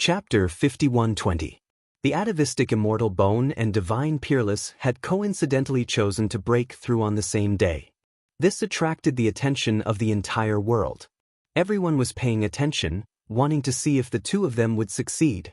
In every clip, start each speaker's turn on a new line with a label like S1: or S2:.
S1: Chapter 5120. The atavistic immortal Bone and divine Peerless had coincidentally chosen to break through on the same day. This attracted the attention of the entire world. Everyone was paying attention, wanting to see if the two of them would succeed.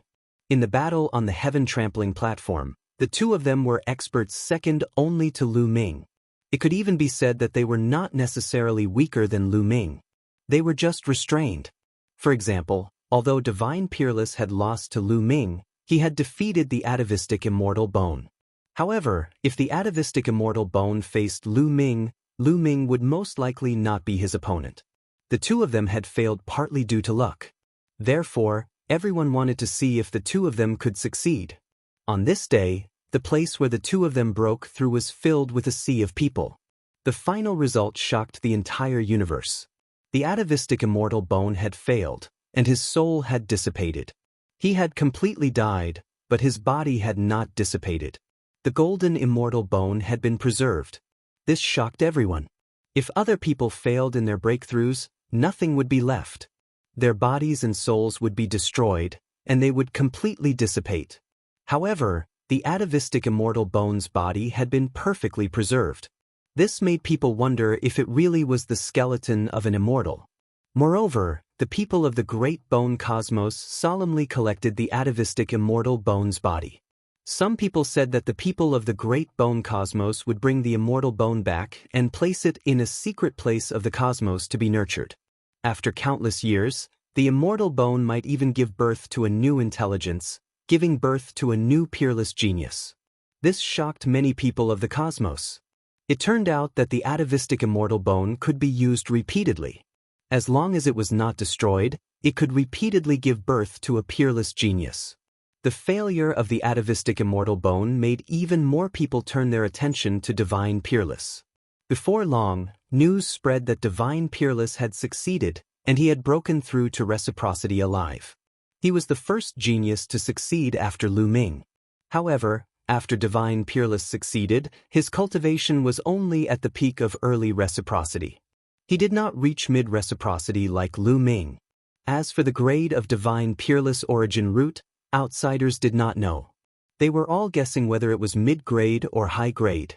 S1: In the battle on the heaven-trampling platform, the two of them were experts second only to Lu Ming. It could even be said that they were not necessarily weaker than Lu Ming. They were just restrained. For example, although divine Peerless had lost to Lu Ming, he had defeated the atavistic immortal Bone. However, if the atavistic immortal Bone faced Lu Ming would most likely not be his opponent. The two of them had failed partly due to luck. Therefore, everyone wanted to see if the two of them could succeed. On this day, the place where the two of them broke through was filled with a sea of people. The final result shocked the entire universe. The atavistic immortal Bone had failed, and his soul had dissipated. He had completely died, but his body had not dissipated. The golden immortal Bone had been preserved. This shocked everyone. If other people failed in their breakthroughs, nothing would be left. Their bodies and souls would be destroyed, and they would completely dissipate. However, the atavistic immortal Bone's body had been perfectly preserved. This made people wonder if it really was the skeleton of an immortal. Moreover, the people of the great bone cosmos solemnly collected the atavistic immortal Bone's body. Some people said that the people of the great bone cosmos would bring the immortal Bone back and place it in a secret place of the cosmos to be nurtured. After countless years, the immortal Bone might even give birth to a new intelligence, giving birth to a new peerless genius. This shocked many people of the cosmos. It turned out that the atavistic immortal Bone could be used repeatedly. As long as it was not destroyed, it could repeatedly give birth to a peerless genius. The failure of the atavistic immortal Bone made even more people turn their attention to divine Peerless. Before long, news spread that divine Peerless had succeeded, and he had broken through to reciprocity alive. He was the first genius to succeed after Lu Ming. However, after divine Peerless succeeded, his cultivation was only at the peak of early reciprocity. He did not reach mid-reciprocity like Lu Ming. As for the grade of divine Peerless origin root, outsiders did not know. They were all guessing whether it was mid-grade or high-grade.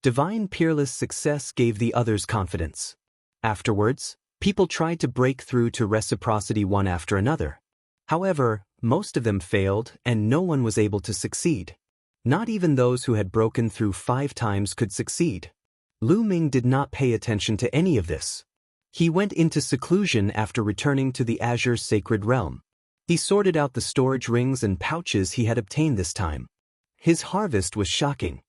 S1: Divine Peerless success gave the others confidence. Afterwards, people tried to break through to reciprocity one after another. However, most of them failed and no one was able to succeed. Not even those who had broken through 5 times could succeed. Lu Ming did not pay attention to any of this. He went into seclusion after returning to the Azure Sacred Realm. He sorted out the storage rings and pouches he had obtained this time. His harvest was shocking.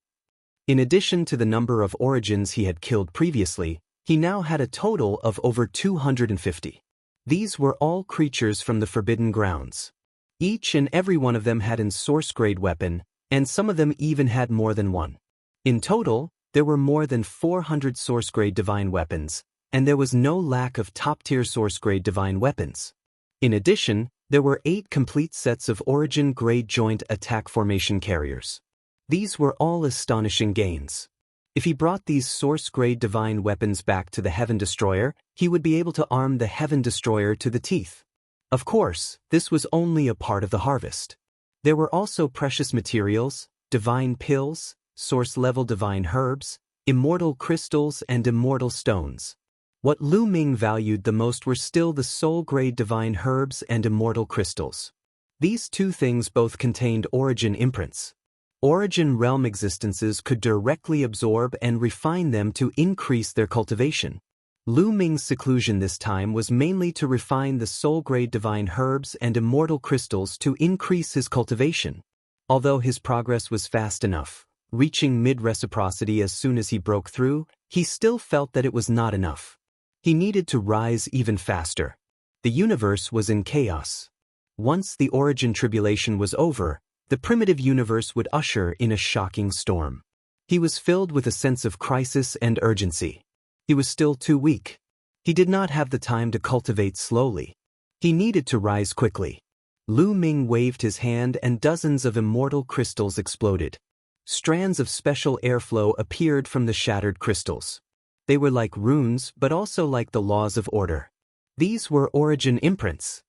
S1: In addition to the number of origins he had killed previously, he now had a total of over 250. These were all creatures from the Forbidden Grounds. Each and every one of them had a source-grade weapon, and some of them even had more than one. In total, there were more than 400 source-grade divine weapons, and there was no lack of top-tier source-grade divine weapons. In addition, there were 8 complete sets of origin-grade joint attack formation carriers. These were all astonishing gains. If he brought these source-grade divine weapons back to the Heaven Destroyer, he would be able to arm the Heaven Destroyer to the teeth. Of course, this was only a part of the harvest. There were also precious materials, divine pills, source-level divine herbs, immortal crystals and immortal stones. What Lu Ming valued the most were still the soul-grade divine herbs and immortal crystals. These two things both contained origin imprints. Origin realm existences could directly absorb and refine them to increase their cultivation. Lu Ming's seclusion this time was mainly to refine the soul-grade divine herbs and immortal crystals to increase his cultivation. Although his progress was fast enough, reaching mid-reciprocity as soon as he broke through, he still felt that it was not enough. He needed to rise even faster. The universe was in chaos. Once the origin tribulation was over, the primitive universe would usher in a shocking storm. He was filled with a sense of crisis and urgency. He was still too weak. He did not have the time to cultivate slowly. He needed to rise quickly. Lu Ming waved his hand and dozens of immortal crystals exploded. Strands of special airflow appeared from the shattered crystals. They were like runes but also like the laws of order. These were origin imprints.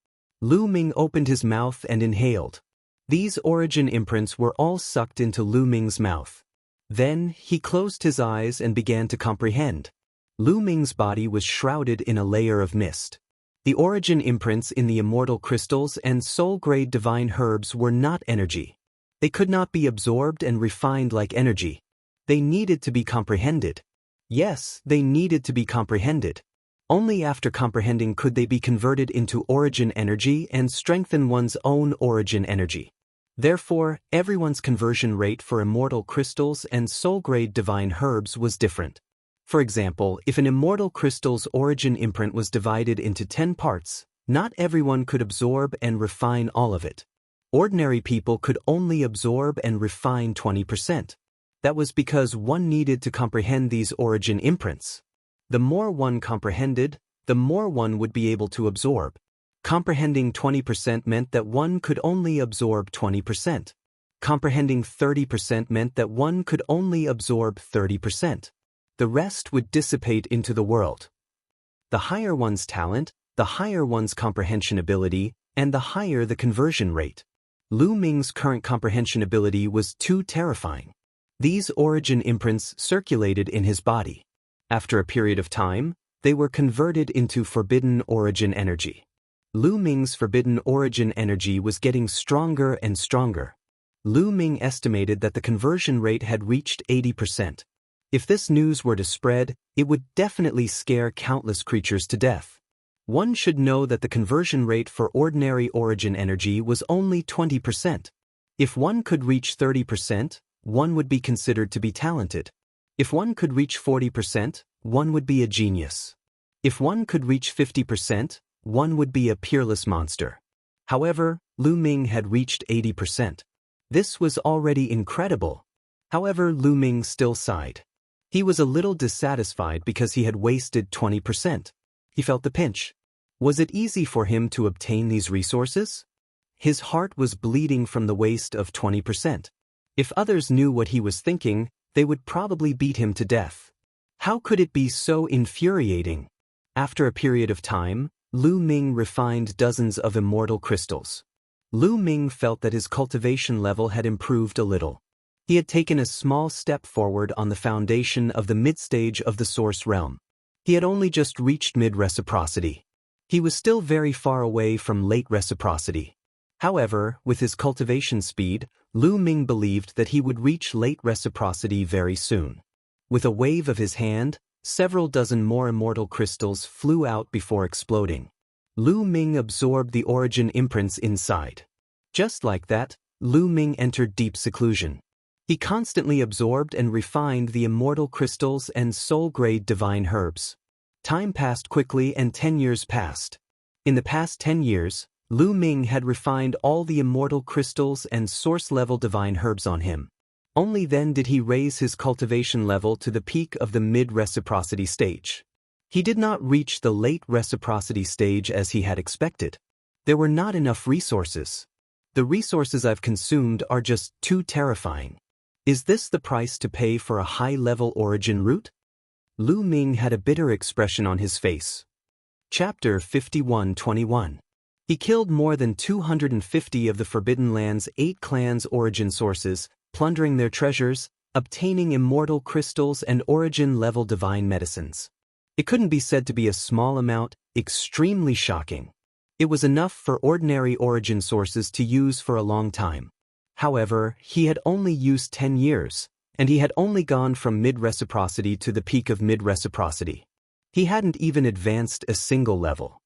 S1: Lu Ming opened his mouth and inhaled. These origin imprints were all sucked into Lu Ming's mouth. Then, he closed his eyes and began to comprehend. Lu Ming's body was shrouded in a layer of mist. The origin imprints in the immortal crystals and soul-grade divine herbs were not energy. They could not be absorbed and refined like energy. They needed to be comprehended. Yes, they needed to be comprehended. Only after comprehending could they be converted into origin energy and strengthen one's own origin energy. Therefore, everyone's conversion rate for immortal crystals and soul-grade divine herbs was different. For example, if an immortal crystal's origin imprint was divided into 10 parts, not everyone could absorb and refine all of it. Ordinary people could only absorb and refine 20%. That was because one needed to comprehend these origin imprints. The more one comprehended, the more one would be able to absorb. Comprehending 20% meant that one could only absorb 20%. Comprehending 30% meant that one could only absorb 30%. The rest would dissipate into the world. The higher one's talent, the higher one's comprehension ability, and the higher the conversion rate. Lu Ming's current comprehension ability was too terrifying. These origin imprints circulated in his body. After a period of time, they were converted into forbidden origin energy. Lu Ming's forbidden origin energy was getting stronger and stronger. Lu Ming estimated that the conversion rate had reached 80%. If this news were to spread, it would definitely scare countless creatures to death. One should know that the conversion rate for ordinary origin energy was only 20%. If one could reach 30%, one would be considered to be talented. If one could reach 40%, one would be a genius. If one could reach 50%, one would be a peerless monster. However, Lu Ming had reached 80%. This was already incredible. However, Lu Ming still sighed. He was a little dissatisfied because he had wasted 20%. He felt the pinch. Was it easy for him to obtain these resources? His heart was bleeding from the waste of 20%. If others knew what he was thinking, they would probably beat him to death. How could it be so infuriating? After a period of time, Lu Ming refined dozens of immortal crystals. Lu Ming felt that his cultivation level had improved a little. He had taken a small step forward on the foundation of the mid-stage of the source realm. He had only just reached mid-reciprocity. He was still very far away from late reciprocity. However, with his cultivation speed, Lu Ming believed that he would reach late reciprocity very soon. With a wave of his hand, several dozen more immortal crystals flew out before exploding. Lu Ming absorbed the origin imprints inside. Just like that, Lu Ming entered deep seclusion. He constantly absorbed and refined the immortal crystals and soul-grade divine herbs. Time passed quickly and 10 years passed. In the past 10 years, Lu Ming had refined all the immortal crystals and source-level divine herbs on him. Only then did he raise his cultivation level to the peak of the mid-reciprocity stage. He did not reach the late reciprocity stage as he had expected. There were not enough resources. The resources I've consumed are just too terrifying. Is this the price to pay for a high-level origin route? Lu Ming had a bitter expression on his face. Chapter 51-21. He killed more than 250 of the Forbidden Land's 8 clans' origin sources, plundering their treasures, obtaining immortal crystals and origin-level divine medicines. It couldn't be said to be a small amount, extremely shocking. It was enough for ordinary origin sources to use for a long time. However, he had only used 10 years, and he had only gone from mid-reciprocity to the peak of mid-reciprocity. He hadn't even advanced a single level.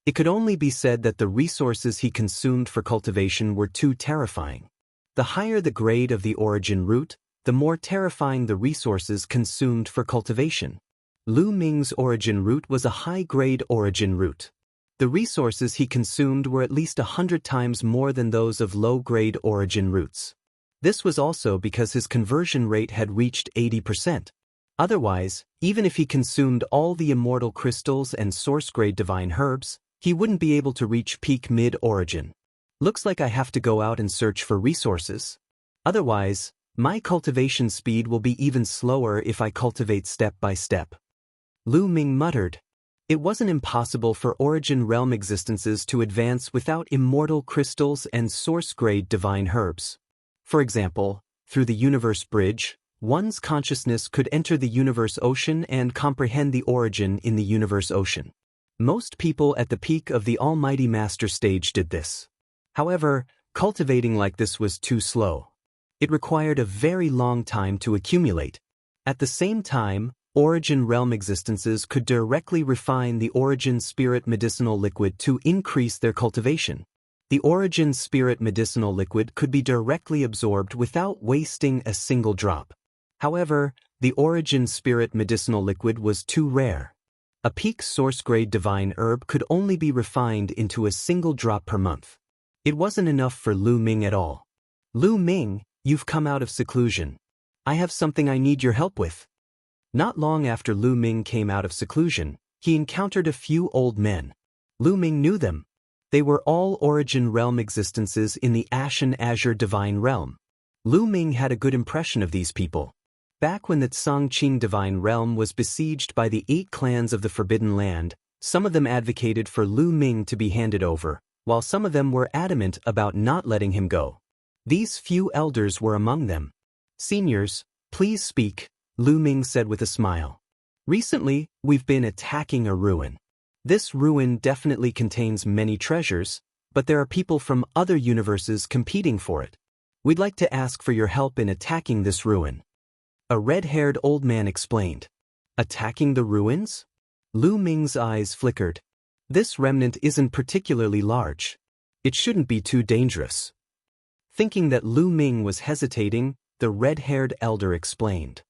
S1: It could only be said that the resources he consumed for cultivation were too terrifying. The higher the grade of the origin root, the more terrifying the resources consumed for cultivation. Lu Ming's origin root was a high-grade origin root. The resources he consumed were at least 100 times more than those of low-grade origin roots. This was also because his conversion rate had reached 80%. Otherwise, even if he consumed all the immortal crystals and source-grade divine herbs, he wouldn't be able to reach peak mid-origin. Looks like I have to go out and search for resources. Otherwise, my cultivation speed will be even slower if I cultivate step by step. Lu Ming muttered. It wasn't impossible for Origin Realm existences to advance without immortal crystals and source-grade divine herbs. For example, through the Universe Bridge, one's consciousness could enter the Universe Ocean and comprehend the origin in the Universe Ocean. Most people at the peak of the Almighty Master stage did this. However, cultivating like this was too slow. It required a very long time to accumulate. At the same time, Origin Realm existences could directly refine the Origin Spirit Medicinal Liquid to increase their cultivation. The Origin Spirit Medicinal Liquid could be directly absorbed without wasting a single drop. However, the Origin Spirit Medicinal Liquid was too rare. A peak source-grade divine herb could only be refined into a single drop per month. It wasn't enough for Lu Ming at all. "Lu Ming, you've come out of seclusion. I have something I need your help with." Not long after Lu Ming came out of seclusion, he encountered a few old men. Lu Ming knew them. They were all Origin Realm existences in the Ashen Azure Divine Realm. Lu Ming had a good impression of these people. Back when the Tsangqing Divine Realm was besieged by the 8 clans of the Forbidden Land, some of them advocated for Lu Ming to be handed over, while some of them were adamant about not letting him go. These few elders were among them. "Seniors, please speak," Lu Ming said with a smile. "Recently, we've been attacking a ruin. This ruin definitely contains many treasures, but there are people from other universes competing for it. We'd like to ask for your help in attacking this ruin." A red-haired old man explained. "Attacking the ruins?" Lu Ming's eyes flickered. "This remnant isn't particularly large. It shouldn't be too dangerous." Thinking that Lu Ming was hesitating, the red-haired elder explained.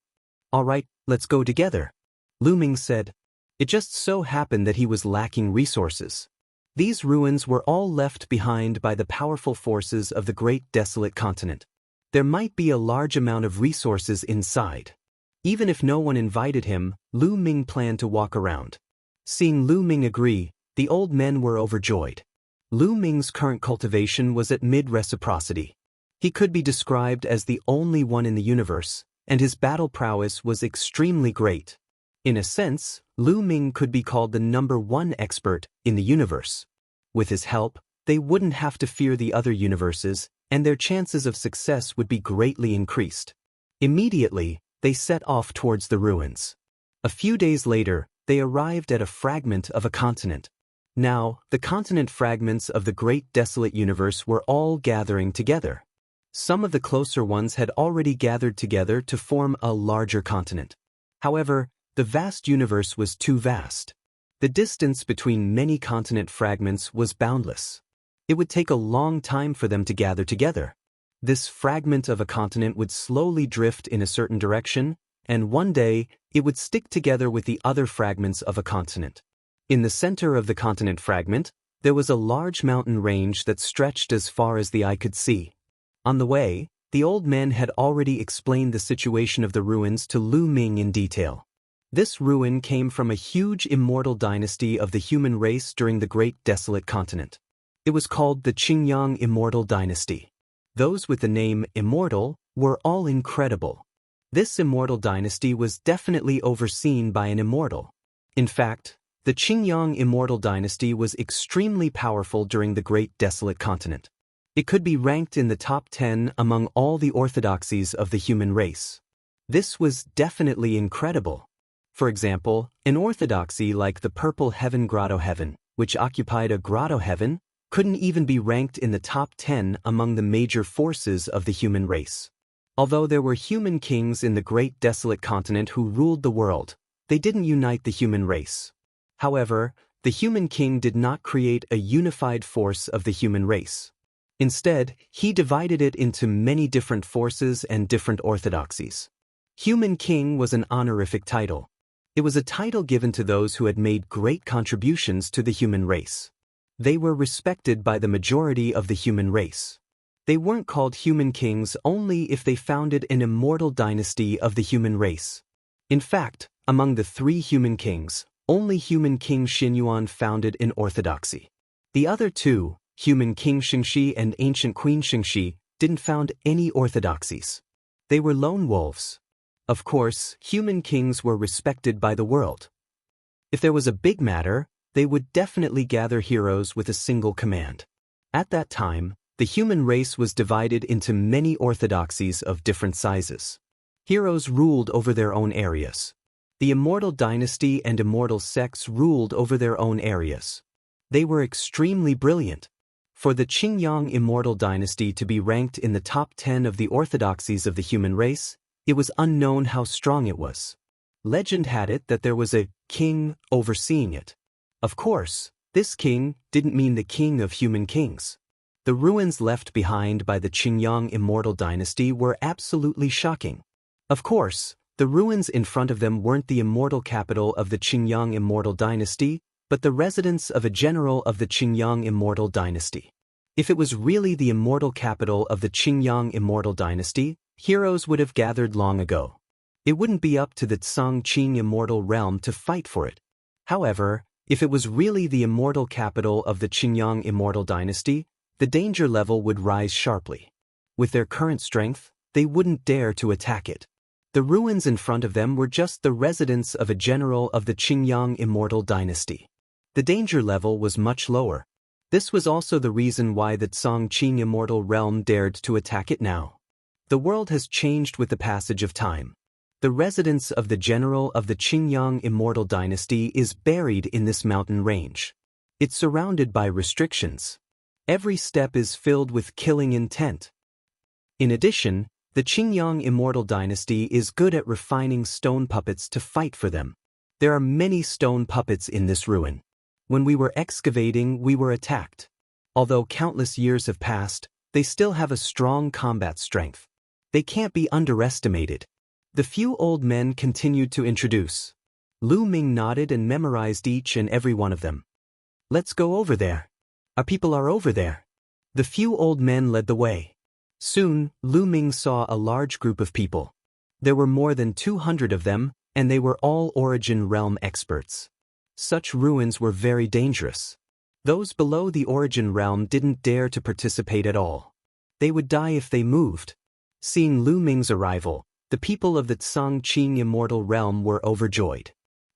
S1: "All right, let's go together," Lu Ming said. It just so happened that he was lacking resources. These ruins were all left behind by the powerful forces of the Great Desolate Continent. There might be a large amount of resources inside. Even if no one invited him, Lu Ming planned to walk around. Seeing Lu Ming agree, the old men were overjoyed. Lu Ming's current cultivation was at mid-reciprocity. He could be described as the only one in the universe, and his battle prowess was extremely great. In a sense, Lu Ming could be called the #1 expert in the universe. With his help, they wouldn't have to fear the other universes, and their chances of success would be greatly increased. Immediately, they set off towards the ruins. A few days later, they arrived at a fragment of a continent. Now, the continent fragments of the Great Desolate Universe were all gathering together. Some of the closer ones had already gathered together to form a larger continent. However, the vast universe was too vast. The distance between many continent fragments was boundless. It would take a long time for them to gather together. This fragment of a continent would slowly drift in a certain direction, and one day, it would stick together with the other fragments of a continent. In the center of the continent fragment, there was a large mountain range that stretched as far as the eye could see. On the way, the old men had already explained the situation of the ruins to Lu Ming in detail. This ruin came from a huge immortal dynasty of the human race during the Great Desolate Continent. It was called the Qingyang Immortal Dynasty. Those with the name Immortal were all incredible. This immortal dynasty was definitely overseen by an immortal. In fact, the Qingyang Immortal Dynasty was extremely powerful during the Great Desolate Continent. It could be ranked in the top 10 among all the orthodoxies of the human race. This was definitely incredible. For example, an orthodoxy like the Purple Heaven Grotto Heaven, which occupied a grotto heaven, couldn't even be ranked in the top 10 among the major forces of the human race. Although there were human kings in the Great Desolate Continent who ruled the world, they didn't unite the human race. However, the human king did not create a unified force of the human race. Instead, he divided it into many different forces and different orthodoxies. Human king was an honorific title. It was a title given to those who had made great contributions to the human race. They were respected by the majority of the human race. They weren't called human kings only if they founded an immortal dynasty of the human race. In fact, among the 3 human kings, only human King Xinyuan founded an orthodoxy. The other 2, human King Xingxi and ancient Queen Xingxi, didn't found any orthodoxies. They were lone wolves. Of course, human kings were respected by the world. If there was a big matter, they would definitely gather heroes with a single command. At that time, the human race was divided into many orthodoxies of different sizes. Heroes ruled over their own areas. The Immortal dynasty and Immortal sects ruled over their own areas. They were extremely brilliant. For the Qingyang Immortal dynasty to be ranked in the top 10 of the orthodoxies of the human race, it was unknown how strong it was. Legend had it that there was a king overseeing it. Of course, this king didn't mean the king of human kings. The ruins left behind by the Qingyang Immortal dynasty were absolutely shocking. Of course, the ruins in front of them weren't the immortal capital of the Qingyang Immortal dynasty, but the residence of a general of the Qingyang Immortal dynasty. If it was really the immortal capital of the Qingyang Immortal dynasty, heroes would have gathered long ago. It wouldn't be up to the Tsangqing Immortal realm to fight for it. However, if it was really the immortal capital of the Qingyang Immortal dynasty, the danger level would rise sharply. With their current strength, they wouldn't dare to attack it. The ruins in front of them were just the residence of a general of the Qingyang Immortal dynasty. The danger level was much lower. This was also the reason why the Tsangqing Immortal realm dared to attack it now. The world has changed with the passage of time. The residence of the general of the Qingyang Immortal dynasty is buried in this mountain range. It's surrounded by restrictions. Every step is filled with killing intent. In addition, the Qingyang Immortal dynasty is good at refining stone puppets to fight for them. There are many stone puppets in this ruin. When we were excavating, we were attacked. Although countless years have passed, they still have a strong combat strength. They can't be underestimated. The few old men continued to introduce. Lu Ming nodded and memorized each and every one of them. Let's go over there. Our people are over there. The few old men led the way. Soon, Lu Ming saw a large group of people. There were more than 200 of them, and they were all Origin Realm experts. Such ruins were very dangerous. Those below the Origin Realm didn't dare to participate at all. They would die if they moved. Seeing Lu Ming's arrival, the people of the Tsangqing Immortal Realm were overjoyed.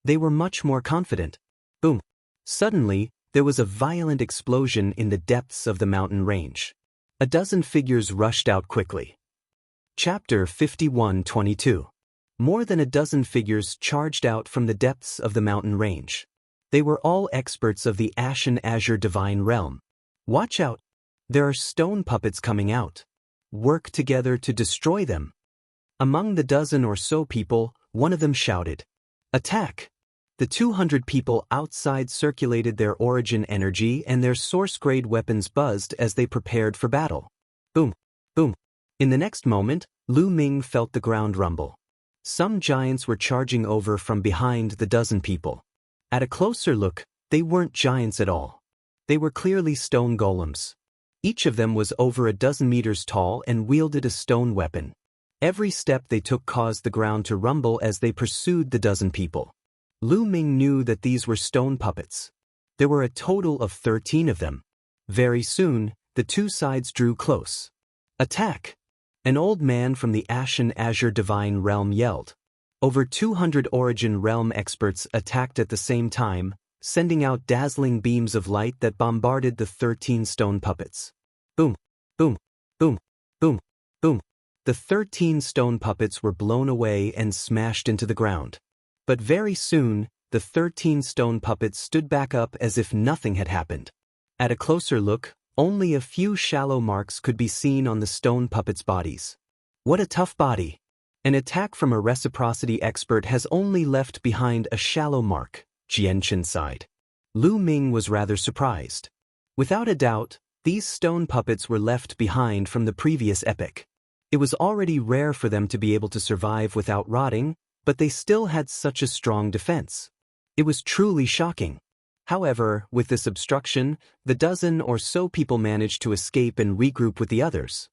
S1: They were much more confident. Boom! Suddenly, there was a violent explosion in the depths of the mountain range. A dozen figures rushed out quickly. Chapter 51:22. More than a dozen figures charged out from the depths of the mountain range. They were all experts of the Ashen Azure Divine Realm. Watch out! There are stone puppets coming out. Work together to destroy them. Among the dozen or so people, one of them shouted, "Attack!" The 200 people outside circulated their origin energy and their source-grade weapons buzzed as they prepared for battle. Boom! Boom! In the next moment, Lu Ming felt the ground rumble. Some giants were charging over from behind the dozen people. At a closer look, they weren't giants at all. They were clearly stone golems. Each of them was over a dozen meters tall and wielded a stone weapon. Every step they took caused the ground to rumble as they pursued the dozen people. Lu Ming knew that these were stone puppets. There were a total of 13 of them. Very soon, the two sides drew close. Attack! An old man from the Ashen Azure Divine Realm yelled. Over 200 Origin Realm experts attacked at the same time, sending out dazzling beams of light that bombarded the 13 stone puppets. Boom! Boom! Boom! Boom! Boom! The 13 stone puppets were blown away and smashed into the ground. But very soon, the 13 stone puppets stood back up as if nothing had happened. At a closer look, only a few shallow marks could be seen on the stone puppets' bodies. What a tough body! An attack from a reciprocity expert has only left behind a shallow mark, Jianchen sighed. Lu Ming was rather surprised. Without a doubt, these stone puppets were left behind from the previous epoch. It was already rare for them to be able to survive without rotting, but they still had such a strong defense. It was truly shocking. However, with this obstruction, the dozen or so people managed to escape and regroup with the others.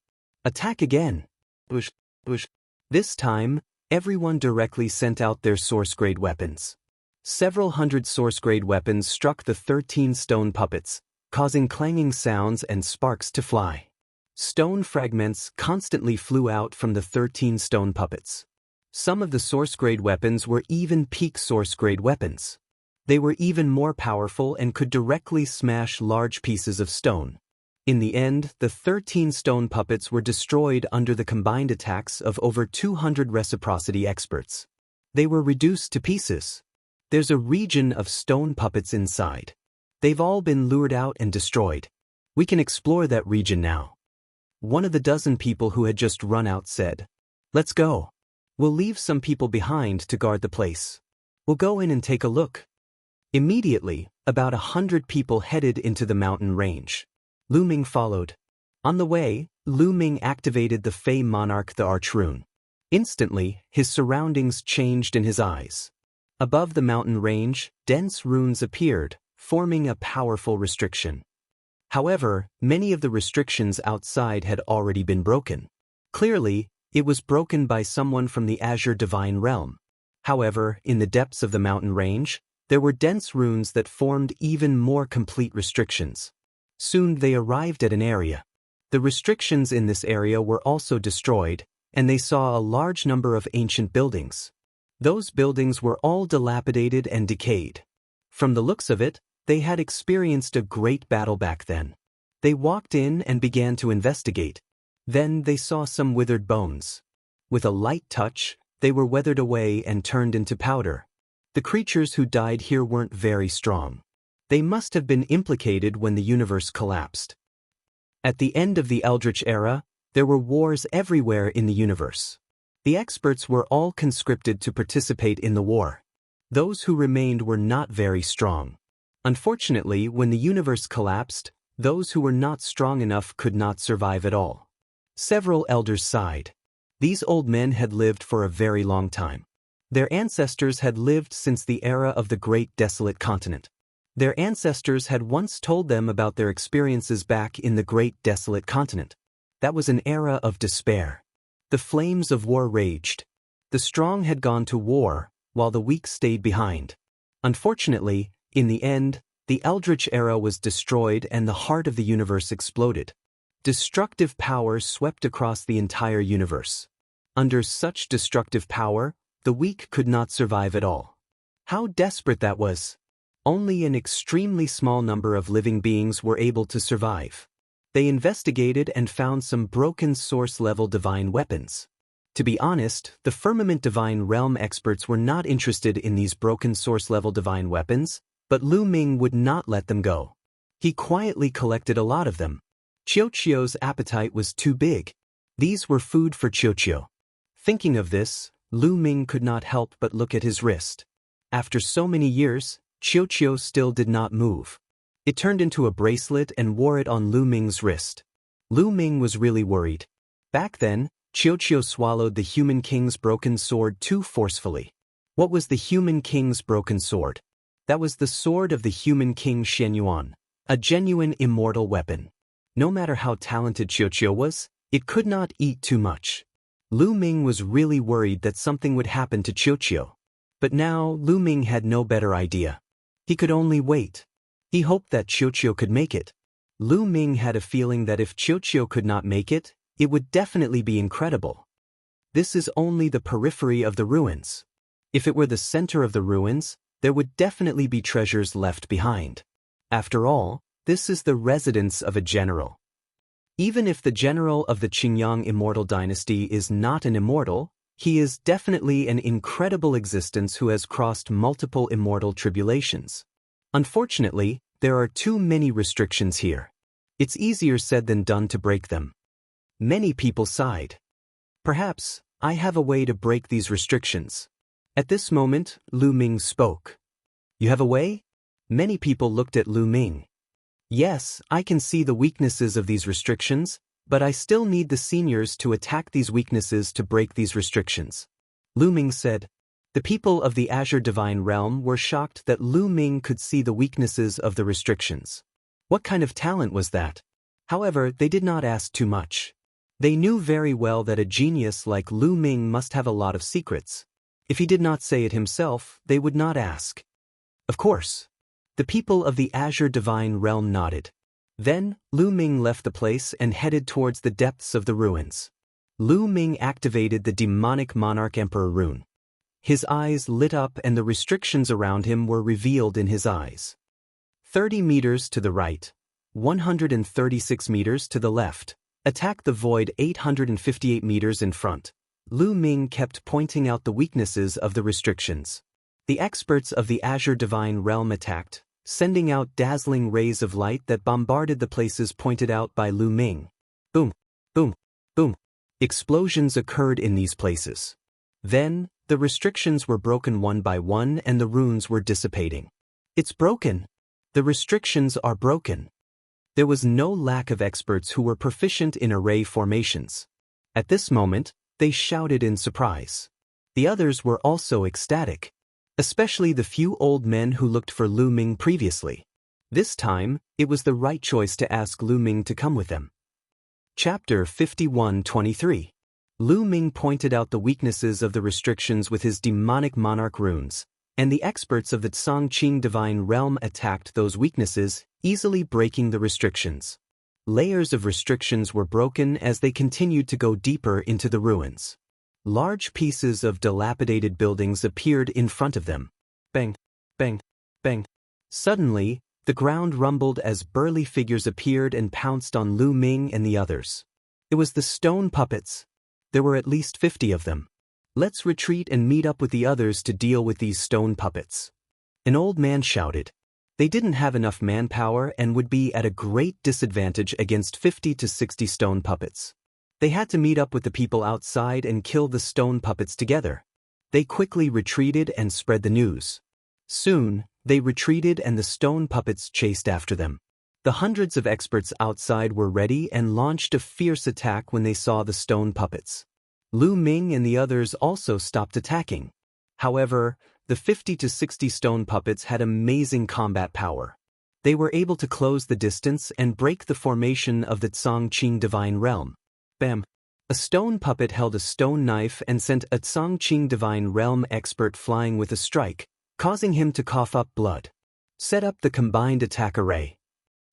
S1: Attack again! Bush, bush. This time, everyone directly sent out their source-grade weapons. Several hundred source-grade weapons struck the 13 stone puppets, causing clanging sounds and sparks to fly. Stone fragments constantly flew out from the 13 stone puppets. Some of the source-grade weapons were even peak source-grade weapons. They were even more powerful and could directly smash large pieces of stone. In the end, the 13 stone puppets were destroyed under the combined attacks of over 200 reciprocity experts. They were reduced to pieces. There's a region of stone puppets inside. They've all been lured out and destroyed. We can explore that region now. One of the dozen people who had just run out said, "Let's go. We'll leave some people behind to guard the place. We'll go in and take a look." Immediately, about 100 people headed into the mountain range. Lu Ming followed. On the way, Lu Ming activated the Fey Monarch the Archrune. Instantly, his surroundings changed in his eyes. Above the mountain range, dense runes appeared, forming a powerful restriction. However, many of the restrictions outside had already been broken. Clearly, it was broken by someone from the Azure Divine Realm. However, in the depths of the mountain range, there were dense runes that formed even more complete restrictions. Soon they arrived at an area. The restrictions in this area were also destroyed, and they saw a large number of ancient buildings. Those buildings were all dilapidated and decayed. From the looks of it, they had experienced a great battle back then. They walked in and began to investigate. Then they saw some withered bones. With a light touch, they were weathered away and turned into powder. The creatures who died here weren't very strong. They must have been implicated when the universe collapsed. At the end of the Eldritch Era, there were wars everywhere in the universe. The experts were all conscripted to participate in the war. Those who remained were not very strong. Unfortunately, when the universe collapsed, those who were not strong enough could not survive at all. Several elders sighed. These old men had lived for a very long time. Their ancestors had lived since the era of the Great Desolate Continent. Their ancestors had once told them about their experiences back in the Great Desolate Continent. That was an era of despair. The flames of war raged. The strong had gone to war, while the weak stayed behind. Unfortunately, in the end, the Eldritch Era was destroyed and the heart of the universe exploded. Destructive power swept across the entire universe. Under such destructive power, the weak could not survive at all. How desperate that was! Only an extremely small number of living beings were able to survive. They investigated and found some broken source-level divine weapons. To be honest, the Firmament Divine Realm experts were not interested in these broken source-level divine weapons, but Lu Ming would not let them go. He quietly collected a lot of them. Qiuqiu's appetite was too big. These were food for Qiuqiu. Thinking of this, Lu Ming could not help but look at his wrist. After so many years, Qiuqiu still did not move. It turned into a bracelet and wore it on Lu Ming's wrist. Lu Ming was really worried. Back then, Qiuqiu swallowed the Human King's broken sword too forcefully. What was the Human King's broken sword? That was the sword of the Human King Shenyuan, a genuine immortal weapon. No matter how talented Qiuqiu was, it could not eat too much. Lu Ming was really worried that something would happen to Qiuqiu. But now, Lu Ming had no better idea. He could only wait. He hoped that Qiuqiu could make it. Lu Ming had a feeling that if Qiuqiu could not make it, it would definitely be incredible. This is only the periphery of the ruins. If it were the center of the ruins, there would definitely be treasures left behind. After all, this is the residence of a general. Even if the general of the Qingyang Immortal dynasty is not an immortal, he is definitely an incredible existence who has crossed multiple immortal tribulations. Unfortunately, there are too many restrictions here. It's easier said than done to break them. Many people sighed. Perhaps, I have a way to break these restrictions. At this moment, Lu Ming spoke. You have a way? Many people looked at Lu Ming. Yes, I can see the weaknesses of these restrictions, but I still need the seniors to attack these weaknesses to break these restrictions. Lu Ming said. The people of the Azure Divine Realm were shocked that Lu Ming could see the weaknesses of the restrictions. What kind of talent was that? However, they did not ask too much. They knew very well that a genius like Lu Ming must have a lot of secrets. If he did not say it himself, they would not ask. Of course. The people of the Azure Divine Realm nodded. Then, Lu Ming left the place and headed towards the depths of the ruins. Lu Ming activated the Demonic Monarch Emperor rune. His eyes lit up and the restrictions around him were revealed in his eyes. 30 meters to the right, 136 meters to the left. Attack the void 858 meters in front. Lu Ming kept pointing out the weaknesses of the restrictions. The experts of the Azure Divine Realm attacked, sending out dazzling rays of light that bombarded the places pointed out by Lu Ming. Boom, boom, boom. Explosions occurred in these places. Then, the restrictions were broken one by one and the runes were dissipating. It's broken. The restrictions are broken. There was no lack of experts who were proficient in array formations. At this moment, they shouted in surprise. The others were also ecstatic, especially the few old men who looked for Lu Ming previously. This time, it was the right choice to ask Lu Ming to come with them. Chapter 51-23. Lu Ming pointed out the weaknesses of the restrictions with his demonic monarch runes, and the experts of the Tsangqing Divine Realm attacked those weaknesses, easily breaking the restrictions. Layers of restrictions were broken as they continued to go deeper into the ruins. Large pieces of dilapidated buildings appeared in front of them. Bang, bang, bang. Suddenly, the ground rumbled as burly figures appeared and pounced on Lu Ming and the others. It was the stone puppets. There were at least 50 of them. Let's retreat and meet up with the others to deal with these stone puppets. An old man shouted. They didn't have enough manpower and would be at a great disadvantage against 50 to 60 stone puppets. They had to meet up with the people outside and kill the stone puppets together. They quickly retreated and spread the news. Soon, they retreated and the stone puppets chased after them. The hundreds of experts outside were ready and launched a fierce attack when they saw the stone puppets. Lu Ming and the others also stopped attacking. However, the 50 to 60 stone puppets had amazing combat power. They were able to close the distance and break the formation of the Tsangqing Divine Realm. Bam! A stone puppet held a stone knife and sent a Tsangqing Divine Realm expert flying with a strike, causing him to cough up blood. Set up the combined attack array.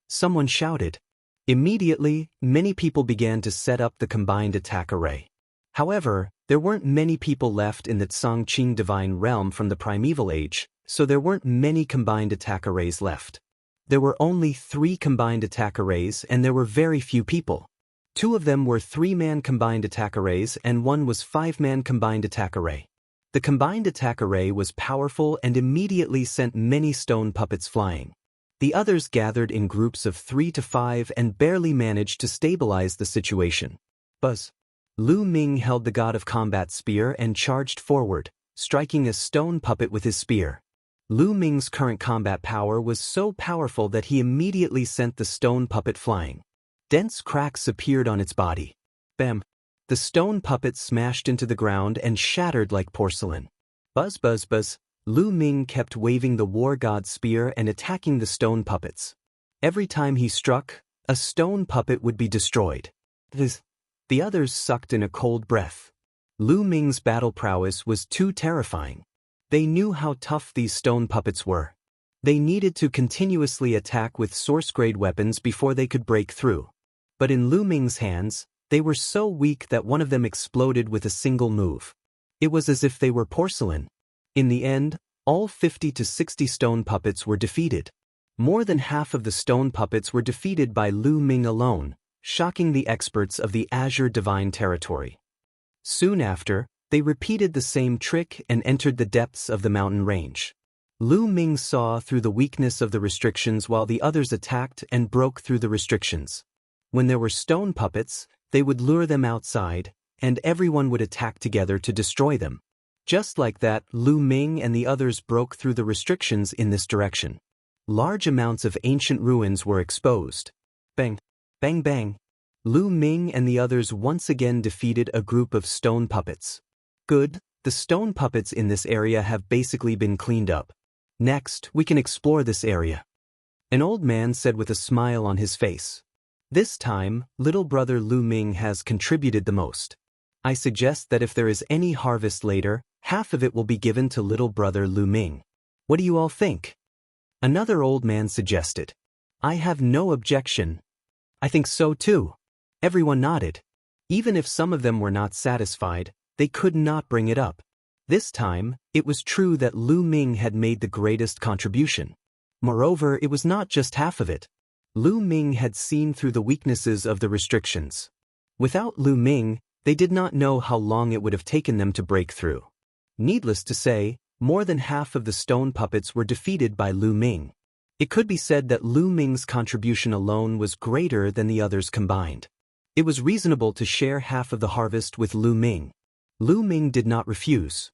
S1: Someone shouted. Immediately, many people began to set up the combined attack array. However, there weren't many people left in the Tsangqing Divine Realm from the Primeval Age, so there weren't many combined attack arrays left. There were only 3 combined attack arrays and there were very few people. 2 of them were 3-man combined attack arrays and 1 was 5-man combined attack array. The combined attack array was powerful and immediately sent many stone puppets flying. The others gathered in groups of 3 to 5 and barely managed to stabilize the situation. Buzz. Lu Ming held the God of Combat spear and charged forward, striking a stone puppet with his spear. Lu Ming's current combat power was so powerful that he immediately sent the stone puppet flying. Dense cracks appeared on its body. Bam! The stone puppet smashed into the ground and shattered like porcelain. Buzz buzz buzz. Lu Ming kept waving the war god's spear and attacking the stone puppets. Every time he struck, a stone puppet would be destroyed. The others sucked in a cold breath. Lu Ming's battle prowess was too terrifying. They knew how tough these stone puppets were. They needed to continuously attack with source-grade weapons before they could break through. But in Lu Ming's hands, they were so weak that one of them exploded with a single move. It was as if they were porcelain. In the end, all 50 to 60 stone puppets were defeated. More than half of the stone puppets were defeated by Lu Ming alone, shocking the experts of the Azure Divine Territory. Soon after, they repeated the same trick and entered the depths of the mountain range. Lu Ming saw through the weakness of the restrictions while the others attacked and broke through the restrictions. When there were stone puppets, they would lure them outside, and everyone would attack together to destroy them. Just like that, Lu Ming and the others broke through the restrictions in this direction. Large amounts of ancient ruins were exposed. Bang! Bang bang! Lu Ming and the others once again defeated a group of stone puppets. Good, the stone puppets in this area have basically been cleaned up. Next, we can explore this area. An old man said with a smile on his face. This time, little brother Lu Ming has contributed the most. I suggest that if there is any harvest later, half of it will be given to little brother Lu Ming. What do you all think? Another old man suggested. I have no objection. I think so too. Everyone nodded. Even if some of them were not satisfied, they could not bring it up. This time, it was true that Lu Ming had made the greatest contribution. Moreover, it was not just half of it. Lu Ming had seen through the weaknesses of the restrictions. Without Lu Ming, they did not know how long it would have taken them to break through. Needless to say, more than half of the stone puppets were defeated by Lu Ming. It could be said that Lu Ming's contribution alone was greater than the others combined. It was reasonable to share half of the harvest with Lu Ming. Lu Ming did not refuse.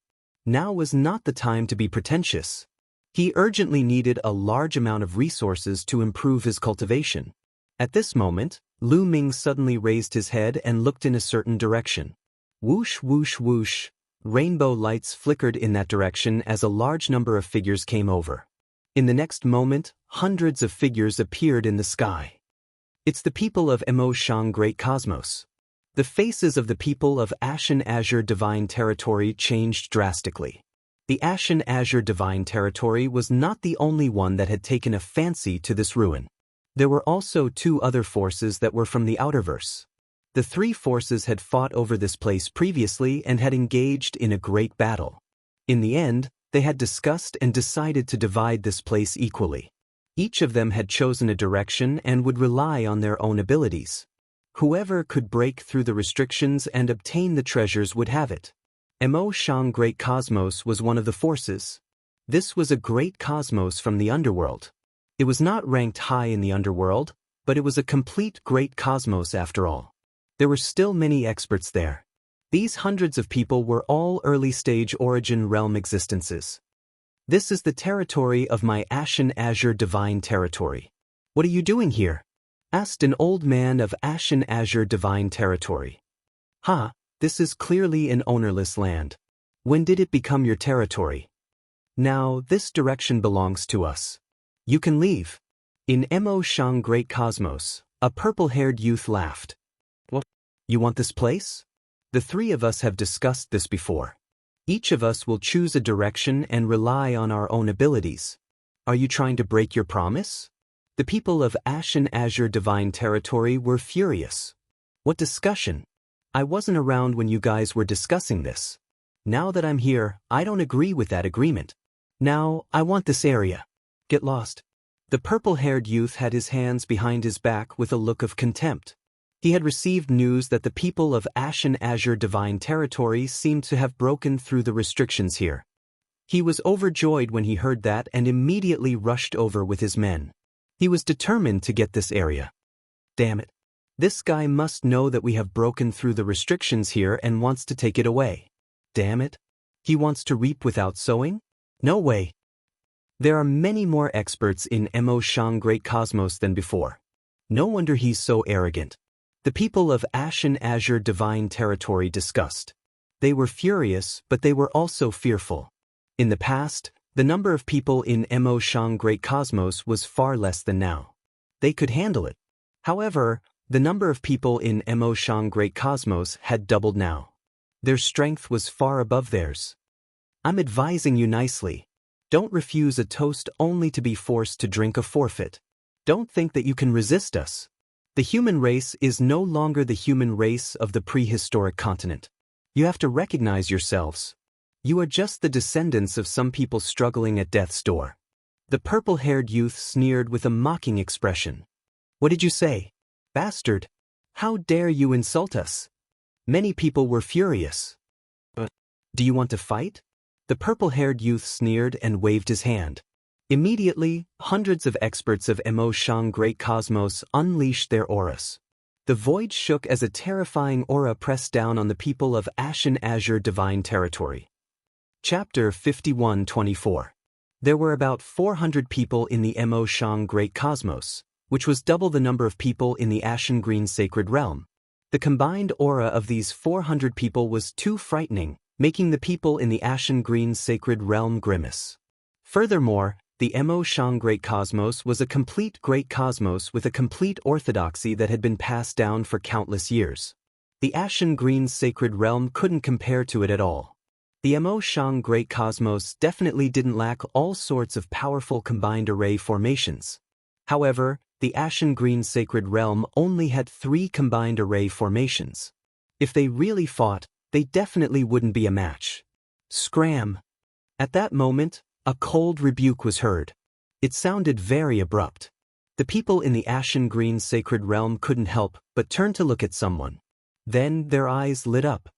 S1: Now was not the time to be pretentious. He urgently needed a large amount of resources to improve his cultivation. At this moment, Lu Ming suddenly raised his head and looked in a certain direction. Whoosh, whoosh, whoosh. Rainbow lights flickered in that direction as a large number of figures came over. In the next moment, hundreds of figures appeared in the sky. It's the people of Emoshang Great Cosmos. The faces of the people of Ashen Azure Divine Territory changed drastically. The Ashen Azure Divine Territory was not the only one that had taken a fancy to this ruin. There were also two other forces that were from the Outerverse. The three forces had fought over this place previously and had engaged in a great battle. In the end, they had discussed and decided to divide this place equally. Each of them had chosen a direction and would rely on their own abilities. Whoever could break through the restrictions and obtain the treasures would have it. Emoshang Great Cosmos was one of the forces. This was a great cosmos from the underworld. It was not ranked high in the underworld, but it was a complete great cosmos after all. There were still many experts there. These hundreds of people were all early-stage origin realm existences. This is the territory of my Ashen Azure Divine Territory. What are you doing here? Asked an old man of Ashen Azure Divine Territory. Ha! This is clearly an ownerless land. When did it become your territory? Now, this direction belongs to us. You can leave. In Emoshang Great Cosmos, a purple-haired youth laughed. What? You want this place? The three of us have discussed this before. Each of us will choose a direction and rely on our own abilities. Are you trying to break your promise? The people of Ashen Azure Divine Territory were furious. What discussion? I wasn't around when you guys were discussing this. Now that I'm here, I don't agree with that agreement. Now, I want this area. Get lost. The purple-haired youth had his hands behind his back with a look of contempt. He had received news that the people of Ashen Azure Divine Territory seemed to have broken through the restrictions here. He was overjoyed when he heard that and immediately rushed over with his men. He was determined to get this area. Damn it. This guy must know that we have broken through the restrictions here and wants to take it away. Damn it. He wants to reap without sowing? No way. There are many more experts in Emoshang Great Cosmos than before. No wonder he's so arrogant. The people of Ashen Azure Divine Territory discussed. They were furious, but they were also fearful. In the past, the number of people in Emoshang Great Cosmos was far less than now. They could handle it. However, the number of people in Emoshang Great Cosmos had doubled now. Their strength was far above theirs. I'm advising you nicely. Don't refuse a toast only to be forced to drink a forfeit. Don't think that you can resist us. The human race is no longer the human race of the prehistoric continent. You have to recognize yourselves. You are just the descendants of some people struggling at death's door. The purple-haired youth sneered with a mocking expression. What did you say? Bastard! How dare you insult us? Many people were furious. But, do you want to fight? The purple-haired youth sneered and waved his hand. Immediately, hundreds of experts of Emoshang Great Cosmos unleashed their auras. The void shook as a terrifying aura pressed down on the people of Ashen Azure Divine Territory. Chapter 51-24. There were about 400 people in the Emoshang Great Cosmos, which was double the number of people in the Ashen Green Sacred Realm. The combined aura of these 400 people was too frightening, making the people in the Ashen Green Sacred Realm grimace. Furthermore, the Emoshang Great Cosmos was a complete great cosmos with a complete orthodoxy that had been passed down for countless years. The Ashen Green Sacred Realm couldn't compare to it at all. The Emoshang Great Cosmos definitely didn't lack all sorts of powerful combined array formations. However, the Ashen Green Sacred Realm only had 3 combined array formations. If they really fought, they definitely wouldn't be a match. Scram! At that moment, a cold rebuke was heard. It sounded very abrupt. The people in the ashen green sacred realm couldn't help but turn to look at someone. Then their eyes lit up.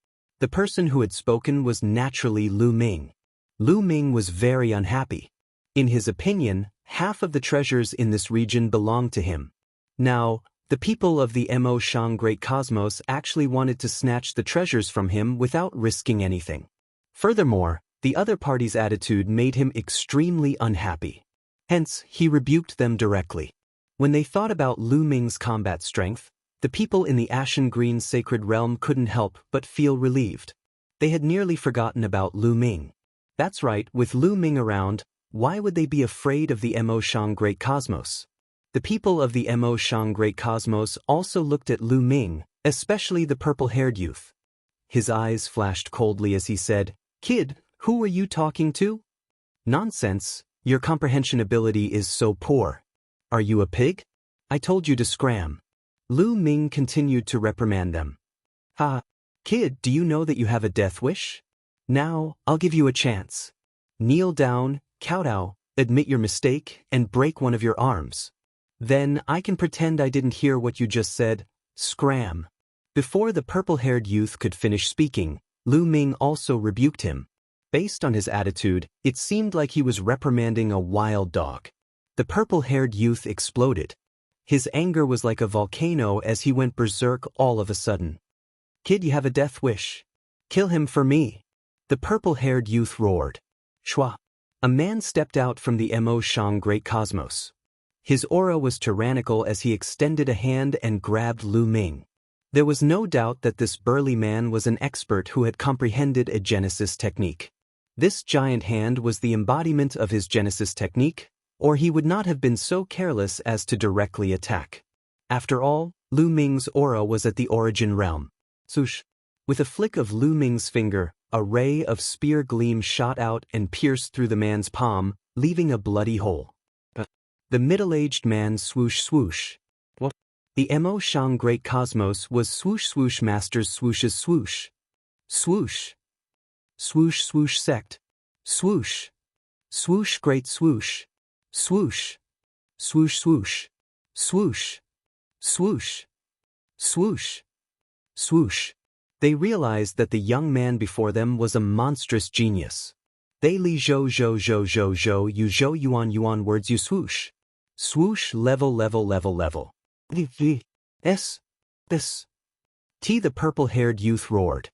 S1: The person who had spoken was naturally Lu Ming. Lu Ming was very unhappy. In his opinion, half of the treasures in this region belonged to him. Now, the people of the Mo Shang Great Cosmos actually wanted to snatch the treasures from him without risking anything. Furthermore, the other party's attitude made him extremely unhappy. Hence, he rebuked them directly. When they thought about Lu Ming's combat strength, the people in the Ashen Green Sacred Realm couldn't help but feel relieved. They had nearly forgotten about Lu Ming. That's right, with Lu Ming around, why would they be afraid of the Mo Shang Great Cosmos? The people of the Mo Shang Great Cosmos also looked at Lu Ming, especially the purple-haired youth. His eyes flashed coldly as he said, "Kid, who are you talking to?" "Nonsense, your comprehension ability is so poor. Are you a pig? I told you to scram." Lu Ming continued to reprimand them. "Ha! Kid, do you know that you have a death wish? Now, I'll give you a chance. Kneel down, kowtow, admit your mistake, and break one of your arms. Then I can pretend I didn't hear what you just said. Scram." Before the purple-haired youth could finish speaking, Lu Ming also rebuked him. Based on his attitude, it seemed like he was reprimanding a wild dog. The purple-haired youth exploded. His anger was like a volcano as he went berserk all of a sudden. "Kid, you have a death wish. Kill him for me." The purple-haired youth roared. Shwa! A man stepped out from the Mo Shang Great Cosmos. His aura was tyrannical as he extended a hand and grabbed Lu Ming. There was no doubt that this burly man was an expert who had comprehended a Genesis technique. This giant hand was the embodiment of his Genesis technique, or he would not have been so careless as to directly attack. After all, Lu Ming's aura was at the origin realm. Swoosh! With a flick of Lu Ming's finger, a ray of spear gleam shot out and pierced through the man's palm, leaving a bloody hole. The middle-aged man swoosh swoosh. What? The Mo Shang Great Cosmos was swoosh swoosh masters swooshes swoosh. Swoosh. Swoosh swoosh sect. Swoosh. Swoosh great swoosh. Swoosh. Swoosh swoosh. Swoosh. Swoosh. Swoosh. Swoosh. They realized that the young man before them was a monstrous genius. They li zhou zhou zhou zhou zhou you zhou yuan words you swoosh. Swoosh level level level level. S. This. T. The purple-haired youth roared.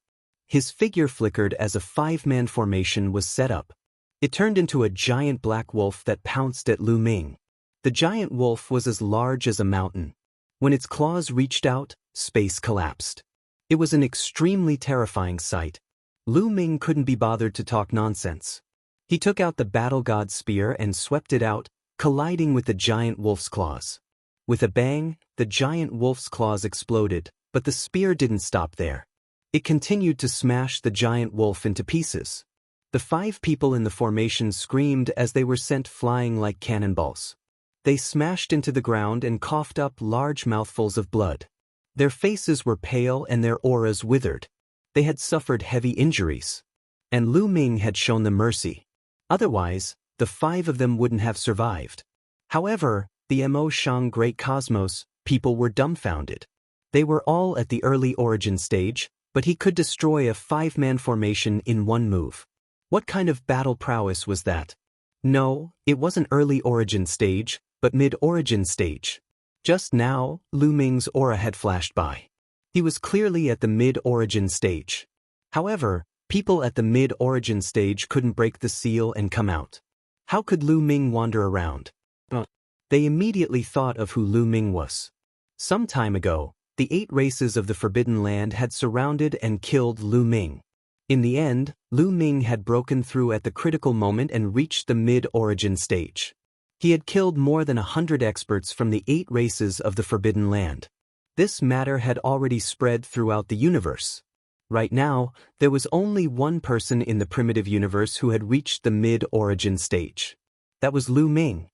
S1: His figure flickered as a five-man formation was set up. It turned into a giant black wolf that pounced at Lu Ming. The giant wolf was as large as a mountain. When its claws reached out, space collapsed. It was an extremely terrifying sight. Lu Ming couldn't be bothered to talk nonsense. He took out the battle god's spear and swept it out, colliding with the giant wolf's claws. With a bang, the giant wolf's claws exploded, but the spear didn't stop there. It continued to smash the giant wolf into pieces. The five people in the formation screamed as they were sent flying like cannonballs. They smashed into the ground and coughed up large mouthfuls of blood. Their faces were pale and their auras withered. They had suffered heavy injuries. And Lu Ming had shown them mercy. Otherwise, the five of them wouldn't have survived. However, the Mo Shang Great Cosmos, people were dumbfounded. They were all at the early origin stage, but he could destroy a five-man formation in one move. What kind of battle prowess was that? No, it wasn't early origin stage, but mid-origin stage. Just now, Lu Ming's aura had flashed by. He was clearly at the mid-origin stage. However, people at the mid-origin stage couldn't break the seal and come out. How could Lu Ming wander around? They immediately thought of who Lu Ming was. Some time ago, the 8 races of the Forbidden Land had surrounded and killed Lu Ming. In the end, Lu Ming had broken through at the critical moment and reached the mid-origin stage. He had killed more than 100 experts from the 8 races of the Forbidden Land. This matter had already spread throughout the universe. Right now, there was only one person in the primitive universe who had reached the mid-origin stage. That was Lu Ming.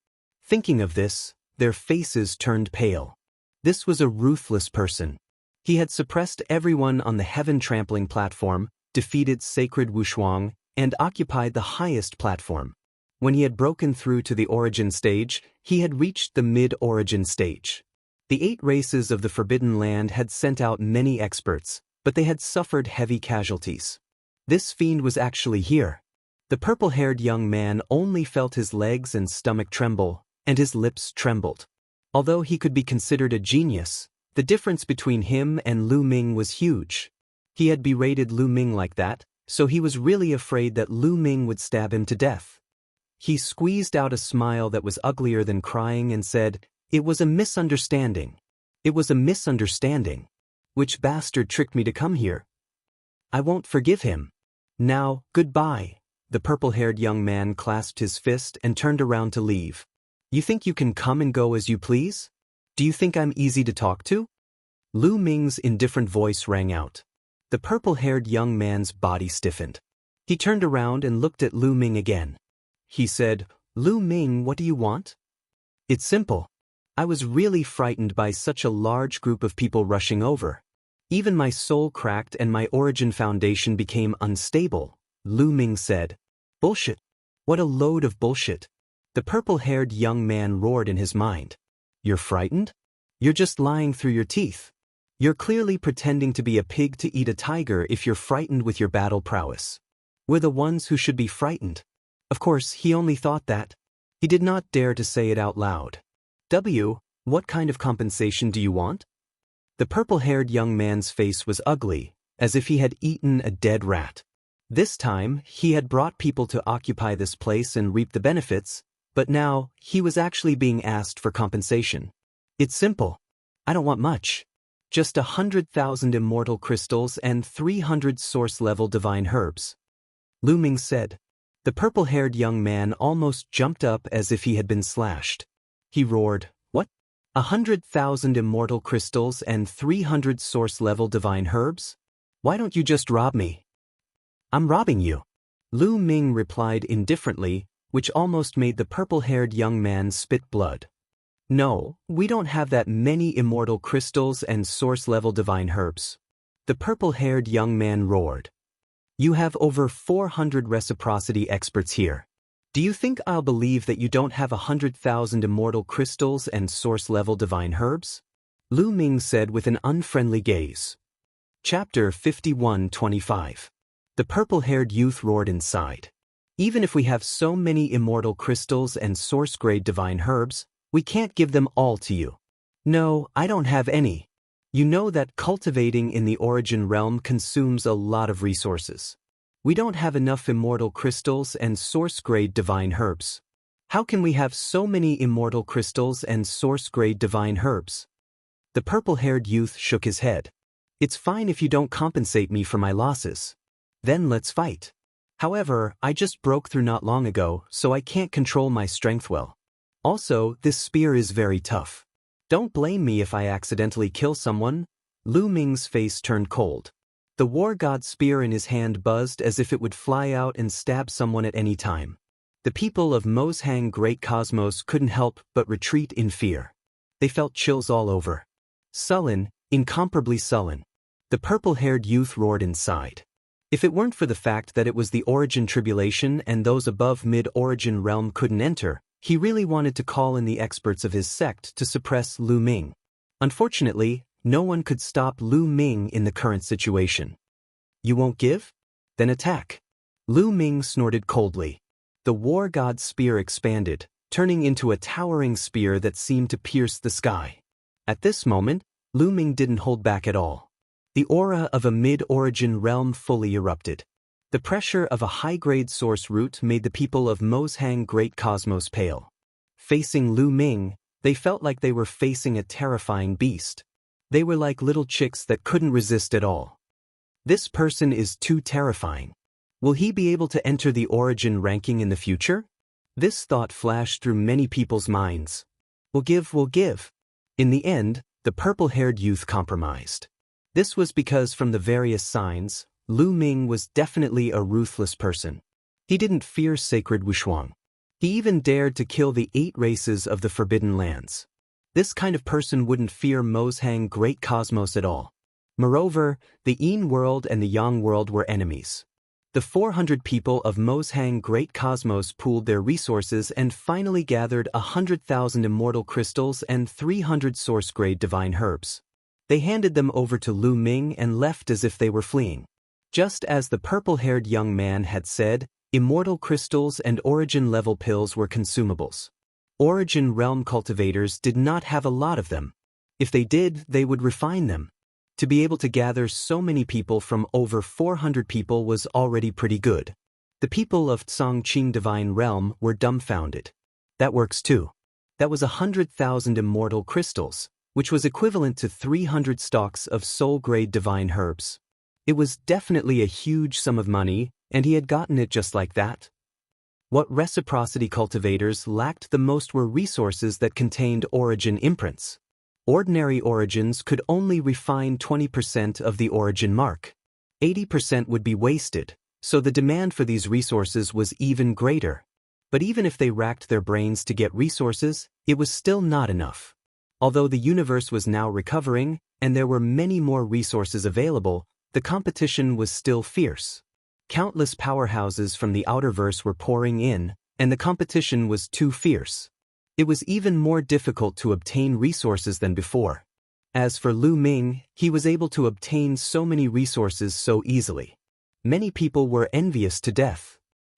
S1: Thinking of this, their faces turned pale. This was a ruthless person. He had suppressed everyone on the heaven-trampling platform, defeated sacred Wushuang, and occupied the highest platform. When he had broken through to the origin stage, he had reached the mid-origin stage. The 8 races of the Forbidden Land had sent out many experts, but they had suffered heavy casualties. This fiend was actually here. The purple-haired young man only felt his legs and stomach tremble, and his lips trembled. Although he could be considered a genius, the difference between him and Lu Ming was huge. He had berated Lu Ming like that, so he was really afraid that Lu Ming would stab him to death. He squeezed out a smile that was uglier than crying and said, "It was a misunderstanding. It was a misunderstanding. Which bastard tricked me to come here? I won't forgive him. Now, goodbye." The purple-haired young man clasped his fist and turned around to leave. "You think you can come and go as you please? Do you think I'm easy to talk to?" Lu Ming's indifferent voice rang out. The purple-haired young man's body stiffened. He turned around and looked at Lu Ming again. He said, "Lu Ming, what do you want?" "It's simple. I was really frightened by such a large group of people rushing over. Even my soul cracked and my origin foundation became unstable," Lu Ming said. "Bullshit. What a load of bullshit." The purple-haired young man roared in his mind. "You're frightened? You're just lying through your teeth. You're clearly pretending to be a pig to eat a tiger if you're frightened with your battle prowess. We're the ones who should be frightened." Of course, he only thought that. He did not dare to say it out loud. What kind of compensation do you want?" The purple-haired young man's face was ugly, as if he had eaten a dead rat. This time, he had brought people to occupy this place and reap the benefits, but now, he was actually being asked for compensation. "It's simple. I don't want much. Just 100,000 immortal crystals and 300 source-level divine herbs," Lu Ming said. The purple-haired young man almost jumped up as if he had been slashed. He roared, "What? 100,000 immortal crystals and 300 source-level divine herbs? Why don't you just rob me?" "I'm robbing you," Lu Ming replied indifferently, which almost made the purple-haired young man spit blood. "No, we don't have that many immortal crystals and source-level divine herbs," the purple-haired young man roared. "You have over 400 reciprocity experts here. Do you think I'll believe that you don't have 100,000 immortal crystals and source-level divine herbs?" Lu Ming said with an unfriendly gaze. Chapter 51:25. The purple-haired youth roared inside. "Even if we have so many immortal crystals and source-grade divine herbs, we can't give them all to you." "No, I don't have any. You know that cultivating in the origin realm consumes a lot of resources. We don't have enough immortal crystals and source-grade divine herbs. How can we have so many immortal crystals and source-grade divine herbs?" The purple-haired youth shook his head. "It's fine if you don't compensate me for my losses. Then let's fight. However, I just broke through not long ago, so I can't control my strength well. Also, this spear is very tough. Don't blame me if I accidentally kill someone." Lu Ming's face turned cold. The war god's spear in his hand buzzed as if it would fly out and stab someone at any time. The people of Mozhang Great Cosmos couldn't help but retreat in fear. They felt chills all over. Sullen, incomparably sullen. The purple-haired youth roared inside. If it weren't for the fact that it was the origin tribulation and those above mid-origin realm couldn't enter, he really wanted to call in the experts of his sect to suppress Lu Ming. Unfortunately, no one could stop Lu Ming in the current situation. "You won't give? Then attack." Lu Ming snorted coldly. The war god's spear expanded, turning into a towering spear that seemed to pierce the sky. At this moment, Lu Ming didn't hold back at all. The aura of a mid-origin realm fully erupted. The pressure of a high-grade source root made the people of Mozhang Great Cosmos pale. Facing Lu Ming, they felt like they were facing a terrifying beast. They were like little chicks that couldn't resist at all. This person is too terrifying. Will he be able to enter the origin ranking in the future? This thought flashed through many people's minds. We'll give. In the end, the purple-haired youth compromised. This was because from the various signs, Lu Ming was definitely a ruthless person. He didn't fear sacred Wushuang. He even dared to kill the 8 races of the Forbidden Lands. This kind of person wouldn't fear Mozhang Great Cosmos at all. Moreover, the Yin world and the Yang world were enemies. The 400 people of Mozhang Great Cosmos pooled their resources and finally gathered 100,000 immortal crystals and 300 source-grade divine herbs. They handed them over to Lu Ming and left as if they were fleeing. Just as the purple-haired young man had said, immortal crystals and origin-level pills were consumables. Origin realm cultivators did not have a lot of them. If they did, they would refine them. To be able to gather so many people from over 400 people was already pretty good. The people of Tsongqing Divine Realm were dumbfounded. That works too. That was 100,000 immortal crystals, which was equivalent to 300 stalks of soul-grade divine herbs. It was definitely a huge sum of money, and he had gotten it just like that. What reciprocity cultivators lacked the most were resources that contained origin imprints. Ordinary origins could only refine 20% of the origin mark. 80% would be wasted, so the demand for these resources was even greater. But even if they racked their brains to get resources, it was still not enough. Although the universe was now recovering, and there were many more resources available, the competition was still fierce. Countless powerhouses from the outerverse were pouring in, and the competition was too fierce. It was even more difficult to obtain resources than before. As for Lu Ming, he was able to obtain so many resources so easily. Many people were envious to death.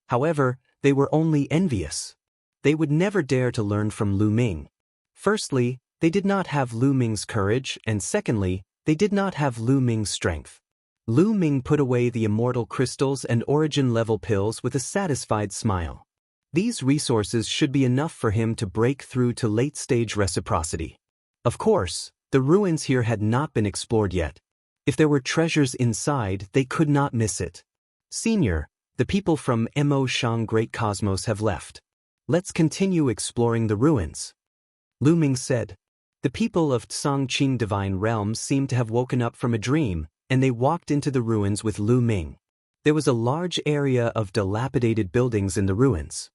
S1: However, they were only envious. They would never dare to learn from Lu Ming. Firstly, they did not have Lu Ming's courage, and secondly, they did not have Lu Ming's strength. Lu Ming put away the immortal crystals and origin-level pills with a satisfied smile. These resources should be enough for him to break through to late-stage reciprocity. Of course, the ruins here had not been explored yet. If there were treasures inside, they could not miss it. Senior, the people from Mozhang Great Cosmos have left. Let's continue exploring the ruins. Lu Ming said. The people of Tsongqing Divine Realms seemed to have woken up from a dream, and they walked into the ruins with Lu Ming. There was a large area of dilapidated buildings in the ruins.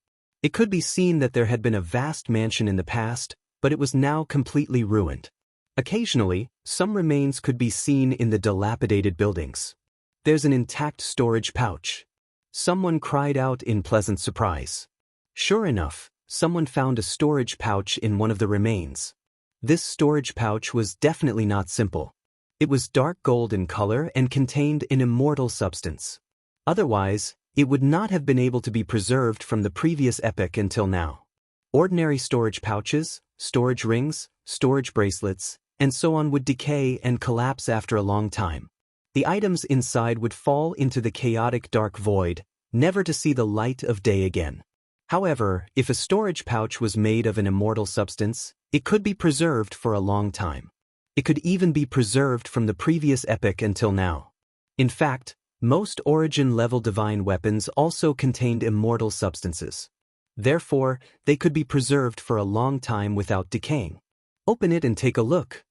S1: It could be seen that there had been a vast mansion in the past, but it was now completely ruined. Occasionally, some remains could be seen in the dilapidated buildings. There's an intact storage pouch. Someone cried out in pleasant surprise. Sure enough, someone found a storage pouch in one of the remains. This storage pouch was definitely not simple. It was dark gold in color and contained an immortal substance. Otherwise, it would not have been able to be preserved from the previous epoch until now. Ordinary storage pouches, storage rings, storage bracelets, and so on would decay and collapse after a long time. The items inside would fall into the chaotic dark void, never to see the light of day again. However, if a storage pouch was made of an immortal substance, it could be preserved for a long time. It could even be preserved from the previous epoch until now. In fact, most origin-level divine weapons also contained immortal substances. Therefore, they could be preserved for a long time without decaying. Open it and take a look.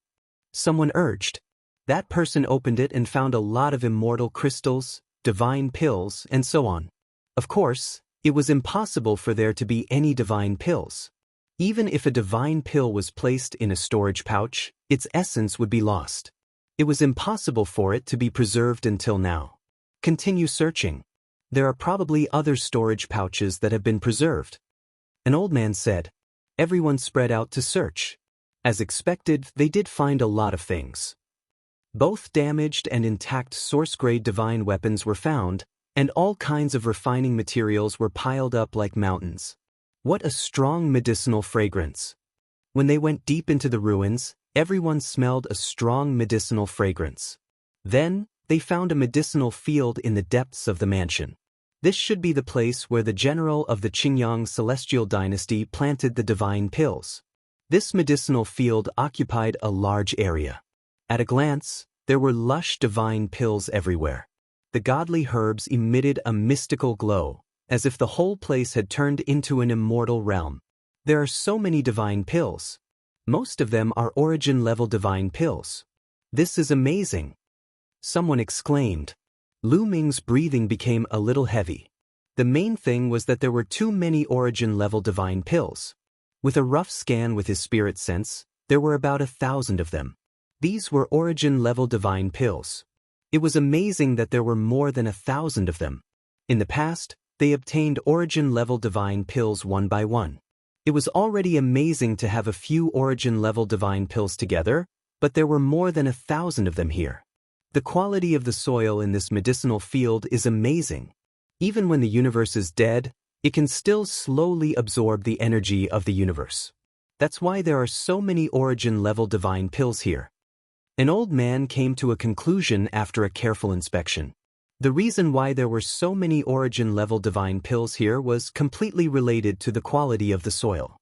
S1: Someone urged. That person opened it and found a lot of immortal crystals, divine pills, and so on. Of course, it was impossible for there to be any divine pills. Even if a divine pill was placed in a storage pouch, its essence would be lost. It was impossible for it to be preserved until now. Continue searching. There are probably other storage pouches that have been preserved. An old man said. Everyone spread out to search. As expected, they did find a lot of things. Both damaged and intact source-grade divine weapons were found, and all kinds of refining materials were piled up like mountains. What a strong medicinal fragrance. When they went deep into the ruins, everyone smelled a strong medicinal fragrance. Then, they found a medicinal field in the depths of the mansion. This should be the place where the general of the Qingyang Celestial Dynasty planted the divine pills. This medicinal field occupied a large area. At a glance, there were lush divine pills everywhere. The godly herbs emitted a mystical glow, as if the whole place had turned into an immortal realm. There are so many divine pills. Most of them are origin-level divine pills. This is amazing. Someone exclaimed. Lu Ming's breathing became a little heavy. The main thing was that there were too many origin-level divine pills. With a rough scan with his spirit sense, there were about 1,000 of them. These were origin-level divine pills. It was amazing that there were more than 1,000 of them. In the past, they obtained origin-level divine pills one by one. It was already amazing to have a few origin-level divine pills together, but there were more than 1,000 of them here. The quality of the soil in this medicinal field is amazing. Even when the universe is dead, it can still slowly absorb the energy of the universe. That's why there are so many origin-level divine pills here. An old man came to a conclusion after a careful inspection. The reason why there were so many origin-level divine pills here was completely related to the quality of the soil.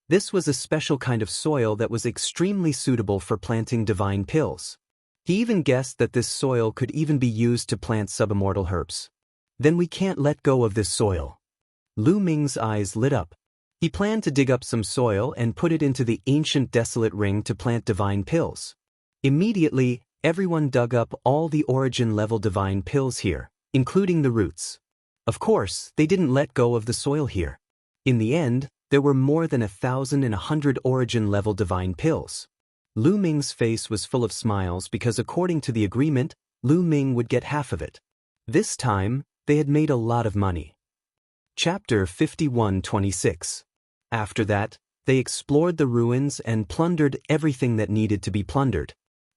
S1: This was a special kind of soil that was extremely suitable for planting divine pills. He even guessed that this soil could even be used to plant subimmortal herbs. Then we can't let go of this soil. Lu Ming's eyes lit up. He planned to dig up some soil and put it into the ancient desolate ring to plant divine pills. Immediately, everyone dug up all the origin-level divine pills here, including the roots. Of course, they didn't let go of the soil here. In the end, there were more than 1,100 origin-level divine pills. Lu Ming's face was full of smiles because according to the agreement, Lu Ming would get half of it. This time, they had made a lot of money. Chapter 51:26. After that, they explored the ruins and plundered everything that needed to be plundered.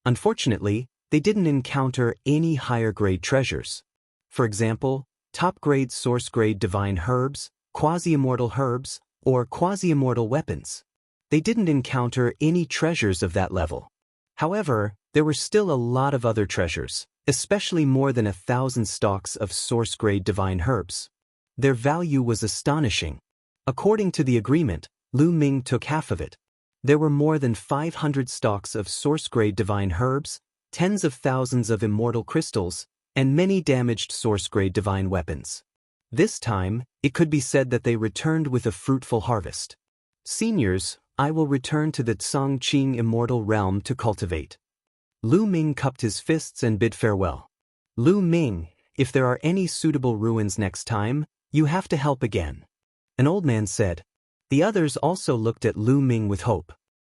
S1: Unfortunately, they didn't encounter any higher-grade treasures. For example, top-grade source-grade divine herbs, quasi-immortal herbs, or quasi-immortal weapons. They didn't encounter any treasures of that level. However, there were still a lot of other treasures, especially more than 1,000 stalks of source-grade divine herbs. Their value was astonishing. According to the agreement, Lu Ming took half of it. There were more than 500 stalks of source-grade divine herbs, tens of thousands of immortal crystals, and many damaged source-grade divine weapons. This time, it could be said that they returned with a fruitful harvest. Seniors, I will return to the Tsangqing immortal realm to cultivate. Lu Ming cupped his fists and bid farewell. Lu Ming, if there are any suitable ruins next time, you have to help again. An old man said. The others also looked at Lu Ming with hope.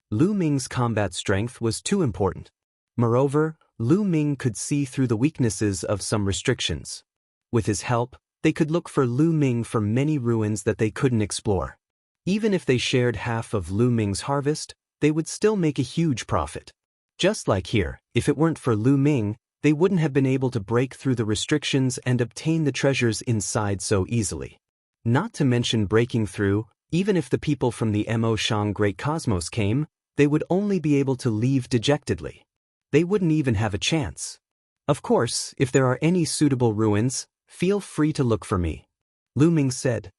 S1: Lu Ming's combat strength was too important. Moreover, Lu Ming could see through the weaknesses of some restrictions. With his help, they could look for Lu Ming for many ruins that they couldn't explore. Even if they shared half of Lu Ming's harvest, they would still make a huge profit. Just like here, if it weren't for Lu Ming, they wouldn't have been able to break through the restrictions and obtain the treasures inside so easily. Not to mention breaking through, even if the people from the Mo Shang Great Cosmos came, they would only be able to leave dejectedly. They wouldn't even have a chance. Of course, if there are any suitable ruins, feel free to look for me. Lu Ming said.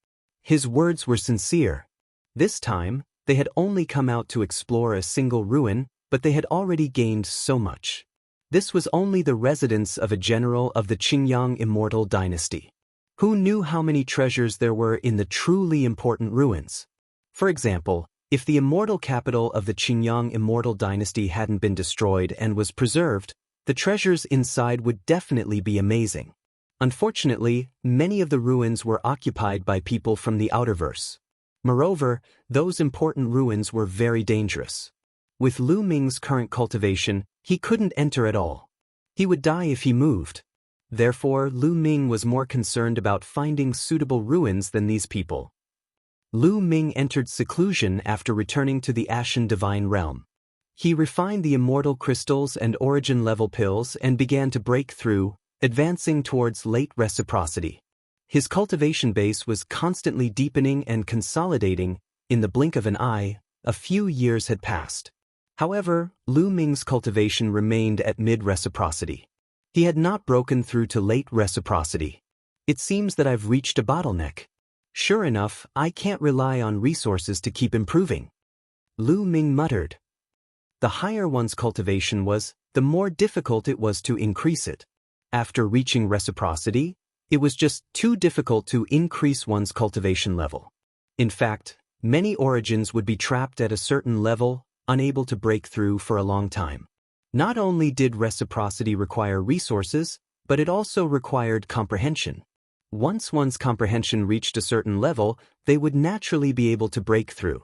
S1: His words were sincere. This time, they had only come out to explore a single ruin, but they had already gained so much. This was only the residence of a general of the Qingyang Immortal dynasty. Who knew how many treasures there were in the truly important ruins? For example, if the immortal capital of the Qingyang Immortal dynasty hadn't been destroyed and was preserved, the treasures inside would definitely be amazing. Unfortunately, many of the ruins were occupied by people from the outerverse. Moreover, those important ruins were very dangerous. With Lu Ming's current cultivation, he couldn't enter at all. He would die if he moved. Therefore, Lu Ming was more concerned about finding suitable ruins than these people. Lu Ming entered seclusion after returning to the Ashen Divine Realm. He refined the immortal crystals and origin-level pills and began to break through, advancing towards late reciprocity. His cultivation base was constantly deepening and consolidating. In the blink of an eye, a few years had passed. However, Lu Ming's cultivation remained at mid-reciprocity. He had not broken through to late reciprocity. It seems that I've reached a bottleneck. Sure enough, I can't rely on resources to keep improving. Lu Ming muttered. The higher one's cultivation was, the more difficult it was to increase it. After reaching reciprocity, it was just too difficult to increase one's cultivation level. In fact, many origins would be trapped at a certain level, unable to break through for a long time. Not only did reciprocity require resources, but it also required comprehension. Once one's comprehension reached a certain level, they would naturally be able to break through.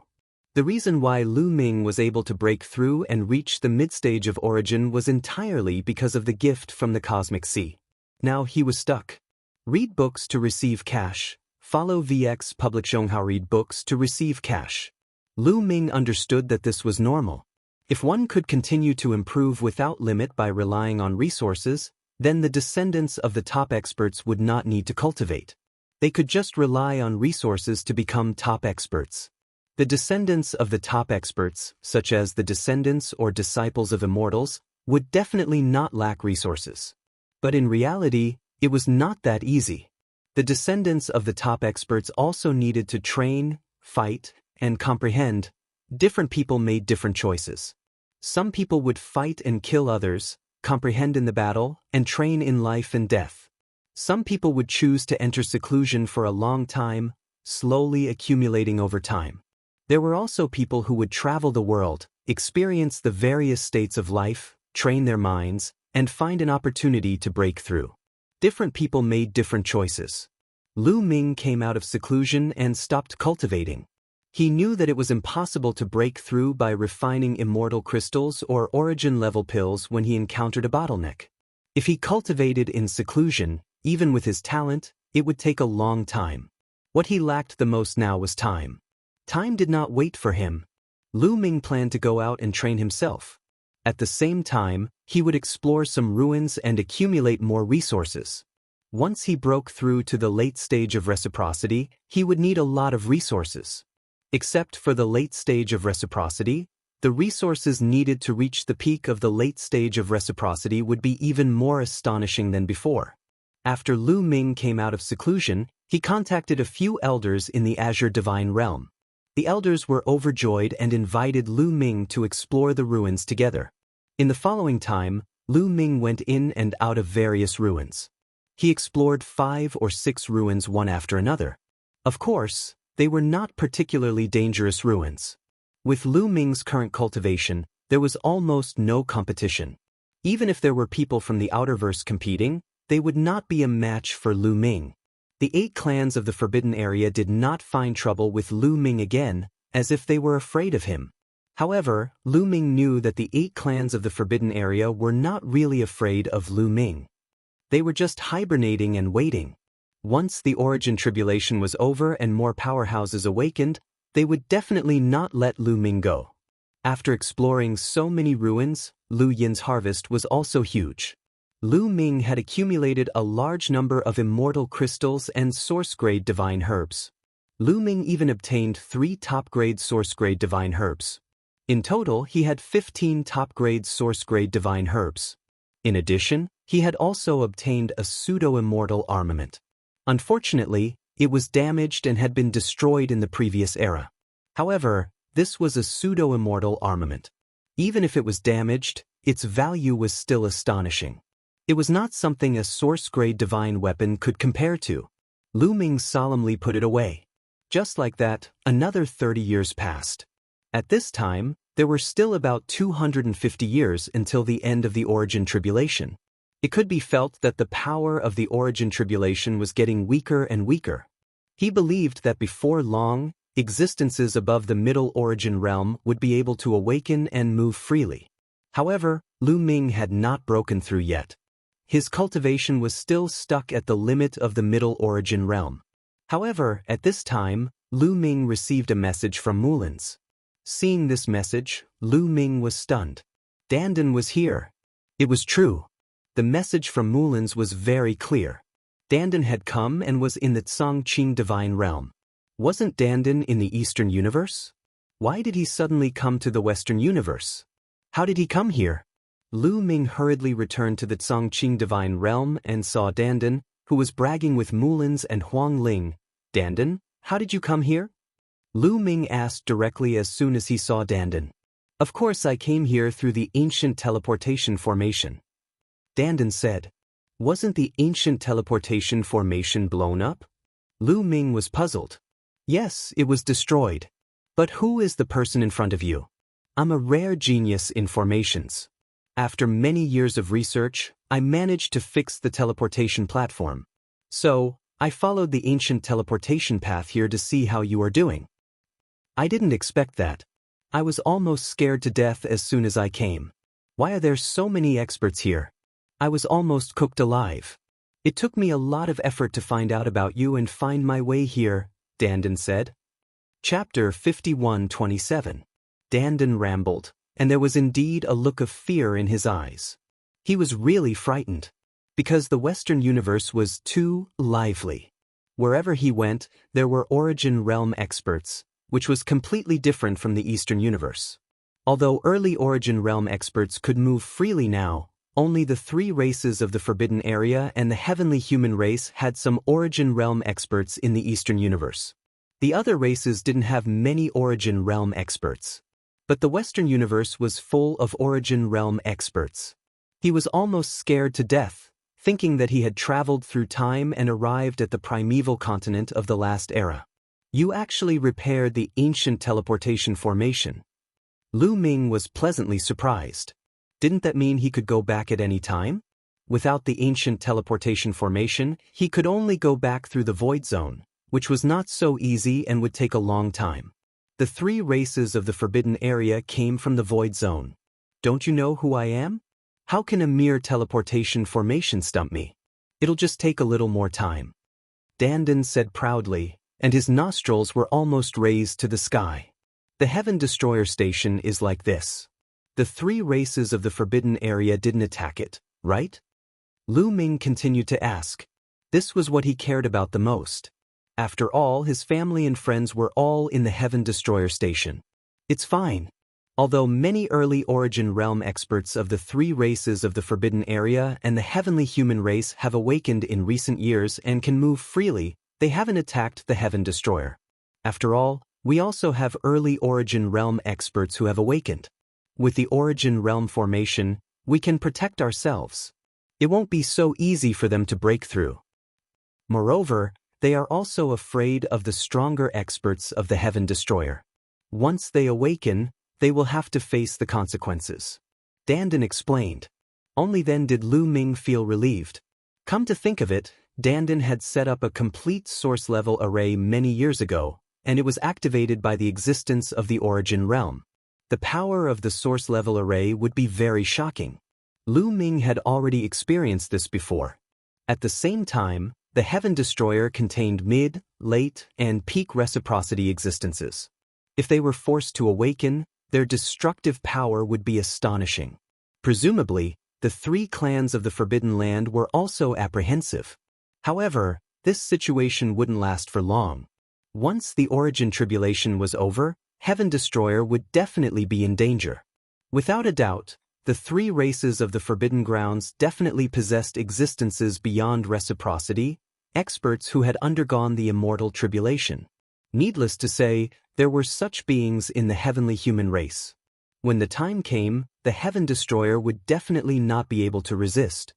S1: The reason why Lu Ming was able to break through and reach the mid-stage of origin was entirely because of the gift from the cosmic sea. Now he was stuck. Read books to receive cash. Follow VX Publishonghao. Read books to receive cash. Lu Ming understood that this was normal. If one could continue to improve without limit by relying on resources, then the descendants of the top experts would not need to cultivate. They could just rely on resources to become top experts. The descendants of the top experts, such as the descendants or disciples of immortals, would definitely not lack resources. But in reality, it was not that easy. The descendants of the top experts also needed to train, fight, and comprehend. Different people made different choices. Some people would fight and kill others, comprehend in the battle, and train in life and death. Some people would choose to enter seclusion for a long time, slowly accumulating over time. There were also people who would travel the world, experience the various states of life, train their minds, and find an opportunity to break through. Different people made different choices. Lu Ming came out of seclusion and stopped cultivating. He knew that it was impossible to break through by refining immortal crystals or origin-level pills when he encountered a bottleneck. If he cultivated in seclusion, even with his talent, it would take a long time. What he lacked the most now was time. Time did not wait for him. Lu Ming planned to go out and train himself. At the same time, he would explore some ruins and accumulate more resources. Once he broke through to the late stage of reciprocity, he would need a lot of resources. Except for the late stage of reciprocity, the resources needed to reach the peak of the late stage of reciprocity would be even more astonishing than before. After Lu Ming came out of seclusion, he contacted a few elders in the Azure Divine Realm. The elders were overjoyed and invited Lu Ming to explore the ruins together. In the following time, Lu Ming went in and out of various ruins. He explored 5 or 6 ruins one after another. Of course, they were not particularly dangerous ruins. With Lu Ming's current cultivation, there was almost no competition. Even if there were people from the Outerverse competing, they would not be a match for Lu Ming. The 8 clans of the Forbidden Area did not find trouble with Lu Ming again, as if they were afraid of him. However, Lu Ming knew that the 8 clans of the Forbidden Area were not really afraid of Lu Ming. They were just hibernating and waiting. Once the origin tribulation was over and more powerhouses awakened, they would definitely not let Lu Ming go. After exploring so many ruins, Lu Yin's harvest was also huge. Lu Ming had accumulated a large number of immortal crystals and source-grade divine herbs. Lu Ming even obtained 3 top-grade source-grade divine herbs. In total, he had 15 top-grade source-grade divine herbs. In addition, he had also obtained a pseudo-immortal armament. Unfortunately, it was damaged and had been destroyed in the previous era. However, this was a pseudo-immortal armament. Even if it was damaged, its value was still astonishing. It was not something a source-grade divine weapon could compare to. Lu Ming solemnly put it away. Just like that, another 30 years passed. At this time, there were still about 250 years until the end of the origin tribulation. It could be felt that the power of the origin tribulation was getting weaker and weaker. He believed that before long, existences above the middle origin realm would be able to awaken and move freely. However, Lu Ming had not broken through yet. His cultivation was still stuck at the limit of the middle origin realm. However, at this time, Lu Ming received a message from Mulin's. Seeing this message, Lu Ming was stunned. Dandan was here. It was true. The message from Mulin's was very clear. Dandan had come and was in the Tsangqing divine realm. Wasn't Dandan in the Eastern universe? Why did he suddenly come to the Western universe? How did he come here? Lu Ming hurriedly returned to the Tsangqing divine realm and saw Dandan, who was bragging with Mulin's and Huang Ling. Dandan, how did you come here? Lu Ming asked directly as soon as he saw Dandan. Of course I came here through the ancient teleportation formation. Dandan said. Wasn't the ancient teleportation formation blown up? Lu Ming was puzzled. Yes, it was destroyed. But who is the person in front of you? I'm a rare genius in formations. After many years of research, I managed to fix the teleportation platform. So, I followed the ancient teleportation path here to see how you are doing. I didn't expect that. I was almost scared to death as soon as I came. Why are there so many experts here? I was almost cooked alive. It took me a lot of effort to find out about you and find my way here, Dandan said. Chapter 51:27. Dandan rambled, and there was indeed a look of fear in his eyes. He was really frightened, because the Western universe was too lively. Wherever he went, there were Origin Realm experts, which was completely different from the Eastern universe. Although early Origin Realm experts could move freely now, only the 3 races of the Forbidden Area and the Heavenly Human race had some Origin Realm experts in the Eastern universe. The other races didn't have many Origin Realm experts. But the Western universe was full of Origin Realm experts. He was almost scared to death, thinking that he had traveled through time and arrived at the primeval continent of the last era. You actually repaired the ancient teleportation formation. Lu Ming was pleasantly surprised. Didn't that mean he could go back at any time? Without the ancient teleportation formation, he could only go back through the void zone, which was not so easy and would take a long time. The 3 races of the Forbidden Area came from the void zone. Don't you know who I am? How can a mere teleportation formation stump me? It'll just take a little more time. Dandan said proudly, and his nostrils were almost raised to the sky. The Heaven Destroyer station is like this. The 3 races of the Forbidden Area didn't attack it, right? Lu Ming continued to ask. This was what he cared about the most. After all, his family and friends were all in the Heaven Destroyer station. It's fine. Although many early Origin Realm experts of the 3 races of the Forbidden Area and the Heavenly Human race have awakened in recent years and can move freely, they haven't attacked the Heaven Destroyer. After all, we also have early Origin Realm experts who have awakened. With the Origin Realm formation, we can protect ourselves. It won't be so easy for them to break through. Moreover, they are also afraid of the stronger experts of the Heaven Destroyer. Once they awaken, they will have to face the consequences. Dandan explained. Only then did Lu Ming feel relieved. Come to think of it, Dandan had set up a complete source-level array many years ago, and it was activated by the existence of the Origin Realm. The power of the source-level array would be very shocking. Lu Ming had already experienced this before. At the same time, the Heaven Destroyer contained mid, late, and peak reciprocity existences. If they were forced to awaken, their destructive power would be astonishing. Presumably, the 3 clans of the Forbidden Land were also apprehensive. However, this situation wouldn't last for long. Once the Origin Tribulation was over, Heaven Destroyer would definitely be in danger. Without a doubt, the 3 races of the Forbidden Grounds definitely possessed existences beyond reciprocity, experts who had undergone the Immortal Tribulation. Needless to say, there were such beings in the Heavenly Human race. When the time came, the Heaven Destroyer would definitely not be able to resist.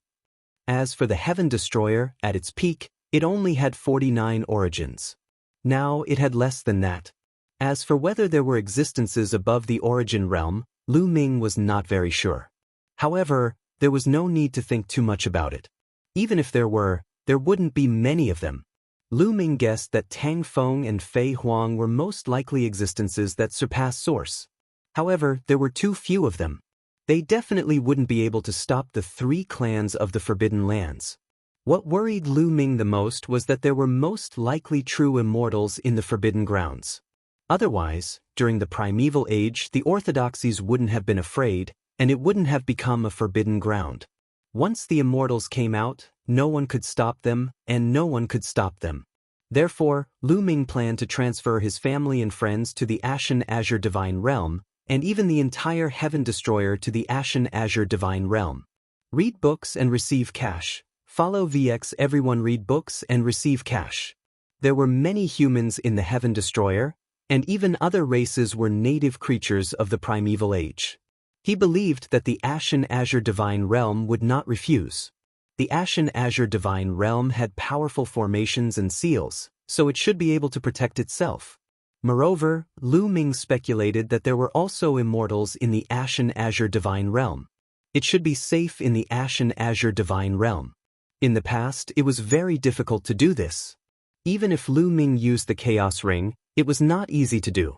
S1: As for the Heaven Destroyer, at its peak, it only had 49 origins. Now it had less than that. As for whether there were existences above the Origin Realm, Lu Ming was not very sure. However, there was no need to think too much about it. Even if there were, there wouldn't be many of them. Lu Ming guessed that Tang Feng and Fei Huang were most likely existences that surpass Source. However, there were too few of them. They definitely wouldn't be able to stop the 3 clans of the Forbidden Lands. What worried Lu Ming the most was that there were most likely true immortals in the Forbidden Grounds. Otherwise, during the primeval age, the orthodoxies wouldn't have been afraid, and it wouldn't have become a forbidden ground. Once the immortals came out, no one could stop them, and no one could stop them. Therefore, Lu Ming planned to transfer his family and friends to the Ashen Azure Divine Realm, and even the entire Heaven Destroyer to the Ashen Azure Divine Realm. Read books and receive cash. Follow VX everyone read books and receive cash. There were many humans in the Heaven Destroyer, and even other races were native creatures of the primeval age. He believed that the Ashen Azure Divine Realm would not refuse. The Ashen Azure Divine Realm had powerful formations and seals, so it should be able to protect itself. Moreover, Lu Ming speculated that there were also immortals in the Ashen Azure Divine Realm. It should be safe in the Ashen Azure Divine Realm. In the past, it was very difficult to do this. Even if Lu Ming used the Chaos Ring, it was not easy to do.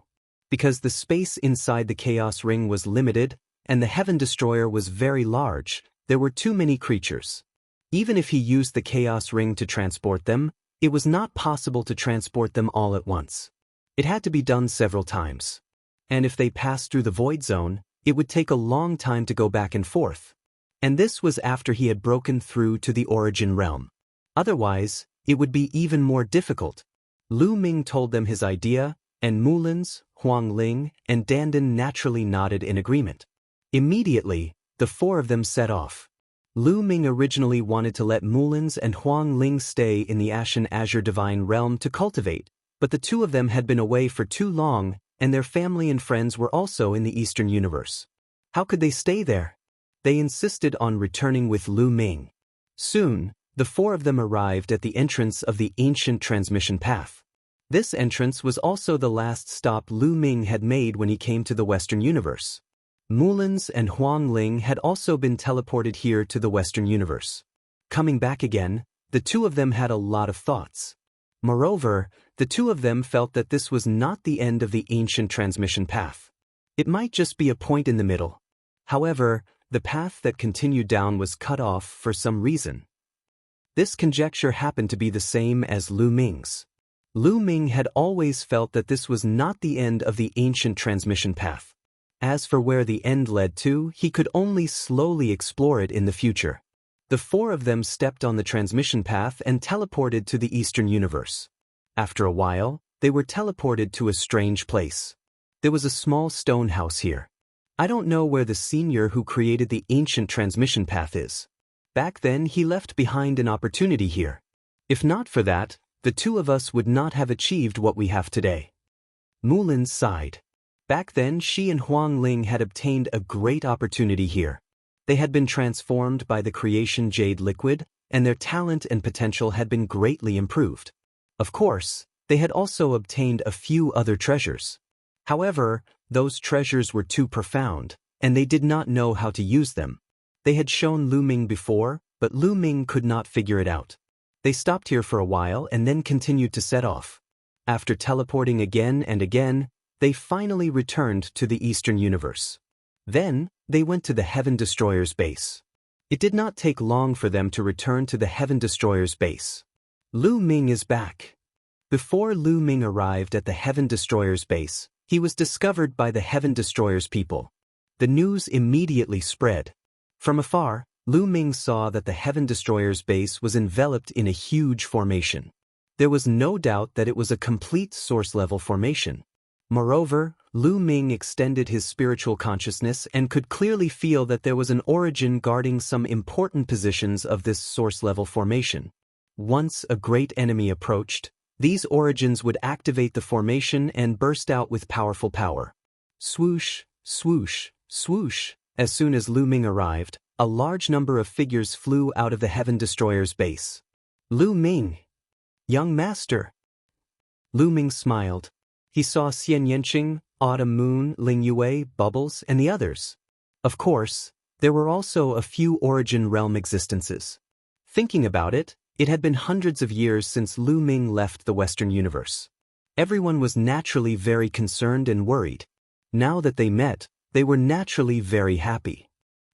S1: Because the space inside the Chaos Ring was limited, and the Heaven Destroyer was very large, there were too many creatures. Even if he used the Chaos Ring to transport them, it was not possible to transport them all at once. It had to be done several times. And if they passed through the Void Zone, it would take a long time to go back and forth. And this was after he had broken through to the Origin Realm. Otherwise, it would be even more difficult. Lu Ming told them his idea, and Mulins, Huang Ling, and Dandan naturally nodded in agreement. Immediately, the four of them set off. Lu Ming originally wanted to let Mulins and Huang Ling stay in the Ashen Azure Divine Realm to cultivate, but the two of them had been away for too long, and their family and friends were also in the Eastern Universe. How could they stay there? They insisted on returning with Lu Ming. Soon, the four of them arrived at the entrance of the ancient transmission path. This entrance was also the last stop Lu Ming had made when he came to the Western Universe. Mulins and Huang Ling had also been teleported here to the Western Universe. Coming back again, the two of them had a lot of thoughts. Moreover, the two of them felt that this was not the end of the ancient transmission path. It might just be a point in the middle. However, the path that continued down was cut off for some reason. This conjecture happened to be the same as Lu Ming's. Lu Ming had always felt that this was not the end of the ancient transmission path. As for where the end led to, he could only slowly explore it in the future. The four of them stepped on the transmission path and teleported to the Eastern Universe. After a while, they were teleported to a strange place. There was a small stone house here. I don't know where the senior who created the ancient transmission path is. Back then he left behind an opportunity here. If not for that, the two of us would not have achieved what we have today. Mulin sighed. Back then she and Huang Ling had obtained a great opportunity here. They had been transformed by the creation Jade Liquid, and their talent and potential had been greatly improved. Of course, they had also obtained a few other treasures. However, those treasures were too profound, and they did not know how to use them. They had shown Lu Ming before, but Lu Ming could not figure it out. They stopped here for a while and then continued to set off. After teleporting again and again, they finally returned to the Eastern Universe. Then, they went to the Heaven Destroyer's base. It did not take long for them to return to the Heaven Destroyer's base. Lu Ming is back. Before Lu Ming arrived at the Heaven Destroyer's base, he was discovered by the Heaven Destroyer's people. The news immediately spread. From afar, Lu Ming saw that the Heaven Destroyer's base was enveloped in a huge formation. There was no doubt that it was a complete source-level formation. Moreover, Lu Ming extended his spiritual consciousness and could clearly feel that there was an origin guarding some important positions of this source-level formation. Once a great enemy approached, these origins would activate the formation and burst out with powerful power. Swoosh, swoosh, swoosh. As soon as Lu Ming arrived, a large number of figures flew out of the Heaven Destroyer's base. Lu Ming! Young master! Lu Ming smiled. He saw Xian Yanqing, Autumn Moon, Ling Yue, Bubbles, and the others. Of course, there were also a few Origin Realm existences. Thinking about it, it had been hundreds of years since Lu Ming left the Western Universe. Everyone was naturally very concerned and worried. Now that they met, they were naturally very happy.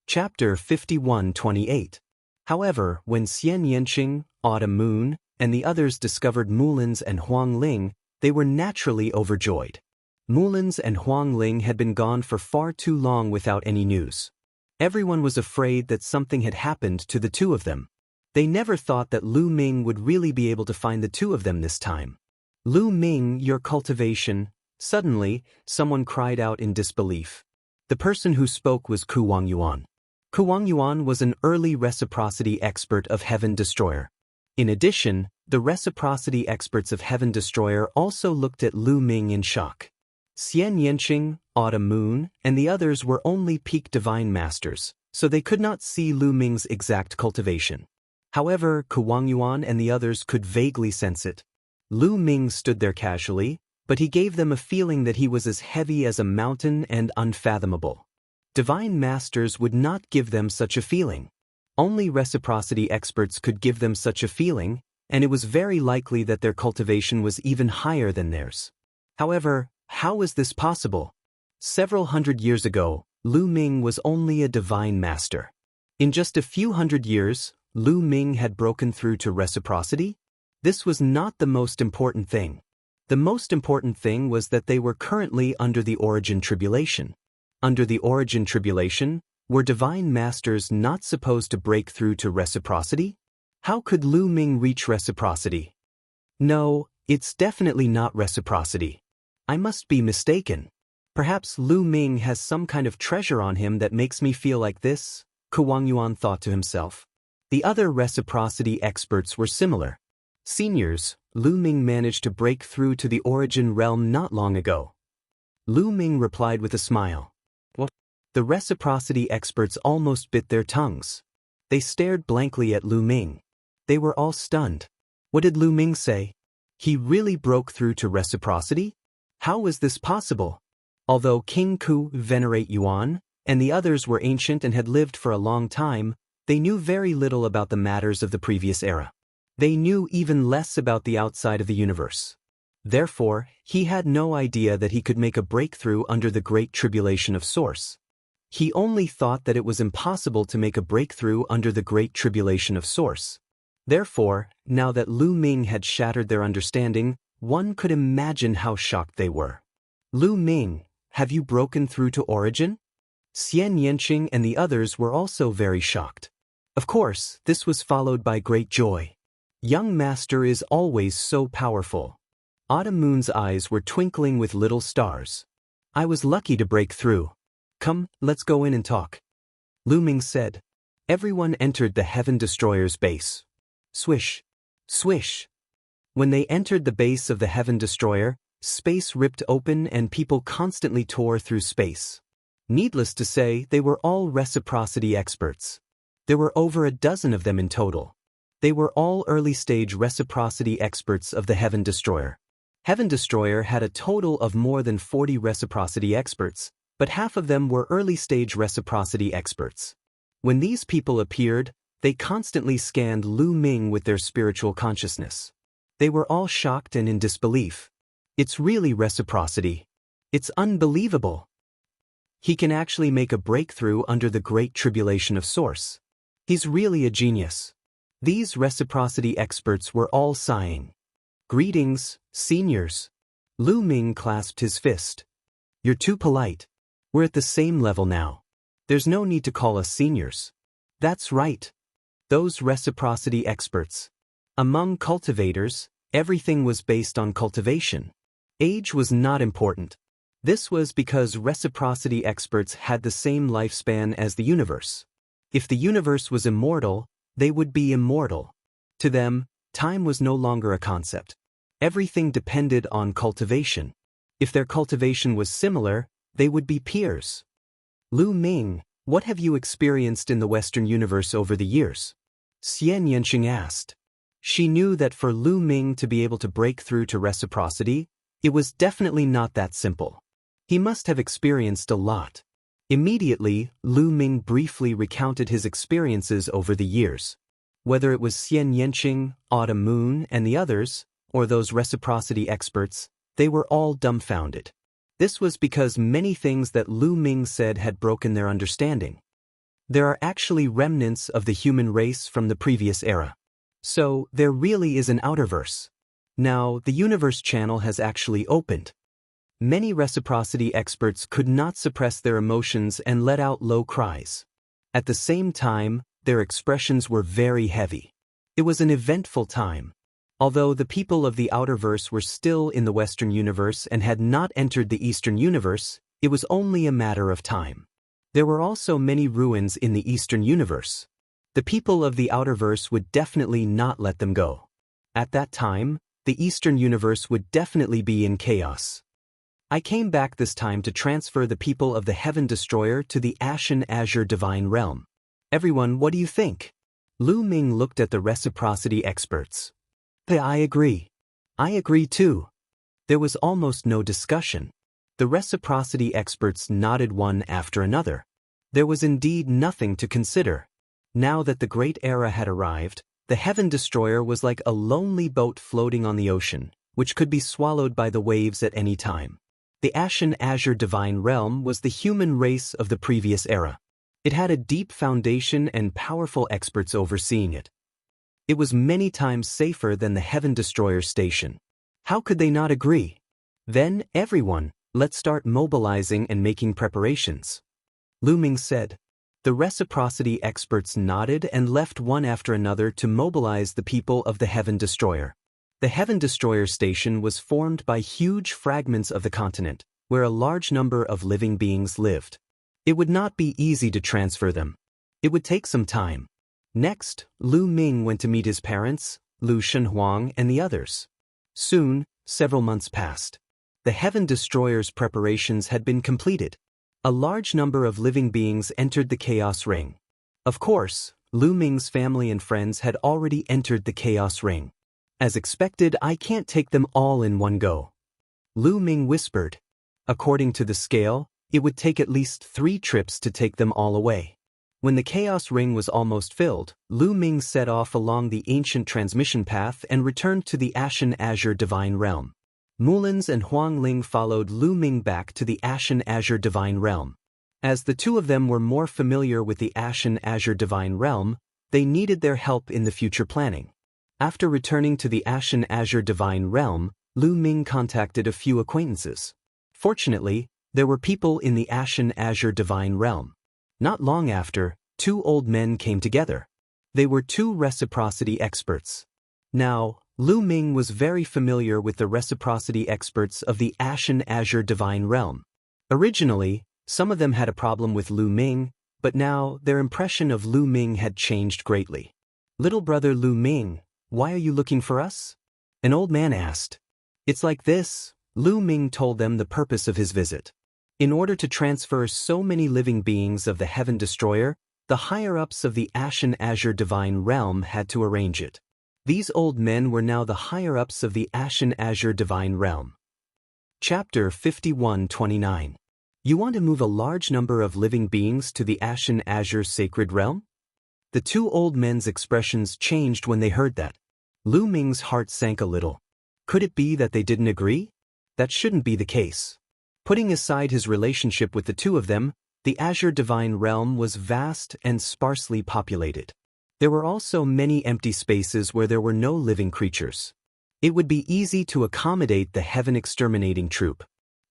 S1: Chapter 51-28. However, when Xian Yanqing, Autumn Moon, and the others discovered Mulins and Huang Ling, they were naturally overjoyed. Mulins and Huang Ling had been gone for far too long without any news. Everyone was afraid that something had happened to the two of them. They never thought that Lu Ming would really be able to find the two of them this time. Lu Ming, your cultivation. Suddenly, someone cried out in disbelief. The person who spoke was Ku Wangyuan. Ku Wangyuan was an early reciprocity expert of Heaven Destroyer. In addition, the reciprocity experts of Heaven Destroyer also looked at Lu Ming in shock. Xian Yanqing, Autumn Moon, and the others were only peak divine masters, so they could not see Lu Ming's exact cultivation. However, Ku Wangyuan and the others could vaguely sense it. Lu Ming stood there casually, but he gave them a feeling that he was as heavy as a mountain and unfathomable. Divine masters would not give them such a feeling. Only reciprocity experts could give them such a feeling, and it was very likely that their cultivation was even higher than theirs. However, how was this possible? Several hundred years ago, Lu Ming was only a divine master. In just a few hundred years, Lu Ming had broken through to reciprocity? This was not the most important thing. The most important thing was that they were currently under the origin tribulation. Under the origin tribulation, were divine masters not supposed to break through to reciprocity? How could Lu Ming reach reciprocity? No, it's definitely not reciprocity. I must be mistaken. Perhaps Lu Ming has some kind of treasure on him that makes me feel like this, Wang Yuan thought to himself. The other reciprocity experts were similar. Seniors, Lu Ming managed to break through to the origin realm not long ago. Lu Ming replied with a smile. What? The reciprocity experts almost bit their tongues. They stared blankly at Lu Ming. They were all stunned. What did Lu Ming say? He really broke through to reciprocity? How was this possible? Although King Ku, Venerate Yuan, and the others were ancient and had lived for a long time, they knew very little about the matters of the previous era. They knew even less about the outside of the universe. Therefore, he had no idea that he could make a breakthrough under the Great Tribulation of Source. He only thought that it was impossible to make a breakthrough under the Great Tribulation of Source. Therefore, now that Lu Ming had shattered their understanding, one could imagine how shocked they were. Lu Ming, have you broken through to origin? Xian Yanqing and the others were also very shocked. Of course, this was followed by great joy. Young Master is always so powerful. Autumn Moon's eyes were twinkling with little stars. I was lucky to break through. Come, let's go in and talk. Lu Ming said. Everyone entered the Heaven Destroyer's base. Swish. Swish. When they entered the base of the Heaven Destroyer, space ripped open and people constantly tore through space. Needless to say, they were all reciprocity experts. There were over a dozen of them in total. They were all early-stage reciprocity experts of the Heaven Destroyer. Heaven Destroyer had a total of more than 40 reciprocity experts, but half of them were early-stage reciprocity experts. When these people appeared, they constantly scanned Lu Ming with their spiritual consciousness. They were all shocked and in disbelief. It's really reciprocity. It's unbelievable. He can actually make a breakthrough under the Great Tribulation of Source. He's really a genius. These reciprocity experts were all sighing. Greetings, seniors. Lu Ming clasped his fist. You're too polite. We're at the same level now. There's no need to call us seniors. That's right. Those reciprocity experts. Among cultivators, everything was based on cultivation. Age was not important. This was because reciprocity experts had the same lifespan as the universe. If the universe was immortal, they would be immortal. To them, time was no longer a concept. Everything depended on cultivation. If their cultivation was similar, they would be peers. Lu Ming, what have you experienced in the Western universe over the years? Xian Yanqing asked. She knew that for Lu Ming to be able to break through to reciprocity, it was definitely not that simple. He must have experienced a lot. Immediately, Lu Ming briefly recounted his experiences over the years. Whether it was Xian Yanqing, Autumn Moon, and the others, or those reciprocity experts, they were all dumbfounded. This was because many things that Lu Ming said had broken their understanding. There are actually remnants of the human race from the previous era. So, there really is an outerverse. Now, the universe channel has actually opened. Many reciprocity experts could not suppress their emotions and let out low cries. At the same time, their expressions were very heavy. It was an eventful time. Although the people of the outerverse were still in the Western universe and had not entered the Eastern universe, it was only a matter of time. There were also many ruins in the Eastern universe. The people of the outerverse would definitely not let them go. At that time, the Eastern universe would definitely be in chaos. I came back this time to transfer the people of the Heaven Destroyer to the Ashen Azure Divine Realm. Everyone, what do you think? Lu Ming looked at the reciprocity experts. I agree. I agree too. There was almost no discussion. The reciprocity experts nodded one after another. There was indeed nothing to consider. Now that the Great Era had arrived, the Heaven Destroyer was like a lonely boat floating on the ocean, which could be swallowed by the waves at any time. The Ashen Azure Divine Realm was the human race of the previous era. It had a deep foundation and powerful experts overseeing it. It was many times safer than the Heaven Destroyer station. How could they not agree? Then, everyone, let's start mobilizing and making preparations. Lu Ming said. The reciprocity experts nodded and left one after another to mobilize the people of the Heaven Destroyer. The Heaven Destroyer station was formed by huge fragments of the continent, where a large number of living beings lived. It would not be easy to transfer them. It would take some time. Next, Lu Ming went to meet his parents, Lu Shenhuang and the others. Soon, several months passed. The Heaven Destroyer's preparations had been completed. A large number of living beings entered the Chaos Ring. Of course, Lu Ming's family and friends had already entered the Chaos Ring. As expected, I can't take them all in one go. Lu Ming whispered. According to the scale, it would take at least 3 trips to take them all away. When the Chaos Ring was almost filled, Lu Ming set off along the ancient transmission path and returned to the Ashen Azure Divine Realm. Mulins and Huang Ling followed Lu Ming back to the Ashen Azure Divine Realm. As the two of them were more familiar with the Ashen Azure Divine Realm, they needed their help in the future planning. After returning to the Ashen Azure Divine Realm, Lu Ming contacted a few acquaintances. Fortunately, there were people in the Ashen Azure Divine Realm. Not long after, 2 old men came together. They were 2 reciprocity experts. Now, Lu Ming was very familiar with the reciprocity experts of the Ashen Azure Divine Realm. Originally, some of them had a problem with Lu Ming, but now their impression of Lu Ming had changed greatly. Little brother Lu Ming, why are you looking for us? An old man asked. It's like this, Lu Ming told them the purpose of his visit. In order to transfer so many living beings of the Heaven Destroyer, the higher-ups of the Ashen Azure Divine Realm had to arrange it. These old men were now the higher-ups of the Ashen Azure Divine Realm. Chapter 51-29. You want to move a large number of living beings to the Ashen Azure Sacred Realm? The 2 old men's expressions changed when they heard that. Lu Ming's heart sank a little. Could it be that they didn't agree? That shouldn't be the case. Putting aside his relationship with the 2 of them, the Azure Divine Realm was vast and sparsely populated. There were also many empty spaces where there were no living creatures. It would be easy to accommodate the Heaven Exterminating Troop.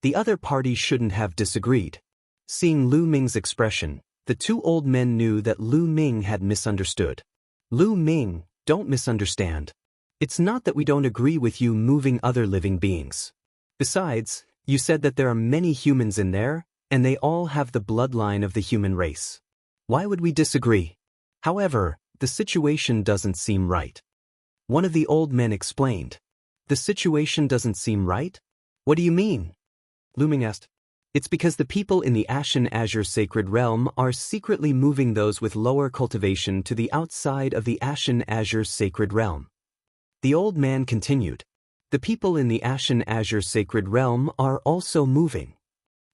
S1: The other party shouldn't have disagreed. Seeing Lu Ming's expression, the 2 old men knew that Lu Ming had misunderstood. Lu Ming, don't misunderstand. It's not that we don't agree with you moving other living beings. Besides, you said that there are many humans in there, and they all have the bloodline of the human race. Why would we disagree? However, the situation doesn't seem right. One of the old men explained. The situation doesn't seem right? What do you mean? Lu Ming asked. It's because the people in the Ashen Azure Sacred Realm are secretly moving those with lower cultivation to the outside of the Ashen Azure Sacred Realm. The old man continued. The people in the Ashen Azure Sacred Realm are also moving.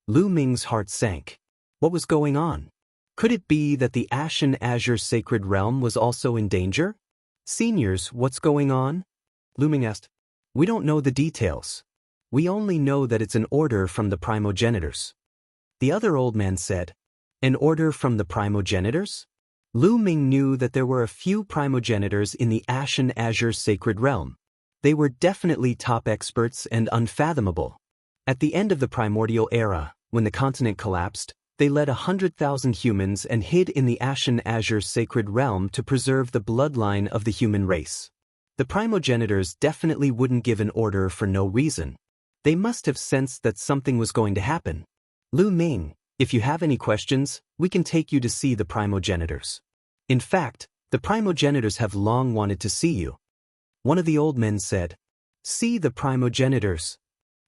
S1: Lu Ming's heart sank. What was going on? Could it be that the Ashen Azure Sacred Realm was also in danger? Seniors, what's going on? Lu Ming asked. We don't know the details. We only know that it's an order from the primogenitors. The other old man said. An order from the primogenitors? Lu Ming knew that there were a few primogenitors in the Ashen Azure Sacred Realm. They were definitely top experts and unfathomable. At the end of the primordial era, when the continent collapsed, they led 100,000 humans and hid in the Ashen Azure Sacred Realm to preserve the bloodline of the human race. The primogenitors definitely wouldn't give an order for no reason. They must have sensed that something was going to happen. Lu Ming, if you have any questions, we can take you to see the primogenitors. In fact, the primogenitors have long wanted to see you. One of the old men said. See the primogenitors.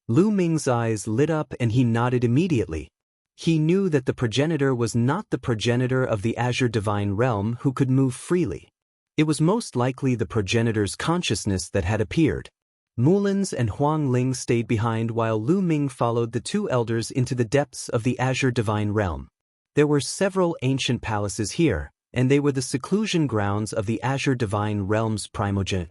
S1: Lu Ming's eyes lit up and he nodded immediately. He knew that the progenitor was not the progenitor of the Azure Divine Realm who could move freely. It was most likely the progenitor's consciousness that had appeared. Mulins and Huang Ling stayed behind while Lu Ming followed the 2 elders into the depths of the Azure Divine Realm. There were several ancient palaces here, and they were the seclusion grounds of the Azure Divine Realm's primogen.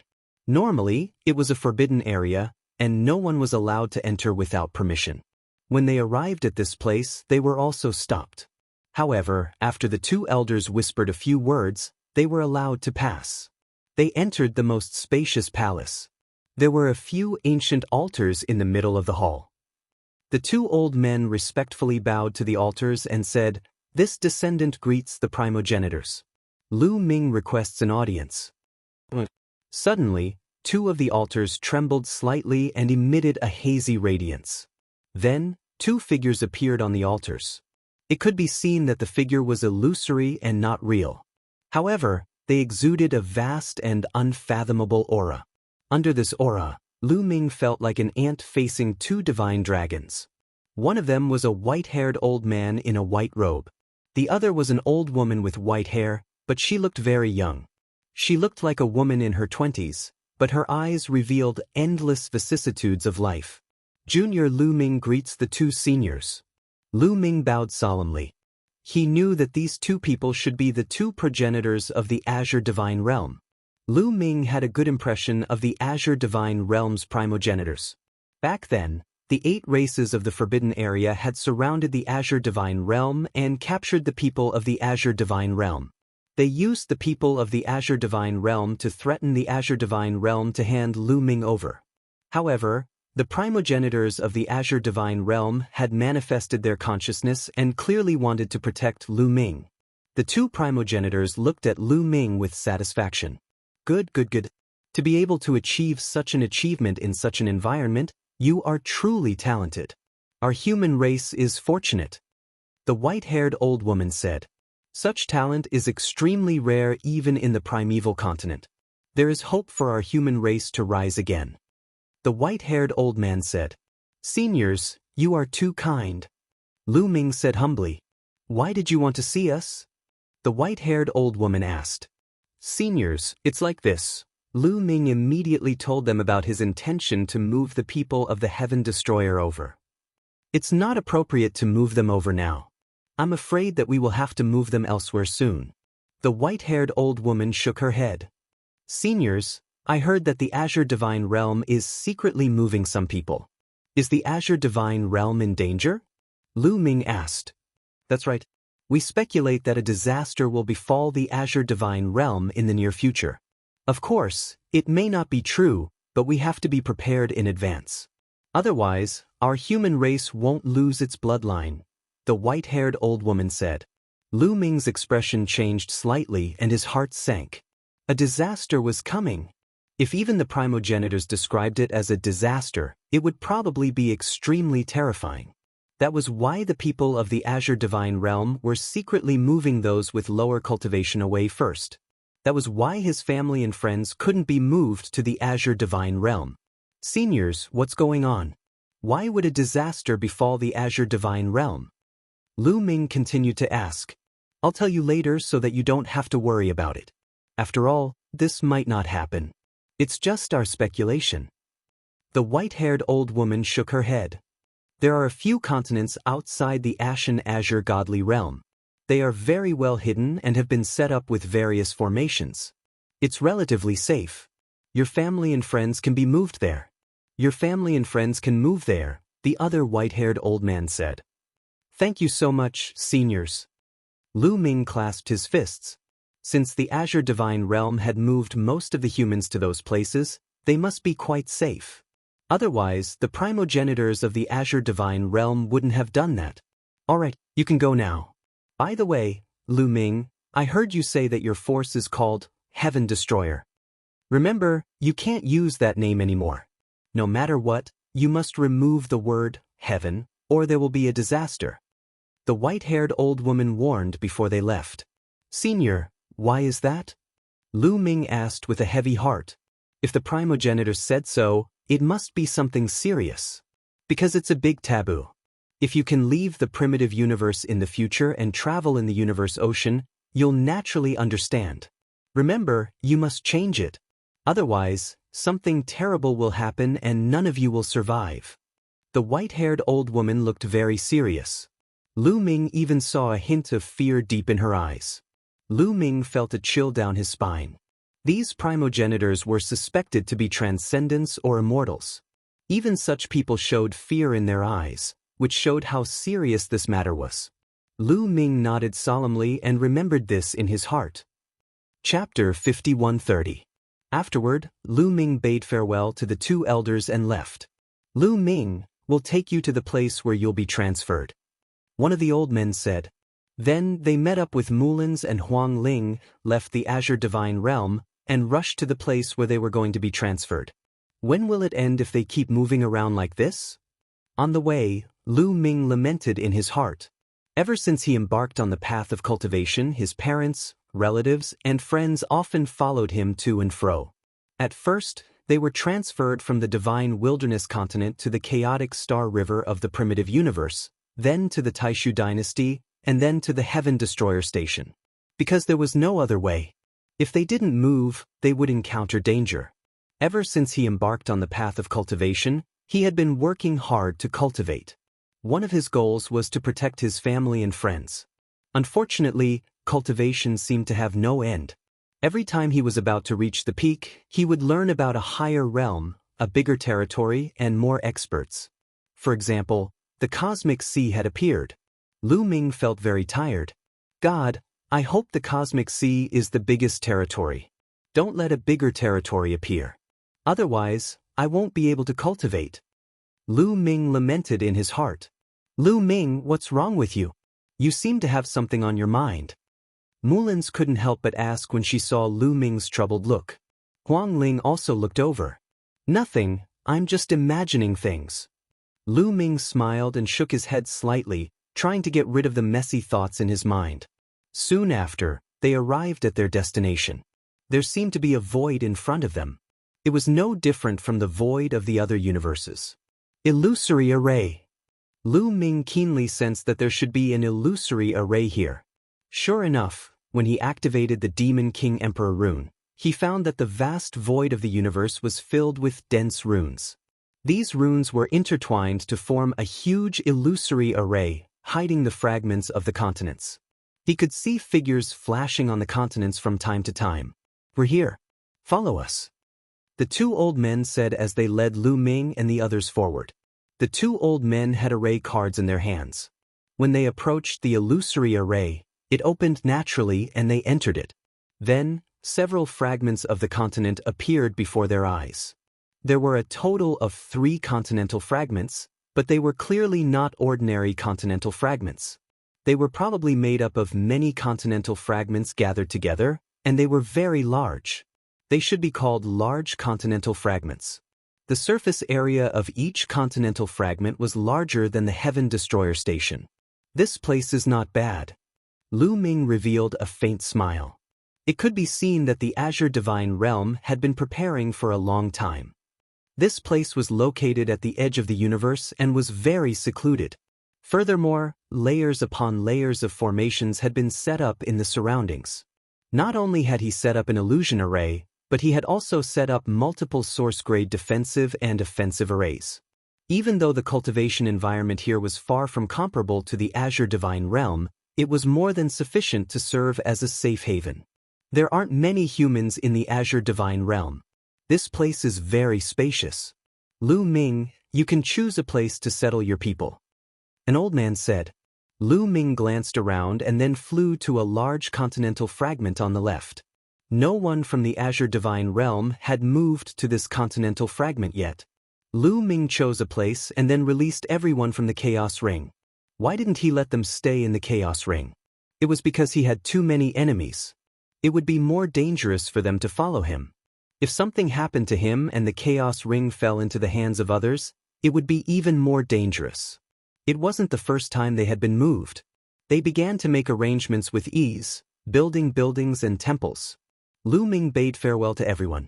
S1: Normally, it was a forbidden area, and no one was allowed to enter without permission. When they arrived at this place, they were also stopped. However, after the two elders whispered a few words, they were allowed to pass. They entered the most spacious palace. There were a few ancient altars in the middle of the hall. The two old men respectfully bowed to the altars and said, "This descendant greets the primogenitors. Lu Ming requests an audience." Suddenly, two of the altars trembled slightly and emitted a hazy radiance. Then, two figures appeared on the altars. It could be seen that the figure was illusory and not real. However, they exuded a vast and unfathomable aura. Under this aura, Lu Ming felt like an ant facing two divine dragons. One of them was a white-haired old man in a white robe. The other was an old woman with white hair, but she looked very young. She looked like a woman in her 20s, but her eyes revealed endless vicissitudes of life. Junior Lu Ming greets the two seniors. Lu Ming bowed solemnly. He knew that these two people should be the two progenitors of the Azure Divine Realm. Lu Ming had a good impression of the Azure Divine Realm's primogenitors. Back then, the 8 races of the Forbidden Area had surrounded the Azure Divine Realm and captured the people of the Azure Divine Realm. They used the people of the Azure Divine Realm to threaten the Azure Divine Realm to hand Lu Ming over. However, the primogenitors of the Azure Divine Realm had manifested their consciousness and clearly wanted to protect Lu Ming. The two primogenitors looked at Lu Ming with satisfaction. Good. To be able to achieve such an achievement in such an environment, you are truly talented. Our human race is fortunate. The white-haired old woman said. Such talent is extremely rare even in the primeval continent. There is hope for our human race to rise again. The white-haired old man said, "Seniors, you are too kind." Lu Ming said humbly, "Why did you want to see us?" The white-haired old woman asked. "Seniors, it's like this." Lu Ming immediately told them about his intention to move the people of the Heaven Destroyer over. "It's not appropriate to move them over now. I'm afraid that we will have to move them elsewhere soon." The white-haired old woman shook her head. "Seniors, I heard that the Azure Divine Realm is secretly moving some people. Is the Azure Divine Realm in danger?" Lu Ming asked. "That's right. We speculate that a disaster will befall the Azure Divine Realm in the near future. Of course, it may not be true, but we have to be prepared in advance. Otherwise, our human race won't lose its bloodline," the white-haired old woman said. Lu Ming's expression changed slightly and his heart sank. A disaster was coming. If even the primogenitors described it as a disaster, it would probably be extremely terrifying. That was why the people of the Azure Divine Realm were secretly moving those with lower cultivation away first. That was why his family and friends couldn't be moved to the Azure Divine Realm. "Seniors, what's going on? Why would a disaster befall the Azure Divine Realm?" Lu Ming continued to ask. "I'll tell you later so that you don't have to worry about it. After all, this might not happen. It's just our speculation." The white-haired old woman shook her head. "There are a few continents outside the Ashen Azure Godly Realm. They are very well hidden and have been set up with various formations. It's relatively safe. Your family and friends can be moved there." "Your family and friends can move there," the other white-haired old man said. "Thank you so much, seniors." Lu Ming clasped his fists. Since the Azure Divine Realm had moved most of the humans to those places, they must be quite safe. Otherwise, the primogenitors of the Azure Divine Realm wouldn't have done that. "All right, you can go now. By the way, Lu Ming, I heard you say that your force is called Heaven Destroyer. Remember, you can't use that name anymore. No matter what, you must remove the word heaven, or there will be a disaster." The white-haired old woman warned before they left. "Senior, why is that?" Lu Ming asked with a heavy heart. If the primogenitors said so, it must be something serious. Because it's a big taboo. If you can leave the primitive universe in the future and travel in the universe ocean, you'll naturally understand. Remember, you must change it. Otherwise, something terrible will happen and none of you will survive. The white-haired old woman looked very serious. Lu Ming even saw a hint of fear deep in her eyes. Lu Ming felt a chill down his spine. These primogenitors were suspected to be transcendents or immortals. Even such people showed fear in their eyes, which showed how serious this matter was. Lu Ming nodded solemnly and remembered this in his heart. Chapter 5130. Afterward, Lu Ming bade farewell to the two elders and left. Lu Ming will take you to the place where you'll be transferred, one of the old men said. Then they met up with Mulins and Huang Ling, left the Azure Divine Realm, and rushed to the place where they were going to be transferred. When will it end if they keep moving around like this? On the way, Lu Ming lamented in his heart. Ever since he embarked on the path of cultivation, his parents, relatives, and friends often followed him to and fro. At first, they were transferred from the divine wilderness continent to the chaotic star river of the primitive universe, then to the Taishu dynasty, and then to the Heaven Destroyer station. Because there was no other way. If they didn't move, they would encounter danger. Ever since he embarked on the path of cultivation, he had been working hard to cultivate. One of his goals was to protect his family and friends. Unfortunately, cultivation seemed to have no end. Every time he was about to reach the peak, he would learn about a higher realm, a bigger territory, and more experts. For example, the cosmic sea had appeared. Lu Ming felt very tired. God, I hope the cosmic sea is the biggest territory. Don't let a bigger territory appear. Otherwise, I won't be able to cultivate. Lu Ming lamented in his heart. Lu Ming, what's wrong with you? You seem to have something on your mind. Mulins couldn't help but ask when she saw Lu Ming's troubled look. Huang Ling also looked over. Nothing, I'm just imagining things. Lu Ming smiled and shook his head slightly, trying to get rid of the messy thoughts in his mind. Soon after, they arrived at their destination. There seemed to be a void in front of them. It was no different from the void of the other universes. Illusory array. Lu Ming keenly sensed that there should be an illusory array here. Sure enough, when he activated the Demon King Emperor rune, he found that the vast void of the universe was filled with dense runes. These runes were intertwined to form a huge illusory array, hiding the fragments of the continents. He could see figures flashing on the continents from time to time. We're here. Follow us. The two old men said as they led Lu Ming and the others forward. The two old men had array cards in their hands. When they approached the illusory array, it opened naturally and they entered it. Then, several fragments of the continent appeared before their eyes. There were a total of 3 continental fragments, but they were clearly not ordinary continental fragments. They were probably made up of many continental fragments gathered together, and they were very large. They should be called large continental fragments. The surface area of each continental fragment was larger than the Heaven Destroyer station. This place is not bad. Lu Ming revealed a faint smile. It could be seen that the Azure Divine Realm had been preparing for a long time. This place was located at the edge of the universe and was very secluded. Furthermore, layers upon layers of formations had been set up in the surroundings. Not only had he set up an illusion array, but he had also set up multiple source-grade defensive and offensive arrays. Even though the cultivation environment here was far from comparable to the Azure Divine Realm, it was more than sufficient to serve as a safe haven. There aren't many humans in the Azure Divine Realm. This place is very spacious. Lu Ming, you can choose a place to settle your people. An old man said. Lu Ming glanced around and then flew to a large continental fragment on the left. No one from the Azure Divine Realm had moved to this continental fragment yet. Lu Ming chose a place and then released everyone from the Chaos Ring. Why didn't he let them stay in the Chaos Ring? It was because he had too many enemies. It would be more dangerous for them to follow him. If something happened to him and the Chaos Ring fell into the hands of others, it would be even more dangerous. It wasn't the first time they had been moved. They began to make arrangements with ease, building buildings and temples. Lu Ming bade farewell to everyone.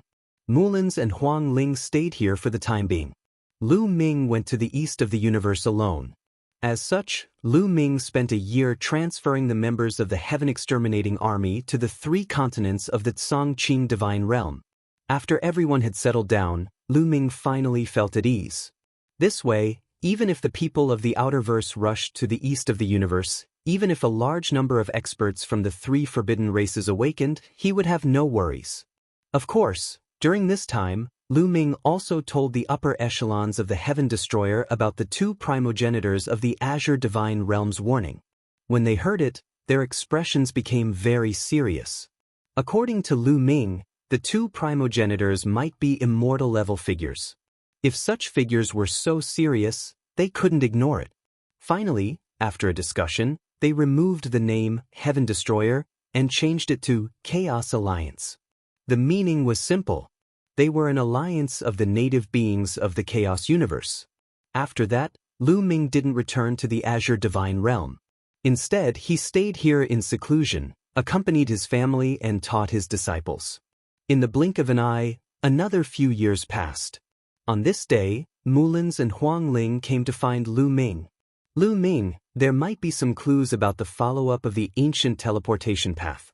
S1: Mulins and Huang Ling stayed here for the time being. Lu Ming went to the east of the universe alone. As such, Lu Ming spent a year transferring the members of the Heaven Exterminating Army to the 3 continents of the Tsongqing Divine Realm. After everyone had settled down, Lu Ming finally felt at ease. This way, even if the people of the Outerverse rushed to the east of the universe, even if a large number of experts from the 3 forbidden races awakened, he would have no worries. Of course, during this time, Lu Ming also told the upper echelons of the Heaven Destroyer about the 2 primogenitors of the Azure Divine Realm's warning. When they heard it, their expressions became very serious. According to Lu Ming, the two primogenitors might be immortal-level figures. If such figures were so serious, they couldn't ignore it. Finally, after a discussion, they removed the name Heaven Destroyer and changed it to Chaos Alliance. The meaning was simple. They were an alliance of the native beings of the Chaos Universe. After that, Lu Ming didn't return to the Azure Divine Realm. Instead, he stayed here in seclusion, accompanied his family and taught his disciples. In the blink of an eye, another few years passed. On this day, Mulins and Huang Ling came to find Lu Ming. Lu Ming, there might be some clues about the follow-up of the ancient teleportation path.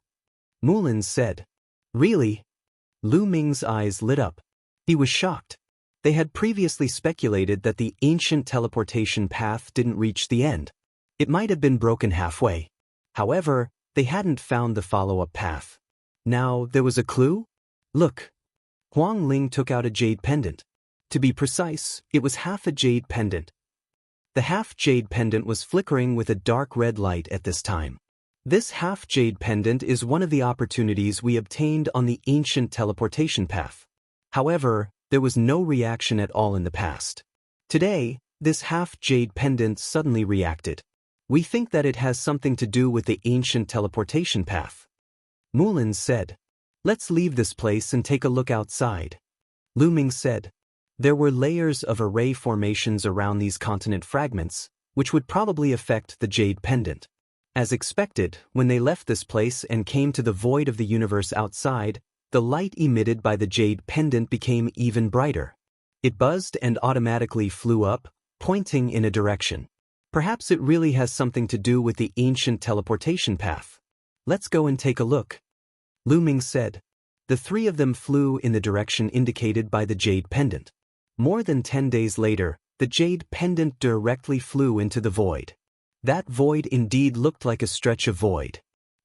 S1: Mulins said. Really? Lu Ming's eyes lit up. He was shocked. They had previously speculated that the ancient teleportation path didn't reach the end. It might have been broken halfway. However, they hadn't found the follow-up path. Now, there was a clue? Look. Huang Ling took out a jade pendant. To be precise, it was half a jade pendant. The half-jade pendant was flickering with a dark red light at this time. This half-jade pendant is one of the opportunities we obtained on the ancient teleportation path. However, there was no reaction at all in the past. Today, this half-jade pendant suddenly reacted. We think that it has something to do with the ancient teleportation path. Mulin said. Let's leave this place and take a look outside. Lu Ming said. There were layers of array formations around these continent fragments, which would probably affect the jade pendant. As expected, when they left this place and came to the void of the universe outside, the light emitted by the jade pendant became even brighter. It buzzed and automatically flew up, pointing in a direction. Perhaps it really has something to do with the ancient teleportation path. Let's go and take a look. Lu Ming said. The three of them flew in the direction indicated by the jade pendant. More than 10 days later, the jade pendant directly flew into the void. That void indeed looked like a stretch of void.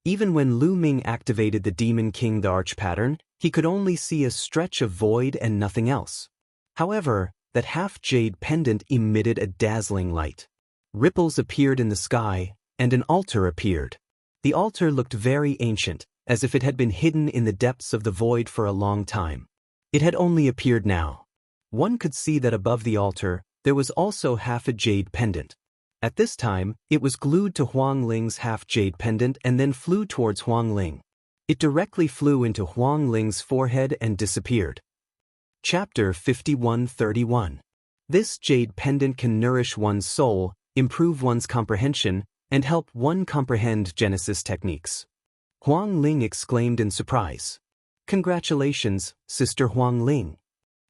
S1: Even when Lu Ming activated the Demon King the Arch pattern, he could only see a stretch of void and nothing else. However, that half-jade pendant emitted a dazzling light. Ripples appeared in the sky, and an altar appeared. The altar looked very ancient, as if it had been hidden in the depths of the void for a long time. It had only appeared now. One could see that above the altar, there was also half a jade pendant. At this time, it was glued to Huang Ling's half-jade pendant and then flew towards Huang Ling. It directly flew into Huang Ling's forehead and disappeared. Chapter 5131. This jade pendant can nourish one's soul, improve one's comprehension, and help one comprehend Genesis techniques. Huang Ling exclaimed in surprise. Congratulations, Sister Huang Ling.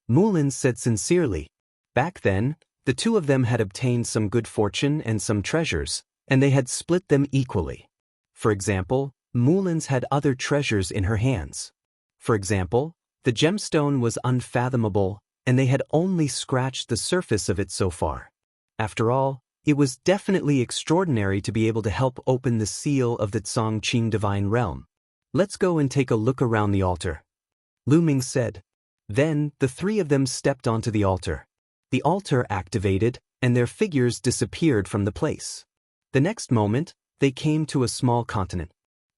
S1: Mulin said sincerely. Back then, the two of them had obtained some good fortune and some treasures, and they had split them equally. For example, Mulin's had other treasures in her hands. For example, the gemstone was unfathomable, and they had only scratched the surface of it so far. After all, it was definitely extraordinary to be able to help open the seal of the Tsongqing Divine Realm. Let's go and take a look around the altar. Lu Ming said. Then, the three of them stepped onto the altar. The altar activated, and their figures disappeared from the place. The next moment, they came to a small continent.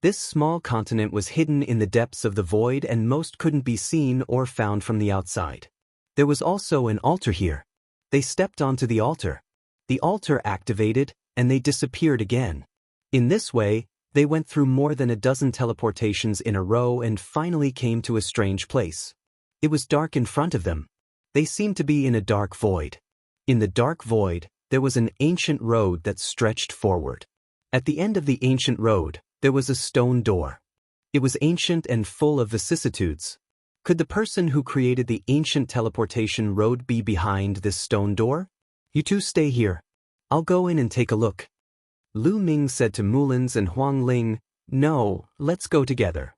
S1: This small continent was hidden in the depths of the void and most couldn't be seen or found from the outside. There was also an altar here. They stepped onto the altar. The altar activated, and they disappeared again. In this way, they went through more than a dozen teleportations in a row and finally came to a strange place. It was dark in front of them. They seemed to be in a dark void. In the dark void, there was an ancient road that stretched forward. At the end of the ancient road, there was a stone door. It was ancient and full of vicissitudes. Could the person who created the ancient teleportation road be behind this stone door? You two stay here. I'll go in and take a look. Lu Ming said to Mulins and Huang Ling, No, let's go together.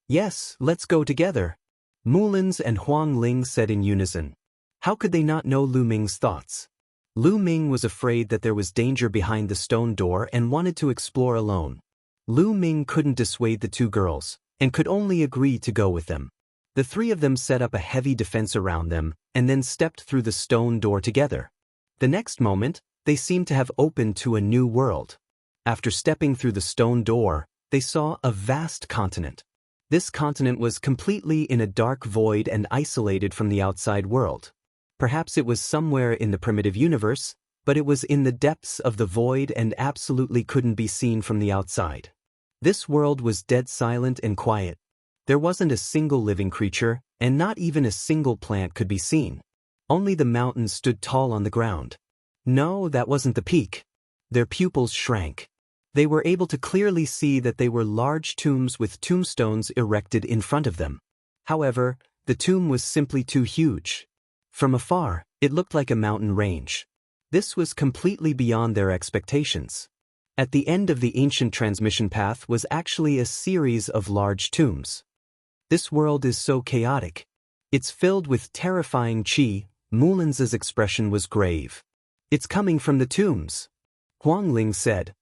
S1: Yes, let's go together. Mulins and Huang Ling said in unison. How could they not know Lu Ming's thoughts? Lu Ming was afraid that there was danger behind the stone door and wanted to explore alone. Lu Ming couldn't dissuade the two girls, and could only agree to go with them. The three of them set up a heavy defense around them, and then stepped through the stone door together. The next moment, they seemed to have opened to a new world. After stepping through the stone door, they saw a vast continent. This continent was completely in a dark void and isolated from the outside world. Perhaps it was somewhere in the primitive universe, but it was in the depths of the void and absolutely couldn't be seen from the outside. This world was dead silent and quiet. There wasn't a single living creature, and not even a single plant could be seen. Only the mountains stood tall on the ground. No, that wasn't the peak. Their pupils shrank. They were able to clearly see that they were large tombs with tombstones erected in front of them. However, the tomb was simply too huge. From afar, it looked like a mountain range. This was completely beyond their expectations. At the end of the ancient transmission path was actually a series of large tombs. This world is so chaotic. It's filled with terrifying chi. Mulins's expression was grave. It's coming from the tombs, Huangling said.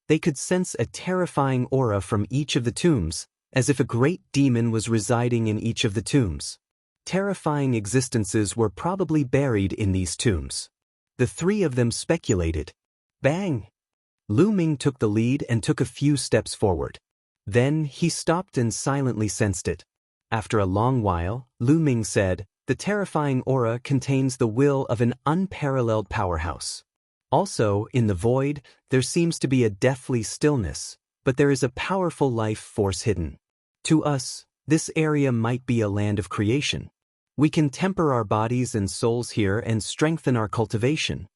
S1: They could sense a terrifying aura from each of the tombs, as if a great demon was residing in each of the tombs. Terrifying existences were probably buried in these tombs. The three of them speculated. Bang! Lu Ming took the lead and took a few steps forward. Then he stopped and silently sensed it. After a long while, Lu Ming said, "The terrifying aura contains the will of an unparalleled powerhouse. Also, in the void, there seems to be a deathly stillness, but there is a powerful life force hidden. To us, this area might be a land of creation. We can temper our bodies and souls here and strengthen our cultivation."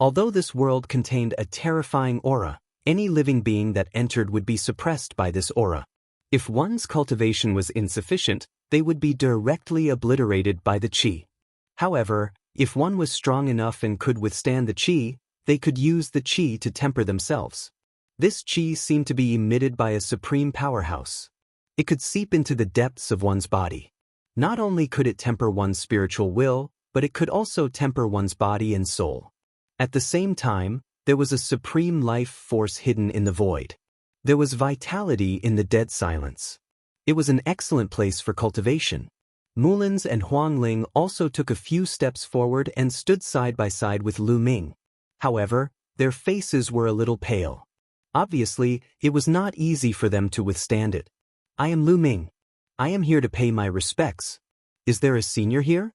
S1: Although this world contained a terrifying aura, any living being that entered would be suppressed by this aura. If one's cultivation was insufficient, they would be directly obliterated by the qi. However, if one was strong enough and could withstand the qi, they could use the qi to temper themselves. This qi seemed to be emitted by a supreme powerhouse. It could seep into the depths of one's body. Not only could it temper one's spiritual will, but it could also temper one's body and soul. At the same time, there was a supreme life force hidden in the void. There was vitality in the dead silence. It was an excellent place for cultivation. Mulins and Huangling also took a few steps forward and stood side by side with Lu Ming. However, their faces were a little pale. Obviously, it was not easy for them to withstand it. "I am Lu Ming. I am here to pay my respects. Is there a senior here?"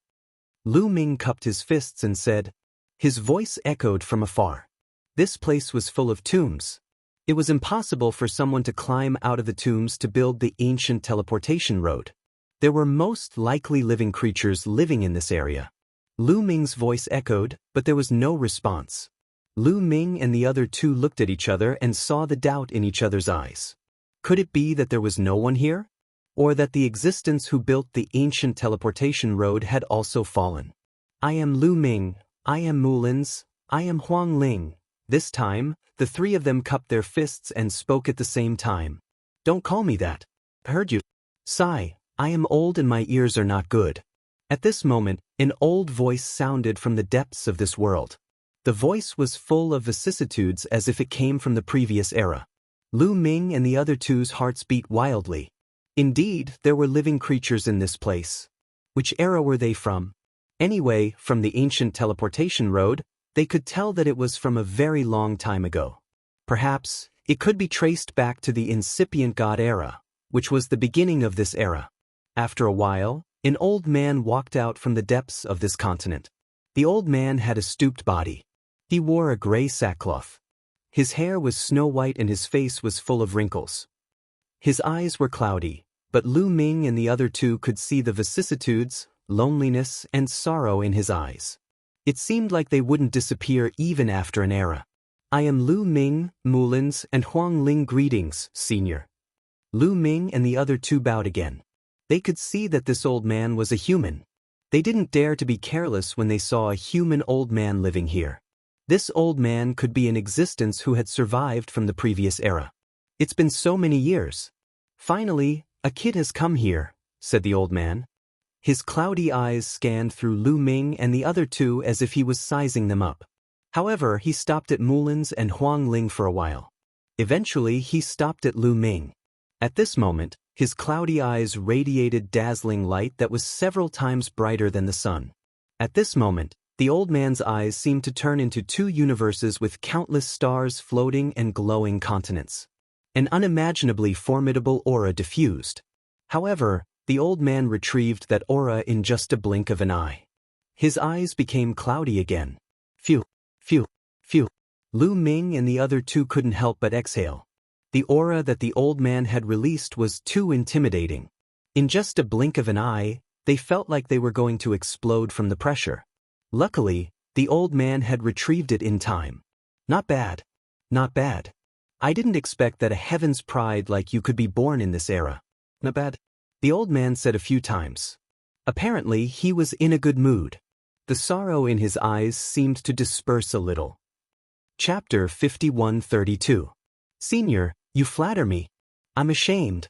S1: Lu Ming cupped his fists and said. His voice echoed from afar. This place was full of tombs. It was impossible for someone to climb out of the tombs to build the ancient teleportation road. There were most likely living creatures living in this area. Lu Ming's voice echoed, but there was no response. Lu Ming and the other two looked at each other and saw the doubt in each other's eyes. Could it be that there was no one here? Or that the existence who built the ancient teleportation road had also fallen? "I am Lu Ming, I am Mulins, I am Huangling." This time, the three of them cupped their fists and spoke at the same time. "Don't call me that. I heard you. Sigh, I am old and my ears are not good." At this moment, an old voice sounded from the depths of this world. The voice was full of vicissitudes as if it came from the previous era. Lu Ming and the other two's hearts beat wildly. Indeed, there were living creatures in this place. Which era were they from? Anyway, from the ancient teleportation road, they could tell that it was from a very long time ago. Perhaps, it could be traced back to the incipient God era, which was the beginning of this era. After a while, an old man walked out from the depths of this continent. The old man had a stooped body. He wore a gray sackcloth. His hair was snow-white and his face was full of wrinkles. His eyes were cloudy, but Lu Ming and the other two could see the vicissitudes, loneliness, and sorrow in his eyes. It seemed like they wouldn't disappear even after an era. "I am Lu Ming, Mulins, and Huangling. Greetings, senior." Lu Ming and the other two bowed again. They could see that this old man was a human. They didn't dare to be careless when they saw a human old man living here. This old man could be an existence who had survived from the previous era. "It's been so many years. Finally, a kid has come here," said the old man. His cloudy eyes scanned through Lu Ming and the other two as if he was sizing them up. However, he stopped at Mulins and Huangling for a while. Eventually, he stopped at Lu Ming. At this moment, his cloudy eyes radiated dazzling light that was several times brighter than the sun. At this moment, The old man's eyes seemed to turn into two universes with countless stars floating and glowing continents. An unimaginably formidable aura diffused. However, the old man retrieved that aura in just a blink of an eye. His eyes became cloudy again. Phew, phew, phew. Lu Ming and the other two couldn't help but exhale. The aura that the old man had released was too intimidating. In just a blink of an eye, they felt like they were going to explode from the pressure. Luckily, the old man had retrieved it in time. Not bad. Not bad. I didn't expect that a heaven's pride like you could be born in this era. Not bad. The old man said a few times. Apparently, he was in a good mood. The sorrow in his eyes seemed to disperse a little. Chapter 5132. Senior, you flatter me. I'm ashamed.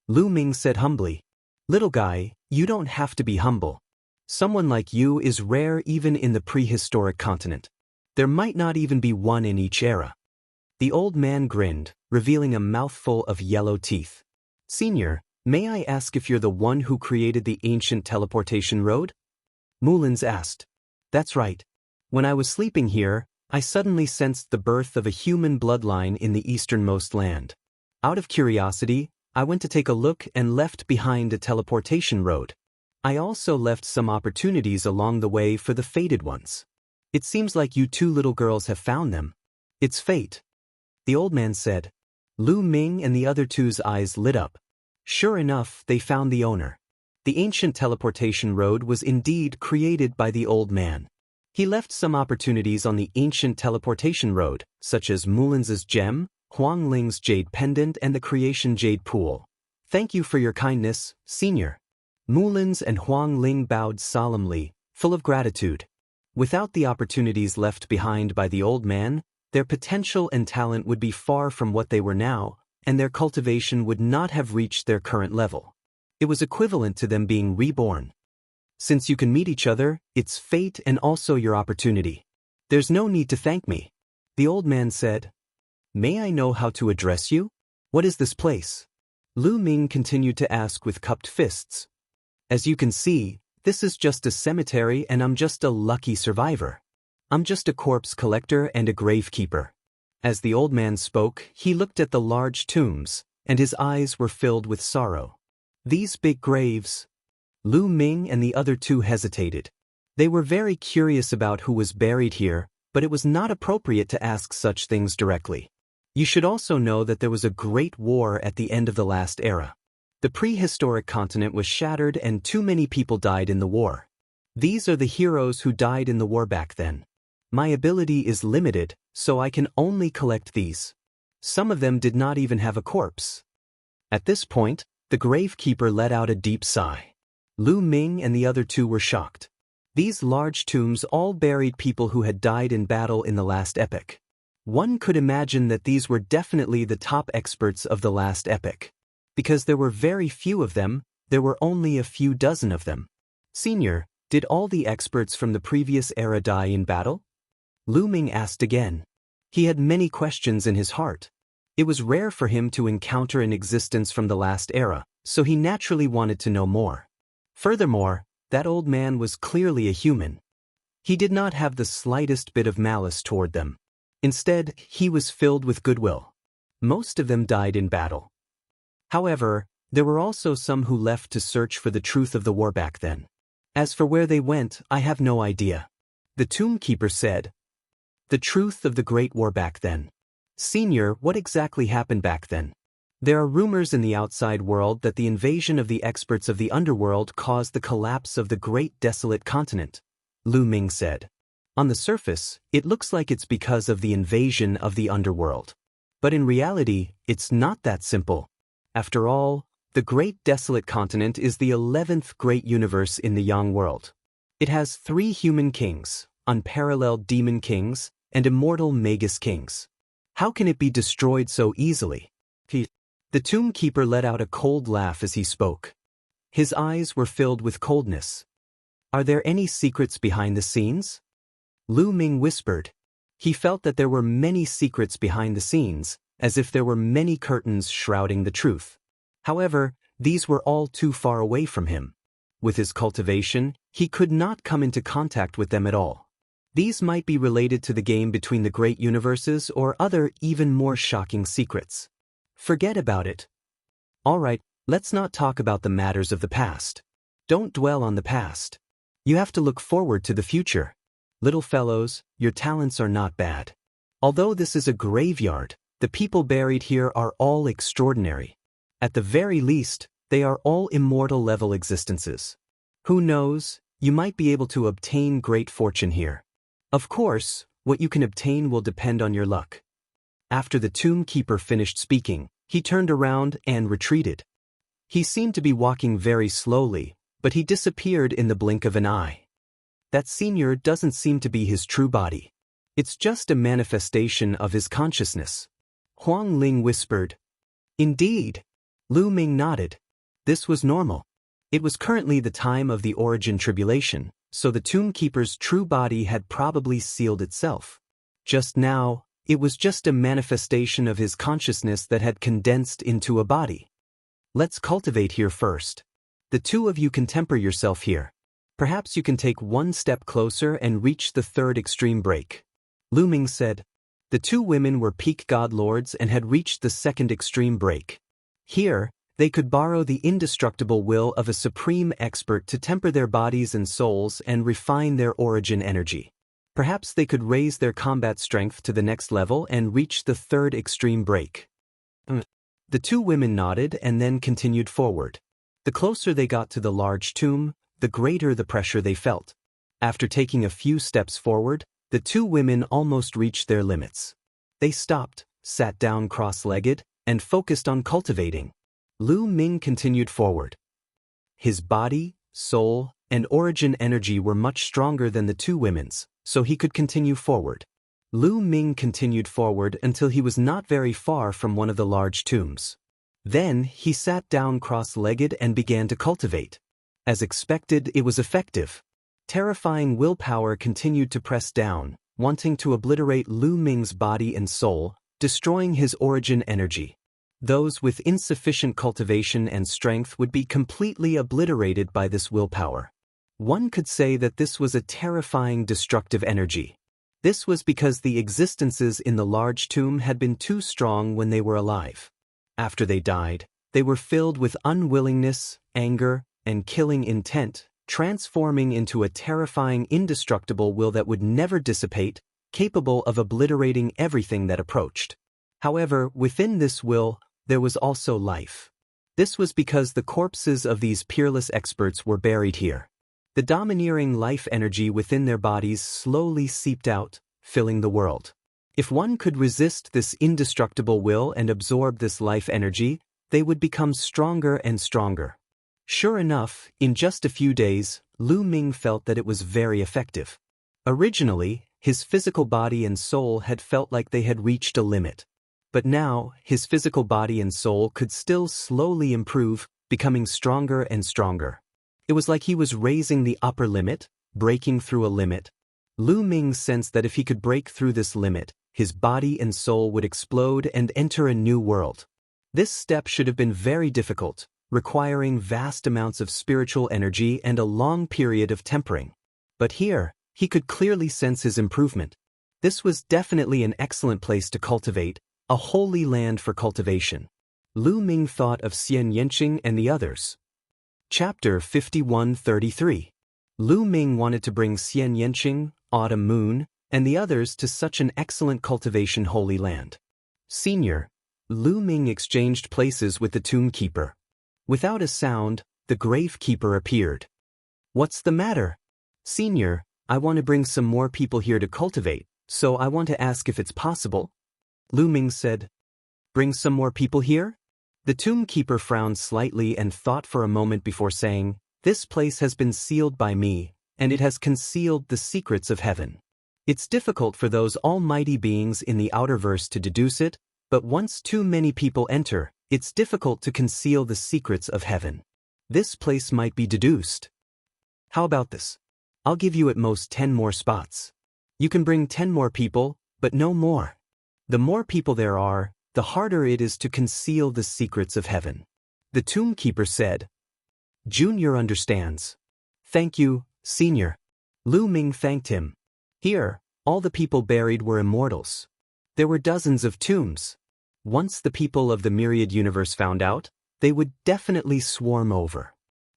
S1: Lu Ming said humbly. Little guy, you don't have to be humble. Someone like you is rare even in the prehistoric continent. There might not even be one in each era. The old man grinned, revealing a mouthful of yellow teeth. Senior, may I ask if you're the one who created the ancient teleportation road? Mullins asked. That's right. When I was sleeping here, I suddenly sensed the birth of a human bloodline in the easternmost land. Out of curiosity, I went to take a look and left behind a teleportation road. I also left some opportunities along the way for the fated ones. It seems like you two little girls have found them. It's fate. The old man said. Lu Ming and the other two's eyes lit up. Sure enough, they found the owner. The ancient teleportation road was indeed created by the old man. He left some opportunities on the ancient teleportation road, such as Mulins's gem, Huang Ling's jade pendant and the creation jade pool. Thank you for your kindness, Senior. Mullins and Huang Ling bowed solemnly, full of gratitude. Without the opportunities left behind by the old man, their potential and talent would be far from what they were now, and their cultivation would not have reached their current level. It was equivalent to them being reborn. Since you can meet each other, it's fate and also your opportunity. There's no need to thank me. The old man said. May I know how to address you? What is this place? Lu Ming continued to ask with cupped fists. As you can see, this is just a cemetery and I'm just a lucky survivor. I'm just a corpse collector and a gravekeeper. As the old man spoke, he looked at the large tombs, and his eyes were filled with sorrow. These big graves. Lu Ming and the other two hesitated. They were very curious about who was buried here, but it was not appropriate to ask such things directly. You should also know that there was a great war at the end of the last era. The prehistoric continent was shattered and too many people died in the war. These are the heroes who died in the war back then. My ability is limited, so I can only collect these. Some of them did not even have a corpse. At this point, the gravekeeper let out a deep sigh. Lu Ming and the other two were shocked. These large tombs all buried people who had died in battle in the last epoch. One could imagine that these were definitely the top experts of the last epoch. Because there were very few of them, there were only a few dozen of them. Senior, did all the experts from the previous era die in battle? Lu Ming asked again. He had many questions in his heart. It was rare for him to encounter an existence from the last era, so he naturally wanted to know more. Furthermore, that old man was clearly a human. He did not have the slightest bit of malice toward them. Instead, he was filled with goodwill. Most of them died in battle. However, there were also some who left to search for the truth of the war back then. As for where they went, I have no idea. The tombkeeper said. The truth of the Great War back then. Senior, what exactly happened back then? There are rumors in the outside world that the invasion of the experts of the underworld caused the collapse of the great desolate continent, Lu Ming said. On the surface, it looks like it's because of the invasion of the underworld. But in reality, it's not that simple. After all, the Great Desolate Continent is the 11th great universe in the Yang world. It has 3 human kings, unparalleled demon kings, and immortal magus kings. How can it be destroyed so easily? The tombkeeper let out a cold laugh as he spoke. His eyes were filled with coldness. Are there any secrets behind the scenes? Lu Ming whispered. He felt that there were many secrets behind the scenes, as if there were many curtains shrouding the truth. However, these were all too far away from him. With his cultivation, He could not come into contact with them at all. These might be related to the game between the great universes or other even more shocking secrets. Forget about it. Alright, let's not talk about the matters of the past. Don't dwell on the past. You have to look forward to the future. Little fellows, your talents are not bad. Although this is a graveyard, the people buried here are all extraordinary. At the very least, they are all immortal level existences. Who knows, you might be able to obtain great fortune here. Of course, what you can obtain will depend on your luck. After the tomb keeper finished speaking, he turned around and retreated. He seemed to be walking very slowly, but he disappeared in the blink of an eye. That senior doesn't seem to be his true body. It's just a manifestation of his consciousness. Huang Ling whispered. Indeed. Lu Ming nodded. This was normal. It was currently the time of the origin tribulation, so the tomb keeper's true body had probably sealed itself. Just now, it was just a manifestation of his consciousness that had condensed into a body. Let's cultivate here first. The two of you can temper yourself here. Perhaps you can take one step closer and reach the third extreme break. Lu Ming said. The two women were peak god lords and had reached the second extreme break. Here, they could borrow the indestructible will of a supreme expert to temper their bodies and souls and refine their origin energy. Perhaps they could raise their combat strength to the next level and reach the third extreme break. The two women nodded and then continued forward. The closer they got to the large tomb, the greater the pressure they felt. After taking a few steps forward, the two women almost reached their limits. They stopped, sat down cross-legged, and focused on cultivating. Lu Ming continued forward. His body, soul, and origin energy were much stronger than the two women's, so he could continue forward. Lu Ming continued forward until he was not very far from one of the large tombs. Then he sat down cross-legged and began to cultivate. As expected, it was effective. Terrifying willpower continued to press down, wanting to obliterate Lu Ming's body and soul, destroying his origin energy. Those with insufficient cultivation and strength would be completely obliterated by this willpower. One could say that this was a terrifying destructive energy. This was because the existences in the large tomb had been too strong when they were alive. After they died, they were filled with unwillingness, anger, and killing intent, transforming into a terrifying indestructible will that would never dissipate, capable of obliterating everything that approached. However, within this will, there was also life. This was because the corpses of these peerless experts were buried here. The domineering life energy within their bodies slowly seeped out, filling the world. If one could resist this indestructible will and absorb this life energy, they would become stronger and stronger. Sure enough, in just a few days, Lu Ming felt that it was very effective. Originally, his physical body and soul had felt like they had reached a limit. But now, his physical body and soul could still slowly improve, becoming stronger and stronger. It was like he was raising the upper limit, breaking through a limit. Lu Ming sensed that if he could break through this limit, his body and soul would explode and enter a new world. This step should have been very difficult, requiring vast amounts of spiritual energy and a long period of tempering. But here, he could clearly sense his improvement. This was definitely an excellent place to cultivate, a holy land for cultivation. Lu Ming thought of Xian Yanqing and the others. Chapter 51-33. Lu Ming wanted to bring Xian Yanqing, Autumn Moon, and the others to such an excellent cultivation holy land. Senior, Lu Ming exchanged places with the tomb keeper. Without a sound, the grave keeper appeared. What's the matter? Senior, I want to bring some more people here to cultivate, so I want to ask if it's possible. Lu Ming said. Bring some more people here? The tomb keeper frowned slightly and thought for a moment before saying, This place has been sealed by me, and it has concealed the secrets of heaven. It's difficult for those almighty beings in the outerverse to deduce it, but once too many people enter, it's difficult to conceal the secrets of heaven. This place might be deduced. How about this? I'll give you at most 10 more spots. You can bring 10 more people, but no more. The more people there are, the harder it is to conceal the secrets of heaven. The tomb keeper said. Junior understands. Thank you, Senior. Lu Ming thanked him. Here, all the people buried were immortals. There were dozens of tombs. Once the people of the myriad universe found out, they would definitely swarm over.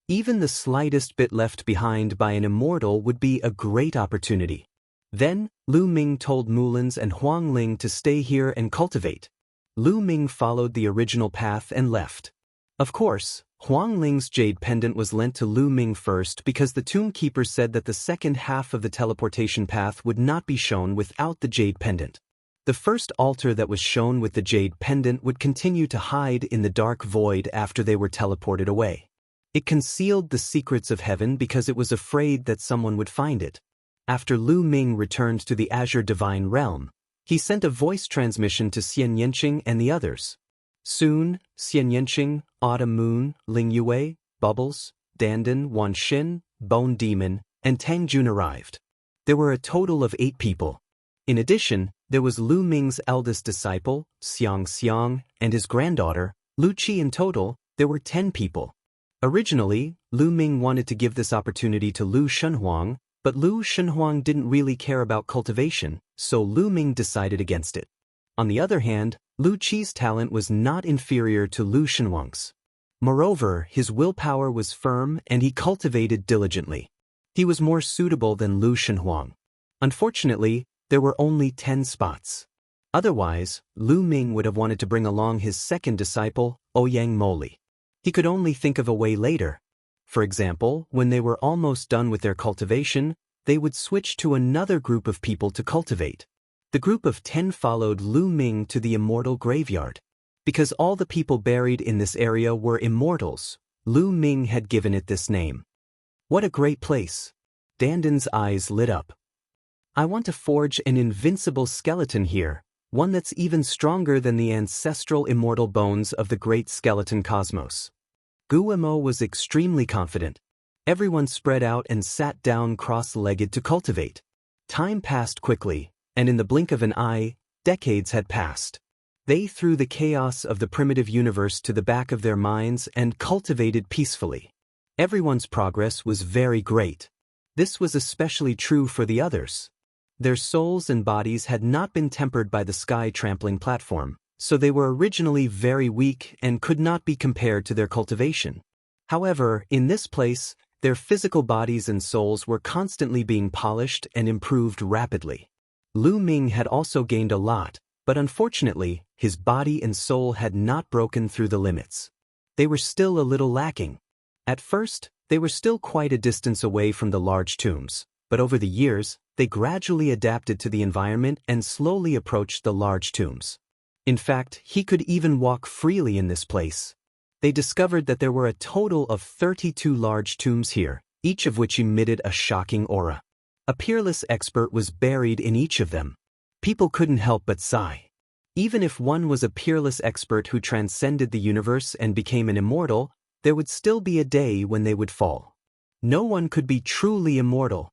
S1: Even the slightest bit left behind by an immortal would be a great opportunity. Then, Lu Ming told Mulins and Huang Ling to stay here and cultivate. Lu Ming followed the original path and left. Of course, Huang Ling's jade pendant was lent to Lu Ming first because the tomb keeper said that the second half of the teleportation path would not be shown without the jade pendant. The first altar that was shown with the jade pendant would continue to hide in the dark void after they were teleported away. It concealed the secrets of heaven because it was afraid that someone would find it. After Lu Ming returned to the Azure Divine Realm, he sent a voice transmission to Xian Yanqing and the others. Soon, Xian Yanqing, Autumn Moon, Ling Yue, Bubbles, Dandan, Wan Xin, Bone Demon, and Tang Jun arrived. There were a total of 8 people. In addition, there was Lu Ming's eldest disciple, Xiang Xiang, and his granddaughter, Lu Qi. In total, there were 10 people. Originally, Lu Ming wanted to give this opportunity to Lu Shenhuang, but Lu Shenhuang didn't really care about cultivation, so Lu Ming decided against it. On the other hand, Lu Qi's talent was not inferior to Lu Shenhuang's. Moreover, his willpower was firm and he cultivated diligently. He was more suitable than Lu Shenhuang. Unfortunately, there were only 10 spots. Otherwise, Lu Ming would have wanted to bring along his second disciple, Ouyang Moli. He could only think of a way later. For example, when they were almost done with their cultivation, they would switch to another group of people to cultivate. The group of 10 followed Lu Ming to the Immortal Graveyard. Because all the people buried in this area were immortals, Lu Ming had given it this name. What a great place! Dandan's eyes lit up. I want to forge an invincible skeleton here, one that's even stronger than the ancestral immortal bones of the great skeleton cosmos. Guillemot was extremely confident. Everyone spread out and sat down cross-legged to cultivate. Time passed quickly, and in the blink of an eye, decades had passed. They threw the chaos of the primitive universe to the back of their minds and cultivated peacefully. Everyone's progress was very great. This was especially true for the others. Their souls and bodies had not been tempered by the sky trampling platform, so they were originally very weak and could not be compared to their cultivation. However, in this place, their physical bodies and souls were constantly being polished and improved rapidly. Lu Ming had also gained a lot, but unfortunately, his body and soul had not broken through the limits. They were still a little lacking. At first, they were still quite a distance away from the large tombs, but over the years, they gradually adapted to the environment and slowly approached the large tombs. In fact, he could even walk freely in this place. They discovered that there were a total of 32 large tombs here, each of which emitted a shocking aura. A peerless expert was buried in each of them. People couldn't help but sigh. Even if one was a peerless expert who transcended the universe and became an immortal, there would still be a day when they would fall. No one could be truly immortal.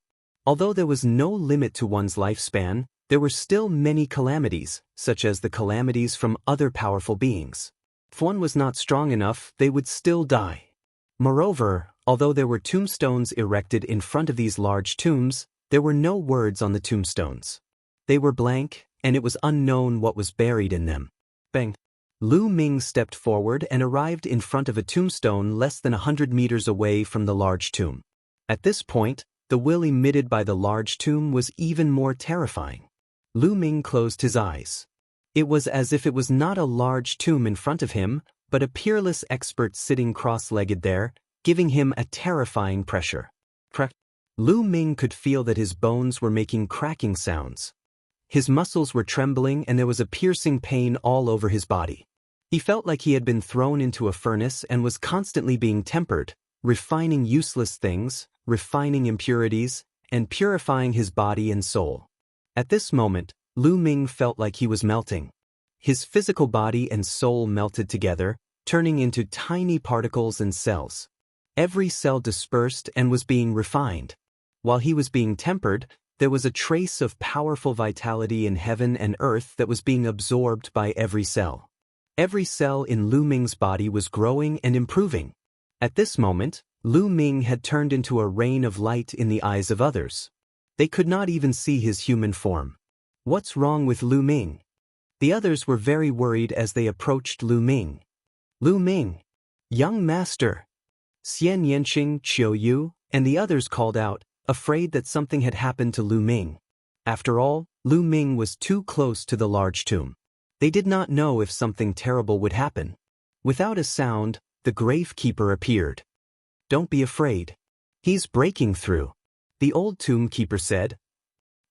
S1: Although there was no limit to one's lifespan, there were still many calamities, such as the calamities from other powerful beings. If one was not strong enough, they would still die. Moreover, although there were tombstones erected in front of these large tombs, there were no words on the tombstones. They were blank, and it was unknown what was buried in them. Bang! Lu Ming stepped forward and arrived in front of a tombstone less than 100 meters away from the large tomb. At this point, the will emitted by the large tomb was even more terrifying. Lu Ming closed his eyes. It was as if it was not a large tomb in front of him, but a peerless expert sitting cross-legged there, giving him a terrifying pressure. Lu Ming could feel that his bones were making cracking sounds. His muscles were trembling and there was a piercing pain all over his body. He felt like he had been thrown into a furnace and was constantly being tempered, refining useless things, refining impurities, and purifying his body and soul. At this moment, Lu Ming felt like he was melting. His physical body and soul melted together, turning into tiny particles and cells. Every cell dispersed and was being refined. While he was being tempered, there was a trace of powerful vitality in heaven and earth that was being absorbed by every cell. Every cell in Lu Ming's body was growing and improving. At this moment, Lu Ming had turned into a rain of light in the eyes of others. They could not even see his human form. What's wrong with Lu Ming? The others were very worried as they approached Lu Ming. Lu Ming! Young master! Xian Yanqing, Qiu Yu, and the others called out, afraid that something had happened to Lu Ming. After all, Lu Ming was too close to the large tomb. They did not know if something terrible would happen. Without a sound, the gravekeeper appeared. Don't be afraid. He's breaking through. The old tomb keeper said.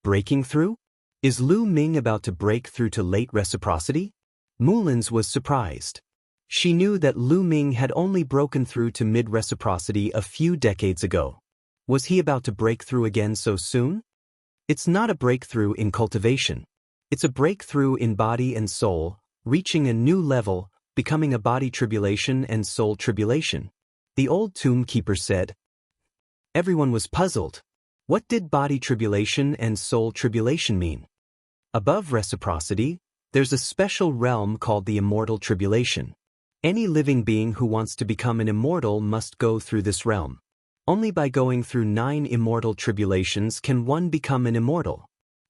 S1: Breaking through? Is Lu Ming about to break through to late reciprocity? Mulins was surprised. She knew that Lu Ming had only broken through to mid-reciprocity a few decades ago. Was he about to break through again so soon? It's not a breakthrough in cultivation. It's a breakthrough in body and soul, reaching a new level, becoming a body tribulation and soul tribulation. The old tomb keeper said. Everyone was puzzled. What did body tribulation and soul tribulation mean? Above reciprocity, there's a special realm called the immortal tribulation. Any living being who wants to become an immortal must go through this realm. Only by going through 9 immortal tribulations can one become an immortal.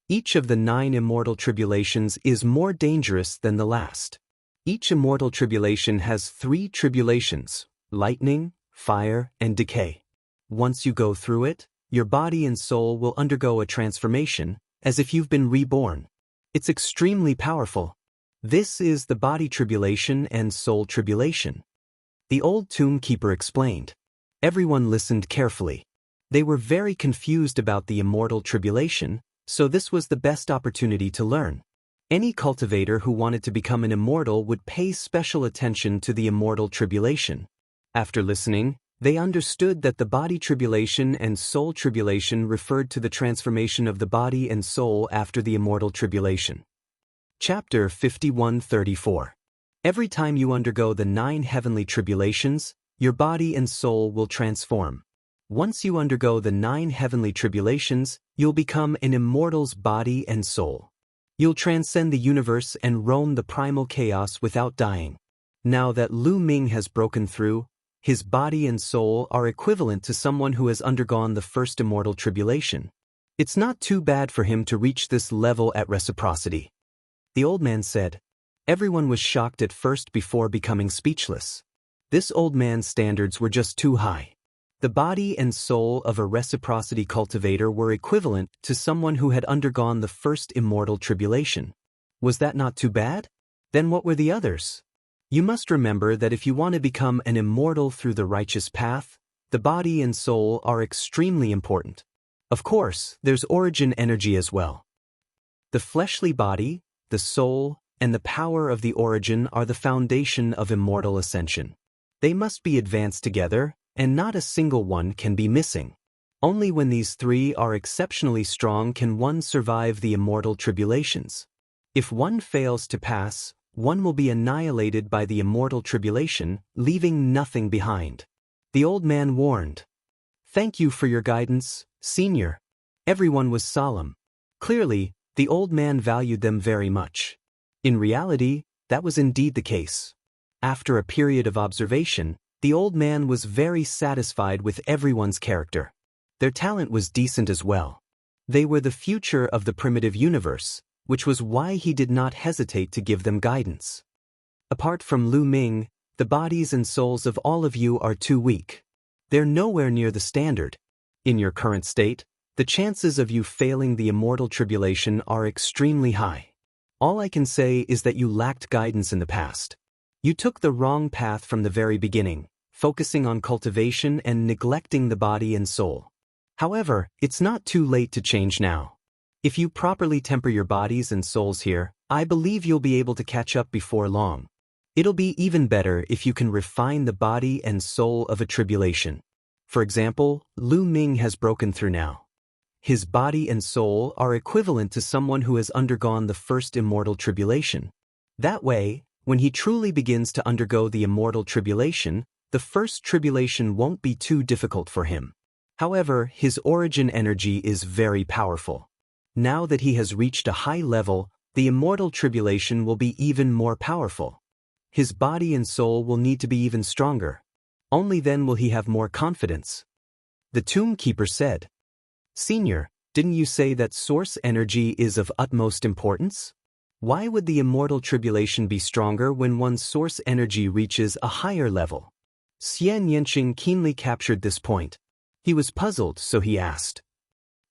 S1: Each of the 9 immortal tribulations is more dangerous than the last. Each immortal tribulation has 3 tribulations: lightning, fire, and decay. Once you go through it, your body and soul will undergo a transformation, as if you've been reborn. It's extremely powerful. This is the body tribulation and soul tribulation. The old tomb keeper explained. Everyone listened carefully. They were very confused about the immortal tribulation, so this was the best opportunity to learn. Any cultivator who wanted to become an immortal would pay special attention to the immortal tribulation. After listening, they understood that the body tribulation and soul tribulation referred to the transformation of the body and soul after the immortal tribulation. Chapter 51-34. Every time you undergo the 9 heavenly tribulations, your body and soul will transform. Once you undergo the 9 heavenly tribulations, you'll become an immortal's body and soul. You'll transcend the universe and roam the primal chaos without dying. Now that Lu Ming has broken through, his body and soul are equivalent to someone who has undergone the first immortal tribulation. It's not too bad for him to reach this level at reciprocity. The old man said. Everyone was shocked at first before becoming speechless. This old man's standards were just too high. The body and soul of a reciprocity cultivator were equivalent to someone who had undergone the first immortal tribulation. Was that not too bad? Then what were the others? You must remember that if you want to become an immortal through the righteous path, the body and soul are extremely important. Of course, there's origin energy as well. The fleshly body, the soul, and the power of the origin are the foundation of immortal ascension. They must be advanced together, and not a single one can be missing. Only when these 3 are exceptionally strong can one survive the immortal tribulations. If one fails to pass, one will be annihilated by the immortal tribulation, leaving nothing behind. The old man warned. Thank you for your guidance, senior. Everyone was solemn. Clearly, the old man valued them very much. In reality, that was indeed the case. After a period of observation, the old man was very satisfied with everyone's character. Their talent was decent as well. They were the future of the primitive universe, which was why he did not hesitate to give them guidance. Apart from Lu Ming, the bodies and souls of all of you are too weak. They're nowhere near the standard. In your current state, the chances of you failing the immortal tribulation are extremely high. All I can say is that you lacked guidance in the past. You took the wrong path from the very beginning, focusing on cultivation and neglecting the body and soul. However, it's not too late to change now. If you properly temper your bodies and souls here, I believe you'll be able to catch up before long. It'll be even better if you can refine the body and soul of a tribulation. For example, Lu Ming has broken through now. His body and soul are equivalent to someone who has undergone the first immortal tribulation. That way, when he truly begins to undergo the immortal tribulation, the first tribulation won't be too difficult for him. However, his origin energy is very powerful. Now that he has reached a high level, the immortal tribulation will be even more powerful. His body and soul will need to be even stronger. Only then will he have more confidence. The tomb keeper said, "Senior, didn't you say that source energy is of utmost importance? Why would the immortal tribulation be stronger when one's source energy reaches a higher level?" Xian Yanqing keenly captured this point. He was puzzled, so he asked.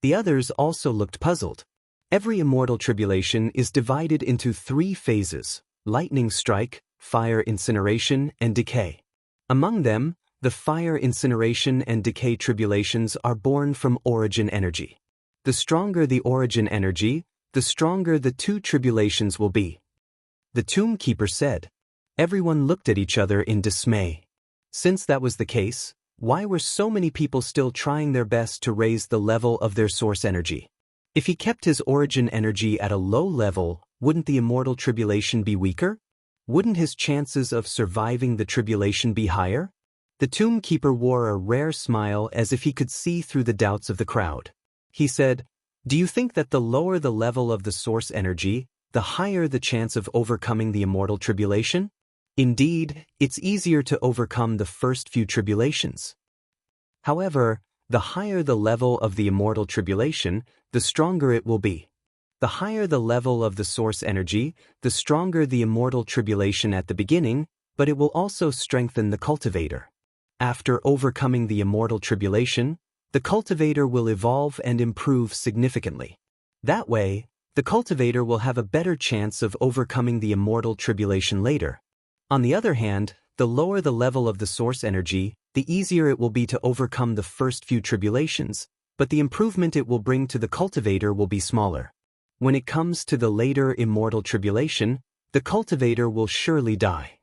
S1: The others also looked puzzled. Every immortal tribulation is divided into 3 phases: lightning strike, fire incineration, and decay. Among them, the fire incineration and decay tribulations are born from origin energy. The stronger the origin energy, the stronger the 2 tribulations will be. The tomb keeper said. Everyone looked at each other in dismay. Since that was the case, why were so many people still trying their best to raise the level of their source energy? If he kept his origin energy at a low level, wouldn't the immortal tribulation be weaker? Wouldn't his chances of surviving the tribulation be higher? The tomb keeper wore a rare smile as if he could see through the doubts of the crowd. He said, "Do you think that the lower the level of the source energy, the higher the chance of overcoming the immortal tribulation? Indeed, it's easier to overcome the first few tribulations. However, the higher the level of the immortal tribulation, the stronger it will be. The higher the level of the source energy, the stronger the immortal tribulation at the beginning, but it will also strengthen the cultivator. After overcoming the immortal tribulation, the cultivator will evolve and improve significantly. That way, the cultivator will have a better chance of overcoming the immortal tribulation later. On the other hand, the lower the level of the source energy, the easier it will be to overcome the first few tribulations, but the improvement it will bring to the cultivator will be smaller. When it comes to the later immortal tribulation, the cultivator will surely die."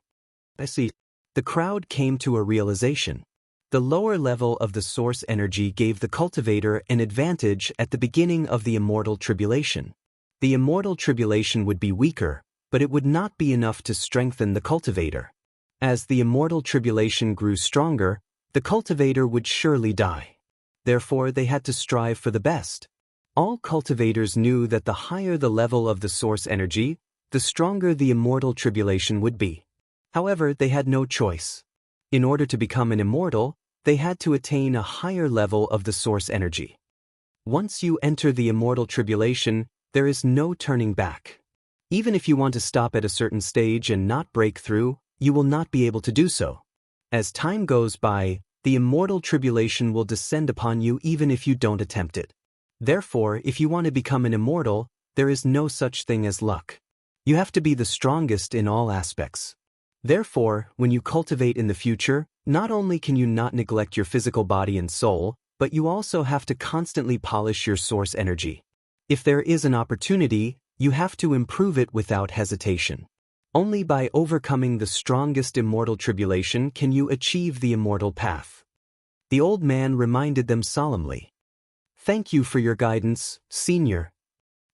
S1: I see. The crowd came to a realization. The lower level of the source energy gave the cultivator an advantage at the beginning of the immortal tribulation. The immortal tribulation would be weaker, but it would not be enough to strengthen the cultivator. As the immortal tribulation grew stronger, the cultivator would surely die. Therefore, they had to strive for the best. All cultivators knew that the higher the level of the source energy, the stronger the immortal tribulation would be. However, they had no choice. In order to become an immortal, they had to attain a higher level of the source energy. Once you enter the immortal tribulation, there is no turning back. Even if you want to stop at a certain stage and not break through, you will not be able to do so. As time goes by, the immortal tribulation will descend upon you even if you don't attempt it. Therefore, if you want to become an immortal, there is no such thing as luck. You have to be the strongest in all aspects. Therefore, when you cultivate in the future, not only can you not neglect your physical body and soul, but you also have to constantly polish your source energy. If there is an opportunity, you have to improve it without hesitation. Only by overcoming the strongest immortal tribulation can you achieve the immortal path. The old man reminded them solemnly. "Thank you for your guidance, Senior."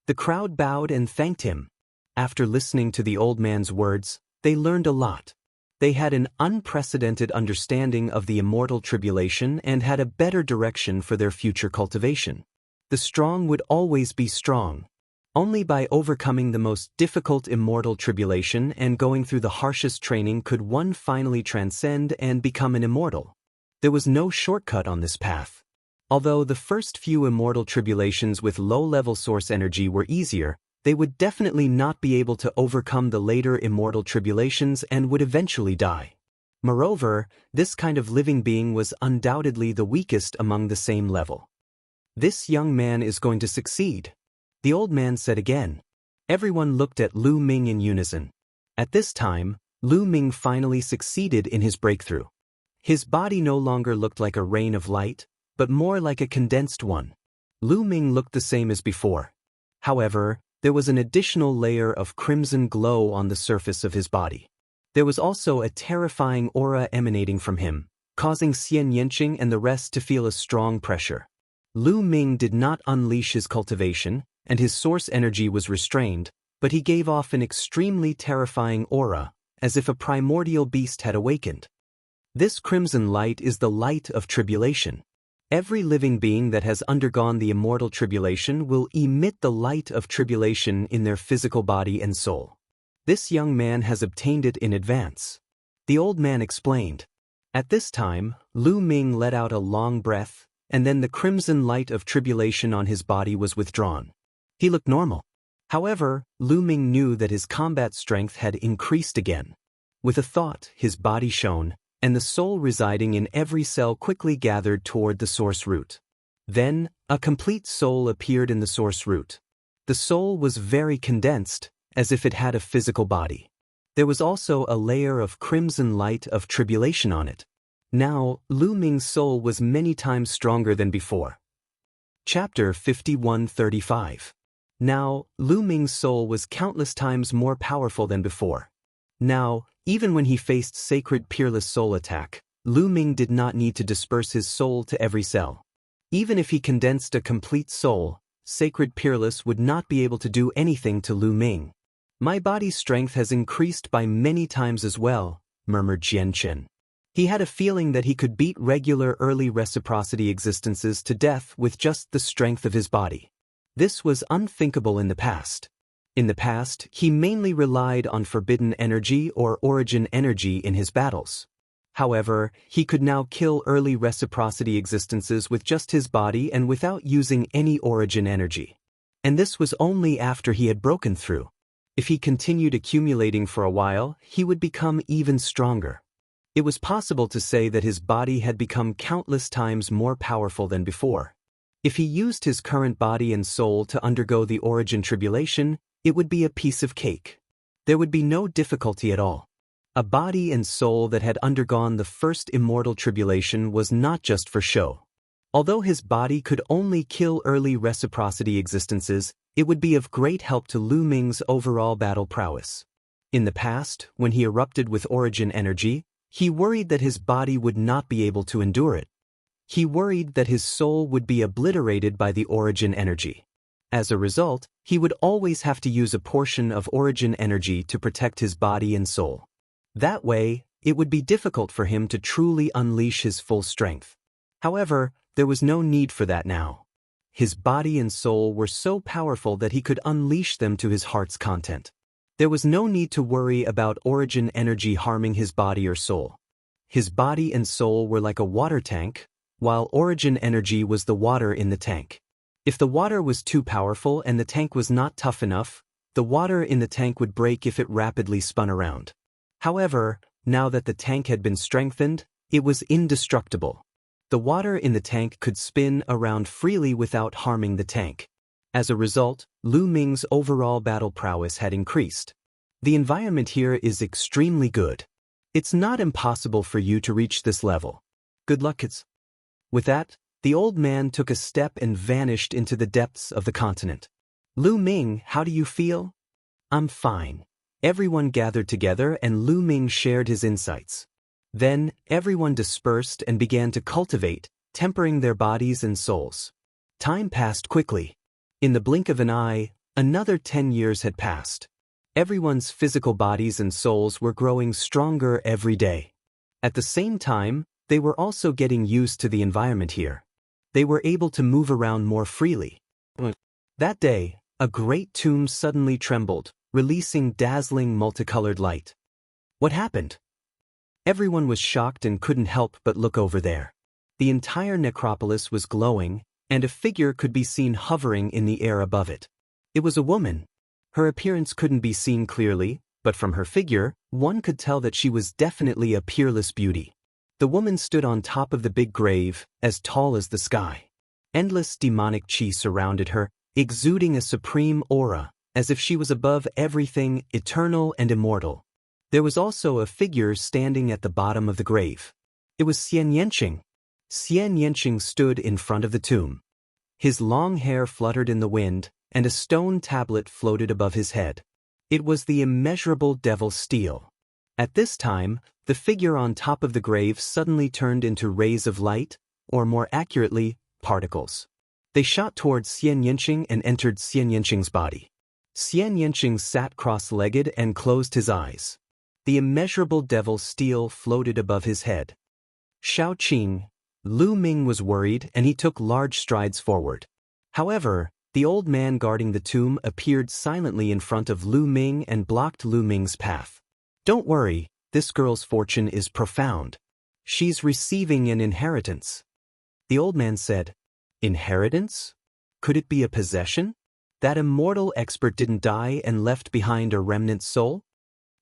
S1: The crowd bowed and thanked him. After listening to the old man's words, they learned a lot. They had an unprecedented understanding of the immortal tribulation and had a better direction for their future cultivation. The strong would always be strong. Only by overcoming the most difficult immortal tribulation and going through the harshest training could one finally transcend and become an immortal. There was no shortcut on this path. Although the first few immortal tribulations with low-level source energy were easier, they would definitely not be able to overcome the later immortal tribulations and would eventually die. Moreover, this kind of living being was undoubtedly the weakest among the same level. "This young man is going to succeed," the old man said again. Everyone looked at Lu Ming in unison. At this time, Lu Ming finally succeeded in his breakthrough. His body no longer looked like a rain of light, but more like a condensed one. Lu Ming looked the same as before. However, there was an additional layer of crimson glow on the surface of his body. There was also a terrifying aura emanating from him, causing Xian Yanqing and the rest to feel a strong pressure. Lu Ming did not unleash his cultivation, and his source energy was restrained, but he gave off an extremely terrifying aura, as if a primordial beast had awakened. This crimson light is the light of tribulation. Every living being that has undergone the immortal tribulation will emit the light of tribulation in their physical body and soul. This young man has obtained it in advance. The old man explained. At this time, Lu Ming let out a long breath, and then the crimson light of tribulation on his body was withdrawn. He looked normal. However, Lu Ming knew that his combat strength had increased again. With a thought, his body shone, and the soul residing in every cell quickly gathered toward the source root. Then, a complete soul appeared in the source root. The soul was very condensed, as if it had a physical body. There was also a layer of crimson light of tribulation on it. Now, Lu Ming's soul was many times stronger than before. Chapter 51:35. Now, Lu Ming's soul was countless times more powerful than before. Now, even when he faced sacred peerless soul attack, Lu Ming did not need to disperse his soul to every cell. Even if he condensed a complete soul, sacred peerless would not be able to do anything to Lu Ming. My body's strength has increased by many times as well, murmured Jian Chen. He had a feeling that he could beat regular early reciprocity existences to death with just the strength of his body. This was unthinkable in the past. In the past, he mainly relied on forbidden energy or origin energy in his battles. However, he could now kill early reciprocity existences with just his body and without using any origin energy. And this was only after he had broken through. If he continued accumulating for a while, he would become even stronger. It was possible to say that his body had become countless times more powerful than before. If he used his current body and soul to undergo the origin tribulation, it would be a piece of cake. There would be no difficulty at all. A body and soul that had undergone the first immortal tribulation was not just for show. Although his body could only kill early reciprocity existences, it would be of great help to Lu Ming's overall battle prowess. In the past, when he erupted with origin energy, he worried that his body would not be able to endure it. He worried that his soul would be obliterated by the origin energy. As a result, he would always have to use a portion of origin energy to protect his body and soul. That way, it would be difficult for him to truly unleash his full strength. However, there was no need for that now. His body and soul were so powerful that he could unleash them to his heart's content. There was no need to worry about origin energy harming his body or soul. His body and soul were like a water tank, while origin energy was the water in the tank. If the water was too powerful and the tank was not tough enough, the water in the tank would break if it rapidly spun around. However, now that the tank had been strengthened, it was indestructible. The water in the tank could spin around freely without harming the tank. As a result, Lu Ming's overall battle prowess had increased. The environment here is extremely good. It's not impossible for you to reach this level. Good luck, kids. With that, the old man took a step and vanished into the depths of the continent. Lu Ming, how do you feel? I'm fine. Everyone gathered together and Lu Ming shared his insights. Then, everyone dispersed and began to cultivate, tempering their bodies and souls. Time passed quickly. In the blink of an eye, another 10 years had passed. Everyone's physical bodies and souls were growing stronger every day. At the same time, they were also getting used to the environment here. They were able to move around more freely. That day, a great tomb suddenly trembled, releasing dazzling multicolored light. What happened? Everyone was shocked and couldn't help but look over there. The entire necropolis was glowing, and a figure could be seen hovering in the air above it. It was a woman. Her appearance couldn't be seen clearly, but from her figure, one could tell that she was definitely a peerless beauty. The woman stood on top of the big grave, as tall as the sky. Endless demonic chi surrounded her, exuding a supreme aura, as if she was above everything eternal and immortal. There was also a figure standing at the bottom of the grave. It was Xian Yanqing. Xian Yanqing stood in front of the tomb. His long hair fluttered in the wind, and a stone tablet floated above his head. It was the immeasurable devil steel. At this time, the figure on top of the grave suddenly turned into rays of light, or more accurately, particles. They shot towards Xian Yanqing and entered Xian Yanqing's body. Xian Yanqing sat cross-legged and closed his eyes. The immeasurable devil steel floated above his head. Shao Qing. Lu Ming was worried and he took large strides forward. However, the old man guarding the tomb appeared silently in front of Lu Ming and blocked Lu Ming's path. Don't worry, this girl's fortune is profound. She's receiving an inheritance. The old man said, Inheritance? Could it be a possession? That immortal expert didn't die and left behind a remnant soul?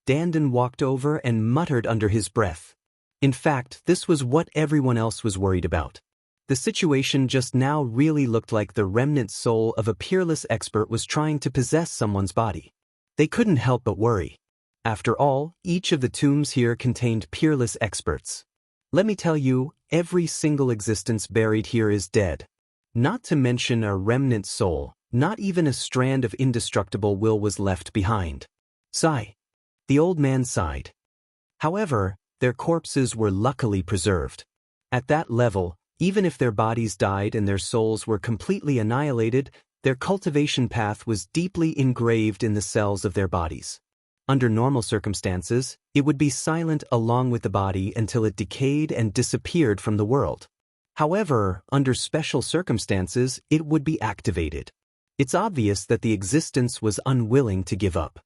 S1: Dandan walked over and muttered under his breath. In fact, this was what everyone else was worried about. The situation just now really looked like the remnant soul of a peerless expert was trying to possess someone's body. They couldn't help but worry. After all, each of the tombs here contained peerless experts. Let me tell you, every single existence buried here is dead. Not to mention a remnant soul, not even a strand of indestructible will was left behind. Sigh. The old man sighed. However, their corpses were luckily preserved. At that level, even if their bodies died and their souls were completely annihilated, their cultivation path was deeply engraved in the cells of their bodies. Under normal circumstances, it would be silent along with the body until it decayed and disappeared from the world. However, under special circumstances, it would be activated. It's obvious that the existence was unwilling to give up.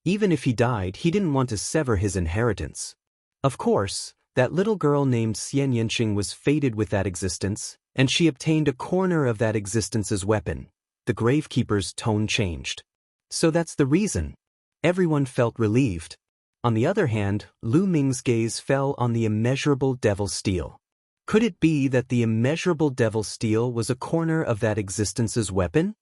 S1: Even if he died, he didn't want to sever his inheritance. Of course, that little girl named Xian Yanqing was fated with that existence, and she obtained a corner of that existence's weapon. The gravekeeper's tone changed. So that's the reason. Everyone felt relieved. On the other hand, Lu Ming's gaze fell on the immeasurable devil steel. Could it be that the immeasurable devil steel was a corner of that existence's weapon?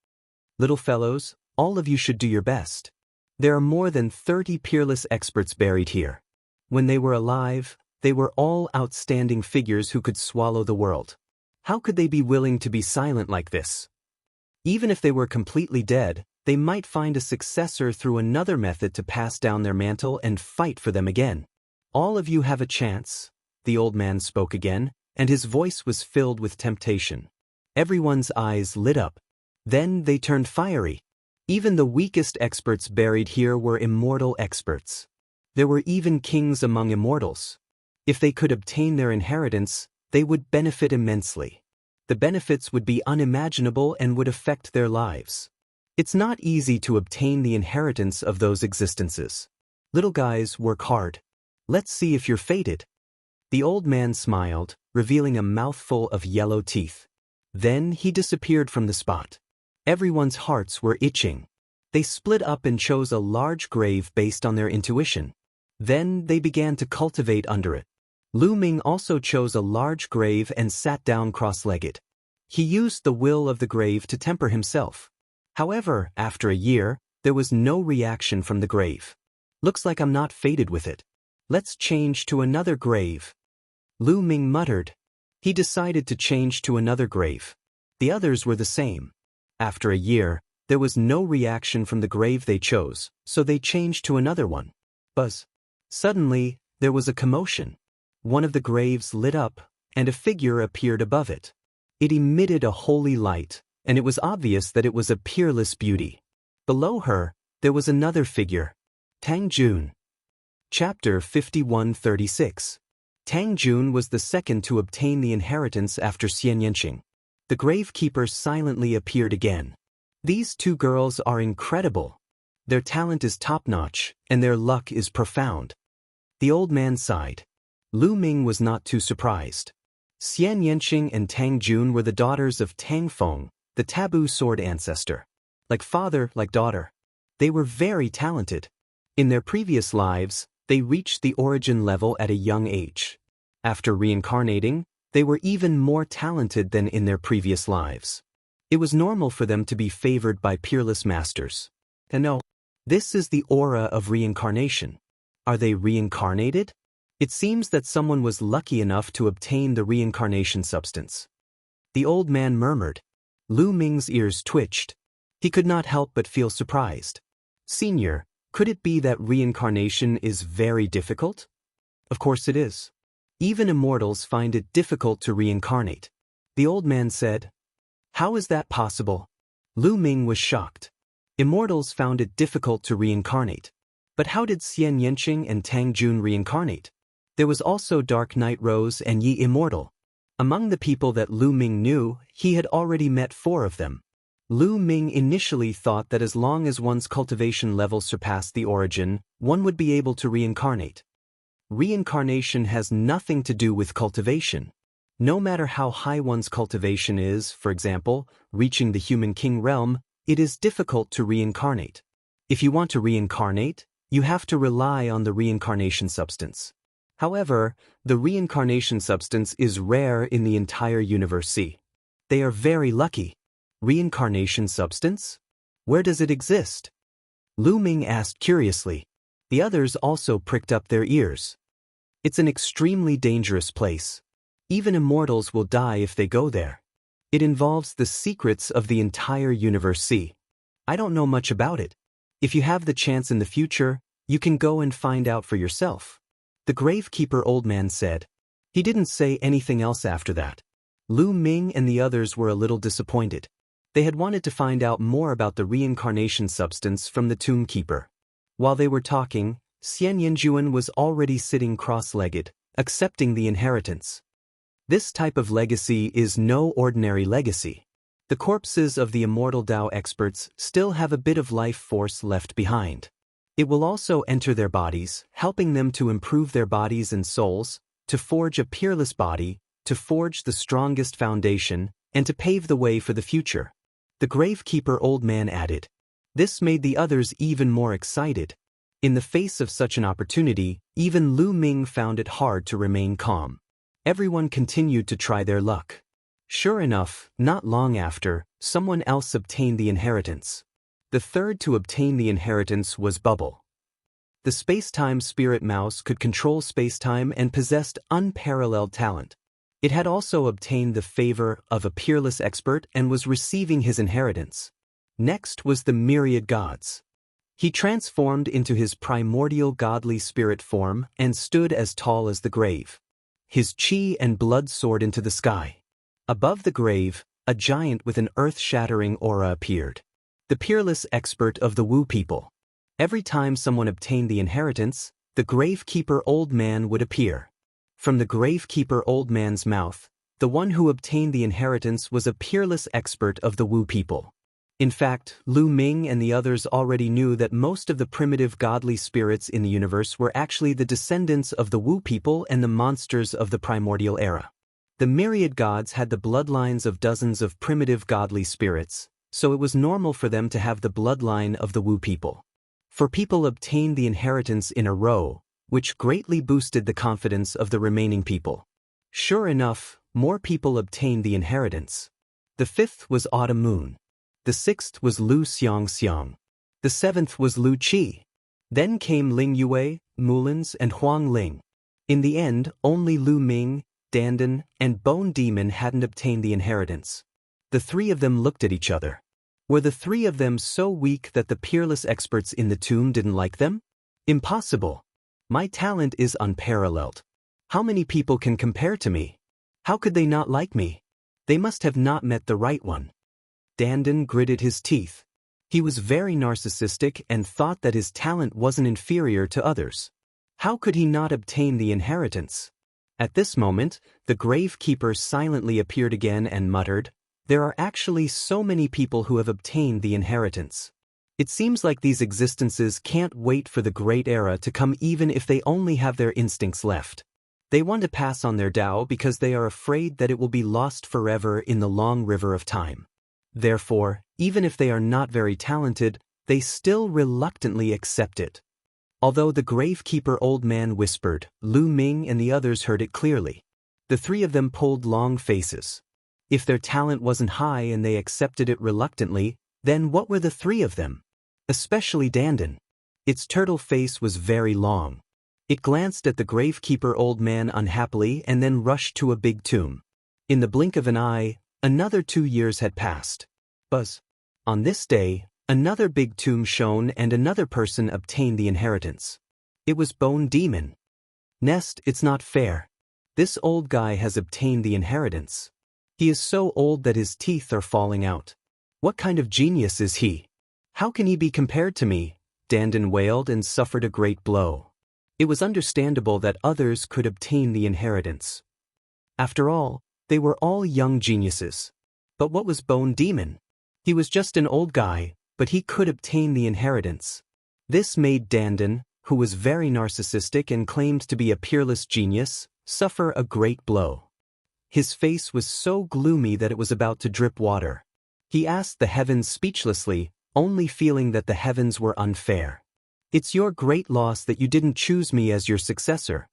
S1: Little fellows, all of you should do your best. There are more than 30 peerless experts buried here. When they were alive, they were all outstanding figures who could swallow the world. How could they be willing to be silent like this? Even if they were completely dead, they might find a successor through another method to pass down their mantle and fight for them again. All of you have a chance, the old man spoke again, and his voice was filled with temptation. Everyone's eyes lit up. Then they turned fiery. Even the weakest experts buried here were immortal experts. There were even kings among immortals. If they could obtain their inheritance, they would benefit immensely. The benefits would be unimaginable and would affect their lives. It's not easy to obtain the inheritance of those existences. Little guys, work hard. Let's see if you're fated. The old man smiled, revealing a mouthful of yellow teeth. Then he disappeared from the spot. Everyone's hearts were itching. They split up and chose a large grave based on their intuition. Then they began to cultivate under it. Lu Ming also chose a large grave and sat down cross-legged. He used the will of the grave to temper himself. However, after a year, there was no reaction from the grave. Looks like I'm not fated with it. Let's change to another grave. Lu Ming muttered. He decided to change to another grave. The others were the same. After a year, there was no reaction from the grave they chose, so they changed to another one. Buzz. Suddenly, there was a commotion. One of the graves lit up, and a figure appeared above it. It emitted a holy light, and it was obvious that it was a peerless beauty. Below her, there was another figure. Tang Jun. Chapter 5136. Tang Jun was the second to obtain the inheritance after Xian Yanqing. The gravekeeper silently appeared again. These two girls are incredible. Their talent is top-notch, and their luck is profound. The old man sighed. Lu Ming was not too surprised. Xian Yanqing and Tang Jun were the daughters of Tang Feng, the taboo sword ancestor. Like father, like daughter. They were very talented. In their previous lives, they reached the origin level at a young age. After reincarnating, they were even more talented than in their previous lives. It was normal for them to be favored by peerless masters. And no, this is the aura of reincarnation. Are they reincarnated? It seems that someone was lucky enough to obtain the reincarnation substance. The old man murmured. Lu Ming's ears twitched. He could not help but feel surprised. Senior, could it be that reincarnation is very difficult? Of course it is. Even immortals find it difficult to reincarnate. The old man said. How is that possible? Lu Ming was shocked. Immortals found it difficult to reincarnate. But how did Xian Yanqing and Tang Jun reincarnate? There was also Dark Knight Rose and Yi Immortal. Among the people that Lu Ming knew, he had already met 4 of them. Lu Ming initially thought that as long as one's cultivation level surpassed the origin, one would be able to reincarnate. Reincarnation has nothing to do with cultivation. No matter how high one's cultivation is, for example, reaching the human king realm, it is difficult to reincarnate. If you want to reincarnate, you have to rely on the reincarnation substance. However, the reincarnation substance is rare in the entire universe. See, they are very lucky. Reincarnation substance? Where does it exist? Lu Ming asked curiously. The others also pricked up their ears. It's an extremely dangerous place. Even immortals will die if they go there. It involves the secrets of the entire universe. See, I don't know much about it. If you have the chance in the future, you can go and find out for yourself. The gravekeeper old man said. He didn't say anything else after that. Lu Ming and the others were a little disappointed. They had wanted to find out more about the reincarnation substance from the tomb keeper. While they were talking, Xian Yinjuan was already sitting cross-legged, accepting the inheritance. This type of legacy is no ordinary legacy. The corpses of the immortal Dao experts still have a bit of life force left behind. It will also enter their bodies, helping them to improve their bodies and souls, to forge a peerless body, to forge the strongest foundation, and to pave the way for the future. The gravekeeper old man added. This made the others even more excited. In the face of such an opportunity, even Lu Ming found it hard to remain calm. Everyone continued to try their luck. Sure enough, not long after, someone else obtained the inheritance. The third to obtain the inheritance was Bubble. The space-time spirit mouse could control space-time and possessed unparalleled talent. It had also obtained the favor of a peerless expert and was receiving his inheritance. Next was the myriad gods. He transformed into his primordial godly spirit form and stood as tall as the grave. His chi and blood soared into the sky. Above the grave, a giant with an earth-shattering aura appeared. The peerless expert of the Wu people. Every time someone obtained the inheritance, the gravekeeper old man would appear. From the gravekeeper old man's mouth, the one who obtained the inheritance was a peerless expert of the Wu people. In fact, Lu Ming and the others already knew that most of the primitive godly spirits in the universe were actually the descendants of the Wu people and the monsters of the primordial era. The myriad gods had the bloodlines of dozens of primitive godly spirits, so it was normal for them to have the bloodline of the Wu people. For people obtained the inheritance in a row, which greatly boosted the confidence of the remaining people. Sure enough, more people obtained the inheritance. The fifth was Autumn Moon. The sixth was Lu Xiang. The seventh was Lu Qi. Then came Ling Yue, Mulins, and Huang Ling. In the end, only Lu Ming, Dandan, and Bone Demon hadn't obtained the inheritance. The three of them looked at each other. Were the three of them so weak that the peerless experts in the tomb didn't like them? Impossible. My talent is unparalleled. How many people can compare to me? How could they not like me? They must have not met the right one. Dandan gritted his teeth. He was very narcissistic and thought that his talent wasn't inferior to others. How could he not obtain the inheritance? At this moment, the gravekeeper silently appeared again and muttered, "There are actually so many people who have obtained the inheritance. It seems like these existences can't wait for the great era to come even if they only have their instincts left. They want to pass on their Tao because they are afraid that it will be lost forever in the long river of time. Therefore, even if they are not very talented, they still reluctantly accept it." Although the gravekeeper old man whispered, Lu Ming and the others heard it clearly. The three of them pulled long faces. If their talent wasn't high and they accepted it reluctantly, then what were the three of them? Especially Dandan. Its turtle face was very long. It glanced at the gravekeeper old man unhappily and then rushed to a big tomb. In the blink of an eye, another 2 years had passed. Buzz. On this day, another big tomb shone and another person obtained the inheritance. It was Bone Demon. Nest, it's not fair. This old guy has obtained the inheritance. He is so old that his teeth are falling out. What kind of genius is he? How can he be compared to me? Dandan wailed and suffered a great blow. It was understandable that others could obtain the inheritance. After all, they were all young geniuses. But what was Bone Demon? He was just an old guy, but he could obtain the inheritance. This made Dandan, who was very narcissistic and claimed to be a peerless genius, suffer a great blow. His face was so gloomy that it was about to drip water. He asked the heavens speechlessly, only feeling that the heavens were unfair. "It's your great loss that you didn't choose me as your successor,"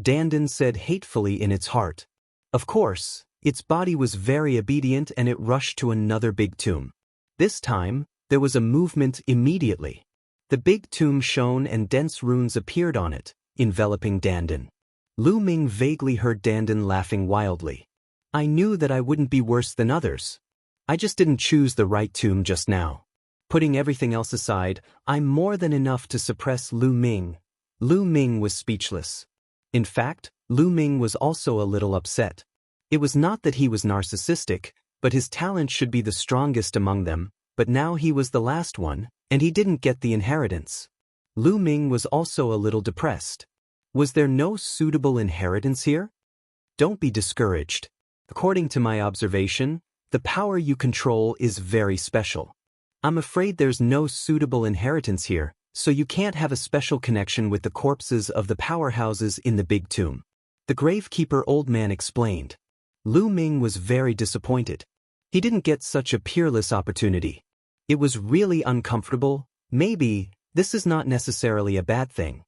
S1: Dandan said hatefully in its heart. Of course, its body was very obedient and it rushed to another big tomb. This time, there was a movement immediately. The big tomb shone and dense runes appeared on it, enveloping Dandan. Lu Ming vaguely heard Dandan laughing wildly. "I knew that I wouldn't be worse than others. I just didn't choose the right tomb just now. Putting everything else aside, I'm more than enough to suppress Lu Ming." Lu Ming was speechless. In fact, Lu Ming was also a little upset. It was not that he was narcissistic, but his talent should be the strongest among them, but now he was the last one, and he didn't get the inheritance. Lu Ming was also a little depressed. Was there no suitable inheritance here? Don't be discouraged. According to my observation, the power you control is very special. I'm afraid there's no suitable inheritance here, so you can't have a special connection with the corpses of the powerhouses in the big tomb. The gravekeeper old man explained. Lu Ming was very disappointed. He didn't get such a peerless opportunity. It was really uncomfortable. Maybe, this is not necessarily a bad thing.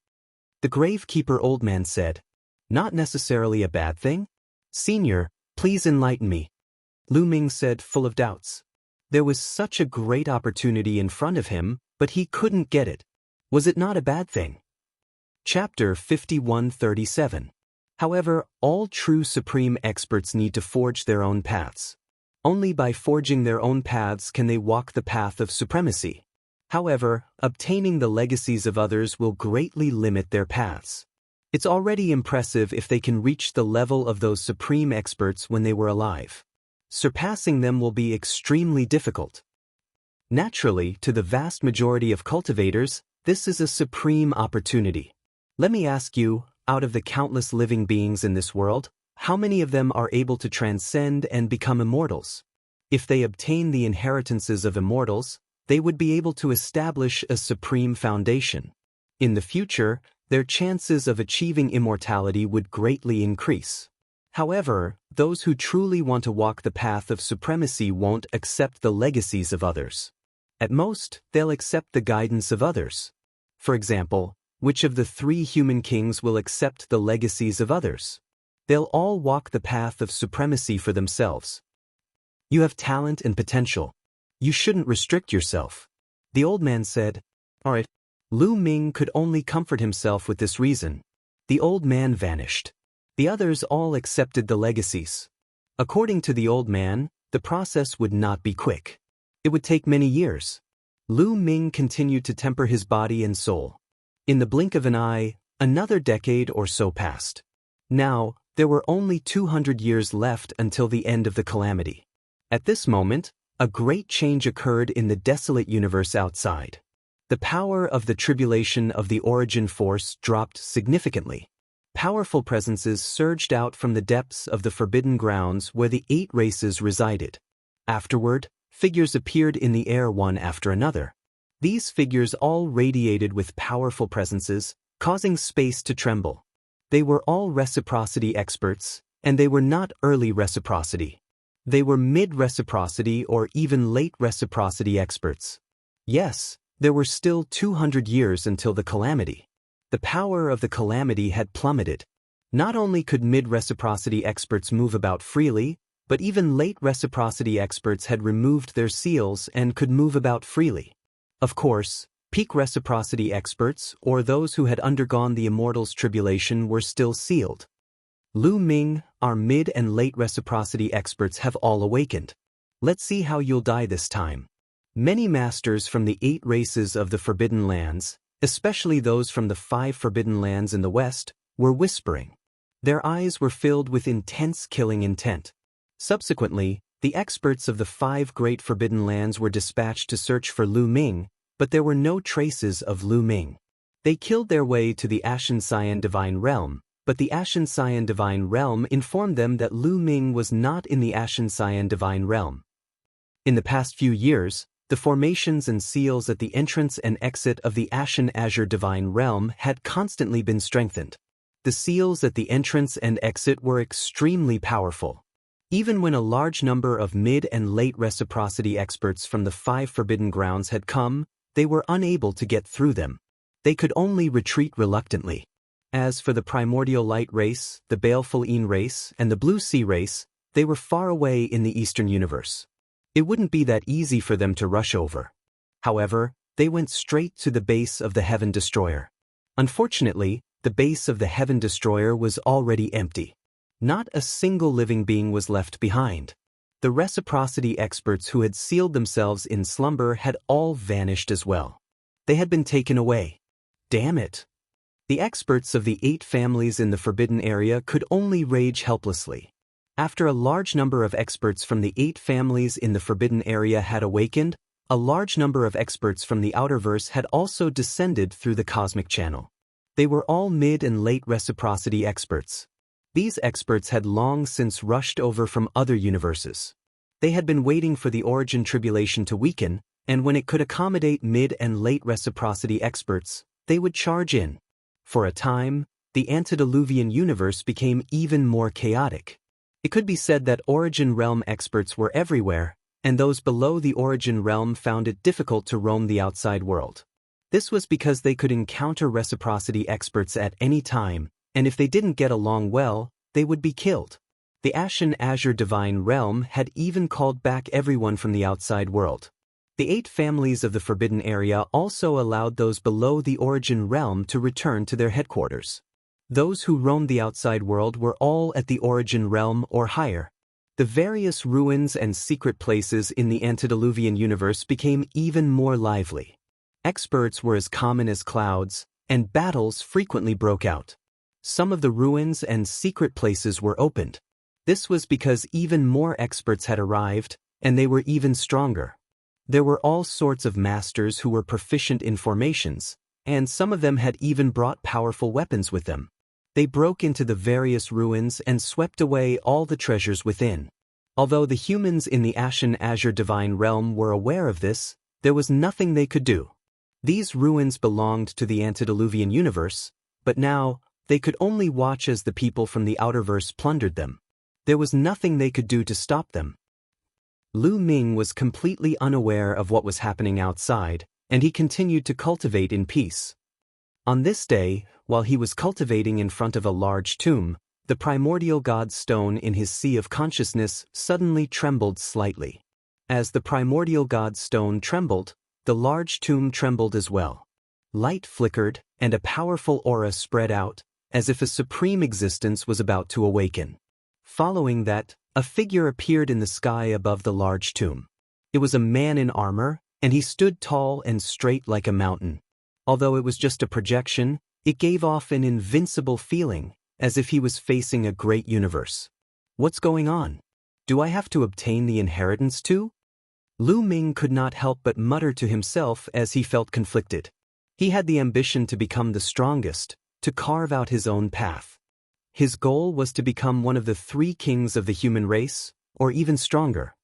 S1: The gravekeeper old man said. Not necessarily a bad thing? Senior, please enlighten me. Lu Ming said, full of doubts. There was such a great opportunity in front of him, but he couldn't get it. Was it not a bad thing? Chapter 5137. However, all true supreme experts need to forge their own paths. Only by forging their own paths can they walk the path of supremacy. However, obtaining the legacies of others will greatly limit their paths. It's already impressive if they can reach the level of those supreme experts when they were alive. Surpassing them will be extremely difficult. Naturally, to the vast majority of cultivators, this is a supreme opportunity. Let me ask you, out of the countless living beings in this world, how many of them are able to transcend and become immortals? If they obtain the inheritances of immortals, they would be able to establish a supreme foundation. In the future, their chances of achieving immortality would greatly increase. However, those who truly want to walk the path of supremacy won't accept the legacies of others. At most, they'll accept the guidance of others. For example, which of the 3 human kings will accept the legacies of others? They'll all walk the path of supremacy for themselves. You have talent and potential. You shouldn't restrict yourself. The old man said. All right. Lu Ming could only comfort himself with this reason. The old man vanished. The others all accepted the legacies. According to the old man, the process would not be quick. It would take many years. Lu Ming continued to temper his body and soul. In the blink of an eye, another decade or so passed. Now, there were only 200 years left until the end of the calamity. At this moment, a great change occurred in the desolate universe outside. The power of the tribulation of the origin force dropped significantly. Powerful presences surged out from the depths of the forbidden grounds where the 8 races resided. Afterward, figures appeared in the air one after another. These figures all radiated with powerful presences, causing space to tremble. They were all reciprocity experts, and they were not early reciprocity. They were mid-reciprocity or even late reciprocity experts. Yes, there were still 200 years until the calamity. The power of the calamity had plummeted. Not only could mid-reciprocity experts move about freely, but even late reciprocity experts had removed their seals and could move about freely. Of course, peak reciprocity experts, or those who had undergone the Immortal's tribulation, were still sealed. Lu Ming, our mid and late reciprocity experts have all awakened. Let's see how you'll die this time. Many masters from the 8 races of the Forbidden Lands, especially those from the 5 Forbidden Lands in the West, were whispering. Their eyes were filled with intense killing intent. Subsequently, the experts of the 5 great Forbidden Lands were dispatched to search for Lu Ming, but there were no traces of Lu Ming. They killed their way to the Ashen Cyan Divine Realm, but the Ashen Cyan Divine Realm informed them that Lu Ming was not in the Ashen Cyan Divine Realm. In the past few years, The formations and seals at the entrance and exit of the Ashen Azure Divine Realm had constantly been strengthened. The seals at the entrance and exit were extremely powerful. Even when a large number of mid- and late reciprocity experts from the 5 Forbidden Grounds had come, they were unable to get through them. They could only retreat reluctantly. As for the Primordial Light race, the Baleful Een race, and the Blue Sea race, they were far away in the Eastern Universe. It wouldn't be that easy for them to rush over. However, they went straight to the base of the Heaven Destroyer. Unfortunately, the base of the Heaven Destroyer was already empty. Not a single living being was left behind. The reciprocity experts who had sealed themselves in slumber had all vanished as well. They had been taken away. Damn it! The experts of the 8 families in the Forbidden Area could only rage helplessly. After a large number of experts from the 8 families in the Forbidden Area had awakened, a large number of experts from the Outerverse had also descended through the cosmic channel. They were all mid- and late reciprocity experts. These experts had long since rushed over from other universes. They had been waiting for the origin tribulation to weaken, and when it could accommodate mid- and late reciprocity experts, they would charge in. For a time, the antediluvian universe became even more chaotic. It could be said that Origin Realm experts were everywhere, and those below the Origin Realm found it difficult to roam the outside world. This was because they could encounter reciprocity experts at any time, and if they didn't get along well, they would be killed. The Ashen Azure Divine Realm had even called back everyone from the outside world. The 8 families of the Forbidden Area also allowed those below the Origin Realm to return to their headquarters. Those who roamed the outside world were all at the Origin Realm or higher. The various ruins and secret places in the antediluvian universe became even more lively. Experts were as common as clouds, and battles frequently broke out. Some of the ruins and secret places were opened. This was because even more experts had arrived, and they were even stronger. There were all sorts of masters who were proficient in formations, and some of them had even brought powerful weapons with them. They broke into the various ruins and swept away all the treasures within. Although the humans in the Ashen Azure Divine Realm were aware of this, there was nothing they could do. These ruins belonged to the antediluvian universe, but now, they could only watch as the people from the Outerverse plundered them. There was nothing they could do to stop them. Lu Ming was completely unaware of what was happening outside, and he continued to cultivate in peace. On this day, while he was cultivating in front of a large tomb, the primordial god stone in his sea of consciousness suddenly trembled slightly. As the primordial god stone trembled, the large tomb trembled as well. Light flickered, and a powerful aura spread out, as if a supreme existence was about to awaken. Following that, a figure appeared in the sky above the large tomb. It was a man in armor, and he stood tall and straight like a mountain. Although it was just a projection, it gave off an invincible feeling, as if he was facing a great universe. What's going on? Do I have to obtain the inheritance too? Lu Ming could not help but mutter to himself as he felt conflicted. He had the ambition to become the strongest, to carve out his own path. His goal was to become one of the 3 kings of the human race, or even stronger.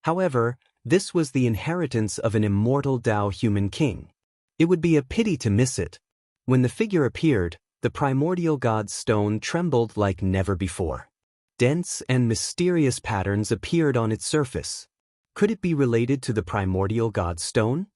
S1: However, this was the inheritance of an immortal Tao human king. It would be a pity to miss it. When the figure appeared, the primordial god stone trembled like never before. Dense and mysterious patterns appeared on its surface. Could it be related to the primordial god stone?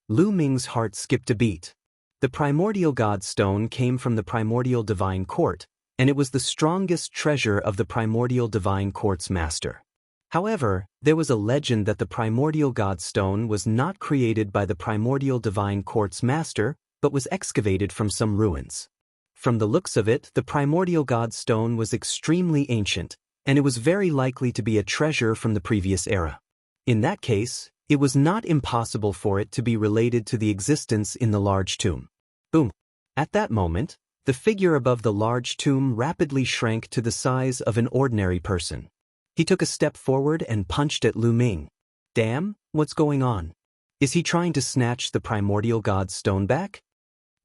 S1: Lu Ming's heart skipped a beat. The primordial god stone came from the primordial divine court, and it was the strongest treasure of the primordial divine court's master. However, there was a legend that the primordial god stone was not created by the primordial divine court's master, but was excavated from some ruins. From the looks of it, the primordial god stone was extremely ancient, and it was very likely to be a treasure from the previous era. In that case, it was not impossible for it to be related to the existence in the large tomb. Boom! At that moment, the figure above the large tomb rapidly shrank to the size of an ordinary person. He took a step forward and punched at Lu Ming. Damn, what's going on? Is he trying to snatch the primordial god's stone back?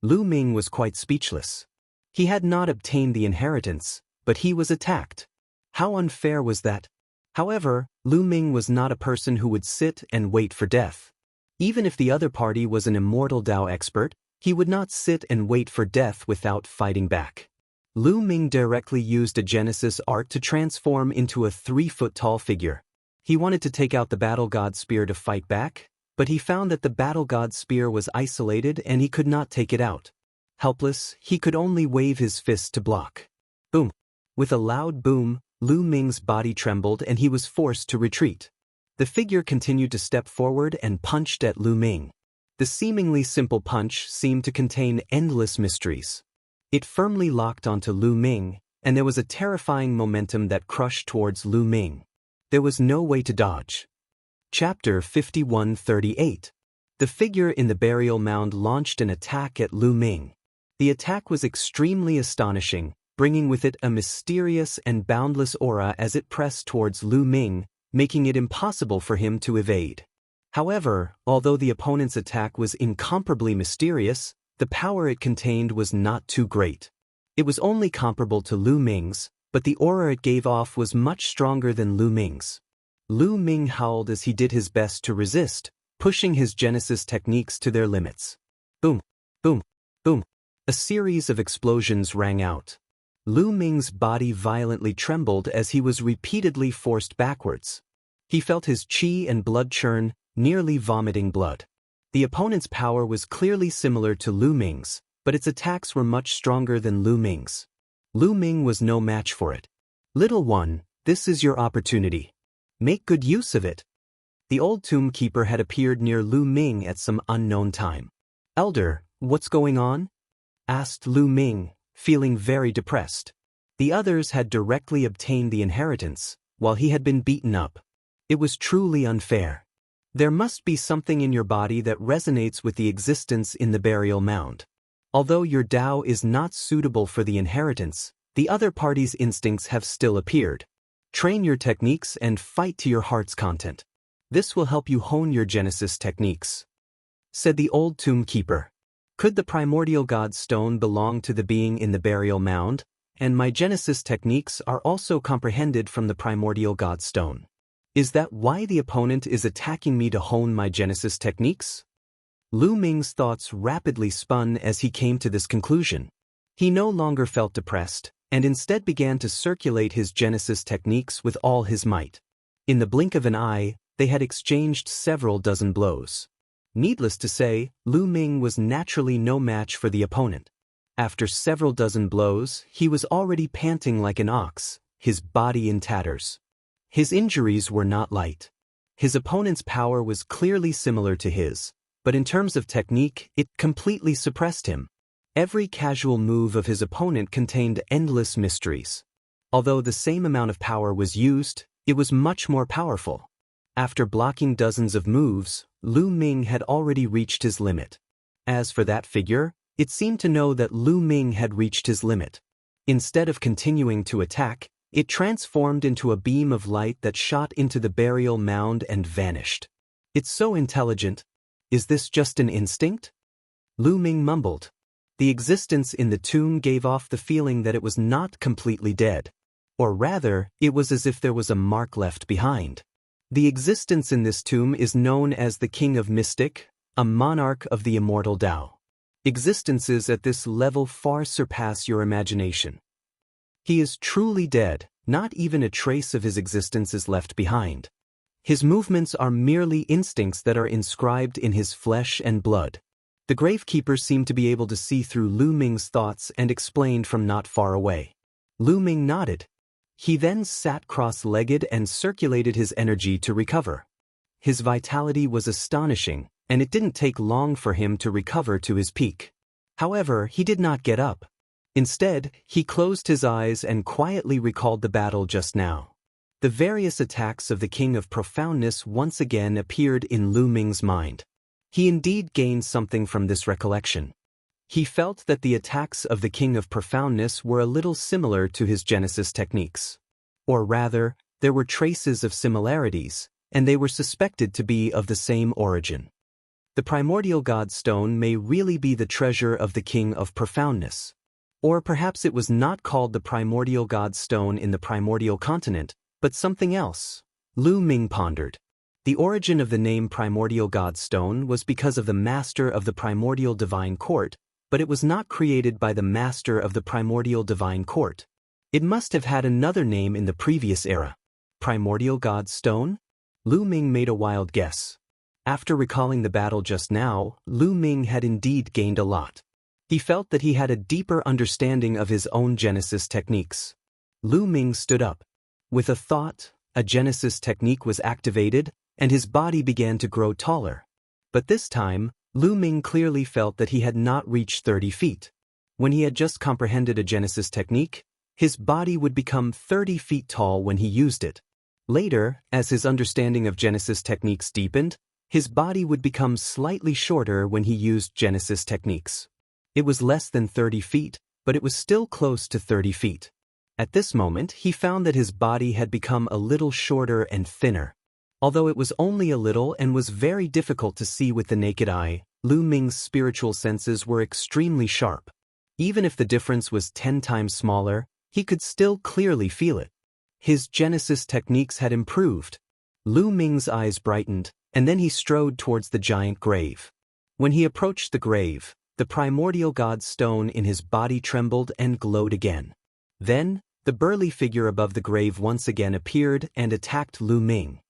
S1: Lu Ming was quite speechless. He had not obtained the inheritance, but he was attacked. How unfair was that? However, Lu Ming was not a person who would sit and wait for death. Even if the other party was an immortal Tao expert, he would not sit and wait for death without fighting back. Lu Ming directly used a Genesis art to transform into a 3-foot-tall figure. He wanted to take out the Battle God Spear to fight back, but he found that the Battle God Spear was isolated and he could not take it out. Helpless, he could only wave his fist to block. Boom! With a loud boom, Lu Ming's body trembled and he was forced to retreat. The figure continued to step forward and punched at Lu Ming. The seemingly simple punch seemed to contain endless mysteries. It firmly locked onto Lu Ming, and there was a terrifying momentum that crushed towards Lu Ming. There was no way to dodge. Chapter 5138. The figure in the burial mound launched an attack at Lu Ming. The attack was extremely astonishing, bringing with it a mysterious and boundless aura as it pressed towards Lu Ming, making it impossible for him to evade. However, although the opponent's attack was incomparably mysterious, the power it contained was not too great. It was only comparable to Lu Ming's, but the aura it gave off was much stronger than Lu Ming's. Lu Ming howled as he did his best to resist, pushing his Genesis techniques to their limits. Boom, boom, boom. A series of explosions rang out. Lu Ming's body violently trembled as he was repeatedly forced backwards. He felt his qi and blood churn, nearly vomiting blood. The opponent's power was clearly similar to Lu Ming's, but its attacks were much stronger than Lu Ming's. Lu Ming was no match for it. Little one, this is your opportunity. Make good use of it. The old tomb keeper had appeared near Lu Ming at some unknown time. Elder, what's going on? Asked Lu Ming, feeling very depressed. The others had directly obtained the inheritance, while he had been beaten up. It was truly unfair. There must be something in your body that resonates with the existence in the burial mound. Although your Tao is not suitable for the inheritance, the other party's instincts have still appeared. Train your techniques and fight to your heart's content. This will help you hone your Genesis techniques. Said the old tomb keeper. Could the primordial god stone belong to the being in the burial mound, and my Genesis techniques are also comprehended from the primordial god stone? Is that why the opponent is attacking me to hone my Genesis techniques? Lu Ming's thoughts rapidly spun as he came to this conclusion. He no longer felt depressed, and instead began to circulate his Genesis techniques with all his might. In the blink of an eye, they had exchanged several dozen blows. Needless to say, Lu Ming was naturally no match for the opponent. After several dozen blows, he was already panting like an ox, his body in tatters. His injuries were not light. His opponent's power was clearly similar to his, but in terms of technique, it completely suppressed him. Every casual move of his opponent contained endless mysteries. Although the same amount of power was used, it was much more powerful. After blocking dozens of moves, Lu Ming had already reached his limit. As for that figure, it seemed to know that Lu Ming had reached his limit. Instead of continuing to attack, it transformed into a beam of light that shot into the burial mound and vanished. It's so intelligent. Is this just an instinct? Lu Ming mumbled. The existence in the tomb gave off the feeling that it was not completely dead. Or rather, it was as if there was a mark left behind. The existence in this tomb is known as the King of Mystic, a monarch of the immortal Tao. Existences at this level far surpass your imagination. He is truly dead, not even a trace of his existence is left behind. His movements are merely instincts that are inscribed in his flesh and blood. The gravekeeper seemed to be able to see through Lu Ming's thoughts and explained from not far away. Lu Ming nodded. He then sat cross-legged and circulated his energy to recover. His vitality was astonishing, and it didn't take long for him to recover to his peak. However, he did not get up. Instead, he closed his eyes and quietly recalled the battle just now. The various attacks of the King of Profoundness once again appeared in Lu Ming's mind. He indeed gained something from this recollection. He felt that the attacks of the King of Profoundness were a little similar to his Genesis techniques. Or rather, there were traces of similarities, and they were suspected to be of the same origin. The primordial god stone may really be the treasure of the King of Profoundness. Or perhaps it was not called the primordial god stone in the primordial continent, but something else. Lu Ming pondered. The origin of the name Primordial God Stone was because of the master of the Primordial Divine Court, but it was not created by the master of the Primordial Divine Court. It must have had another name in the previous era. Primordial God Stone? Lu Ming made a wild guess. After recalling the battle just now, Lu Ming had indeed gained a lot. He felt that he had a deeper understanding of his own Genesis techniques. Lu Ming stood up. With a thought, a Genesis technique was activated, and his body began to grow taller. But this time, Lu Ming clearly felt that he had not reached 30 feet. When he had just comprehended a Genesis technique, his body would become 30 feet tall when he used it. Later, as his understanding of Genesis techniques deepened, his body would become slightly shorter when he used Genesis techniques. It was less than 30 feet, but it was still close to 30 feet. At this moment, he found that his body had become a little shorter and thinner. Although it was only a little and was very difficult to see with the naked eye, Lu Ming's spiritual senses were extremely sharp. Even if the difference was 10 times smaller, he could still clearly feel it. His Genesis techniques had improved. Lu Ming's eyes brightened, and then he strode towards the giant grave. When he approached the grave, the Primordial God Stone in his body trembled and glowed again. Then, the burly figure above the grave once again appeared and attacked Lu Ming.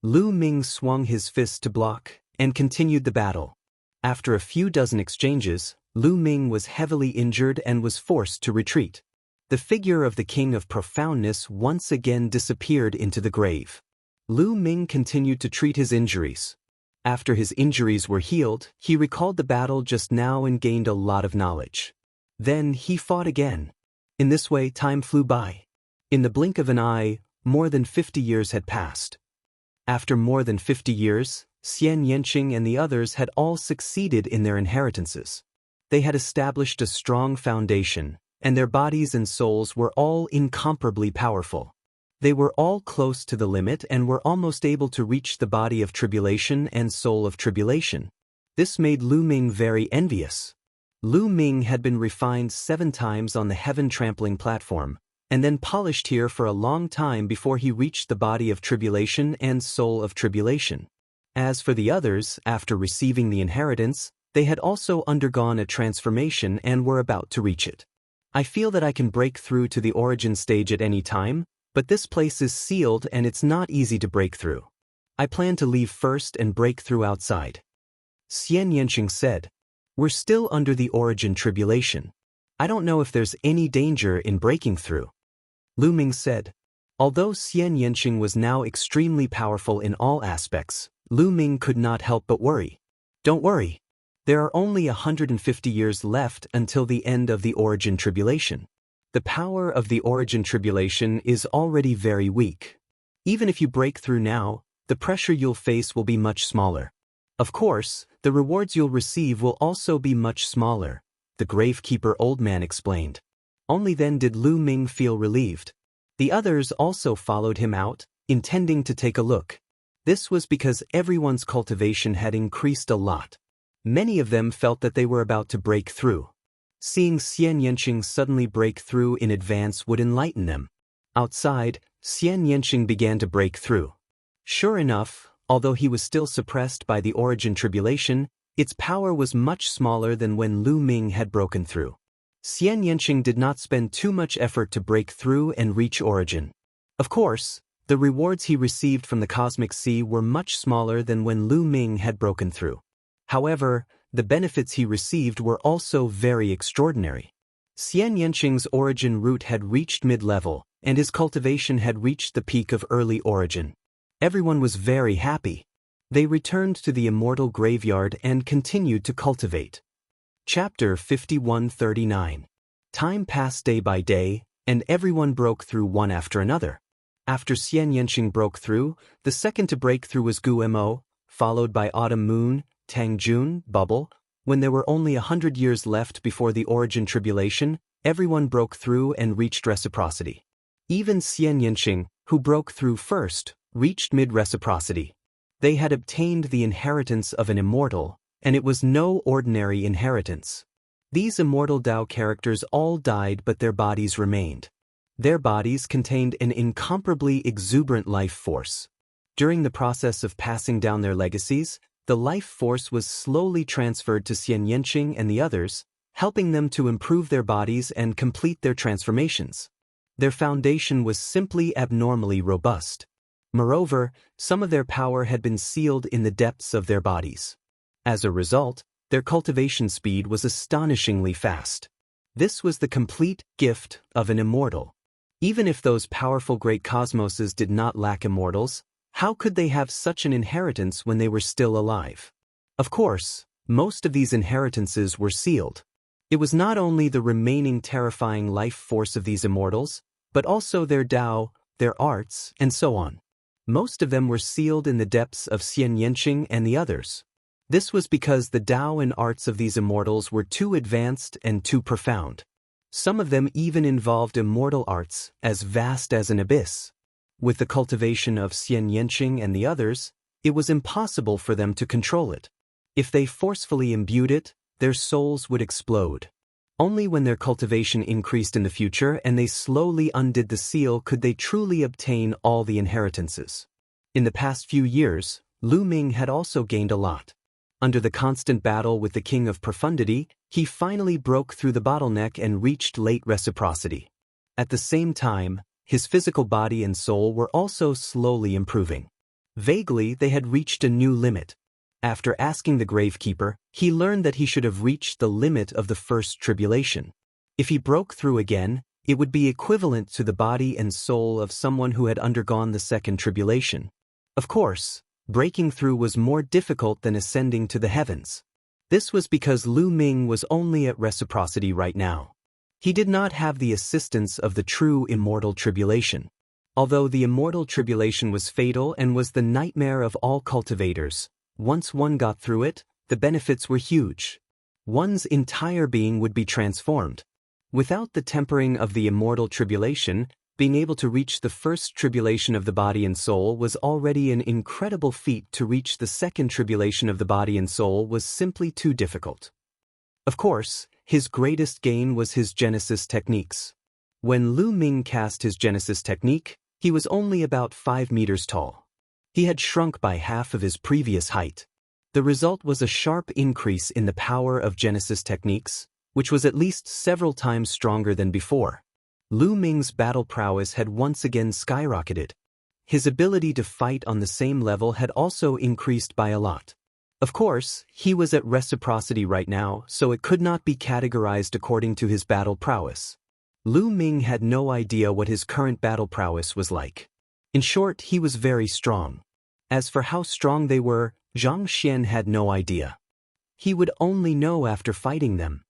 S1: Lu Ming swung his fist to block, and continued the battle. After a few dozen exchanges, Lu Ming was heavily injured and was forced to retreat. The figure of the King of Profoundness once again disappeared into the grave. Lu Ming continued to treat his injuries. After his injuries were healed, he recalled the battle just now and gained a lot of knowledge. Then he fought again. In this way, time flew by. In the blink of an eye, more than 50 years had passed. After more than 50 years, Xian Yanqing and the others had all succeeded in their inheritances. They had established a strong foundation, and their bodies and souls were all incomparably powerful. They were all close to the limit and were almost able to reach the body of tribulation and soul of tribulation. This made Lu Ming very envious. Lu Ming had been refined 7 times on the heaven-trampling platform, and then polished here for a long time before he reached the body of tribulation and soul of tribulation. As for the others, after receiving the inheritance, they had also undergone a transformation and were about to reach it. I feel that I can break through to the origin stage at any time, but this place is sealed and it's not easy to break through. I plan to leave first and break through outside. Xian Yanqing said, "We're still under the origin tribulation. I don't know if there's any danger in breaking through." Lu Ming said. Although Xian Yanqing was now extremely powerful in all aspects, Lu Ming could not help but worry. Don't worry. There are only 150 years left until the end of the origin tribulation. The power of the origin tribulation is already very weak. Even if you break through now, the pressure you'll face will be much smaller. Of course, the rewards you'll receive will also be much smaller, the gravekeeper old man explained. Only then did Lu Ming feel relieved. The others also followed him out, intending to take a look. This was because everyone's cultivation had increased a lot. Many of them felt that they were about to break through. Seeing Xian Yanqing suddenly break through in advance would enlighten them. Outside, Xian Yanqing began to break through. Sure enough, although he was still suppressed by the origin tribulation, its power was much smaller than when Lu Ming had broken through. Xian Yanqing did not spend too much effort to break through and reach origin. Of course, the rewards he received from the cosmic sea were much smaller than when Lu Ming had broken through. However, the benefits he received were also very extraordinary. Xian Yanqing's origin root had reached mid-level, and his cultivation had reached the peak of early origin. Everyone was very happy. They returned to the Immortal graveyard and continued to cultivate. Chapter 5139. Time passed day by day, and everyone broke through one after another. After Xian Yanqing broke through, the second to break through was Gu Mo, followed by Autumn Moon, Tang Jun, Bubble. When there were only 100 years left before the origin tribulation, everyone broke through and reached reciprocity. Even Xian Yanqing, who broke through first, reached mid-reciprocity. They had obtained the inheritance of an immortal, and it was no ordinary inheritance. These immortal Tao characters all died, but their bodies remained. Their bodies contained an incomparably exuberant life force. During the process of passing down their legacies, the life force was slowly transferred to Xian Yanqing and the others, helping them to improve their bodies and complete their transformations. Their foundation was simply abnormally robust. Moreover, some of their power had been sealed in the depths of their bodies. As a result, their cultivation speed was astonishingly fast. This was the complete gift of an immortal. Even if those powerful great cosmoses did not lack immortals, how could they have such an inheritance when they were still alive? Of course, most of these inheritances were sealed. It was not only the remaining terrifying life force of these immortals, but also their Tao, their arts, and so on. Most of them were sealed in the depths of Xian Yanqing and the others. This was because the Tao and arts of these immortals were too advanced and too profound. Some of them even involved immortal arts as vast as an abyss. With the cultivation of Xian Yanqing and the others, it was impossible for them to control it. If they forcefully imbued it, their souls would explode. Only when their cultivation increased in the future and they slowly undid the seal could they truly obtain all the inheritances. In the past few years, Lu Ming had also gained a lot. Under the constant battle with the King of Profundity, he finally broke through the bottleneck and reached late reciprocity. At the same time, his physical body and soul were also slowly improving. Vaguely, they had reached a new limit. After asking the Gravekeeper, he learned that he should have reached the limit of the first tribulation. If he broke through again, it would be equivalent to the body and soul of someone who had undergone the second tribulation. Of course, breaking through was more difficult than ascending to the heavens. This was because Lu Ming was only at reciprocity right now. He did not have the assistance of the true immortal tribulation. Although the immortal tribulation was fatal and was the nightmare of all cultivators, once one got through it, the benefits were huge. One's entire being would be transformed. Without the tempering of the immortal tribulation, being able to reach the first tribulation of the body and soul was already an incredible feat. To reach the second tribulation of the body and soul was simply too difficult. Of course, his greatest gain was his Genesis techniques. When Lu Ming cast his Genesis technique, he was only about 5 meters tall. He had shrunk by half of his previous height. The result was a sharp increase in the power of Genesis techniques, which was at least several times stronger than before. Lu Ming's battle prowess had once again skyrocketed. His ability to fight on the same level had also increased by a lot. Of course, he was at reciprocity right now, so it could not be categorized according to his battle prowess. Lu Ming had no idea what his current battle prowess was like. In short, he was very strong. As for how strong they were, Zhang Xian had no idea. He would only know after fighting them.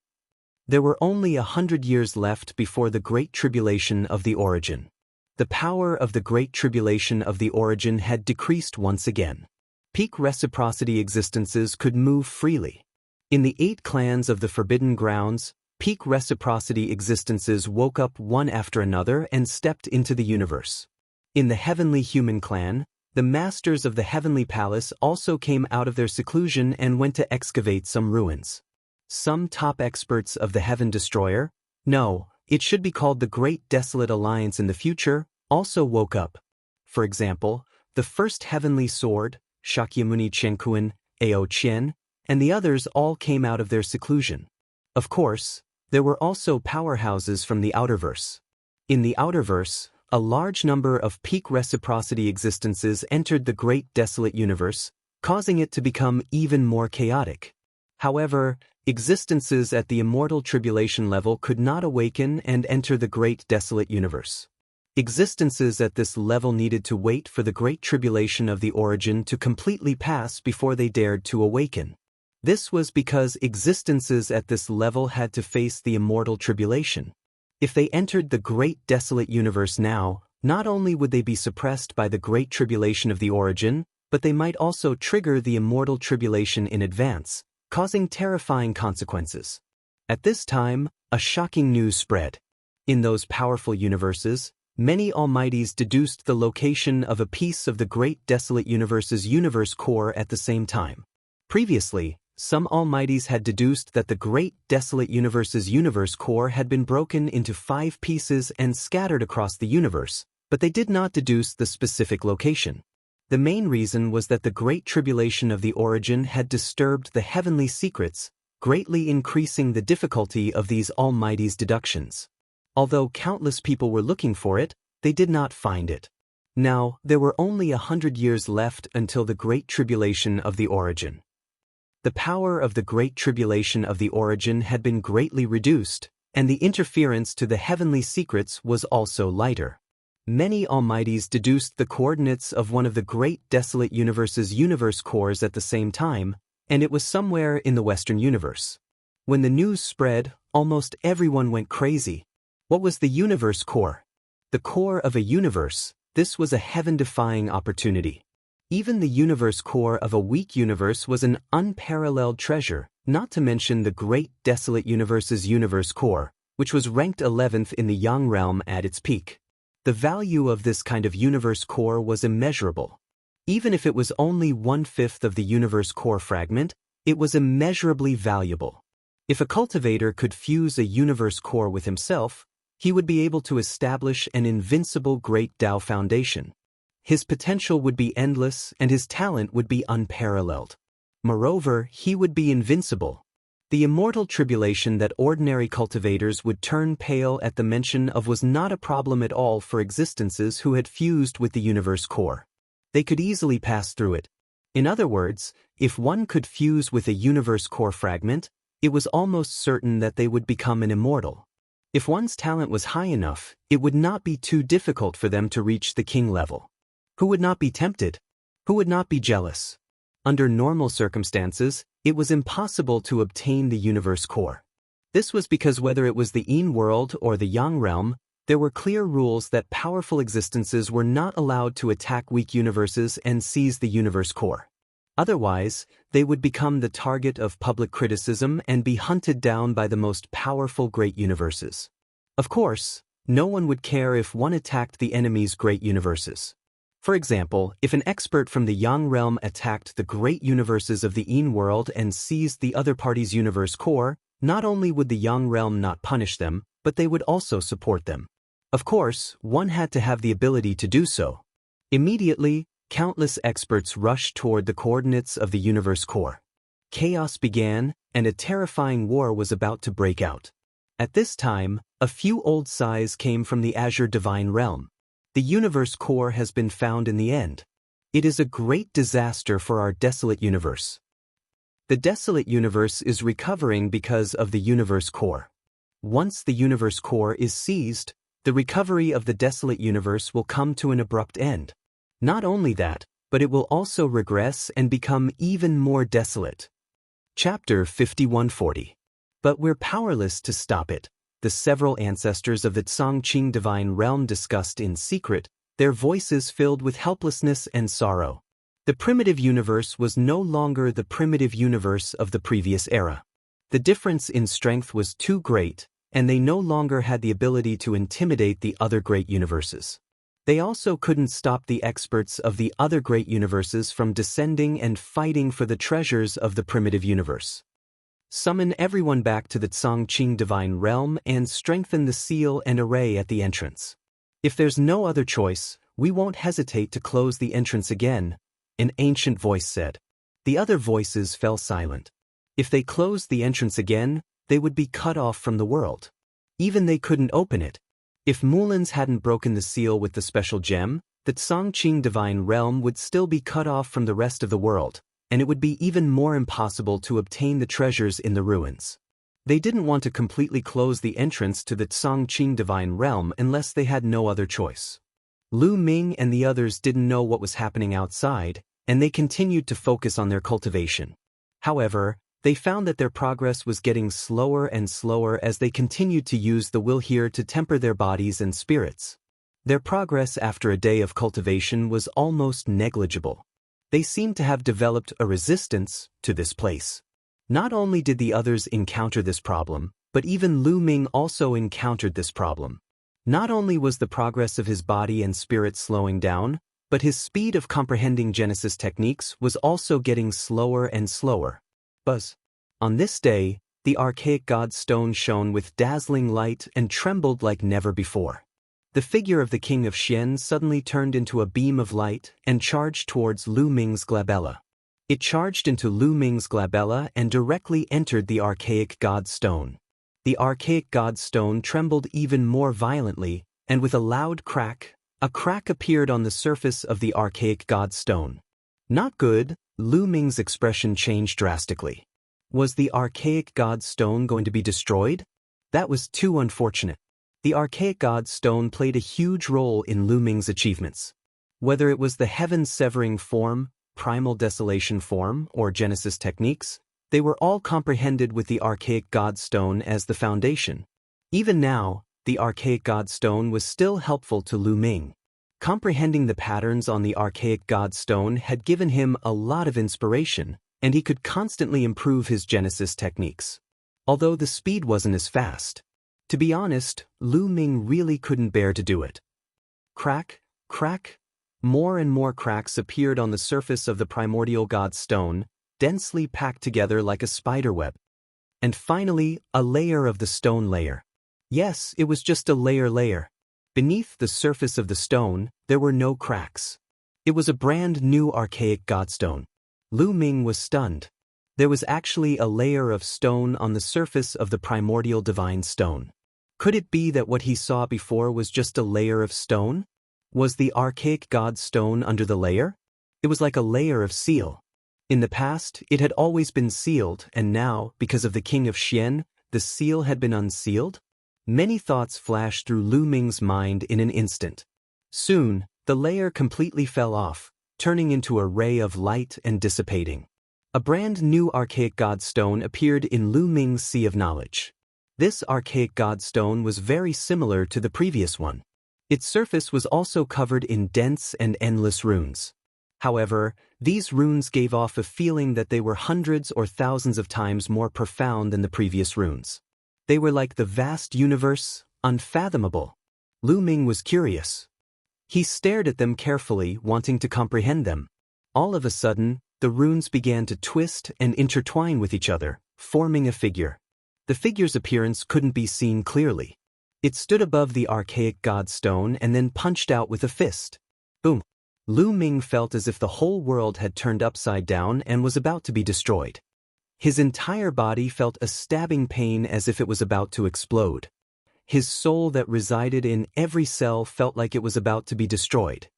S1: There were only 100 years left before the Great Tribulation of the Origin. The power of the Great Tribulation of the Origin had decreased once again. Peak reciprocity existences could move freely. In the 8 clans of the Forbidden Grounds, peak reciprocity existences woke up one after another and stepped into the universe. In the Heavenly Human clan, the masters of the Heavenly Palace also came out of their seclusion and went to excavate some ruins. Some top experts of the Heaven Destroyer, no, it should be called the Great Desolate Alliance in the future, also woke up. For example, the first Heavenly Sword, Shakyamuni Chenkuan, Ao Chen, and the others all came out of their seclusion. Of course, there were also powerhouses from the Outerverse. In the Outerverse, a large number of peak reciprocity existences entered the Great Desolate Universe, causing it to become even more chaotic. However, existences at the Immortal Tribulation level could not awaken and enter the Great Desolate Universe. Existences at this level needed to wait for the Great Tribulation of the Origin to completely pass before they dared to awaken. This was because existences at this level had to face the Immortal Tribulation. If they entered the Great Desolate Universe now, not only would they be suppressed by the Great Tribulation of the Origin, but they might also trigger the Immortal Tribulation in advance, causing terrifying consequences. At this time, a shocking news spread. In those powerful universes, many Almighties deduced the location of a piece of the Great Desolate Universe's universe core at the same time. Previously, some Almighties had deduced that the Great Desolate Universe's universe core had been broken into 5 pieces and scattered across the universe, but they did not deduce the specific location. The main reason was that the Great Tribulation of the origin had disturbed the heavenly secrets, greatly increasing the difficulty of these Almighty's deductions. Although countless people were looking for it, they did not find it. Now, there were only 100 years left until the Great Tribulation of the origin. The power of the Great Tribulation of the origin had been greatly reduced, and the interference to the heavenly secrets was also lighter. Many Almighties deduced the coordinates of one of the great desolate universe's universe cores at the same time, and it was somewhere in the Western universe. When the news spread, almost everyone went crazy. What was the universe core? The core of a universe. This was a heaven-defying opportunity. Even the universe core of a weak universe was an unparalleled treasure, not to mention the great desolate universe's universe core, which was ranked 11th in the Yang realm at its peak. The value of this kind of universe core was immeasurable. Even if it was only 1/5 of the universe core fragment, it was immeasurably valuable. If a cultivator could fuse a universe core with himself, he would be able to establish an invincible great Tao foundation. His potential would be endless and his talent would be unparalleled. Moreover, he would be invincible. The immortal tribulation that ordinary cultivators would turn pale at the mention of was not a problem at all for existences who had fused with the universe core. They could easily pass through it. In other words, if one could fuse with a universe core fragment, it was almost certain that they would become an immortal. If one's talent was high enough, it would not be too difficult for them to reach the king level. Who would not be tempted? Who would not be jealous? Under normal circumstances, it was impossible to obtain the universe core. This was because whether it was the Yin world or the Yang realm, there were clear rules that powerful existences were not allowed to attack weak universes and seize the universe core. Otherwise, they would become the target of public criticism and be hunted down by the most powerful great universes. Of course, no one would care if one attacked the enemy's great universes. For example, if an expert from the Yang realm attacked the great universes of the Yin world and seized the other party's universe core, not only would the Yang realm not punish them, but they would also support them. Of course, one had to have the ability to do so. Immediately, countless experts rushed toward the coordinates of the universe core. Chaos began, and a terrifying war was about to break out. At this time, a few old sighs came from the Azure Divine Realm. The universe core has been found in the end. It is a great disaster for our desolate universe. The desolate universe is recovering because of the universe core. Once the universe core is seized, the recovery of the desolate universe will come to an abrupt end. Not only that, but it will also regress and become even more desolate. Chapter 5140. But we're powerless to stop it. The several ancestors of the Tsangqing divine realm discussed in secret, their voices filled with helplessness and sorrow. The primitive universe was no longer the primitive universe of the previous era. The difference in strength was too great, and they no longer had the ability to intimidate the other great universes. They also couldn't stop the experts of the other great universes from descending and fighting for the treasures of the primitive universe. Summon everyone back to the Tsangqing divine realm and strengthen the seal and array at the entrance. If there's no other choice, we won't hesitate to close the entrance again, an ancient voice said. The other voices fell silent. If they closed the entrance again, they would be cut off from the world. Even they couldn't open it. If Mulans hadn't broken the seal with the special gem, the Tsangqing divine realm would still be cut off from the rest of the world, and it would be even more impossible to obtain the treasures in the ruins. They didn't want to completely close the entrance to the Tsangqing divine realm unless they had no other choice. Lu Ming and the others didn't know what was happening outside, and they continued to focus on their cultivation. However, they found that their progress was getting slower and slower as they continued to use the will here to temper their bodies and spirits. Their progress after a day of cultivation was almost negligible. They seemed to have developed a resistance to this place. Not only did the others encounter this problem, but even Lu Ming also encountered this problem. Not only was the progress of his body and spirit slowing down, but his speed of comprehending Genesis techniques was also getting slower and slower. Buzz. On this day, the archaic god stone shone with dazzling light and trembled like never before. The figure of the king of Xian suddenly turned into a beam of light and charged towards Lu Ming's glabella. It charged into Lu Ming's glabella and directly entered the archaic god stone. The archaic god stone trembled even more violently, and with a loud crack, a crack appeared on the surface of the archaic god stone. Not good. Lu Ming's expression changed drastically. Was the archaic god stone going to be destroyed? That was too unfortunate. The archaic god stone played a huge role in Lu Ming's achievements. Whether it was the heaven-severing form, primal desolation form, or Genesis techniques, they were all comprehended with the archaic god stone as the foundation. Even now, the archaic god stone was still helpful to Lu Ming. Comprehending the patterns on the archaic god stone had given him a lot of inspiration, and he could constantly improve his Genesis techniques. Although the speed wasn't as fast. To be honest, Lu Ming really couldn't bear to do it. Crack, crack. More and more cracks appeared on the surface of the primordial god stone, densely packed together like a spiderweb. And finally, a layer of the stone layer. Yes, it was just a layer. Beneath the surface of the stone, there were no cracks. It was a brand new archaic godstone. Lu Ming was stunned. There was actually a layer of stone on the surface of the primordial divine stone. Could it be that what he saw before was just a layer of stone? Was the archaic god stone under the layer? It was like a layer of seal. In the past, it had always been sealed, and now, because of the king of Xian, the seal had been unsealed? Many thoughts flashed through Lu Ming's mind in an instant. Soon, the layer completely fell off, turning into a ray of light and dissipating. A brand new archaic god stone appeared in Lu Ming's sea of knowledge. This archaic god stone was very similar to the previous one. Its surface was also covered in dense and endless runes. However, these runes gave off a feeling that they were hundreds or thousands of times more profound than the previous runes. They were like the vast universe, unfathomable. Lu Ming was curious. He stared at them carefully, wanting to comprehend them. All of a sudden, the runes began to twist and intertwine with each other, forming a figure. The figure's appearance couldn't be seen clearly. It stood above the archaic god stone and then punched out with a fist. Boom! Lu Ming felt as if the whole world had turned upside down and was about to be destroyed. His entire body felt a stabbing pain as if it was about to explode. His soul that resided in every cell felt like it was about to be destroyed.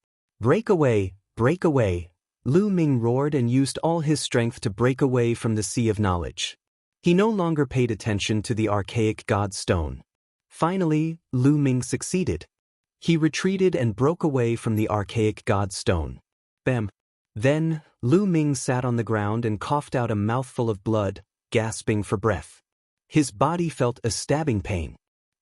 S1: Break away, break away. Lu Ming roared and used all his strength to break away from the sea of knowledge. He no longer paid attention to the archaic god stone. Finally, Lu Ming succeeded. He retreated and broke away from the archaic god stone. Bam! Then, Lu Ming sat on the ground and coughed out a mouthful of blood, gasping for breath. His body felt a stabbing pain.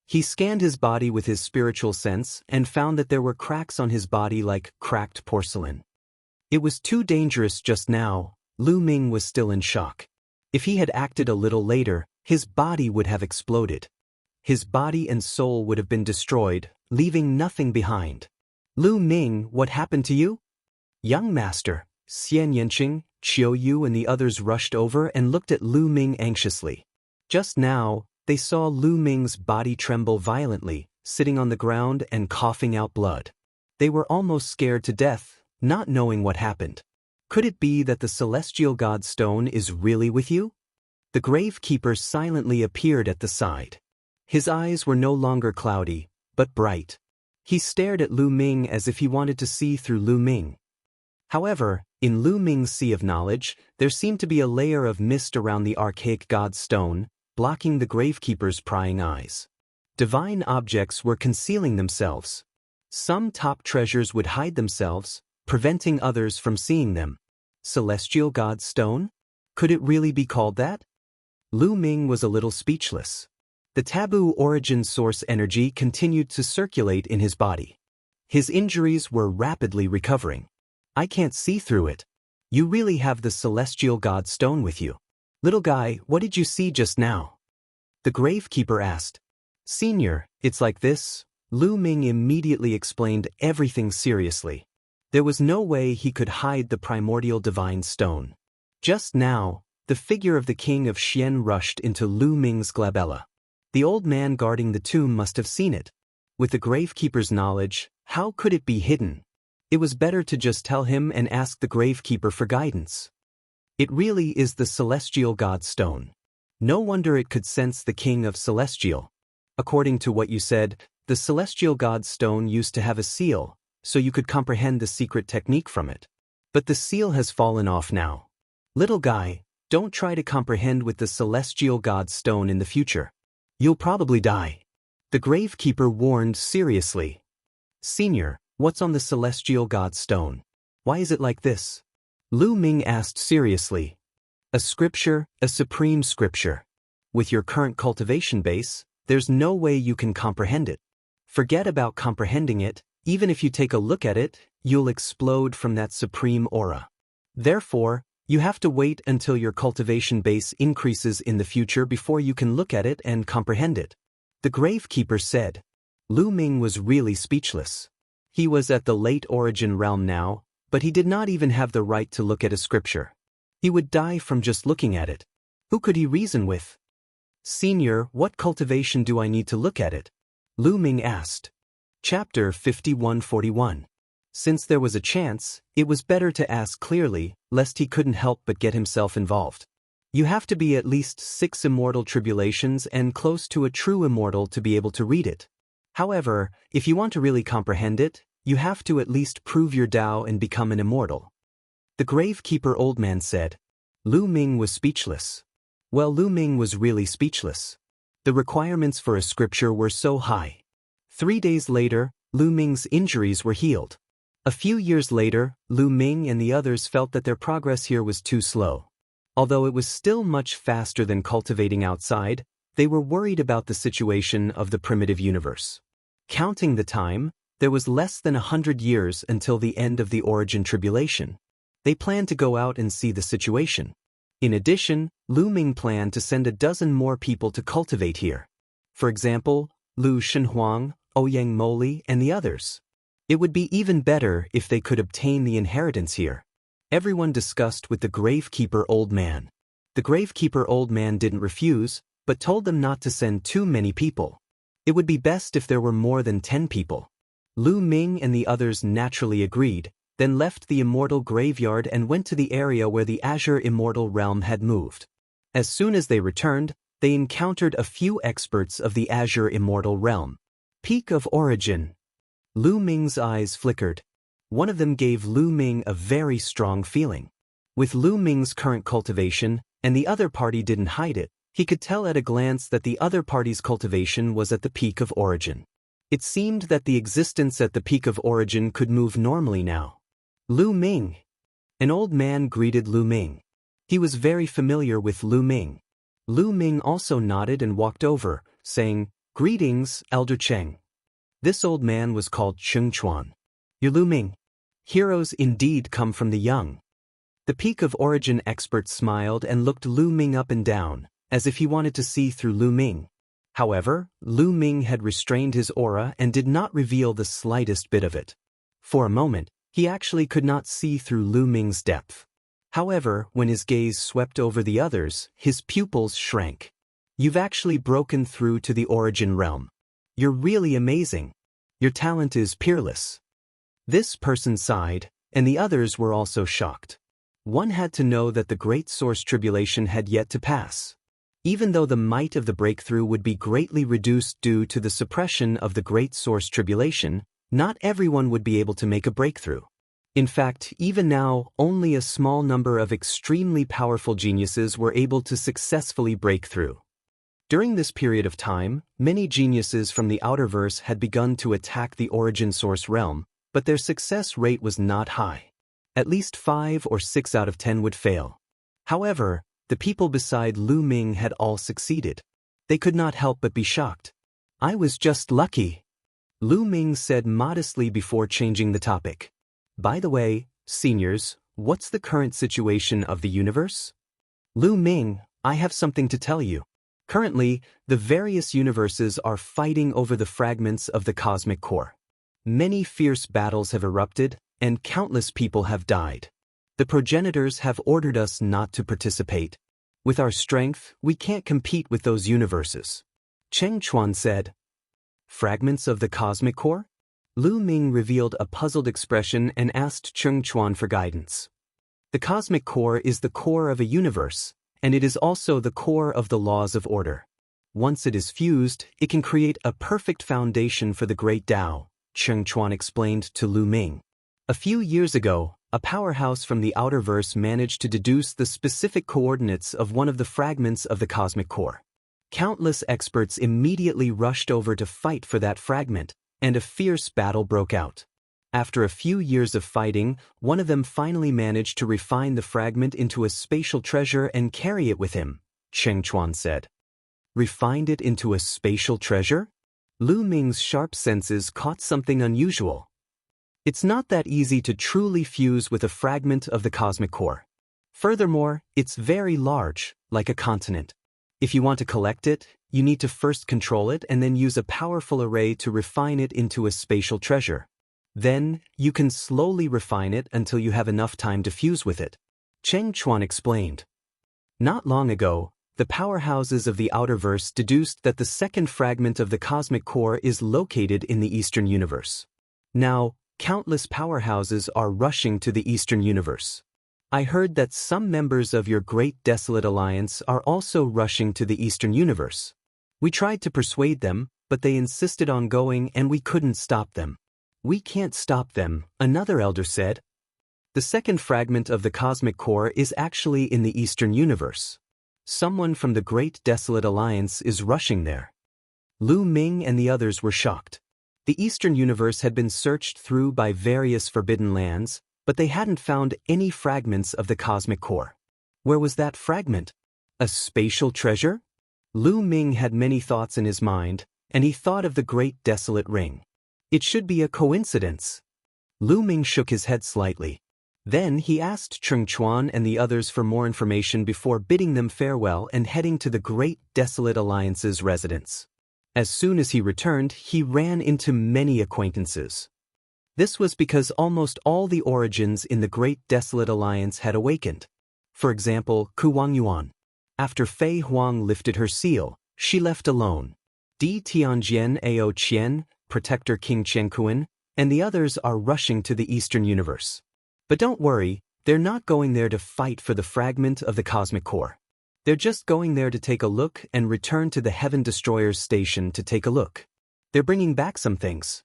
S1: He scanned his body with his spiritual sense and found that there were cracks on his body like cracked porcelain. It was too dangerous just now. Lu Ming was still in shock. If he had acted a little later, his body would have exploded. His body and soul would have been destroyed, leaving nothing behind. Lu Ming, what happened to you? Young master, Xian Yanqing, Qiu Yu and the others rushed over and looked at Lu Ming anxiously. Just now, they saw Lu Ming's body tremble violently, sitting on the ground and coughing out blood. They were almost scared to death, not knowing what happened. Could it be that the celestial god stone is really with you? The gravekeeper silently appeared at the side. His eyes were no longer cloudy, but bright. He stared at Lu Ming as if he wanted to see through Lu Ming. However, in Lu Ming's sea of knowledge, there seemed to be a layer of mist around the archaic god stone, blocking the gravekeeper's prying eyes. Divine objects were concealing themselves. Some top treasures would hide themselves, preventing others from seeing them. Celestial god stone? Could it really be called that? Lu Ming was a little speechless. The taboo origin source energy continued to circulate in his body. His injuries were rapidly recovering. I can't see through it. You really have the celestial god stone with you. Little guy, what did you see just now? The gravekeeper asked. Senior, it's like this. Lu Ming immediately explained everything seriously. There was no way he could hide the primordial divine stone. Just now, the figure of the king of Xian rushed into Lu Ming's glabella. The old man guarding the tomb must have seen it. With the gravekeeper's knowledge, how could it be hidden? It was better to just tell him and ask the gravekeeper for guidance. It really is the celestial god stone. No wonder it could sense the king of celestial. According to what you said, the celestial god stone used to have a seal, so you could comprehend the secret technique from it. But the seal has fallen off now. Little guy, don't try to comprehend with the celestial god stone in the future. You'll probably die. The gravekeeper warned seriously. Senior, what's on the celestial god stone? Why is it like this? Lu Ming asked seriously. A scripture, a supreme scripture. With your current cultivation base, there's no way you can comprehend it. Forget about comprehending it, even if you take a look at it, you'll explode from that supreme aura. Therefore, you have to wait until your cultivation base increases in the future before you can look at it and comprehend it. The gravekeeper said. Lu Ming was really speechless. He was at the late origin realm now, but he did not even have the right to look at a scripture. He would die from just looking at it. Who could he reason with? Senior, what cultivation do I need to look at it? Lu Ming asked. Chapter 5141. Since there was a chance, it was better to ask clearly, lest he couldn't help but get himself involved. You have to be at least 6 immortal tribulations and close to a true immortal to be able to read it. However, if you want to really comprehend it, you have to at least prove your Tao and become an immortal. The gravekeeper old man said. Lu Ming was speechless. Well, Lu Ming was really speechless. The requirements for a scripture were so high. 3 days later, Lu Ming's injuries were healed. A few years later, Lu Ming and the others felt that their progress here was too slow. Although it was still much faster than cultivating outside, they were worried about the situation of the primitive universe. Counting the time, there was less than 100 years until the end of the origin tribulation. They planned to go out and see the situation. In addition, Lu Ming planned to send a dozen more people to cultivate here. For example, Lu Shenhuang, Ouyang Moli, and the others. It would be even better if they could obtain the inheritance here. Everyone discussed with the gravekeeper old man. The gravekeeper old man didn't refuse, but told them not to send too many people. It would be best if there were more than 10 people. Lu Ming and the others naturally agreed, then left the immortal graveyard and went to the area where the Azure Immortal realm had moved. As soon as they returned, they encountered a few experts of the Azure Immortal realm. Peak of origin. Lu Ming's eyes flickered. One of them gave Lu Ming a very strong feeling. With Lu Ming's current cultivation, and the other party didn't hide it, he could tell at a glance that the other party's cultivation was at the peak of origin. It seemed that the existence at the peak of origin could move normally now. Lu Ming. An old man greeted Lu Ming. He was very familiar with Lu Ming. Lu Ming also nodded and walked over, saying, "Greetings, Elder Cheng." This old man was called Cheng Chuan. "You're Lu Ming. Heroes indeed come from the young." The peak of origin expert smiled and looked Lu Ming up and down, as if he wanted to see through Lu Ming. However, Lu Ming had restrained his aura and did not reveal the slightest bit of it. For a moment, he actually could not see through Lu Ming's depth. However, when his gaze swept over the others, his pupils shrank. "You've actually broken through to the origin realm. You're really amazing. Your talent is peerless." This person sighed, and the others were also shocked. One had to know that the Great Source Tribulation had yet to pass. Even though the might of the breakthrough would be greatly reduced due to the suppression of the Great Source Tribulation, not everyone would be able to make a breakthrough. In fact, even now, only a small number of extremely powerful geniuses were able to successfully break through. During this period of time, many geniuses from the Outerverse had begun to attack the origin source realm, but their success rate was not high. At least 5 or 6 out of 10 would fail. However, the people beside Lu Ming had all succeeded. They could not help but be shocked. "I was just lucky," Lu Ming said modestly before changing the topic. "By the way, seniors, what's the current situation of the universe?" "Lu Ming, I have something to tell you. Currently, the various universes are fighting over the fragments of the cosmic core. Many fierce battles have erupted, and countless people have died. The progenitors have ordered us not to participate. With our strength, we can't compete with those universes," Cheng Chuan said. Fragments of the cosmic core? Lu Ming revealed a puzzled expression and asked Cheng Chuan for guidance. The cosmic core is the core of a universe, and it is also the core of the laws of order. Once it is fused, it can create a perfect foundation for the great Tao, Cheng Chuan explained to Lu Ming. A few years ago, a powerhouse from the outerverse managed to deduce the specific coordinates of one of the fragments of the cosmic core. Countless experts immediately rushed over to fight for that fragment, and a fierce battle broke out. After a few years of fighting, one of them finally managed to refine the fragment into a spatial treasure and carry it with him, Cheng Chuan said. Refined it into a spatial treasure? Lu Ming's sharp senses caught something unusual. It's not that easy to truly fuse with a fragment of the cosmic core. Furthermore, it's very large, like a continent. If you want to collect it, you need to first control it and then use a powerful array to refine it into a spatial treasure. Then, you can slowly refine it until you have enough time to fuse with it. Cheng Chuan explained. Not long ago, the powerhouses of the outerverse deduced that the second fragment of the cosmic core is located in the Eastern universe. Now, countless powerhouses are rushing to the Eastern universe. I heard that some members of your Great Desolate Alliance are also rushing to the Eastern universe. We tried to persuade them, but they insisted on going and we couldn't stop them. We can't stop them, another elder said. The second fragment of the cosmic core is actually in the Eastern universe. Someone from the Great Desolate Alliance is rushing there. Lu Ming and the others were shocked. The Eastern universe had been searched through by various forbidden lands, but they hadn't found any fragments of the cosmic core. Where was that fragment? A spatial treasure? Lu Ming had many thoughts in his mind, and he thought of the Great Desolate Ring. It should be a coincidence. Lu Ming shook his head slightly. Then he asked Cheng Chuan and the others for more information before bidding them farewell and heading to the Great Desolate Alliance's residence. As soon as he returned, he ran into many acquaintances. This was because almost all the origins in the Great Desolate Alliance had awakened. For example, Ku Wangyuan. After Fei Huang lifted her seal, she left alone. Di Tianjian Ao Qian, Protector King Chengkuan, and the others are rushing to the Eastern universe. But don't worry, they're not going there to fight for the fragment of the cosmic core. They're just going there to take a look and return to the Heaven Destroyer's station to take a look. They're bringing back some things.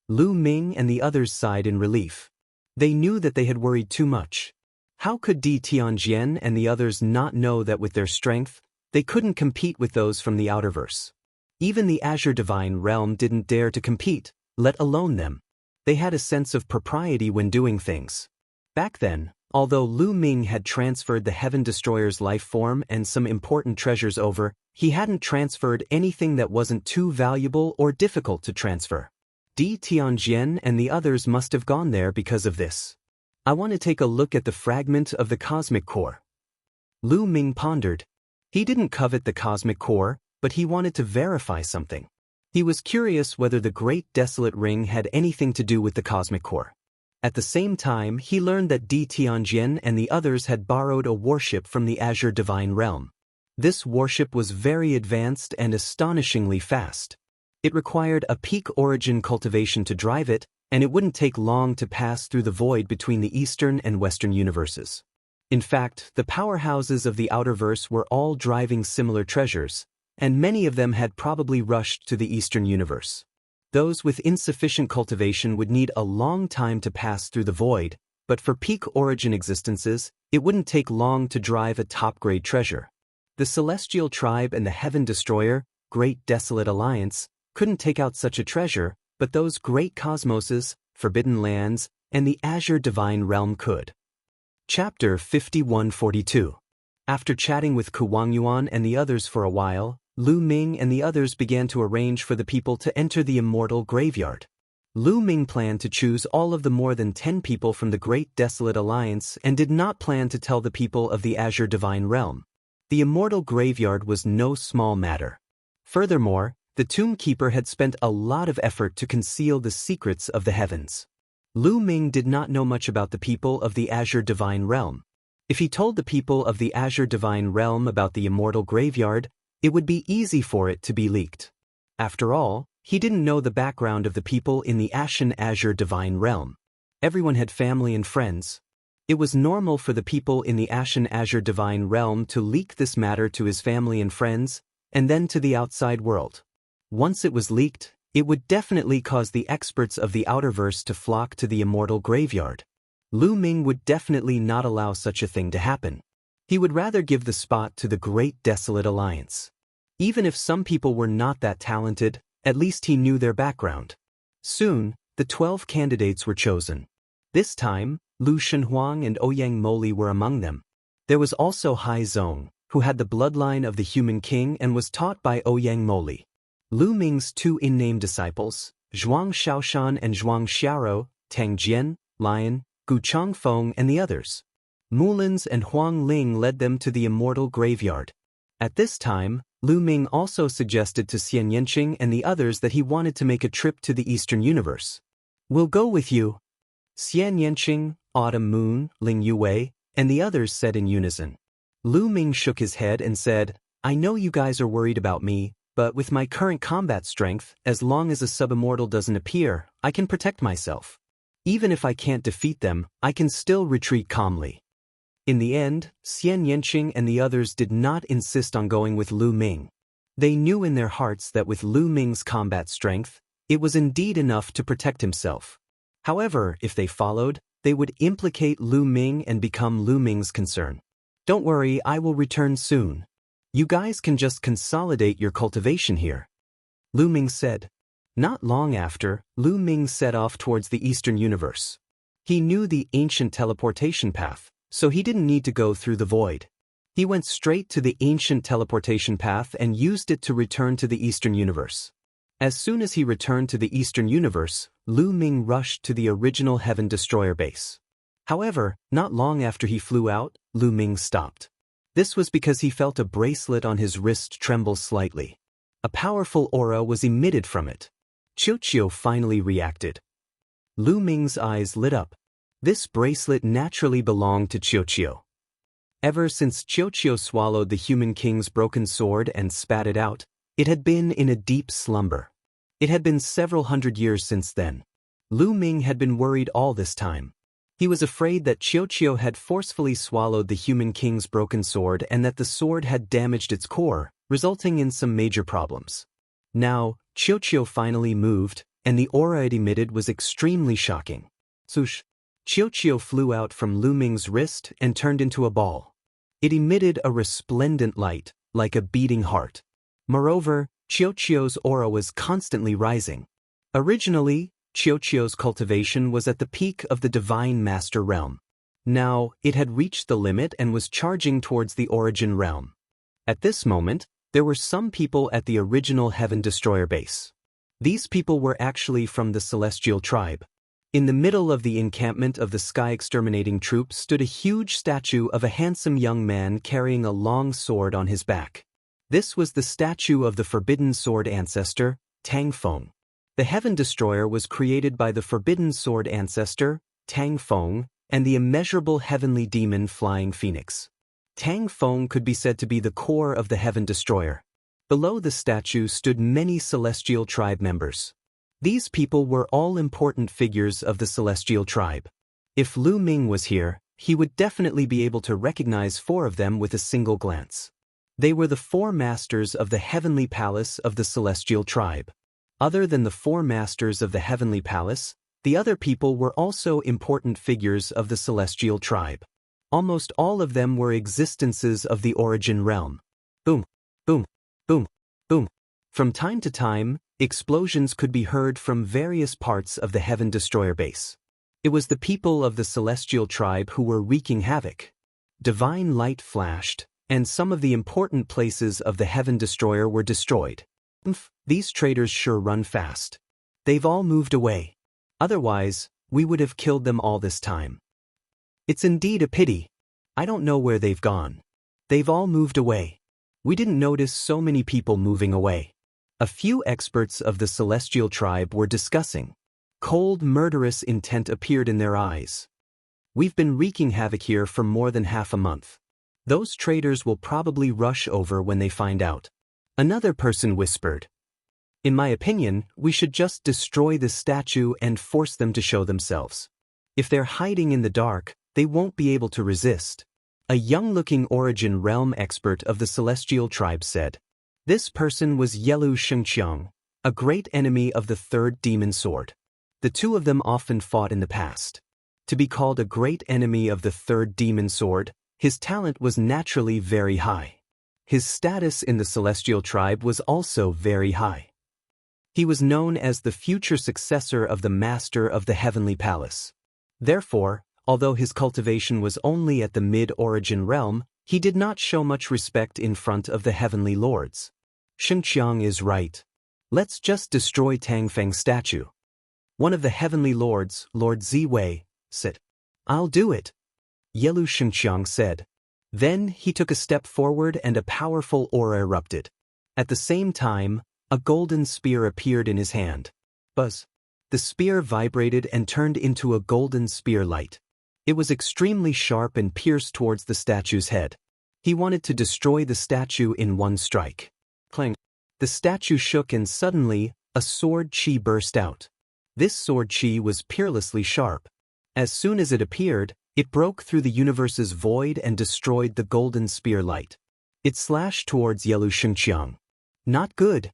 S1: Lu Ming and the others sighed in relief. They knew that they had worried too much. How could Di Tianjian and the others not know that with their strength, they couldn't compete with those from the outerverse? Even the Azure Divine Realm didn't dare to compete, let alone them. They had a sense of propriety when doing things. Back then, although Lu Ming had transferred the Heaven Destroyer's life form and some important treasures over, he hadn't transferred anything that wasn't too valuable or difficult to transfer. Di Tianjian and the others must have gone there because of this. I want to take a look at the fragment of the cosmic core. Lu Ming pondered. He didn't covet the cosmic core, but he wanted to verify something. He was curious whether the Great Desolate Ring had anything to do with the cosmic core. At the same time, he learned that Di Tianjian and the others had borrowed a warship from the Azure Divine Realm. This warship was very advanced and astonishingly fast. It required a peak origin cultivation to drive it, and it wouldn't take long to pass through the void between the Eastern and Western universes. In fact, the powerhouses of the outerverse were all driving similar treasures, and many of them had probably rushed to the Eastern universe. Those with insufficient cultivation would need a long time to pass through the void, but for peak origin existences, it wouldn't take long to drive a top-grade treasure. The Celestial Tribe and the Heaven Destroyer, Great Desolate Alliance, couldn't take out such a treasure, but those great cosmoses, forbidden lands, and the Azure Divine Realm could. Chapter 5142. After chatting with Ku Wangyuan and the others for a while, Lu Ming and the others began to arrange for the people to enter the Immortal graveyard. Lu Ming planned to choose all of the more than 10 people from the Great Desolate Alliance and did not plan to tell the people of the Azure Divine Realm. The Immortal graveyard was no small matter. Furthermore, the Tomb Keeper had spent a lot of effort to conceal the secrets of the heavens. Lu Ming did not know much about the people of the Azure Divine Realm. If he told the people of the Azure Divine Realm about the Immortal graveyard, it would be easy for it to be leaked. After all, He didn't know the background of the people in the Ashen Azure Divine Realm. Everyone had family and friends. It was normal for the people in the Ashen Azure Divine Realm to leak this matter to his family and friends, and then to the outside world. Once it was leaked, it would definitely cause the experts of the Outerverse to flock to the Immortal graveyard. Lu Ming would definitely not allow such a thing to happen. He would rather give the spot to the Great Desolate Alliance. Even if some people were not that talented, at least he knew their background. Soon, the 12 candidates were chosen. This time, Lu Shenhuang and Ouyang Moli were among them. There was also Hai Zong, who had the bloodline of the Human King and was taught by Ouyang Moli. Lu Ming's two in-name disciples, Zhuang Xiaoshan and Zhuang Xiaoro, Tang Jian, Lion, Gu Changfeng and the others. Mulins and Huang Ling led them to the Immortal graveyard. At this time, Lu Ming also suggested to Xian Yanqing and the others that he wanted to make a trip to the Eastern Universe. "We'll go with you." Xian Yanqing, Autumn Moon, Ling Yue, and the others said in unison. Lu Ming shook his head and said, "I know you guys are worried about me, but with my current combat strength, as long as a sub-immortal doesn't appear, I can protect myself. Even if I can't defeat them, I can still retreat calmly." In the end, Xian Yanqing and the others did not insist on going with Lu Ming. They knew in their hearts that with Lu Ming's combat strength, it was indeed enough to protect himself. However, if they followed, they would implicate Lu Ming and become Lu Ming's concern. "Don't worry, I will return soon. You guys can just consolidate your cultivation here," Lu Ming said. Not long after, Lu Ming set off towards the Eastern Universe. He knew the ancient teleportation path, so he didn't need to go through the void. He went straight to the ancient teleportation path and used it to return to the Eastern Universe. As soon as he returned to the Eastern Universe, Lu Ming rushed to the original Heaven Destroyer base. However, not long after he flew out, Lu Ming stopped. This was because he felt a bracelet on his wrist tremble slightly. A powerful aura was emitted from it. Qiu finally reacted. Lu Ming's eyes lit up. This bracelet naturally belonged to Qiu. Ever since Qiu swallowed the Human King's broken sword and spat it out, it had been in a deep slumber. It had been several hundred years since then. Lu Ming had been worried all this time. He was afraid that Qiu had forcefully swallowed the Human King's broken sword and that the sword had damaged its core, resulting in some major problems. Now, Qiu finally moved, and the aura it emitted was extremely shocking. Swoosh! Qiu flew out from Lu Ming's wrist and turned into a ball. It emitted a resplendent light, like a beating heart. Moreover, Qiu's aura was constantly rising. Originally, Qiu's cultivation was at the peak of the Divine Master Realm. Now, it had reached the limit and was charging towards the Origin Realm. At this moment, there were some people at the original Heaven Destroyer base. These people were actually from the Celestial Tribe. In the middle of the encampment of the Sky Exterminating Troops stood a huge statue of a handsome young man carrying a long sword on his back. This was the statue of the Forbidden Sword ancestor, Tang Feng. The Heaven Destroyer was created by the Forbidden Sword ancestor, Tang Feng, and the immeasurable heavenly demon Flying Phoenix. Tang Feng could be said to be the core of the Heaven Destroyer. Below the statue stood many Celestial Tribe members. These people were all important figures of the Celestial Tribe. If Lu Ming was here, he would definitely be able to recognize 4 of them with a single glance. They were the 4 masters of the Heavenly Palace of the Celestial Tribe. Other than the 4 masters of the Heavenly Palace, the other people were also important figures of the Celestial Tribe. Almost all of them were existences of the Origin Realm. Boom, boom, boom, boom. From time to time, explosions could be heard from various parts of the Heaven Destroyer base. It was the people of the Celestial Tribe who were wreaking havoc. Divine light flashed, and some of the important places of the Heaven Destroyer were destroyed. These traitors sure run fast. They've all moved away. Otherwise, we would have killed them all this time. It's indeed a pity. I don't know where they've gone. They've all moved away. We didn't notice so many people moving away. A few experts of the Celestial Tribe were discussing. Cold, murderous intent appeared in their eyes. We've been wreaking havoc here for more than half a month. Those traitors will probably rush over when they find out. Another person whispered. In my opinion, we should just destroy this statue and force them to show themselves. If they're hiding in the dark, they won't be able to resist. A young-looking Origin Realm expert of the Celestial tribe said. This person was Yelu Shengqiang, a great enemy of the third demon sword. The two of them often fought in the past. To be called a great enemy of the third demon sword, his talent was naturally very high. His status in the Celestial tribe was also very high. He was known as the future successor of the Master of the Heavenly Palace. Therefore, although his cultivation was only at the mid-Origin realm, he did not show much respect in front of the Heavenly Lords. Shengqiang is right. Let's just destroy Tangfeng's statue. One of the Heavenly Lords, Lord Ziwei, said. I'll do it, Yelu Shengqiang said. Then he took a step forward and a powerful aura erupted. At the same time, a golden spear appeared in his hand. Buzz. The spear vibrated and turned into a golden spear light. It was extremely sharp and pierced towards the statue's head. He wanted to destroy the statue in one strike. Clang. The statue shook and suddenly, a sword chi burst out. This sword chi was peerlessly sharp. As soon as it appeared, it broke through the universe's void and destroyed the golden spear light. It slashed towards Yelu Shengqiang. Not good.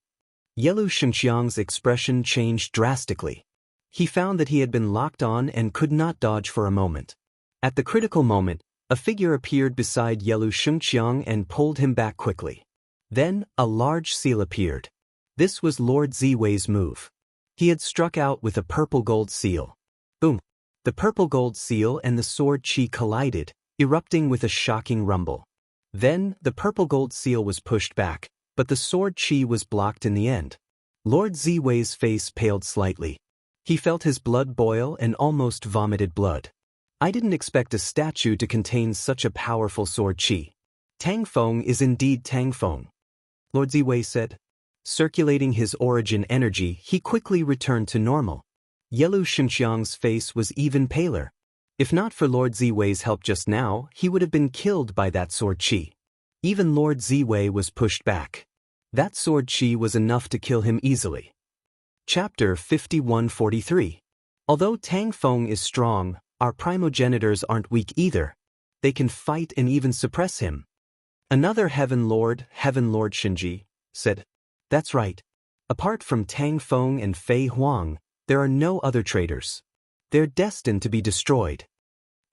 S1: Yelu Shengqiang's expression changed drastically. He found that he had been locked on and could not dodge for a moment. At the critical moment, a figure appeared beside Yelu Shengqiang and pulled him back quickly. Then, a large seal appeared. This was Lord Ziwei's move. He had struck out with a purple gold seal. Boom! The purple gold seal and the sword chi collided, erupting with a shocking rumble. Then, the purple gold seal was pushed back, but the sword chi was blocked in the end. Lord Ziwei's face paled slightly. He felt his blood boil and almost vomited blood. I didn't expect a statue to contain such a powerful sword chi. Tangfeng is indeed Tangfeng, Lord Ziwei said. Circulating his origin energy, he quickly returned to normal. Yelu Shengqiang's face was even paler. If not for Lord Ziwei's help just now, he would have been killed by that sword chi. Even Lord Ziwei was pushed back. That sword chi was enough to kill him easily. Chapter 5143. Although Tangfeng is strong, our primogenitors aren't weak either. They can fight and even suppress him. Another Heaven Lord Shinji, said. That's right. Apart from Tangfeng and Fei Huang, there are no other traitors. They're destined to be destroyed.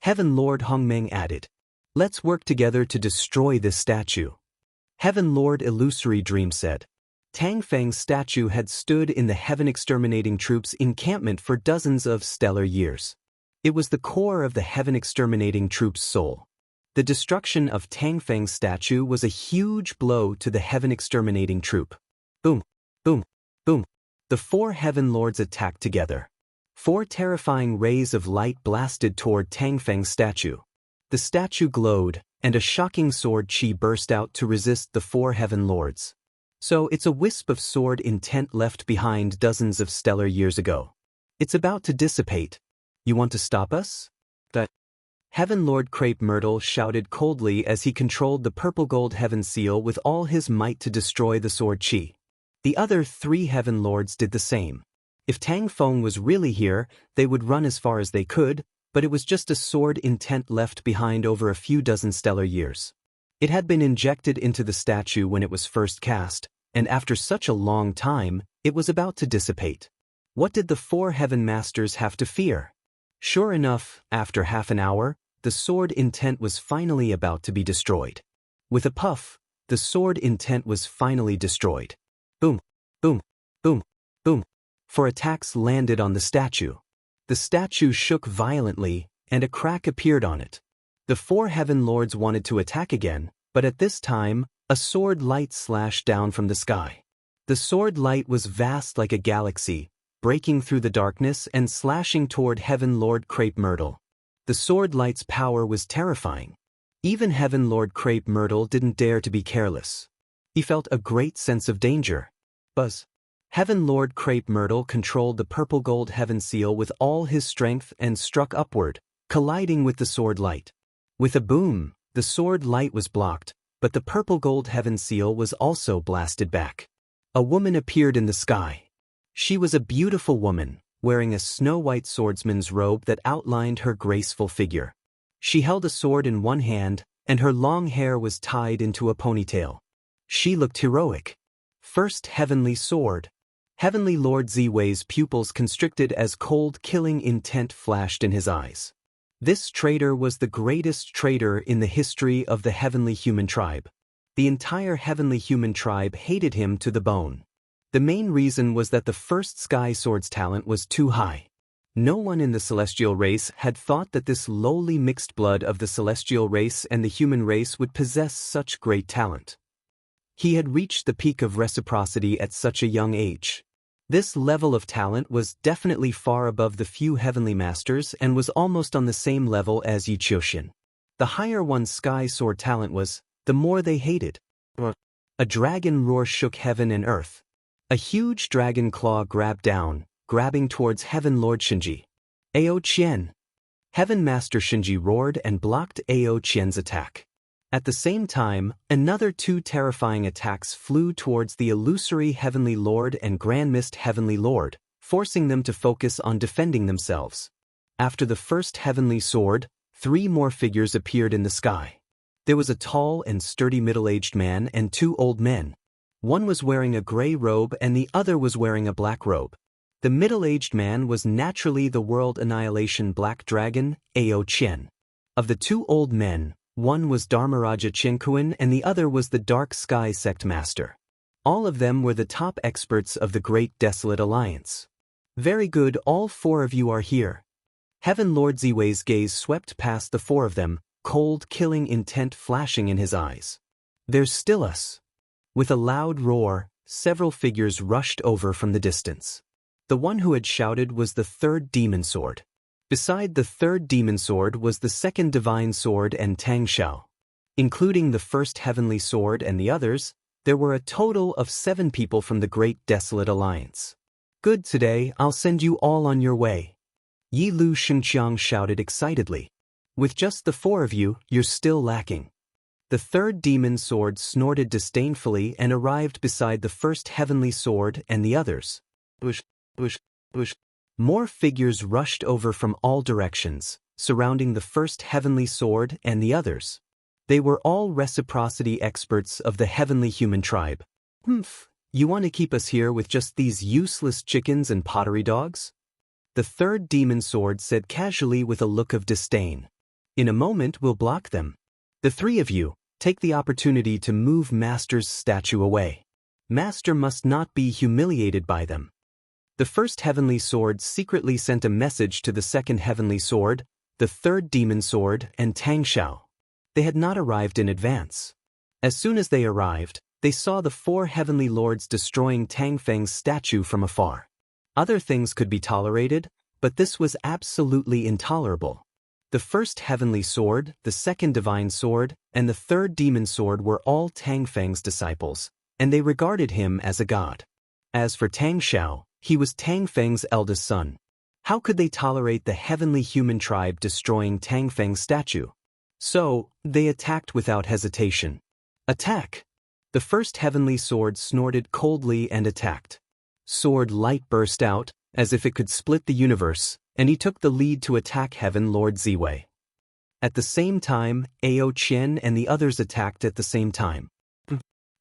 S1: Heaven Lord Hongmeng added. Let's work together to destroy this statue. Heaven Lord Illusory Dream said. Tangfeng's statue had stood in the Heaven Exterminating Troops encampment for dozens of stellar years. It was the core of the Heaven Exterminating Troops' soul. The destruction of Tangfeng's statue was a huge blow to the Heaven Exterminating Troop. Boom, boom, boom. The four Heaven Lords attacked together. 4 terrifying rays of light blasted toward Tangfeng's statue. The statue glowed, and a shocking sword chi burst out to resist the 4 Heaven Lords. So it's a wisp of sword intent left behind dozens of stellar years ago. It's about to dissipate. You want to stop us? That Heaven Lord Crepe Myrtle shouted coldly as he controlled the purple gold heaven seal with all his might to destroy the sword chi. The other 3 Heaven Lords did the same. If Tangfeng was really here, they would run as far as they could, but it was just a sword intent left behind over a few dozen stellar years. It had been injected into the statue when it was first cast, and after such a long time, it was about to dissipate. What did the 4 Heaven Masters have to fear? Sure enough, after half an hour, the sword intent was finally about to be destroyed. With a puff, the sword intent was finally destroyed. Boom, boom, boom, boom. 4 attacks landed on the statue. The statue shook violently, and a crack appeared on it. The 4 Heaven Lords wanted to attack again, but at this time, a sword light slashed down from the sky. The sword light was vast like a galaxy, breaking through the darkness and slashing toward Heaven Lord Crepe Myrtle. The sword light's power was terrifying. Even Heaven Lord Crepe Myrtle didn't dare to be careless. He felt a great sense of danger. Buzz. Heaven Lord Crepe Myrtle controlled the purple gold heaven seal with all his strength and struck upward, colliding with the sword light. With a boom, the sword light was blocked, but the purple gold heaven seal was also blasted back. A woman appeared in the sky. She was a beautiful woman, wearing a snow-white swordsman's robe that outlined her graceful figure. She held a sword in one hand, and her long hair was tied into a ponytail. She looked heroic. First heavenly sword. Heavenly Lord Ziwei's pupils constricted as cold, killing intent flashed in his eyes. This traitor was the greatest traitor in the history of the heavenly human tribe. The entire heavenly human tribe hated him to the bone. The main reason was that the first Sky Sword's talent was too high. No one in the celestial race had thought that this lowly mixed blood of the celestial race and the human race would possess such great talent. He had reached the peak of reciprocity at such a young age. This level of talent was definitely far above the few heavenly masters and was almost on the same level as Yi Qiuxian. The higher one's Sky Sword talent was, the more they hated. A dragon roar shook heaven and earth. A huge dragon claw grabbed down, grabbing towards Heaven Lord Shinji. Ao Qian. Heaven Master Shinji roared and blocked Ao Qian's attack. At the same time, another two terrifying attacks flew towards the illusory Heavenly Lord and Grand Mist Heavenly Lord, forcing them to focus on defending themselves. After the first Heavenly Sword, 3 more figures appeared in the sky. There was a tall and sturdy middle-aged man and 2 old men. One was wearing a gray robe and the other was wearing a black robe. The middle-aged man was naturally the World Annihilation Black Dragon, Ao Qian. Of the 2 old men, one was Dharmaraja Qianquan and the other was the Dark Sky Sect Master. All of them were the top experts of the Great Desolate Alliance. Very good, all 4 of you are here. Heaven Lord Ziwei's gaze swept past the 4 of them, cold, killing intent flashing in his eyes. There's still us. With a loud roar, several figures rushed over from the distance. The one who had shouted was the 3rd Demon Sword. Beside the 3rd Demon Sword was the 2nd Divine Sword and Tang Xiao. Including the 1st Heavenly Sword and the others, there were a total of 7 people from the Great Desolate Alliance. Good, today I'll send you all on your way. Yi Lu Shengqiang shouted excitedly. With just the 4 of you, you're still lacking. The 3rd Demon Sword snorted disdainfully and arrived beside the 1st Heavenly Sword and the others. Whoosh, whoosh, whoosh. More figures rushed over from all directions, surrounding the 1st Heavenly Sword and the others. They were all reciprocity experts of the heavenly human tribe. You want to keep us here with just these useless chickens and pottery dogs? The 3rd Demon Sword said casually with a look of disdain. In a moment we'll block them. The 3 of you, take the opportunity to move Master's statue away. Master must not be humiliated by them. The 1st Heavenly Sword secretly sent a message to the 2nd Heavenly Sword, the 3rd Demon Sword, and Tang Xiao. They had not arrived in advance. As soon as they arrived, they saw the 4 Heavenly Lords destroying Tang Feng's statue from afar. Other things could be tolerated, but this was absolutely intolerable. The 1st Heavenly Sword, the 2nd Divine Sword, and the 3rd Demon Sword were all Tang Feng's disciples, and they regarded him as a god. As for Tang Xiao, he was Tang Feng's eldest son. How could they tolerate the heavenly human tribe destroying Tang Feng's statue? So, they attacked without hesitation. Attack! The 1st Heavenly Sword snorted coldly and attacked. Sword light burst out, as if it could split the universe, and he took the lead to attack Heaven Lord Ziwei. At the same time, Ao Qian and the others attacked at the same time.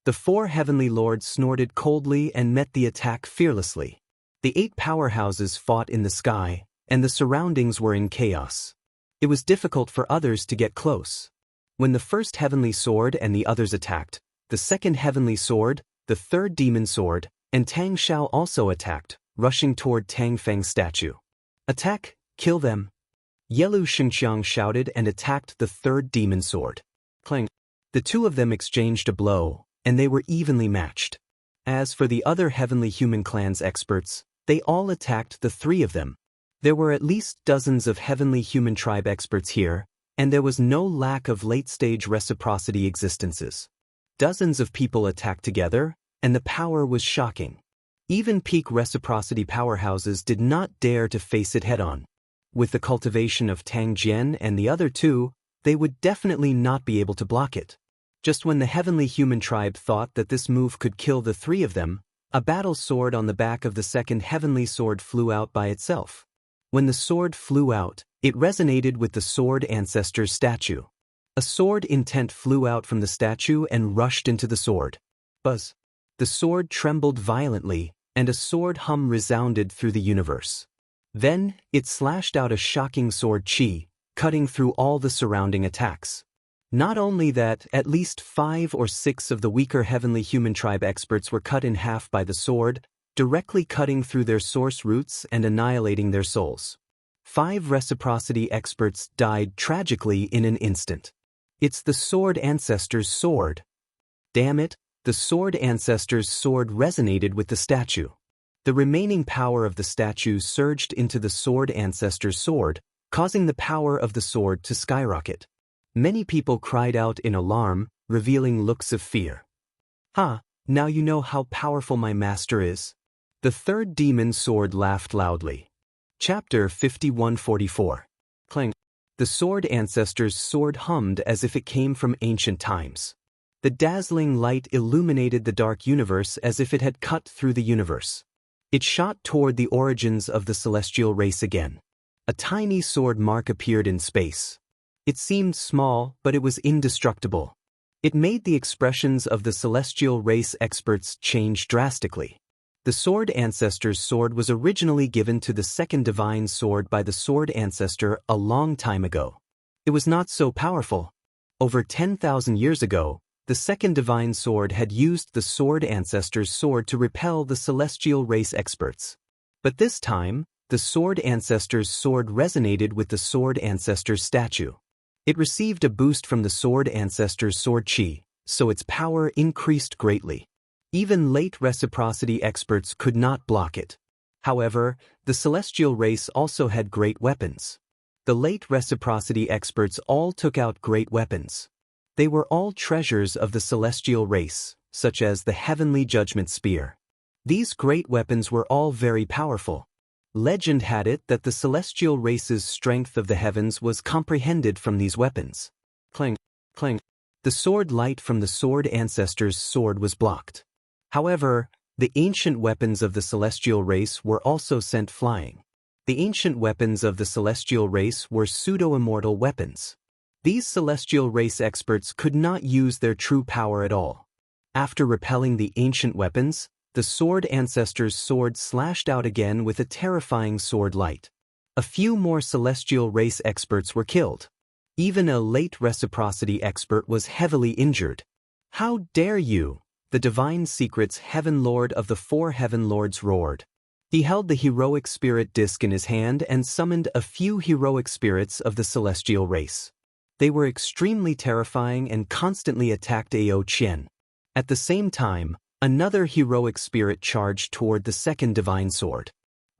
S1: The 4 Heavenly Lords snorted coldly and met the attack fearlessly. The 8 powerhouses fought in the sky, and the surroundings were in chaos. It was difficult for others to get close. When the 1st Heavenly Sword and the others attacked, the 2nd Heavenly Sword, the 3rd Demon Sword, and Tang Xiao also attacked, rushing toward Tang Feng's statue. Attack! Kill them! Yelu Shengqiang shouted and attacked the 3rd Demon Sword. Clang! The 2 of them exchanged a blow, and they were evenly matched. As for the other Heavenly Human Clan's experts, they all attacked the 3 of them. There were at least dozens of Heavenly Human Tribe experts here, and there was no lack of late-stage reciprocity existences. Dozens of people attacked together, and the power was shocking. Even peak reciprocity powerhouses did not dare to face it head-on. With the cultivation of Tang Jian and the other 2, they would definitely not be able to block it. Just when the Heavenly Human Tribe thought that this move could kill the 3 of them, A battle sword on the back of the second heavenly sword flew out by itself. When the sword flew out, it resonated with the sword ancestor's statue. A sword intent flew out from the statue and rushed into the sword. Buzz. The sword trembled violently, and a sword hum resounded through the universe. Then, it slashed out a shocking sword chi, cutting through all the surrounding attacks. Not only that, at least 5 or 6 of the weaker heavenly human tribe experts were cut in half by the sword, directly cutting through their source roots and annihilating their souls. 5 reciprocity experts died tragically in an instant. It's the sword ancestor's sword. Damn it, the sword ancestor's sword resonated with the statue. The remaining power of the statue surged into the sword ancestor's sword, causing the power of the sword to skyrocket. Many people cried out in alarm, revealing looks of fear. Now you know how powerful my master is. The third demon sword laughed loudly. Chapter 5144. Clang. The sword ancestor's sword hummed as if it came from ancient times. The dazzling light illuminated the dark universe as if it had cut through the universe. It shot toward the origins of the celestial race again. A tiny sword mark appeared in space. It seemed small, but it was indestructible. It made the expressions of the celestial race experts change drastically. The sword ancestor's sword was originally given to the second divine sword by the sword ancestor a long time ago. It was not so powerful. Over 10,000 years ago, the second divine sword had used the sword ancestor's sword to repel the celestial race experts. But this time, the sword ancestor's sword resonated with the sword ancestor's statue. It received a boost from the sword ancestor's sword chi, so its power increased greatly. Even late reciprocity experts could not block it. However, the celestial race also had great weapons. The late reciprocity experts all took out great weapons. They were all treasures of the celestial race, such as the heavenly judgment spear. These great weapons were all very powerful. Legend had it that the celestial race's strength of the heavens was comprehended from these weapons. Clang, clang. The sword light from the sword ancestor's sword was blocked. However, the ancient weapons of the celestial race were also sent flying. The ancient weapons of the celestial race were pseudo-immortal weapons. These celestial race experts could not use their true power at all. After repelling the ancient weapons, the sword ancestor's sword slashed out again with a terrifying sword light. A few more celestial race experts were killed. Even a late reciprocity expert was heavily injured. How dare you! The divine secrets heaven lord of the 4 heaven lords roared. He held the heroic spirit disc in his hand and summoned a few heroic spirits of the celestial race. They were extremely terrifying and constantly attacked Ao Qian. At the same time, another heroic spirit charged toward the second divine sword.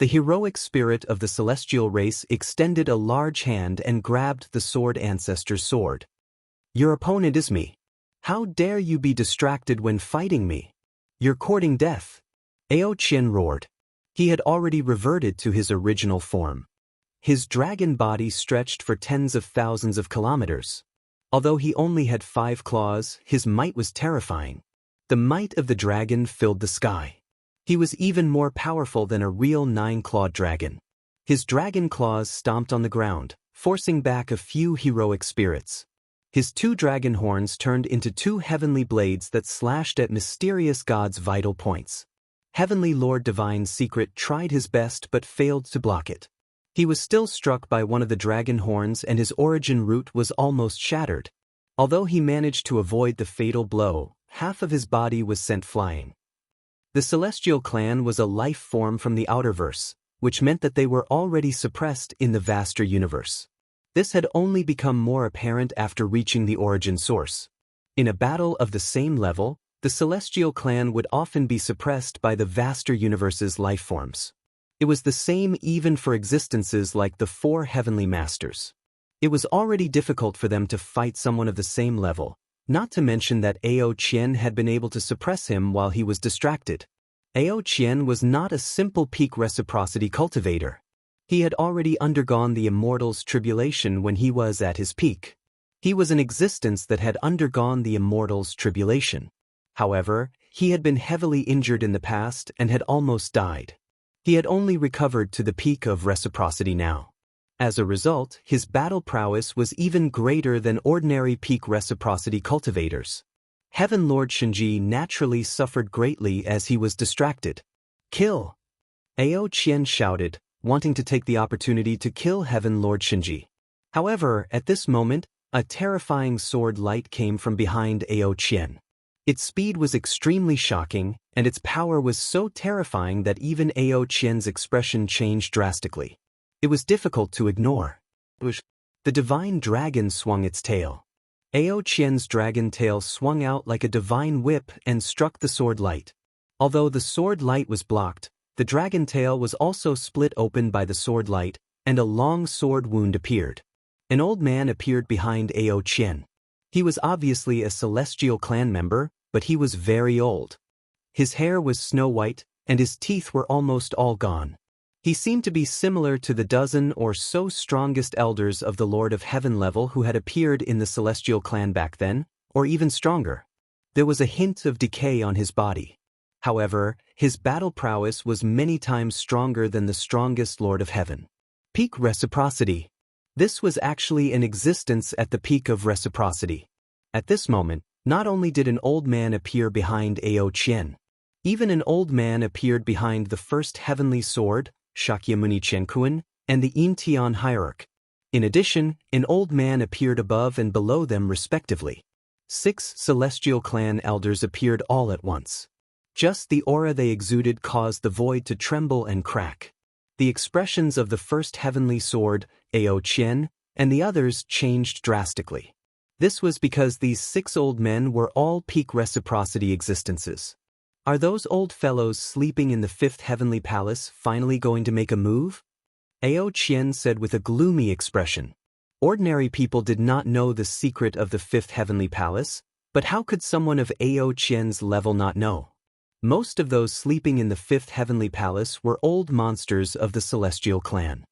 S1: The heroic spirit of the celestial race extended a large hand and grabbed the sword ancestor's sword. Your opponent is me. How dare you be distracted when fighting me? You're courting death. Ao Qian roared. He had already reverted to his original form. His dragon body stretched for tens of thousands of kilometers. Although he only had 5 claws, his might was terrifying. The might of the dragon filled the sky. He was even more powerful than a real 9-clawed dragon. His dragon claws stomped on the ground, forcing back a few heroic spirits. His 2 dragon horns turned into 2 heavenly blades that slashed at mysterious gods' vital points. Heavenly Lord Divine Secret tried his best but failed to block it. He was still struck by one of the dragon horns and his origin root was almost shattered. Although he managed to avoid the fatal blow, half of his body was sent flying. The Celestial Clan was a life form from the Outerverse, which meant that they were already suppressed in the vaster universe. This had only become more apparent after reaching the origin source. In a battle of the same level, the Celestial Clan would often be suppressed by the vaster universe's life forms. It was the same even for existences like the 4 heavenly masters. It was already difficult for them to fight someone of the same level, not to mention that Ao Qian had been able to suppress him while he was distracted. Ao Qian was not a simple peak reciprocity cultivator. He had already undergone the Immortal's tribulation when he was at his peak. He was an existence that had undergone the Immortal's tribulation. However, he had been heavily injured in the past and had almost died. He had only recovered to the peak of reciprocity now. As a result, his battle prowess was even greater than ordinary peak reciprocity cultivators. Heaven Lord Shenji naturally suffered greatly as he was distracted. Kill! Ao Qian shouted, wanting to take the opportunity to kill Heaven Lord Shenji. However, at this moment, a terrifying sword light came from behind Ao Qian. Its speed was extremely shocking, and its power was so terrifying that even Ao Qian's expression changed drastically. It was difficult to ignore. The divine dragon swung its tail. Ao Qian's dragon tail swung out like a divine whip and struck the sword light. Although the sword light was blocked, the dragon tail was also split open by the sword light, and a long sword wound appeared. An old man appeared behind Ao Qian. He was obviously a celestial clan member, but he was very old. His hair was snow-white, and his teeth were almost all gone. He seemed to be similar to the dozen or so strongest elders of the Lord of Heaven level who had appeared in the celestial clan back then, or even stronger. There was a hint of decay on his body. However, his battle prowess was many times stronger than the strongest Lord of Heaven. Peak reciprocity. This was actually in existence at the peak of reciprocity. At this moment, not only did an old man appear behind Ao Qian, even an old man appeared behind the first heavenly sword, Shakyamuni Chenkuan, and the Intian hierarch. In addition, an old man appeared above and below them respectively. 6 celestial clan elders appeared all at once. Just the aura they exuded caused the void to tremble and crack. The expressions of the first heavenly sword, Ao Qian, and the others changed drastically. This was because these 6 old men were all peak reciprocity existences. Are those old fellows sleeping in the 5th heavenly palace finally going to make a move? Ao Qian said with a gloomy expression. Ordinary people did not know the secret of the 5th heavenly palace, but how could someone of Ao Qian's level not know? Most of those sleeping in the 5th heavenly palace were old monsters of the celestial clan.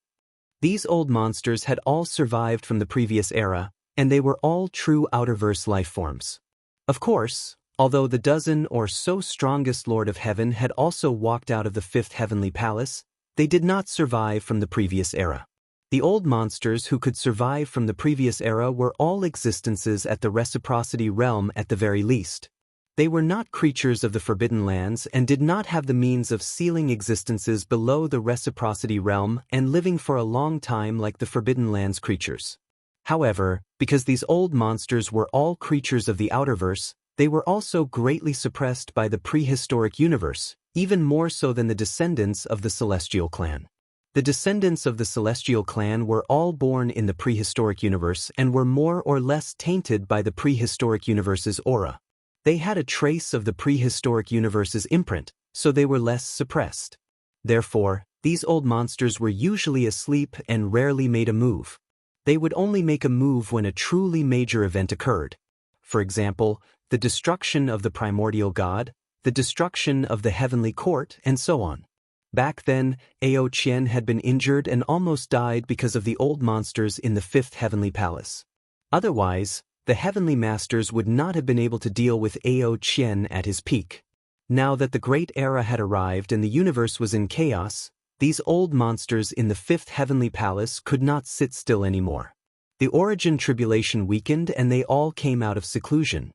S1: These old monsters had all survived from the previous era, and they were all true outerverse life forms. Of course, although the dozen or so strongest Lord of Heaven had also walked out of the 5th heavenly palace, they did not survive from the previous era. The old monsters who could survive from the previous era were all existences at the reciprocity realm at the very least. They were not creatures of the Forbidden Lands and did not have the means of sealing existences below the reciprocity realm and living for a long time like the Forbidden Lands creatures. However, because these old monsters were all creatures of the outerverse, they were also greatly suppressed by the prehistoric universe, even more so than the descendants of the Celestial Clan. The descendants of the Celestial Clan were all born in the prehistoric universe and were more or less tainted by the prehistoric universe's aura. They had a trace of the prehistoric universe's imprint, so they were less suppressed. Therefore, these old monsters were usually asleep and rarely made a move. They would only make a move when a truly major event occurred. For example, the destruction of the primordial god, the destruction of the heavenly court, and so on. Back then, Ao Qian had been injured and almost died because of the old monsters in the 5th heavenly palace. Otherwise, the heavenly masters would not have been able to deal with Ao Qian at his peak. Now that the great era had arrived and the universe was in chaos, these old monsters in the 5th heavenly palace could not sit still anymore. The origin tribulation weakened and they all came out of seclusion.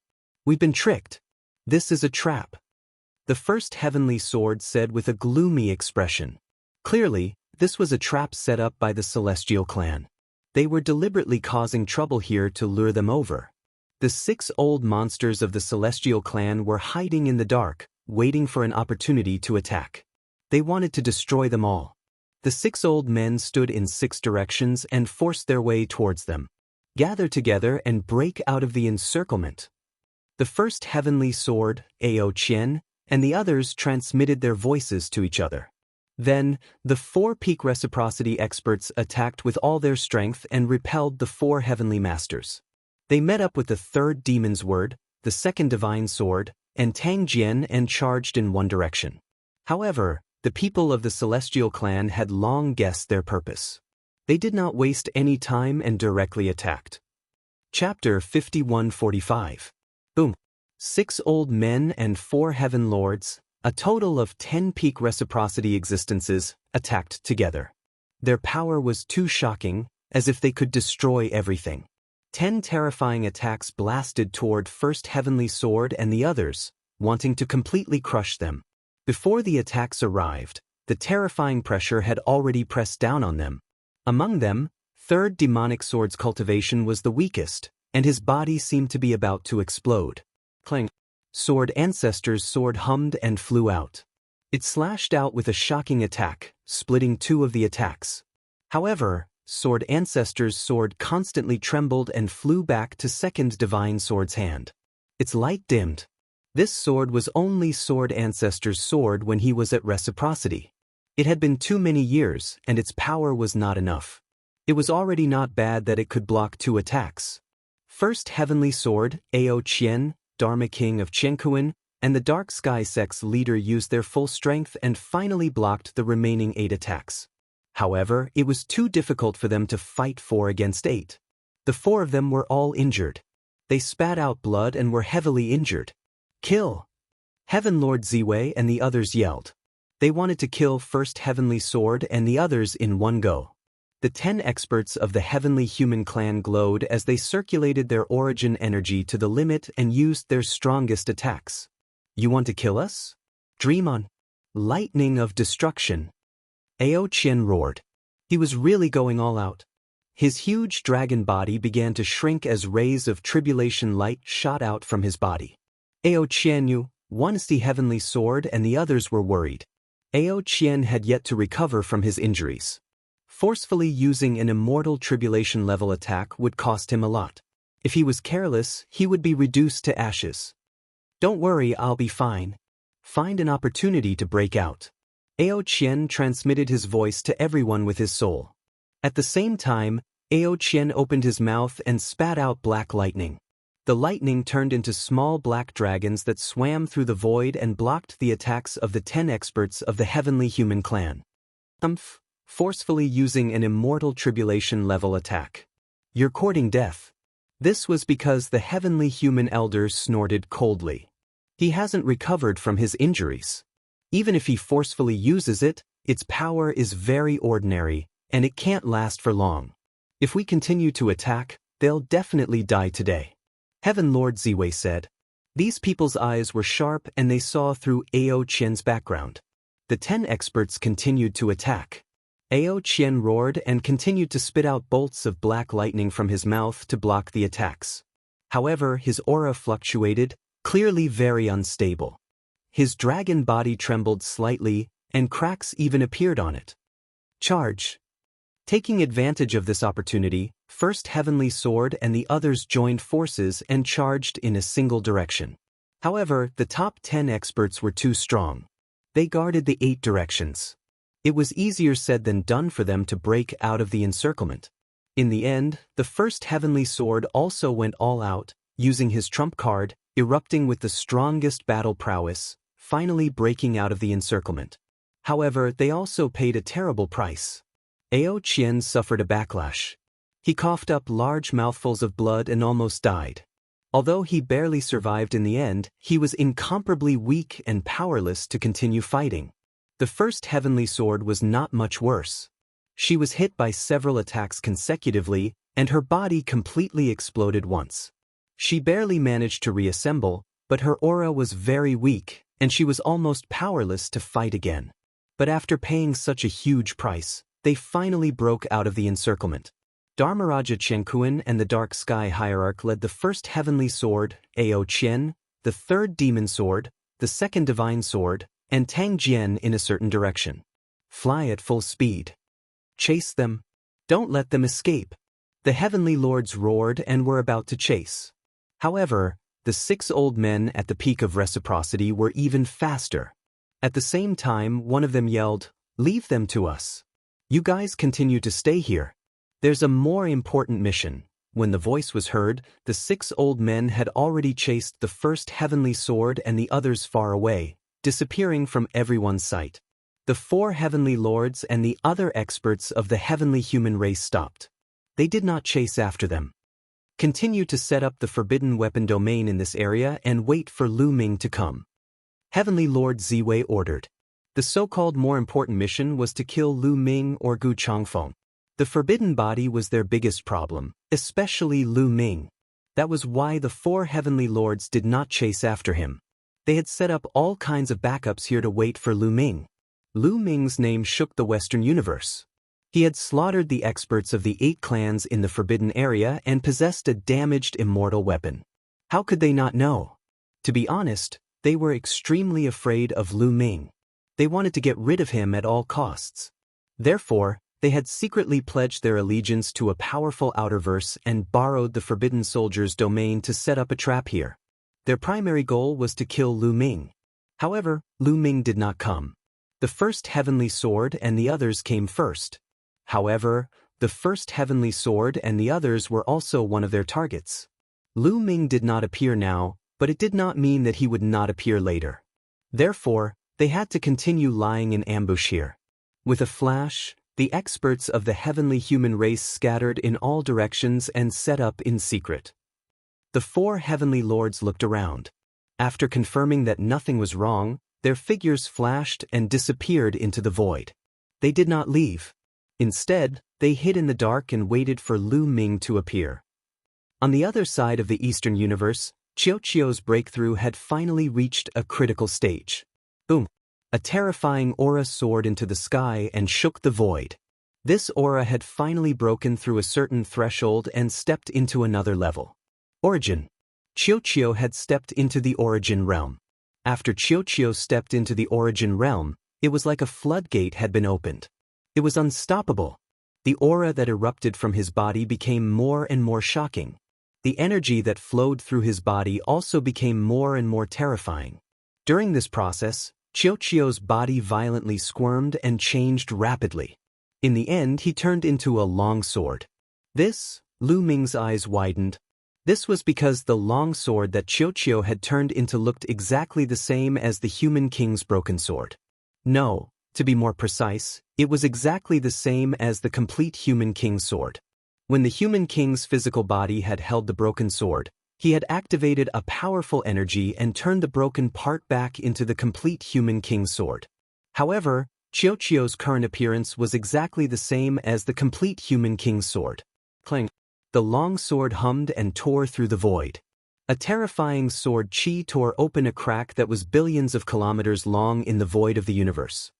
S1: We've been tricked. This is a trap. The first heavenly sword said with a gloomy expression. Clearly, this was a trap set up by the Celestial Clan. They were deliberately causing trouble here to lure them over. The 6 old monsters of the Celestial Clan were hiding in the dark, waiting for an opportunity to attack. They wanted to destroy them all. The 6 old men stood in 6 directions and forced their way towards them. Gather together and break out of the encirclement. The first heavenly sword, Ao Qian, and the others transmitted their voices to each other. Then, the 4 peak reciprocity experts attacked with all their strength and repelled the 4 heavenly masters. They met up with the 3rd demon's word, the 2nd divine sword, and Tang Jian and charged in one direction. However, the people of the Celestial Clan had long guessed their purpose. They did not waste any time and directly attacked. Chapter 5145. Boom. 6 old men and 4 heaven lords, a total of 10 peak reciprocity existences, attacked together. Their power was too shocking, as if they could destroy everything. 10 terrifying attacks blasted toward first heavenly sword and the others, wanting to completely crush them. Before the attacks arrived, the terrifying pressure had already pressed down on them. Among them, third demonic sword's cultivation was the weakest, and his body seemed to be about to explode. Clang. Sword Ancestor's sword hummed and flew out. It slashed out with a shocking attack, splitting 2 of the attacks. However, Sword Ancestor's sword constantly trembled and flew back to second divine sword's hand. Its light dimmed. This sword was only Sword Ancestor's sword when he was at reciprocity. It had been too many years, and its power was not enough. It was already not bad that it could block 2 attacks. First Heavenly Sword, Ao Qian, Dharma King of Chenkuan, and the Dark Sky Sect's leader used their full strength and finally blocked the remaining 8 attacks. However, it was too difficult for them to fight 4 against 8. The 4 of them were all injured. They spat out blood and were heavily injured. Kill! Heaven Lord Ziwei and the others yelled. They wanted to kill First Heavenly Sword and the others in one go. The 10 experts of the Heavenly Human Clan glowed as they circulated their origin energy to the limit and used their strongest attacks. You want to kill us? Dream on. Lightning of destruction. Ao Qian roared. He was really going all out. His huge dragon body began to shrink as rays of tribulation light shot out from his body. Ao Qian once the heavenly sword and the others were worried. Ao Qian had yet to recover from his injuries. Forcefully using an immortal tribulation level attack would cost him a lot. If he was careless, he would be reduced to ashes. Don't worry, I'll be fine. Find an opportunity to break out. Ao Qian transmitted his voice to everyone with his soul. At the same time, Ao Qian opened his mouth and spat out black lightning. The lightning turned into small black dragons that swam through the void and blocked the attacks of the 10 experts of the Heavenly Human Clan. Forcefully using an immortal tribulation level attack. You're courting death. This was because the Heavenly Human Elder snorted coldly. He hasn't recovered from his injuries. Even if he forcefully uses it, its power is very ordinary, and it can't last for long. If we continue to attack, they'll definitely die today. Heaven Lord Ziwei said. These people's eyes were sharp and they saw through Ao Qian's background. The 10 experts continued to attack. Ao Qian roared and continued to spit out bolts of black lightning from his mouth to block the attacks. However, his aura fluctuated, clearly very unstable. His dragon body trembled slightly, and cracks even appeared on it. Charge! Taking advantage of this opportunity, First Heavenly Sword and the others joined forces and charged in a single direction. However, the top 10 experts were too strong. They guarded the 8 directions. It was easier said than done for them to break out of the encirclement. In the end, the First Heavenly Sword also went all out, using his trump card, erupting with the strongest battle prowess, finally breaking out of the encirclement. However, they also paid a terrible price. Ao Qian suffered a backlash. He coughed up large mouthfuls of blood and almost died. Although he barely survived in the end, he was incomparably weak and powerless to continue fighting. The First Heavenly Sword was not much worse. She was hit by several attacks consecutively, and her body completely exploded once. She barely managed to reassemble, but her aura was very weak, and she was almost powerless to fight again. But after paying such a huge price, they finally broke out of the encirclement. Dharmaraja Chenkuan and the Dark Sky Hierarch led the First Heavenly Sword, Ao Qian, the Third Demon Sword, the Second Divine Sword, and Tang Jian in a certain direction. Fly at full speed. Chase them. Don't let them escape. The Heavenly Lords roared and were about to chase. However, the 6 old men at the peak of reciprocity were even faster. At the same time, one of them yelled, "Leave them to us. You guys continue to stay here. There's a more important mission." When the voice was heard, the 6 old men had already chased the First Heavenly Sword and the others far away, disappearing from everyone's sight. The 4 Heavenly Lords and the other experts of the Heavenly Human race stopped. They did not chase after them. Continue to set up the forbidden weapon domain in this area and wait for Lu Ming to come. Heavenly Lord Ziwei ordered. The so-called more important mission was to kill Lu Ming or Gu Changfeng. The forbidden body was their biggest problem, especially Lu Ming. That was why the 4 heavenly lords did not chase after him. They had set up all kinds of backups here to wait for Lu Ming. Lu Ming's name shook the Western universe. He had slaughtered the experts of the 8 clans in the forbidden area and possessed a damaged immortal weapon. How could they not know? To be honest, they were extremely afraid of Lu Ming. They wanted to get rid of him at all costs. Therefore, they had secretly pledged their allegiance to a powerful outerverse and borrowed the forbidden soldier's domain to set up a trap here. Their primary goal was to kill Lu Ming. However, Lu Ming did not come. The first heavenly sword and the others came first. However, the first heavenly sword and the others were also one of their targets. Lu Ming did not appear now, but it did not mean that he would not appear later. Therefore, they had to continue lying in ambush here. With a flash, the experts of the heavenly human race scattered in all directions and set up in secret. The 4 heavenly lords looked around. After confirming that nothing was wrong, their figures flashed and disappeared into the void. They did not leave. Instead, they hid in the dark and waited for Lu Ming to appear. On the other side of the Eastern universe, Qiuqiu's breakthrough had finally reached a critical stage. Boom! A terrifying aura soared into the sky and shook the void. This aura had finally broken through a certain threshold and stepped into another level. Origin. Qiuqiu had stepped into the origin realm. After Qiuqiu stepped into the origin realm, it was like a floodgate had been opened. It was unstoppable. The aura that erupted from his body became more and more shocking. The energy that flowed through his body also became more and more terrifying. During this process, Qiuqiu's body violently squirmed and changed rapidly. In the end, he turned into a long sword. Lu Ming's eyes widened. This was because the long sword that Qiuqiu had turned into looked exactly the same as the human king's broken sword. No, to be more precise, it was exactly the same as the complete human king's sword. When the human king's physical body had held the broken sword, he had activated a powerful energy and turned the broken part back into the complete human king's sword. However, Qiuqiu's current appearance was exactly the same as the complete human king's sword. Clang! The long sword hummed and tore through the void. A terrifying sword chi tore open a crack that was billions of kilometers long in the void of the universe.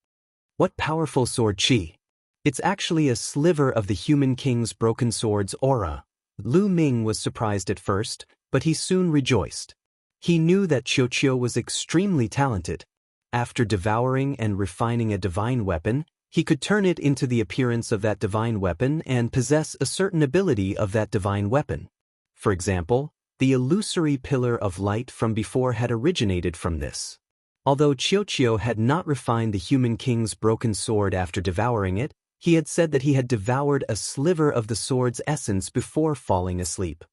S1: What powerful sword chi! It's actually a sliver of the human king's broken sword's aura. Lu Ming was surprised at first, but he soon rejoiced. He knew that Qiuqiu was extremely talented. After devouring and refining a divine weapon, he could turn it into the appearance of that divine weapon and possess a certain ability of that divine weapon. For example, the illusory pillar of light from before had originated from this. Although Qiuqiu had not refined the human king's broken sword after devouring it, he had said that he had devoured a sliver of the sword's essence before falling asleep.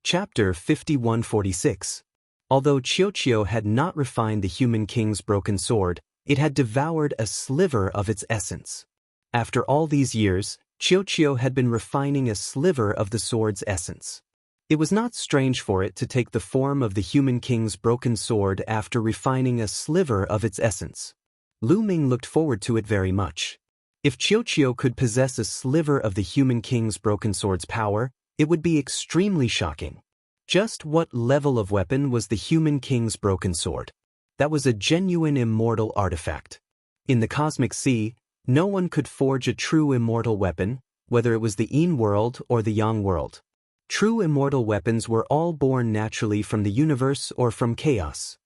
S1: Chapter 5146. Although Qiuqiu had not refined the human king's broken sword, it had devoured a sliver of its essence. After all these years, Qiuqiu had been refining a sliver of the sword's essence. It was not strange for it to take the form of the human king's broken sword after refining a sliver of its essence. Lu Ming looked forward to it very much. If Qiuqiu could possess a sliver of the human king's broken sword's power, it would be extremely shocking. Just what level of weapon was the human king's broken sword? That was a genuine immortal artifact. In the cosmic sea, no one could forge a true immortal weapon, whether it was the Yin world or the Yang world. True immortal weapons were all born naturally from the universe or from chaos.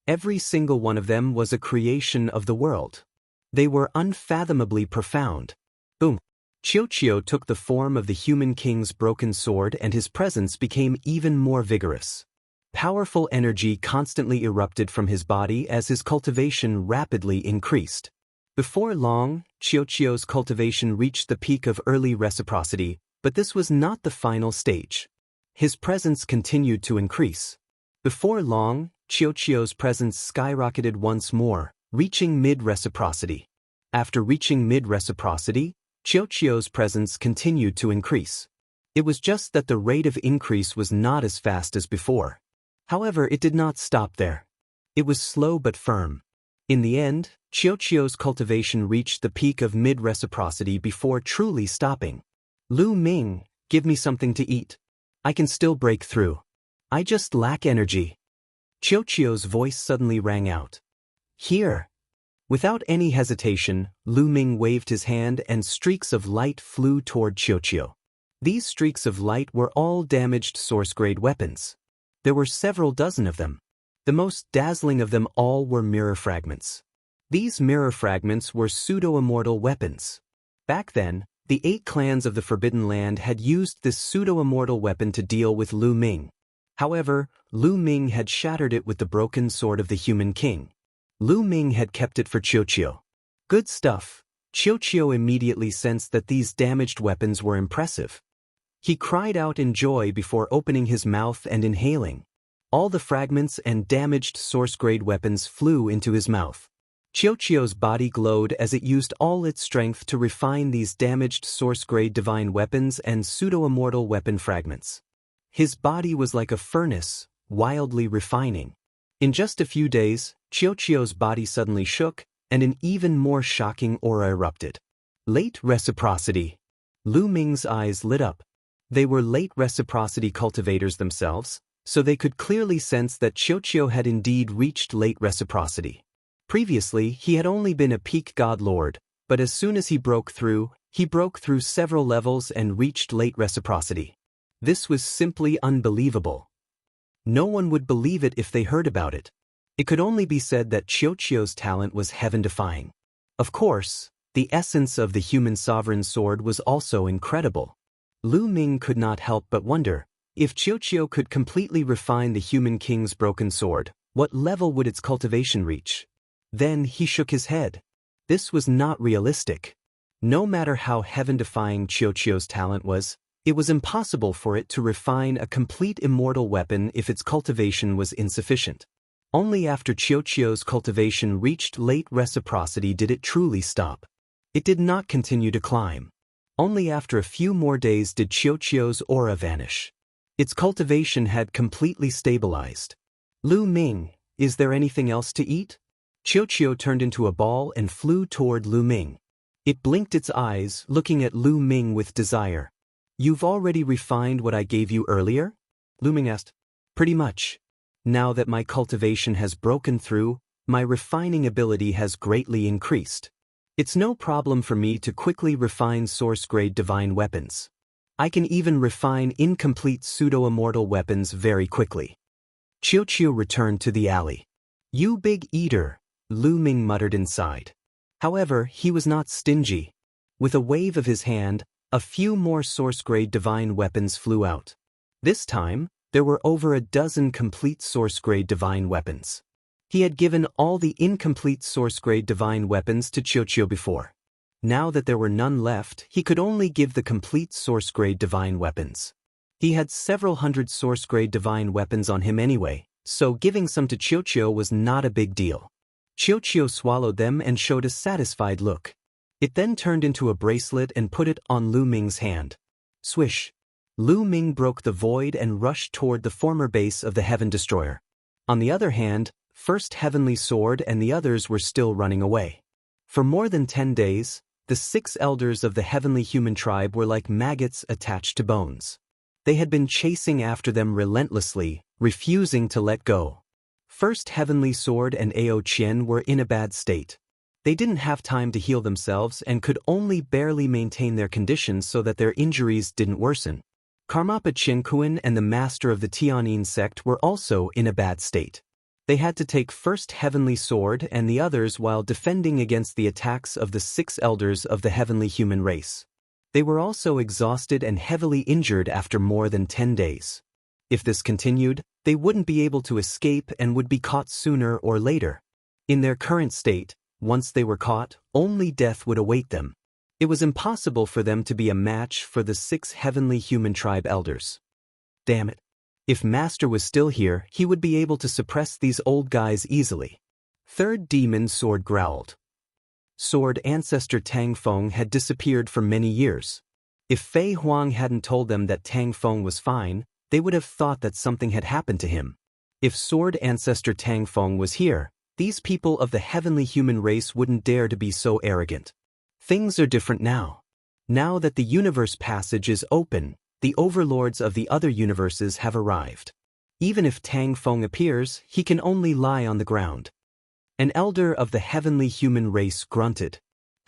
S1: Every single one of them was a creation of the world. They were unfathomably profound. Boom! Qiuqiu took the form of the human king's broken sword and his presence became even more vigorous. Powerful energy constantly erupted from his body as his cultivation rapidly increased. Before long, Qiuqiu's cultivation reached the peak of early reciprocity, but this was not the final stage. His presence continued to increase. Before long, Qiuqiu's presence skyrocketed once more, reaching mid-reciprocity. After reaching mid-reciprocity, Qiuqiu's presence continued to increase. It was just that the rate of increase was not as fast as before. However, it did not stop there. It was slow but firm. In the end, Qiuqiu's cultivation reached the peak of mid-reciprocity before truly stopping. Lu Ming, give me something to eat. I can still break through. I just lack energy. Qiuqiu's voice suddenly rang out. Here. Without any hesitation, Lu Ming waved his hand and streaks of light flew toward Qiuqiu. These streaks of light were all damaged source-grade weapons. There were several dozen of them. The most dazzling of them all were mirror fragments. These mirror fragments were pseudo-immortal weapons. Back then, the 8 clans of the Forbidden Land had used this pseudo-immortal weapon to deal with Lu Ming. However, Lu Ming had shattered it with the broken sword of the Human King. Lu Ming had kept it for Qiuqiu. Good stuff. Qiuqiu immediately sensed that these damaged weapons were impressive. He cried out in joy before opening his mouth and inhaling. All the fragments and damaged source-grade weapons flew into his mouth. Qiuqiu's body glowed as it used all its strength to refine these damaged source-grade divine weapons and pseudo-immortal weapon fragments. His body was like a furnace, wildly refining. In just a few days, Qiuqiu's body suddenly shook, and an even more shocking aura erupted. Late reciprocity. Lu Ming's eyes lit up. They were late reciprocity cultivators themselves, so they could clearly sense that Qiuqiu had indeed reached late reciprocity. Previously, he had only been a peak god lord, but as soon as he broke through several levels and reached late reciprocity. This was simply unbelievable. No one would believe it if they heard about it. It could only be said that Qiuqiu's talent was heaven-defying. Of course, the essence of the human sovereign sword was also incredible. Lu Ming could not help but wonder, if Qiuqiu could completely refine the Human King's broken sword, what level would its cultivation reach? Then he shook his head. This was not realistic. No matter how heaven-defying Qiuqiu's talent was, it was impossible for it to refine a complete immortal weapon if its cultivation was insufficient. Only after Qiuqiu's cultivation reached late reciprocity did it truly stop. It did not continue to climb. Only after a few more days did Qiuqiu's aura vanish. Its cultivation had completely stabilized. Lu Ming, is there anything else to eat? Qiuqiu turned into a ball and flew toward Lu Ming. It blinked its eyes, looking at Lu Ming with desire. You've already refined what I gave you earlier? Lu Ming asked. Pretty much. Now that my cultivation has broken through, my refining ability has greatly increased. It's no problem for me to quickly refine source-grade divine weapons. I can even refine incomplete pseudo-immortal weapons very quickly. Qiuqiu returned to the alley. You big eater, Lu Ming muttered inside. However, he was not stingy. With a wave of his hand, a few more source-grade divine weapons flew out. This time, there were over a dozen complete source-grade divine weapons. He had given all the incomplete source-grade divine weapons to Qiuqiu before. Now that there were none left, he could only give the complete source-grade divine weapons. He had several hundred source-grade divine weapons on him anyway, so giving some to Qiuqiu was not a big deal. Qiuqiu swallowed them and showed a satisfied look. It then turned into a bracelet and put it on Lu Ming's hand. Swish! Lu Ming broke the void and rushed toward the former base of the Heaven Destroyer. On the other hand, First Heavenly Sword and the others were still running away. For more than 10 days, the 6 elders of the Heavenly Human Tribe were like maggots attached to bones. They had been chasing after them relentlessly, refusing to let go. First Heavenly Sword and Ao Qian were in a bad state. They didn't have time to heal themselves and could only barely maintain their conditions so that their injuries didn't worsen. Karmapa Qinkuan and the master of the Tianyin sect were also in a bad state. They had to take First Heavenly Sword and the others while defending against the attacks of the 6 elders of the heavenly human race. They were also exhausted and heavily injured after more than 10 days. If this continued, they wouldn't be able to escape and would be caught sooner or later. In their current state, once they were caught, only death would await them. It was impossible for them to be a match for the 6 heavenly human tribe elders. Damn it. If Master was still here, he would be able to suppress these old guys easily. Third Demon Sword growled. Sword Ancestor Tang Feng had disappeared for many years. If Fei Huang hadn't told them that Tang Feng was fine, they would have thought that something had happened to him. If Sword Ancestor Tang Feng was here, these people of the heavenly human race wouldn't dare to be so arrogant. Things are different now. Now that the universe passage is open, the overlords of the other universes have arrived. Even if Tang Feng appears, he can only lie on the ground. An elder of the heavenly human race grunted.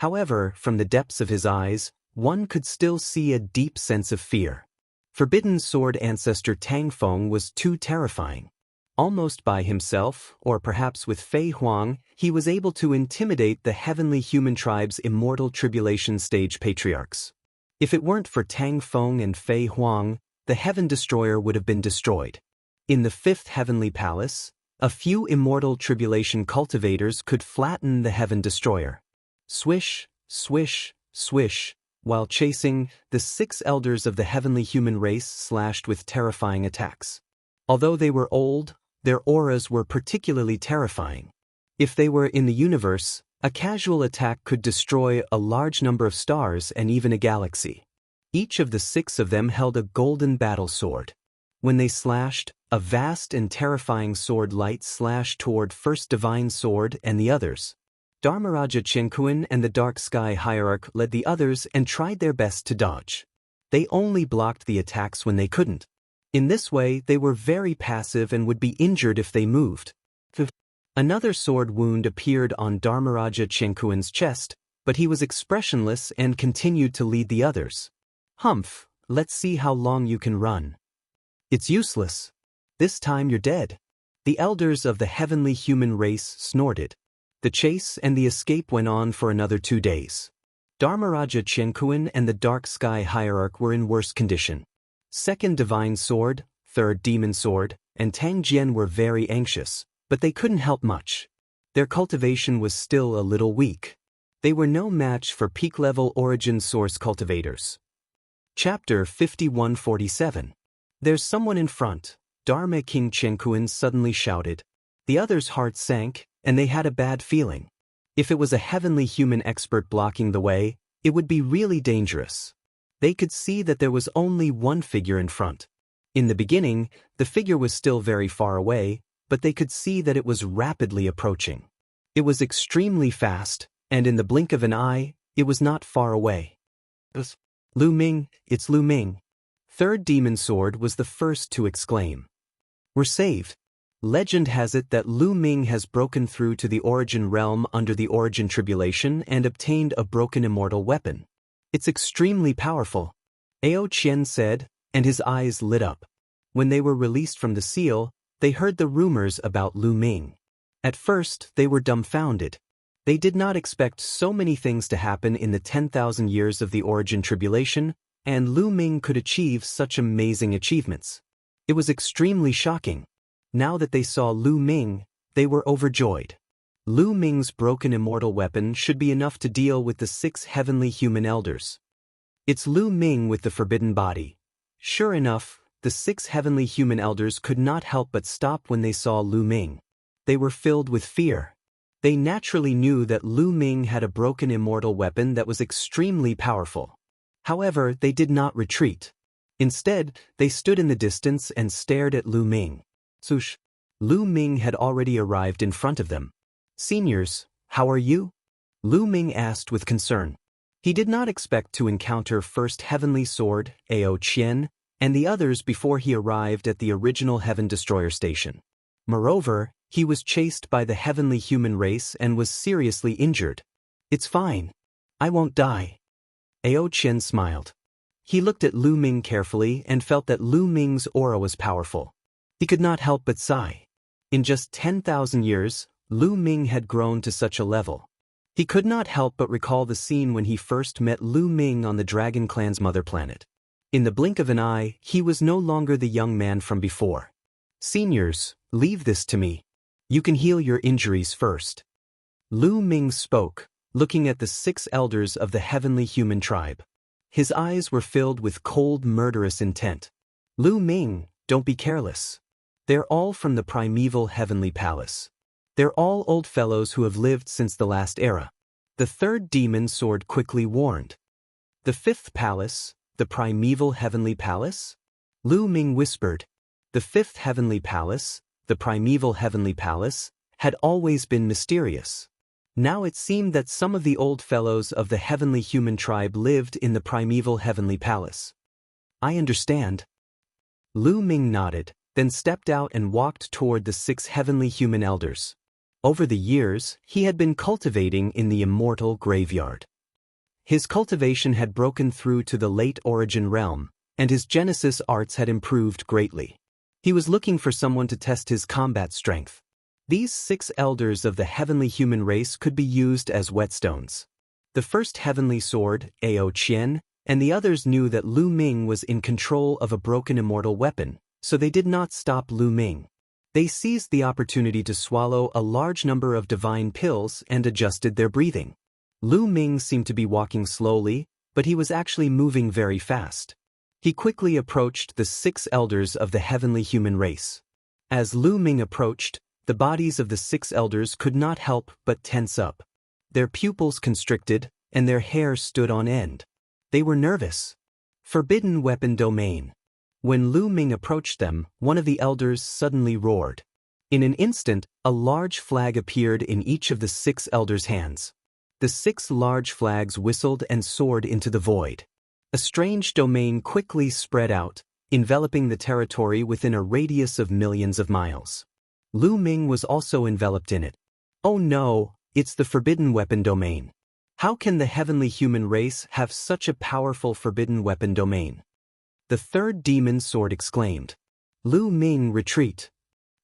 S1: However, from the depths of his eyes, one could still see a deep sense of fear. Forbidden Sword Ancestor Tang Feng was too terrifying. Almost by himself, or perhaps with Fei Huang, he was able to intimidate the heavenly human tribe's immortal tribulation stage patriarchs. If it weren't for Tang Feng and Fei Huang, the Heaven Destroyer would have been destroyed. In the fifth heavenly palace, a few immortal tribulation cultivators could flatten the Heaven Destroyer. Swish, swish, swish. While chasing, the 6 elders of the heavenly human race slashed with terrifying attacks. Although they were old, their auras were particularly terrifying. If they were in the universe, a casual attack could destroy a large number of stars and even a galaxy. Each of the 6 of them held a golden battle sword. When they slashed, a vast and terrifying sword light slashed toward First Divine Sword and the others. Dharmaraja Chenkuan and the Dark Sky Hierarch led the others and tried their best to dodge. They only blocked the attacks when they couldn't. In this way, they were very passive and would be injured if they moved. Another sword wound appeared on Dharmaraja Chenkuan's chest, but he was expressionless and continued to lead the others. Humph, let's see how long you can run. It's useless. This time you're dead. The elders of the heavenly human race snorted. The chase and the escape went on for another 2 days. Dharmaraja Chenkuan and the Dark Sky Hierarch were in worse condition. Second Divine Sword, Third Demon Sword, and Tang Jian were very anxious, but they couldn't help much. Their cultivation was still a little weak. They were no match for peak-level Origin Source cultivators. Chapter 5147. There's someone in front, Dharma King Chenkuan suddenly shouted. The others' hearts sank, and they had a bad feeling. If it was a heavenly human expert blocking the way, it would be really dangerous. They could see that there was only one figure in front. In the beginning, the figure was still very far away, but they could see that it was rapidly approaching. It was extremely fast, and in the blink of an eye, it was not far away. Lu Ming, it's Lu Ming. Third Demon Sword was the first to exclaim. We're saved. Legend has it that Lu Ming has broken through to the Origin realm under the Origin Tribulation and obtained a broken immortal weapon. It's extremely powerful, Ao Qian said, and his eyes lit up. When they were released from the seal, they heard the rumors about Lu Ming. At first, they were dumbfounded. They did not expect so many things to happen in the 10,000 years of the Origin Tribulation, and Lu Ming could achieve such amazing achievements. It was extremely shocking. Now that they saw Lu Ming, they were overjoyed. Lu Ming's broken immortal weapon should be enough to deal with the 6 heavenly human elders. It's Lu Ming with the forbidden body. Sure enough, the 6 heavenly human elders could not help but stop when they saw Lu Ming. They were filled with fear. They naturally knew that Lu Ming had a broken immortal weapon that was extremely powerful. However, they did not retreat. Instead, they stood in the distance and stared at Lu Ming. Sush! Lu Ming had already arrived in front of them. Seniors, how are you? Lu Ming asked with concern. He did not expect to encounter First Heavenly Sword, Ao Qian, and the others before he arrived at the original Heaven Destroyer station. Moreover, he was chased by the heavenly human race and was seriously injured. It's fine. I won't die. Ao Qian smiled. He looked at Lu Ming carefully and felt that Lu Ming's aura was powerful. He could not help but sigh. In just 10,000 years, Lu Ming had grown to such a level. He could not help but recall the scene when he first met Lu Ming on the Dragon Clan's mother planet. In the blink of an eye, he was no longer the young man from before. Seniors, leave this to me. You can heal your injuries first. Lu Ming spoke, looking at the 6 elders of the heavenly human tribe. His eyes were filled with cold, murderous intent. Lu Ming, don't be careless. They're all from the primeval heavenly palace. They're all old fellows who have lived since the last era. The third demon sword quickly warned. The 5th palace, The primeval heavenly palace? Lu Ming whispered. The fifth heavenly palace, the primeval heavenly palace, had always been mysterious. Now it seemed that some of the old fellows of the heavenly human tribe lived in the primeval heavenly palace. I understand. Lu Ming nodded, then stepped out and walked toward the 6 heavenly human elders. Over the years, he had been cultivating in the immortal graveyard. His cultivation had broken through to the late origin realm, and his Genesis arts had improved greatly. He was looking for someone to test his combat strength. These 6 elders of the heavenly human race could be used as whetstones. The first heavenly sword, Ao Qian, and the others knew that Lu Ming was in control of a broken immortal weapon, so they did not stop Lu Ming. They seized the opportunity to swallow a large number of divine pills and adjusted their breathing. Lu Ming seemed to be walking slowly, but he was actually moving very fast. He quickly approached the 6 elders of the heavenly human race. As Lu Ming approached, the bodies of the 6 elders could not help but tense up. Their pupils constricted, and their hair stood on end. They were nervous. Forbidden weapon domain. When Lu Ming approached them, one of the elders suddenly roared. In an instant, a large flag appeared in each of the 6 elders' hands. The 6 large flags whistled and soared into the void. A strange domain quickly spread out, enveloping the territory within a radius of millions of miles. Lu Ming was also enveloped in it. Oh no, it's the forbidden weapon domain. How can the heavenly human race have such a powerful forbidden weapon domain? The third demon sword exclaimed. Lu Ming, retreat.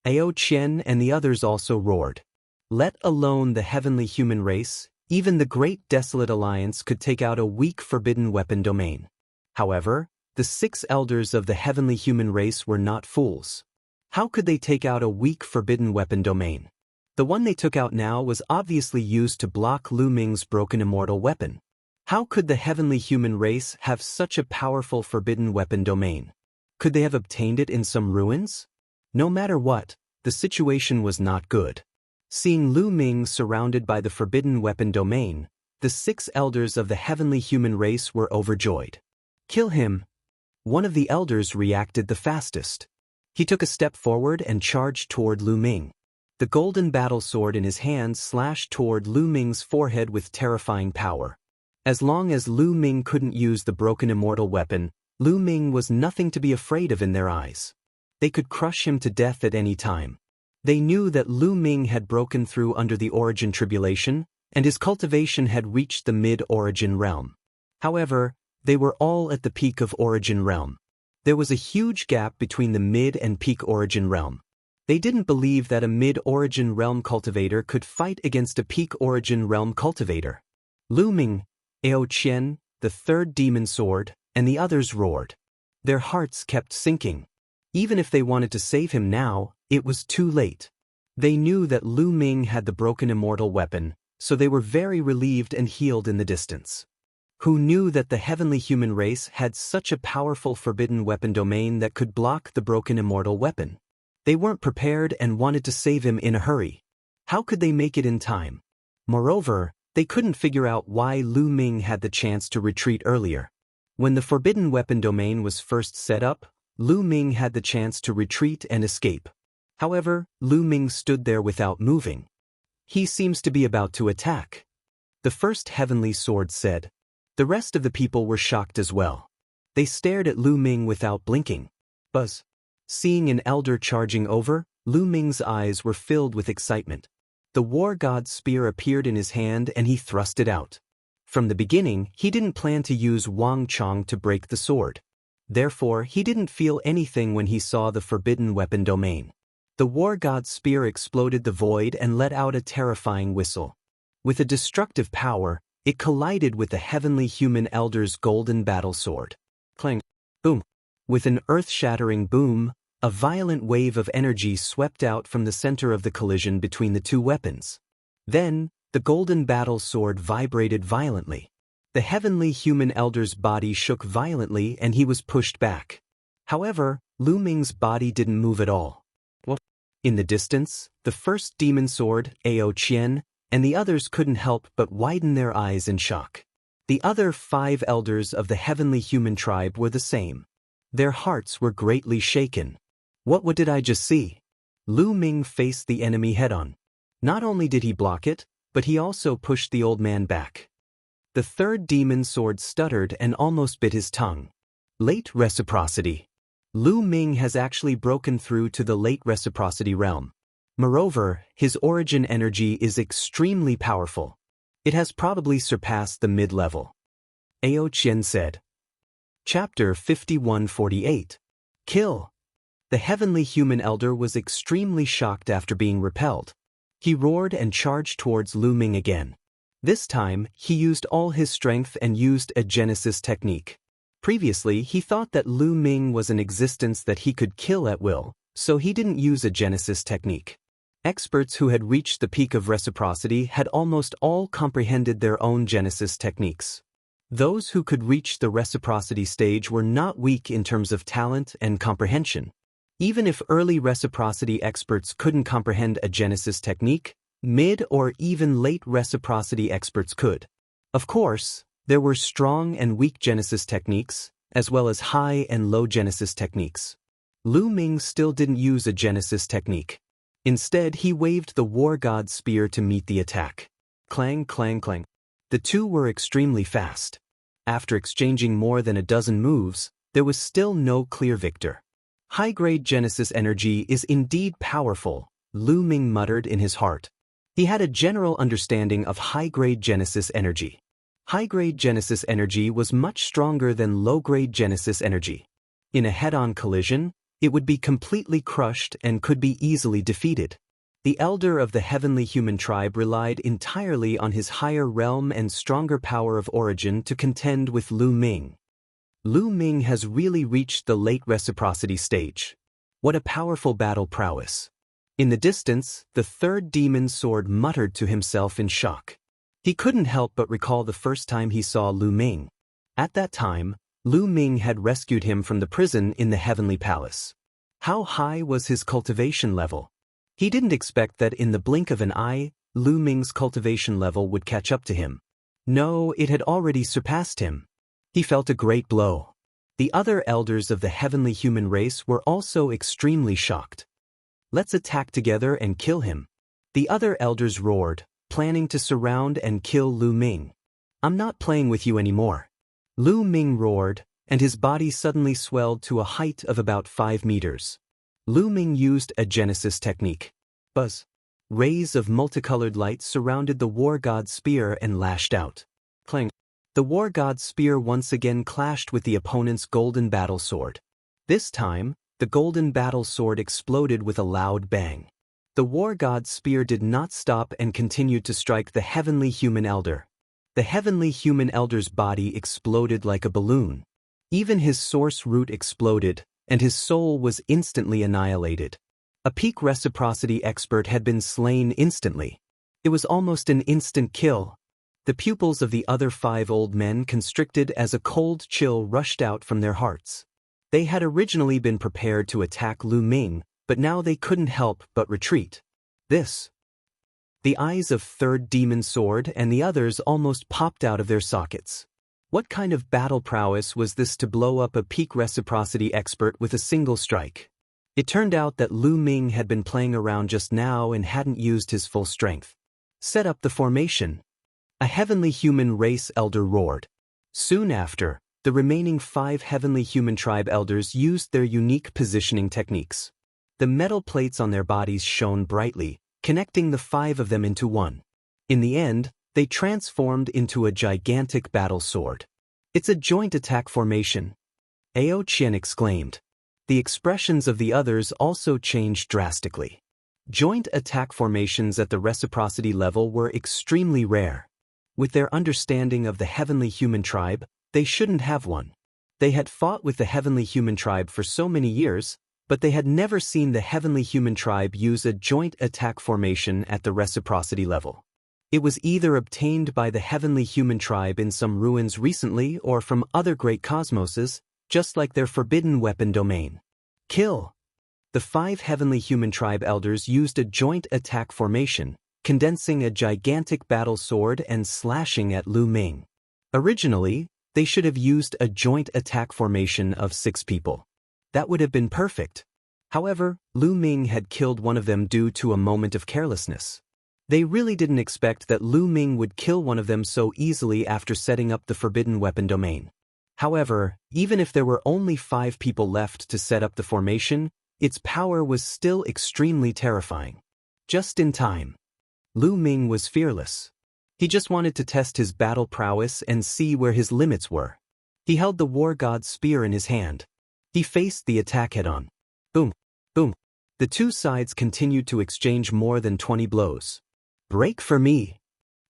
S1: Ao Qian and the others also roared. Let alone the heavenly human race, even the Great Desolate Alliance could take out a weak forbidden weapon domain. However, the 6 elders of the heavenly human race were not fools. How could they take out a weak forbidden weapon domain? The one they took out now was obviously used to block Lu Ming's broken immortal weapon. How could the heavenly human race have such a powerful forbidden weapon domain? Could they have obtained it in some ruins? No matter what, the situation was not good. Seeing Lu Ming surrounded by the forbidden weapon domain, the 6 elders of the heavenly human race were overjoyed. Kill him. One of the elders reacted the fastest. He took a step forward and charged toward Lu Ming. The golden battle sword in his hand slashed toward Lu Ming's forehead with terrifying power. As long as Lu Ming couldn't use the broken immortal weapon, Lu Ming was nothing to be afraid of in their eyes. They could crush him to death at any time. They knew that Lu Ming had broken through under the origin tribulation, and his cultivation had reached the mid-origin realm. However, they were all at the peak of origin realm. There was a huge gap between the mid and peak origin realm. They didn't believe that a mid-origin realm cultivator could fight against a peak origin realm cultivator. Lu Ming, Ao Qian, the third demon sword, and the others roared. Their hearts kept sinking. Even if they wanted to save him now, it was too late. They knew that Lu Ming had the broken immortal weapon, so they were very relieved and healed in the distance. Who knew that the heavenly human race had such a powerful forbidden weapon domain that could block the broken immortal weapon? They weren't prepared and wanted to save him in a hurry. How could they make it in time? Moreover, they couldn't figure out why Lu Ming had the chance to retreat earlier. When the forbidden weapon domain was first set up, Lu Ming had the chance to retreat and escape. However, Lu Ming stood there without moving. He seems to be about to attack. The first heavenly sword said. The rest of the people were shocked as well. They stared at Lu Ming without blinking. Buzz. Seeing an elder charging over, Lu Ming's eyes were filled with excitement. The war god's spear appeared in his hand and he thrust it out. From the beginning, he didn't plan to use Wang Chong to break the sword. Therefore, he didn't feel anything when he saw the forbidden weapon domain. The war god's spear exploded the void and let out a terrifying whistle. With a destructive power, it collided with the heavenly human elder's golden battle sword. Clang! Boom! With an earth-shattering boom, a violent wave of energy swept out from the center of the collision between the 2 weapons. Then, the golden battle sword vibrated violently. The heavenly human elder's body shook violently and he was pushed back. However, Lu Ming's body didn't move at all. What? In the distance, the first demon sword, Ao Qian, and the others couldn't help but widen their eyes in shock. The other 5 elders of the heavenly human tribe were the same. Their hearts were greatly shaken. What did I just see? Lu Ming faced the enemy head-on. Not only did he block it, but he also pushed the old man back. The third demon sword stuttered and almost bit his tongue. Late reciprocity. Lu Ming has actually broken through to the late reciprocity realm. Moreover, his origin energy is extremely powerful. It has probably surpassed the mid-level. Ao Qian said. Chapter 51-48. Kill. The heavenly human elder was extremely shocked after being repelled. He roared and charged towards Lu Ming again. This time, he used all his strength and used a Genesis technique. Previously, he thought that Lu Ming was an existence that he could kill at will, so he didn't use a Genesis technique. Experts who had reached the peak of reciprocity had almost all comprehended their own Genesis techniques. Those who could reach the reciprocity stage were not weak in terms of talent and comprehension. Even if early reciprocity experts couldn't comprehend a Genesis technique, mid or even late reciprocity experts could. Of course, there were strong and weak Genesis techniques, as well as high and low Genesis techniques. Lu Ming still didn't use a Genesis technique. Instead, he waved the War God's spear to meet the attack. Clang, clang, clang. The two were extremely fast. After exchanging more than a dozen moves, there was still no clear victor. High-grade Genesis energy is indeed powerful, Lu Ming muttered in his heart. He had a general understanding of high-grade Genesis energy. High-grade Genesis energy was much stronger than low-grade Genesis energy. In a head-on collision, it would be completely crushed and could be easily defeated. The elder of the heavenly human tribe relied entirely on his higher realm and stronger power of origin to contend with Lu Ming. Lu Ming has really reached the late reciprocity stage. What a powerful battle prowess. In the distance, the third demon sword muttered to himself in shock. He couldn't help but recall the first time he saw Lu Ming. At that time, Lu Ming had rescued him from the prison in the heavenly palace. How high was his cultivation level? He didn't expect that in the blink of an eye, Lu Ming's cultivation level would catch up to him. No, it had already surpassed him. He felt a great blow. The other elders of the heavenly human race were also extremely shocked. Let's attack together and kill him. The other elders roared, planning to surround and kill Lu Ming. I'm not playing with you anymore. Lu Ming roared, and his body suddenly swelled to a height of about 5 meters. Lu Ming used a Genesis technique. Buzz. Rays of multicolored light surrounded the War God's spear and lashed out. Clang. The War God's spear once again clashed with the opponent's golden battle sword. This time, the golden battle sword exploded with a loud bang. The War God's spear did not stop and continued to strike the heavenly human elder. The heavenly human elder's body exploded like a balloon. Even his source root exploded, and his soul was instantly annihilated. A peak reciprocity expert had been slain instantly. It was almost an instant kill. The pupils of the other 5 old men constricted as a cold chill rushed out from their hearts. They had originally been prepared to attack Lu Ming, but now they couldn't help but retreat. The eyes of third demon sword and the others almost popped out of their sockets. What kind of battle prowess was this to blow up a peak reciprocity expert with a single strike? It turned out that Lu Ming had been playing around just now and hadn't used his full strength. Set up the formation. A heavenly human race elder roared. Soon after, the remaining 5 heavenly human tribe elders used their unique positioning techniques. The metal plates on their bodies shone brightly, connecting the 5 of them into one. In the end, they transformed into a gigantic battle sword. It's a joint attack formation. Ao Qian exclaimed. The expressions of the others also changed drastically. Joint attack formations at the reciprocity level were extremely rare. With their understanding of the heavenly human tribe, they shouldn't have one. They had fought with the heavenly human tribe for so many years, but they had never seen the heavenly human tribe use a joint attack formation at the reciprocity level. It was either obtained by the heavenly human tribe in some ruins recently or from other great cosmoses, just like their forbidden weapon domain. Kill. The 5 heavenly human tribe elders used a joint attack formation, condensing a gigantic battle sword and slashing at Lu Ming. Originally, they should have used a joint attack formation of 6 people. That would have been perfect. However, Lu Ming had killed one of them due to a moment of carelessness. They really didn't expect that Lu Ming would kill one of them so easily after setting up the forbidden weapon domain. However, even if there were only 5 people left to set up the formation, its power was still extremely terrifying. Just in time. Lu Ming was fearless. He just wanted to test his battle prowess and see where his limits were. He held the war god's spear in his hand. He faced the attack head-on. Boom, boom. The two sides continued to exchange more than 20 blows. Break for me.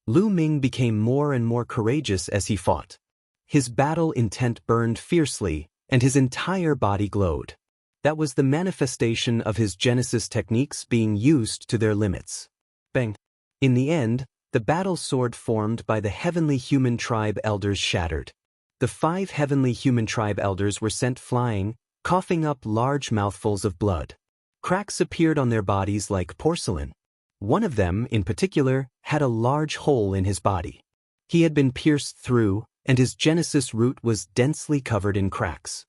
S1: Lu Ming became more and more courageous as he fought. His battle intent burned fiercely, and his entire body glowed. That was the manifestation of his Genesis techniques being used to their limits. Bang. In the end, the battle sword formed by the heavenly human tribe elders shattered. The 5 heavenly human tribe elders were sent flying, coughing up large mouthfuls of blood. Cracks appeared on their bodies like porcelain. One of them, in particular, had a large hole in his body. He had been pierced through, and his Genesis root was densely covered in cracks.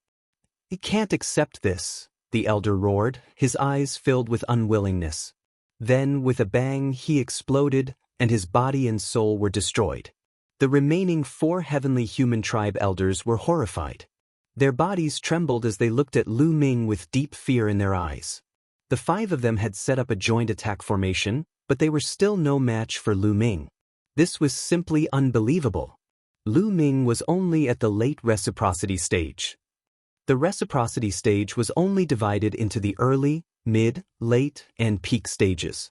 S1: "I can't accept this," the elder roared, his eyes filled with unwillingness. Then, with a bang, he exploded, and his body and soul were destroyed. The remaining 4 heavenly human tribe elders were horrified. Their bodies trembled as they looked at Lu Ming with deep fear in their eyes. The 5 of them had set up a joint attack formation, but they were still no match for Lu Ming. This was simply unbelievable. Lu Ming was only at the late reciprocity stage. The reciprocity stage was only divided into the early, mid, late, and peak stages.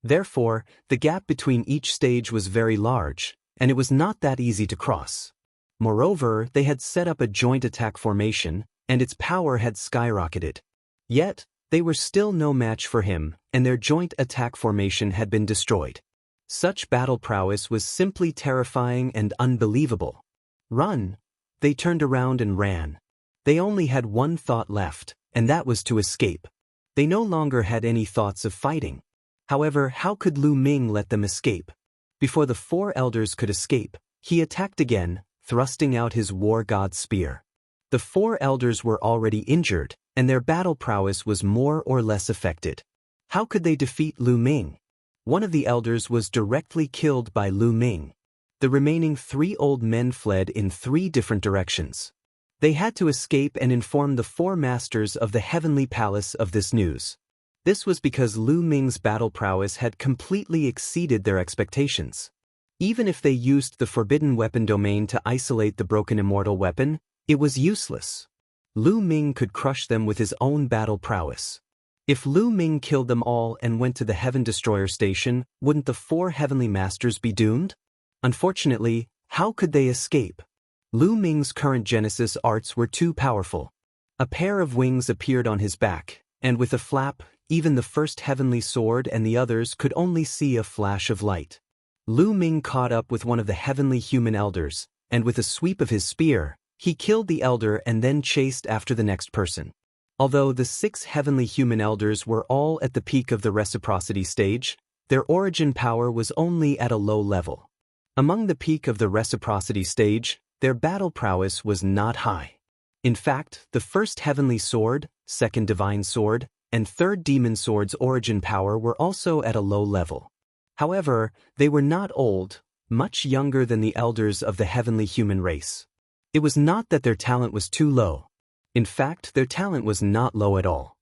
S1: Therefore, the gap between each stage was very large, and it was not that easy to cross. Moreover, they had set up a joint attack formation, and its power had skyrocketed. Yet, they were still no match for him, and their joint attack formation had been destroyed. Such battle prowess was simply terrifying and unbelievable. Run! They turned around and ran. They only had one thought left, and that was to escape. They no longer had any thoughts of fighting. However, how could Lu Ming let them escape? Before the 4 elders could escape, he attacked again, thrusting out his war god's spear. The 4 elders were already injured, and their battle prowess was more or less affected. How could they defeat Lu Ming? One of the elders was directly killed by Lu Ming. The remaining 3 old men fled in 3 different directions. They had to escape and inform the 4 masters of the heavenly palace of this news. This was because Lu Ming's battle prowess had completely exceeded their expectations. Even if they used the forbidden weapon domain to isolate the broken immortal weapon, it was useless. Lu Ming could crush them with his own battle prowess. If Lu Ming killed them all and went to the Heaven Destroyer station, wouldn't the 4 heavenly masters be doomed? Unfortunately, how could they escape? Lu Ming's current Genesis arts were too powerful. A pair of wings appeared on his back, and with a flap, even the first heavenly sword and the others could only see a flash of light. Lu Ming caught up with one of the heavenly human elders, and with a sweep of his spear, he killed the elder and then chased after the next person. Although the 6 heavenly human elders were all at the peak of the reciprocity stage, their origin power was only at a low level. Among the peak of the reciprocity stage, their battle prowess was not high. In fact, the first heavenly sword, second divine sword, and third demon sword's origin power were also at a low level. However, they were not old, much younger than the elders of the heavenly human race. It was not that their talent was too low. In fact, their talent was not low at all.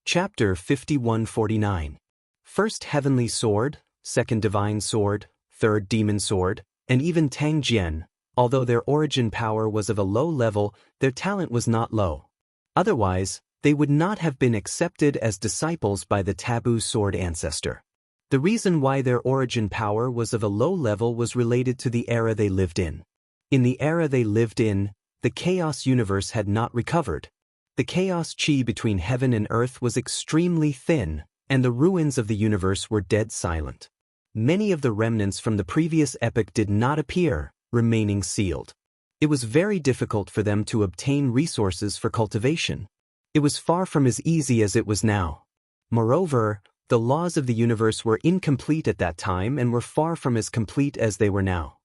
S1: Chapter 5149. First heavenly sword, second divine sword, third demon sword, and even Tang Jian, although their origin power was of a low level, their talent was not low. Otherwise, they would not have been accepted as disciples by the taboo sword ancestor. The reason why their origin power was of a low level was related to the era they lived in. In the era they lived in, the chaos universe had not recovered. The chaos chi between heaven and earth was extremely thin, and the ruins of the universe were dead silent. Many of the remnants from the previous epoch did not appear, remaining sealed. It was very difficult for them to obtain resources for cultivation. It was far from as easy as it was now. Moreover, the laws of the universe were incomplete at that time and were far from as complete as they were now.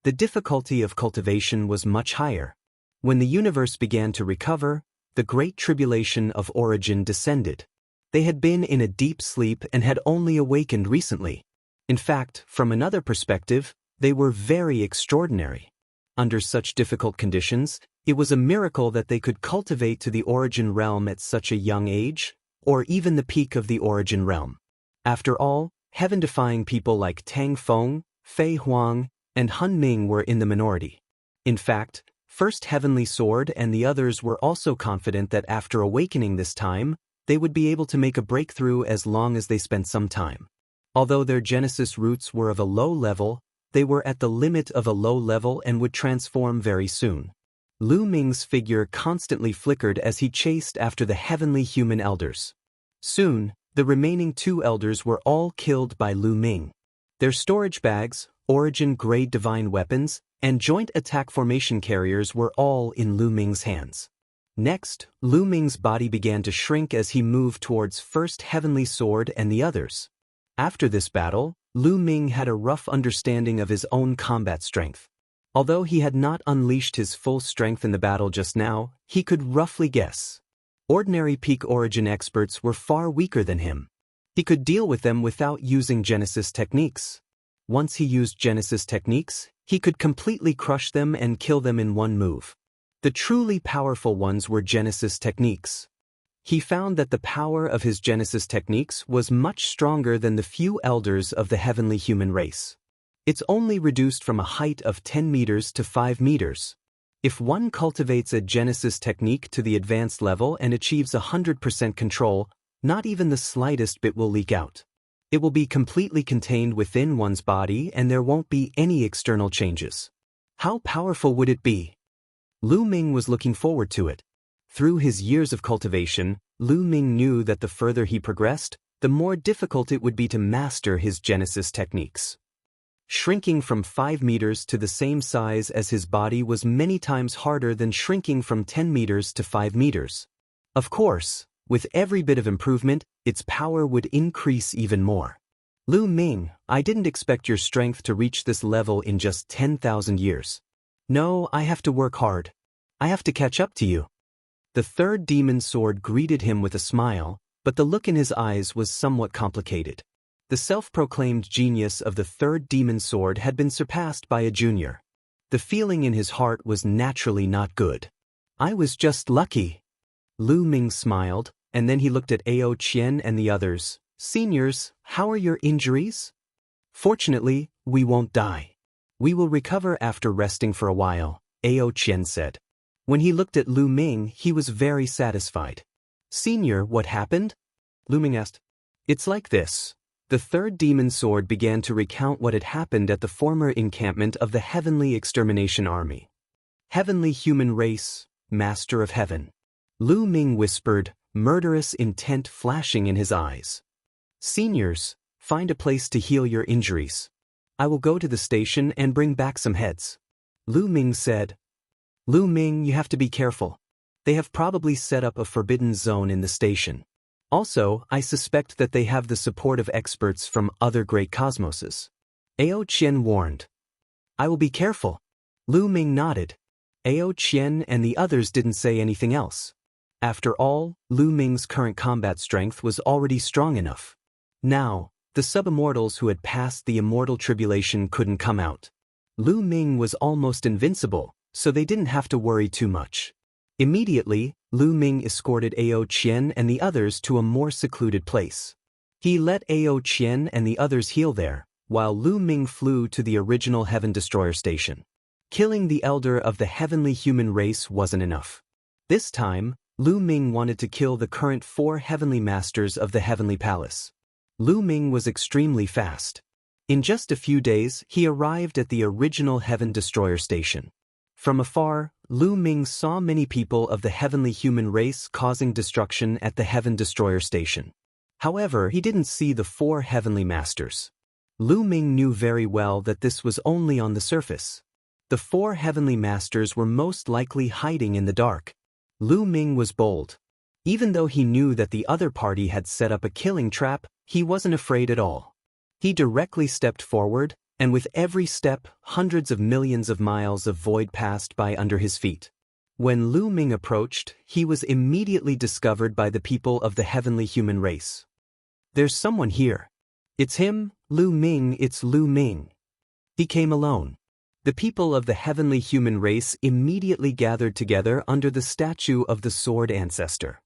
S1: The difficulty of cultivation was much higher. When the universe began to recover, the Great Tribulation of Origin descended. They had been in a deep sleep and had only awakened recently. In fact, from another perspective, they were very extraordinary. Under such difficult conditions, it was a miracle that they could cultivate to the Origin realm at such a young age, or even the peak of the Origin realm. After all, heaven-defying people like Tang Feng, Fei Huang, and Han Ming were in the minority. In fact, First Heavenly Sword and the others were also confident that after awakening this time, they would be able to make a breakthrough as long as they spent some time. Although their Genesis roots were of a low level, they were at the limit of a low level and would transform very soon. Lu Ming's figure constantly flickered as he chased after the heavenly human elders. Soon, the remaining 2 elders were all killed by Lu Ming. Their storage bags, Origin-grade divine weapons, and joint attack formation carriers were all in Lu Ming's hands. Next, Lu Ming's body began to shrink as he moved towards First Heavenly Sword and the others. After this battle, Lu Ming had a rough understanding of his own combat strength. Although he had not unleashed his full strength in the battle just now, he could roughly guess. Ordinary peak Origin experts were far weaker than him. He could deal with them without using Genesis techniques. Once he used Genesis techniques, he could completely crush them and kill them in one move. The truly powerful ones were Genesis techniques. He found that the power of his Genesis techniques was much stronger than the few elders of the heavenly human race. It's only reduced from a height of 10 meters to 5 meters. If one cultivates a Genesis technique to the advanced level and achieves 100% control, not even the slightest bit will leak out. It will be completely contained within one's body and there won't be any external changes. How powerful would it be? Lu Ming was looking forward to it. Through his years of cultivation, Lu Ming knew that the further he progressed, the more difficult it would be to master his Genesis techniques. Shrinking from 5 meters to the same size as his body was many times harder than shrinking from 10 meters to 5 meters. Of course, with every bit of improvement, its power would increase even more. Lu Ming, I didn't expect your strength to reach this level in just 10,000 years. No, I have to work hard. I have to catch up to you. The third demon sword greeted him with a smile, but the look in his eyes was somewhat complicated. The self-proclaimed genius of the third demon sword had been surpassed by a junior. The feeling in his heart was naturally not good. I was just lucky. Lu Ming smiled, and then he looked at Ao Qian and the others. Seniors, how are your injuries? Fortunately, we won't die. We will recover after resting for a while, Ao Qian said. When he looked at Lu Ming, he was very satisfied. Senior, what happened? Lu Ming asked. It's like this. The third demon sword began to recount what had happened at the former encampment of the Heavenly Extermination Army. Heavenly human race, master of heaven. Lu Ming whispered, murderous intent flashing in his eyes. Seniors, find a place to heal your injuries. I will go to the station and bring back some heads. Lu Ming said. Lu Ming, you have to be careful. They have probably set up a forbidden zone in the station. Also, I suspect that they have the support of experts from other great cosmoses. Ao Qian warned. I will be careful. Lu Ming nodded. Ao Qian and the others didn't say anything else. After all, Lu Ming's current combat strength was already strong enough. Now, the sub-immortals who had passed the immortal tribulation couldn't come out. Lu Ming was almost invincible, so they didn't have to worry too much. Immediately, Lu Ming escorted Ao Qian and the others to a more secluded place. He let Ao Qian and the others heal there, while Lu Ming flew to the original Heaven Destroyer station. Killing the elder of the heavenly human race wasn't enough. This time, Lu Ming wanted to kill the current 4 heavenly masters of the heavenly palace. Lu Ming was extremely fast. In just a few days, he arrived at the original Heaven Destroyer station. From afar, Lu Ming saw many people of the heavenly human race causing destruction at the Heaven Destroyer station. However, he didn't see the 4 heavenly masters. Lu Ming knew very well that this was only on the surface. The 4 heavenly masters were most likely hiding in the dark. Lu Ming was bold. Even though he knew that the other party had set up a killing trap, he wasn't afraid at all. He directly stepped forward, And with every step, hundreds of millions of miles of void passed by under his feet. When Lu Ming approached, he was immediately discovered by the people of the heavenly human race. There's someone here. It's him, Lu Ming, it's Lu Ming. He came alone. The people of the heavenly human race immediately gathered together under the statue of the Sword Ancestor.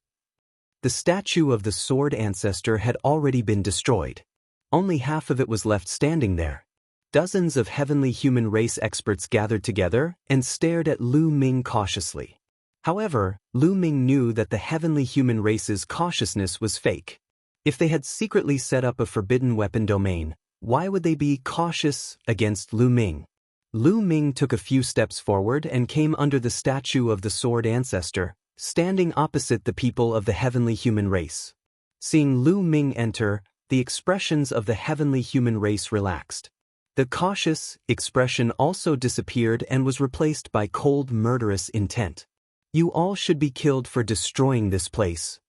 S1: The statue of the Sword Ancestor had already been destroyed. Only half of it was left standing there. Dozens of heavenly human race experts gathered together and stared at Lu Ming cautiously. However, Lu Ming knew that the heavenly human race's cautiousness was fake. If they had secretly set up a forbidden weapon domain, why would they be cautious against Lu Ming? Lu Ming took a few steps forward and came under the statue of the Sword Ancestor, standing opposite the people of the heavenly human race. Seeing Lu Ming enter, the expressions of the heavenly human race relaxed. The cautious expression also disappeared and was replaced by cold, murderous intent. You all should be killed for destroying this place.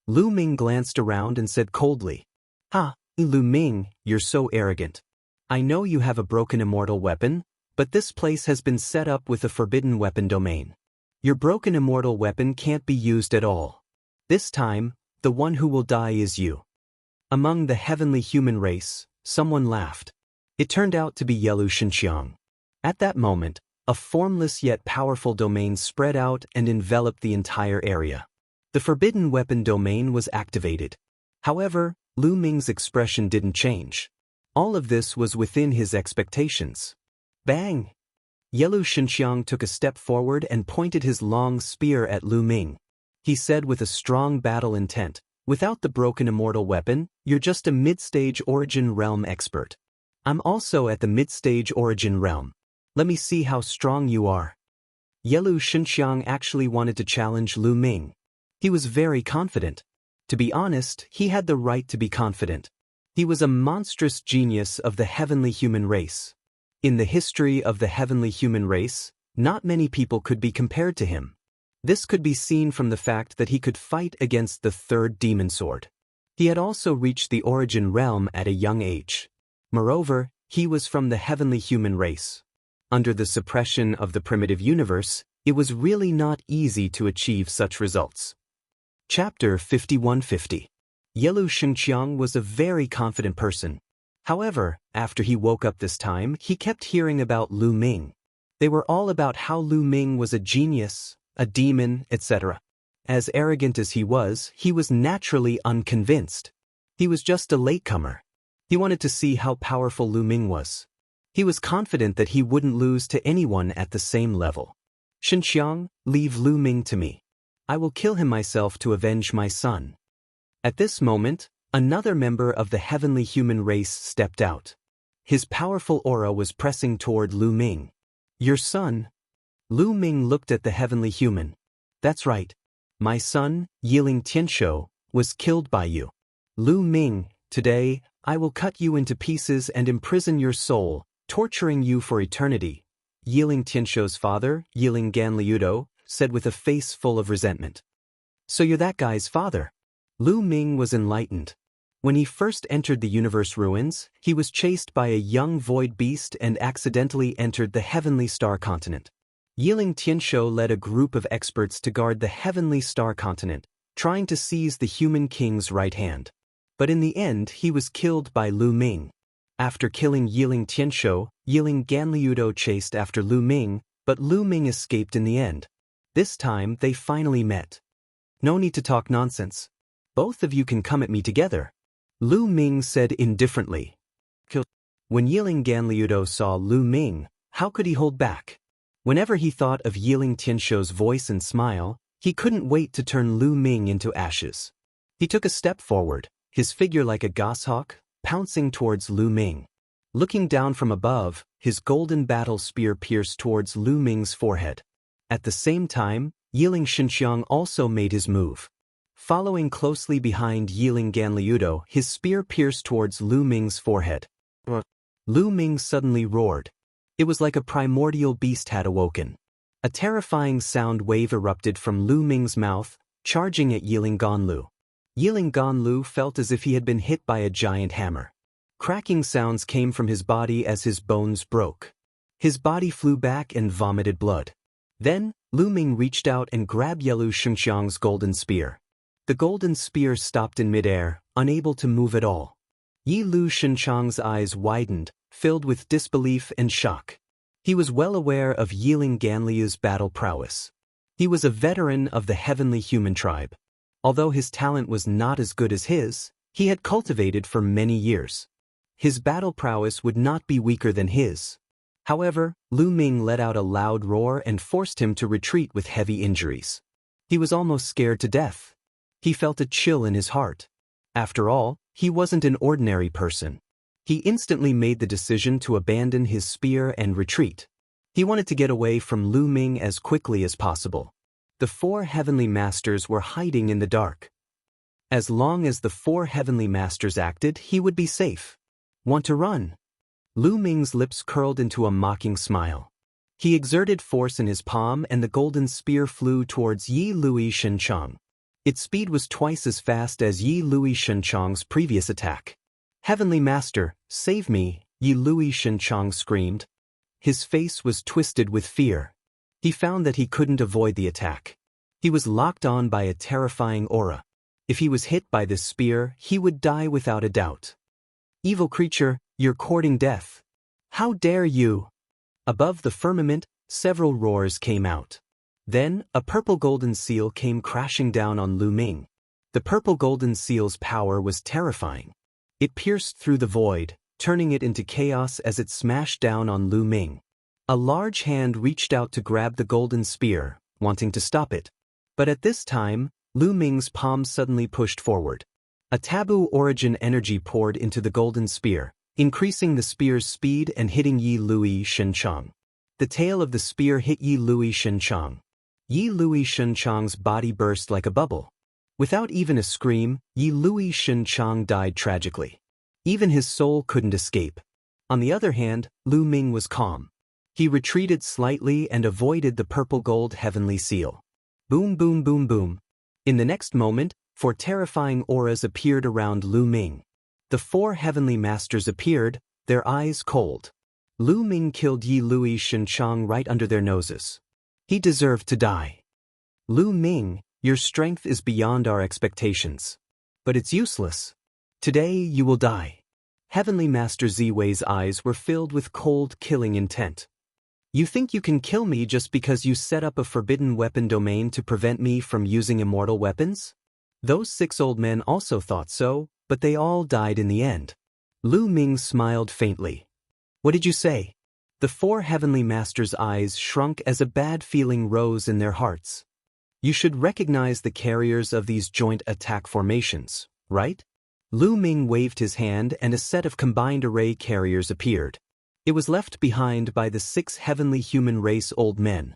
S1: Lu Ming glanced around and said coldly, "Ha, Lu Ming, you're so arrogant. I know you have a broken immortal weapon, but this place has been set up with a forbidden weapon domain. Your broken immortal weapon can't be used at all. This time, the one who will die is you." Among the heavenly human race, someone laughed. It turned out to be Yelu Xinqiang. At that moment, a formless yet powerful domain spread out and enveloped the entire area. The forbidden weapon domain was activated. However, Lu Ming's expression didn't change. All of this was within his expectations. Bang! Yelu Xinqiang took a step forward and pointed his long spear at Lu Ming. He said with a strong battle intent, "Without the broken immortal weapon, you're just a mid-stage origin realm expert. I'm also at the mid-stage origin realm. Let me see how strong you are." Yelu Xinqiang actually wanted to challenge Lu Ming. He was very confident. To be honest, he had the right to be confident. He was a monstrous genius of the heavenly human race. In the history of the heavenly human race, not many people could be compared to him. This could be seen from the fact that he could fight against the third demon sword. He had also reached the origin realm at a young age. Moreover, he was from the heavenly human race. Under the suppression of the primitive universe, it was really not easy to achieve such results. Chapter 5150. Yelu Xinqiang was a very confident person. However, after he woke up this time, he kept hearing about Lu Ming. They were all about how Lu Ming was a genius, a demon, etc. As arrogant as he was naturally unconvinced. He was just a latecomer. He wanted to see how powerful Lu Ming was. He was confident that he wouldn't lose to anyone at the same level. "Xinqiang, leave Lu Ming to me. I will kill him myself to avenge my son." At this moment, another member of the heavenly human race stepped out. His powerful aura was pressing toward Lu Ming. "Your son?" Lu Ming looked at the heavenly human. "That's right. My son, Yiling Tianshou, was killed by you. Lu Ming, today, I will cut you into pieces and imprison your soul, torturing you for eternity," Yiling Tianshou's father, Yiling Ganliudo, said with a face full of resentment. "So you're that guy's father?" Lu Ming was enlightened. When he first entered the universe ruins, he was chased by a young void beast and accidentally entered the heavenly star continent. Yiling Tianshou led a group of experts to guard the heavenly star continent, trying to seize the human king's right hand. But in the end, he was killed by Lu Ming. After killing Yiling Tianshou, Yiling Ganliudo chased after Lu Ming, but Lu Ming escaped in the end. This time, they finally met. "No need to talk nonsense. Both of you can come at me together," Lu Ming said indifferently. When Yiling Ganliudo saw Lu Ming, how could he hold back? Whenever he thought of Yiling Tianshou's voice and smile, he couldn't wait to turn Lu Ming into ashes. He took a step forward, his figure like a goshawk, pouncing towards Lu Ming. Looking down from above, his golden battle spear pierced towards Lu Ming's forehead. At the same time, Yiling Xinqiang also made his move. Following closely behind Yiling Ganliudo, his spear pierced towards Lu Ming's forehead. Lu Ming suddenly roared. It was like a primordial beast had awoken. A terrifying sound wave erupted from Lu Ming's mouth, charging at Yiling Ganlu. Yiling Ganlu felt as if he had been hit by a giant hammer. Cracking sounds came from his body as his bones broke. His body flew back and vomited blood. Then, Lu Ming reached out and grabbed Yelu Shengxiang's golden spear. The golden spear stopped in midair, unable to move at all. Yi Lu Shengxiang's eyes widened, filled with disbelief and shock. He was well aware of Yiling Ganliu's battle prowess. He was a veteran of the heavenly human tribe. Although his talent was not as good as his, he had cultivated for many years. His battle prowess would not be weaker than his. However, Lu Ming let out a loud roar and forced him to retreat with heavy injuries. He was almost scared to death. He felt a chill in his heart. After all, he wasn't an ordinary person. He instantly made the decision to abandon his spear and retreat. He wanted to get away from Lu Ming as quickly as possible. The four heavenly masters were hiding in the dark. As long as the four heavenly masters acted, he would be safe. Want to run? Lu Ming's lips curled into a mocking smile. He exerted force in his palm and the golden spear flew towards Yi Lui Shengqiang. Its speed was twice as fast as Yi Lui Shengqiang's previous attack. Heavenly Master, save me, Yi Lui Shengqiang screamed. His face was twisted with fear. He found that he couldn't avoid the attack. He was locked on by a terrifying aura. If he was hit by this spear, he would die without a doubt. Evil creature, you're courting death. How dare you? Above the firmament, several roars came out. Then, a purple golden seal came crashing down on Lu Ming. The purple golden seal's power was terrifying. It pierced through the void, turning it into chaos as it smashed down on Lu Ming. A large hand reached out to grab the golden spear, wanting to stop it. But at this time, Lu Ming's palm suddenly pushed forward. A taboo origin energy poured into the golden spear, increasing the spear's speed and hitting Yi Lui Shengqiang. The tail of the spear hit Yi Lui Shengqiang. Yi Lui Shengqiang's body burst like a bubble. Without even a scream, Yi Lui Shengqiang died tragically. Even his soul couldn't escape. On the other hand, Lu Ming was calm. He retreated slightly and avoided the purple gold heavenly seal. Boom boom boom boom. In the next moment, four terrifying auras appeared around Lu Ming. The four heavenly masters appeared, their eyes cold. Lu Ming killed Yi Lui Shengqiang right under their noses. He deserved to die. Lu Ming, your strength is beyond our expectations. But it's useless. Today you will die. Heavenly Master Ziwei's eyes were filled with cold, killing intent. You think you can kill me just because you set up a forbidden weapon domain to prevent me from using immortal weapons? Those 6 old men also thought so, but they all died in the end. Lu Ming smiled faintly. What did you say? The 4 heavenly masters' eyes shrunk as a bad feeling rose in their hearts. You should recognize the carriers of these joint attack formations, right? Lu Ming waved his hand and a set of combined array carriers appeared. It was left behind by the 6 heavenly human race old men.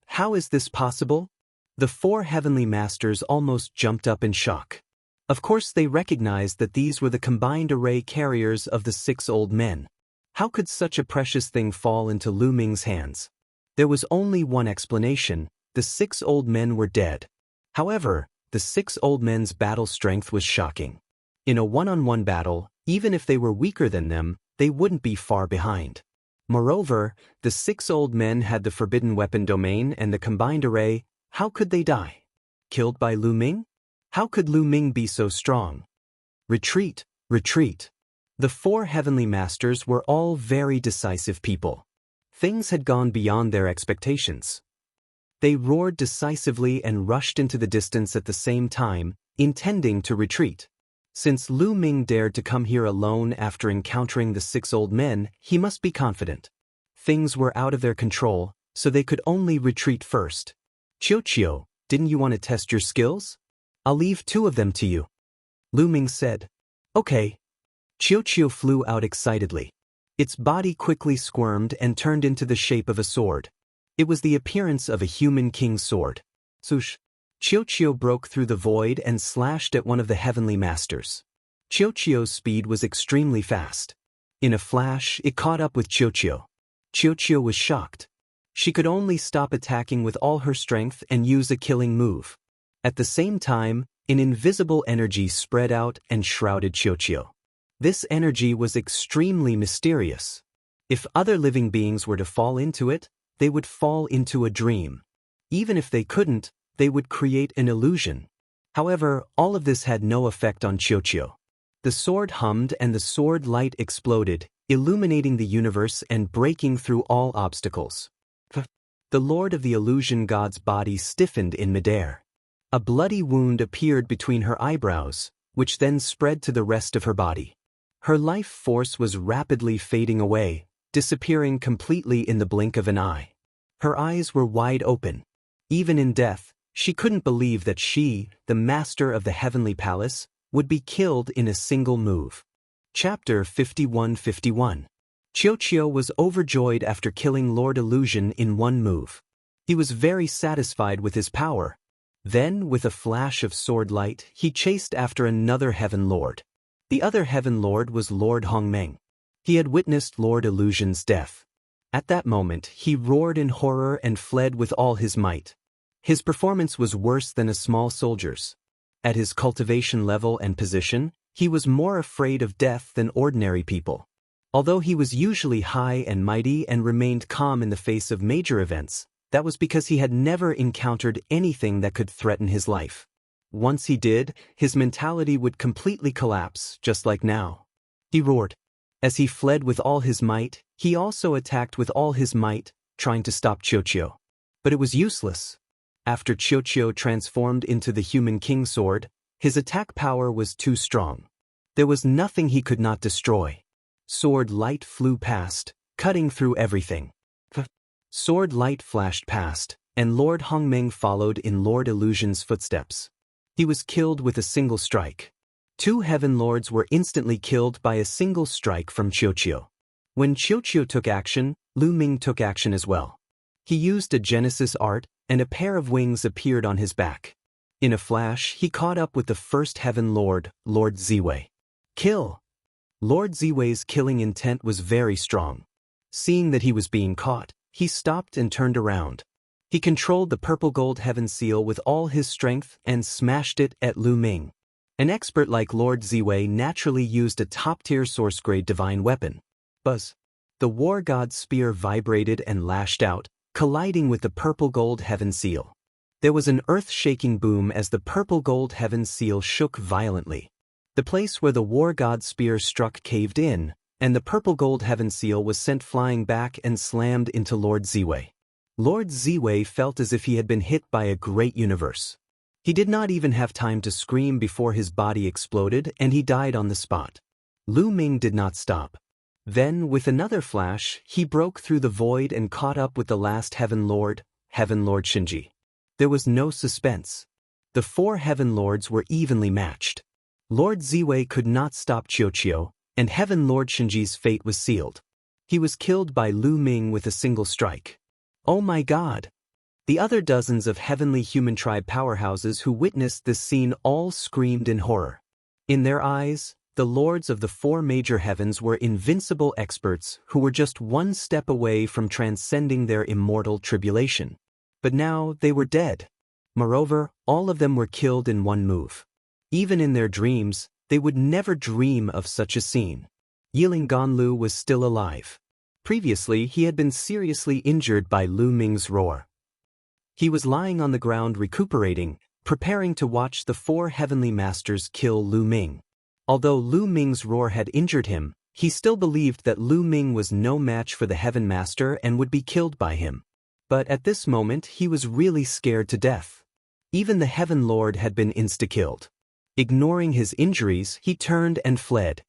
S1: How is this possible? The 4 heavenly masters almost jumped up in shock. Of course they recognized that these were the combined array carriers of the 6 old men. How could such a precious thing fall into Lu Ming's hands? There was only one explanation: the 6 old men were dead. However, the 6 old men's battle strength was shocking. In a one-on-one battle, even if they were weaker than them, they wouldn't be far behind. Moreover, the 6 old men had the forbidden weapon domain and the combined array. How could they die? Killed by Lu Ming? How could Lu Ming be so strong? Retreat, retreat. The 4 heavenly masters were all very decisive people. Things had gone beyond their expectations. They roared decisively and rushed into the distance at the same time, intending to retreat. Since Lu Ming dared to come here alone after encountering the 6 old men, he must be confident. Things were out of their control, so they could only retreat first. Qiu, didn't you want to test your skills? I'll leave 2 of them to you. Lu Ming said. Okay. Qiu flew out excitedly. Its body quickly squirmed and turned into the shape of a sword. It was the appearance of a human king's sword. Swoosh. Qiu broke through the void and slashed at one of the heavenly masters. Qiu's speed was extremely fast. In a flash, it caught up with Qiu. Qiu was shocked. She could only stop attacking with all her strength and use a killing move. At the same time, an invisible energy spread out and shrouded Qiu. This energy was extremely mysterious. If other living beings were to fall into it, they would fall into a dream. Even if they couldn't, they would create an illusion. However, all of this had no effect on Chiuchiu. The sword hummed and the sword light exploded, illuminating the universe and breaking through all obstacles. The Lord of the Illusion God's body stiffened in midair. A bloody wound appeared between her eyebrows, which then spread to the rest of her body. Her life force was rapidly fading away, disappearing completely in the blink of an eye. Her eyes were wide open. Even in death, she couldn't believe that she, the master of the heavenly palace, would be killed in a single move. Chapter 51-51. Chiuchiu was overjoyed after killing Lord Illusion in one move. He was very satisfied with his power. Then, with a flash of sword light, he chased after another Heaven Lord. The other Heaven Lord was Lord Hongmeng. He had witnessed Lord Illusion's death. At that moment, he roared in horror and fled with all his might. His performance was worse than a small soldier's. At his cultivation level and position, he was more afraid of death than ordinary people. Although he was usually high and mighty and remained calm in the face of major events, that was because he had never encountered anything that could threaten his life. Once he did, his mentality would completely collapse, just like now. He roared. As he fled with all his might, he also attacked with all his might, trying to stop Chiuchiu. But it was useless. After Chiuchiu transformed into the Human King Sword, his attack power was too strong. There was nothing he could not destroy. Sword light flew past, cutting through everything. Sword light flashed past, and Lord Hongmeng followed in Lord Illusion's footsteps. He was killed with a single strike. Two Heaven Lords were instantly killed by a single strike from Chiuchiu. When Chiuchiu took action, Lu Ming took action as well. He used a Genesis art, and a pair of wings appeared on his back. In a flash, he caught up with the first Heaven Lord, Lord Ziwei. Kill! Lord Ziwei's killing intent was very strong. Seeing that he was being caught, he stopped and turned around. He controlled the purple gold heaven seal with all his strength and smashed it at Lu Ming. An expert like Lord Ziwei naturally used a top-tier source-grade divine weapon. Buzz! The war god's spear vibrated and lashed out, colliding with the purple gold heaven seal. There was an earth-shaking boom as the purple gold heaven seal shook violently. The place where the war god's spear struck caved in, and the purple gold heaven seal was sent flying back and slammed into Lord Ziwei. Lord Ziwei felt as if he had been hit by a great universe. He did not even have time to scream before his body exploded and he died on the spot. Lu Ming did not stop. Then, with another flash, he broke through the void and caught up with the last Heaven Lord Shinji. There was no suspense. The four Heaven Lords were evenly matched. Lord Ziwei could not stop Chiuchiu, and Heaven Lord Shinji's fate was sealed. He was killed by Lu Ming with a single strike. Oh my God! The other dozens of heavenly human tribe powerhouses who witnessed this scene all screamed in horror. In their eyes, the lords of the four major heavens were invincible experts who were just one step away from transcending their immortal tribulation. But now they were dead. Moreover, all of them were killed in one move. Even in their dreams, they would never dream of such a scene. Yiling Ganlu was still alive. Previously, he had been seriously injured by Lu Ming's roar. He was lying on the ground recuperating, preparing to watch the four heavenly masters kill Lu Ming. Although Lu Ming's roar had injured him, he still believed that Lu Ming was no match for the Heaven Master and would be killed by him. But at this moment he was really scared to death. Even the Heaven Lord had been insta-killed. Ignoring his injuries, he turned and fled.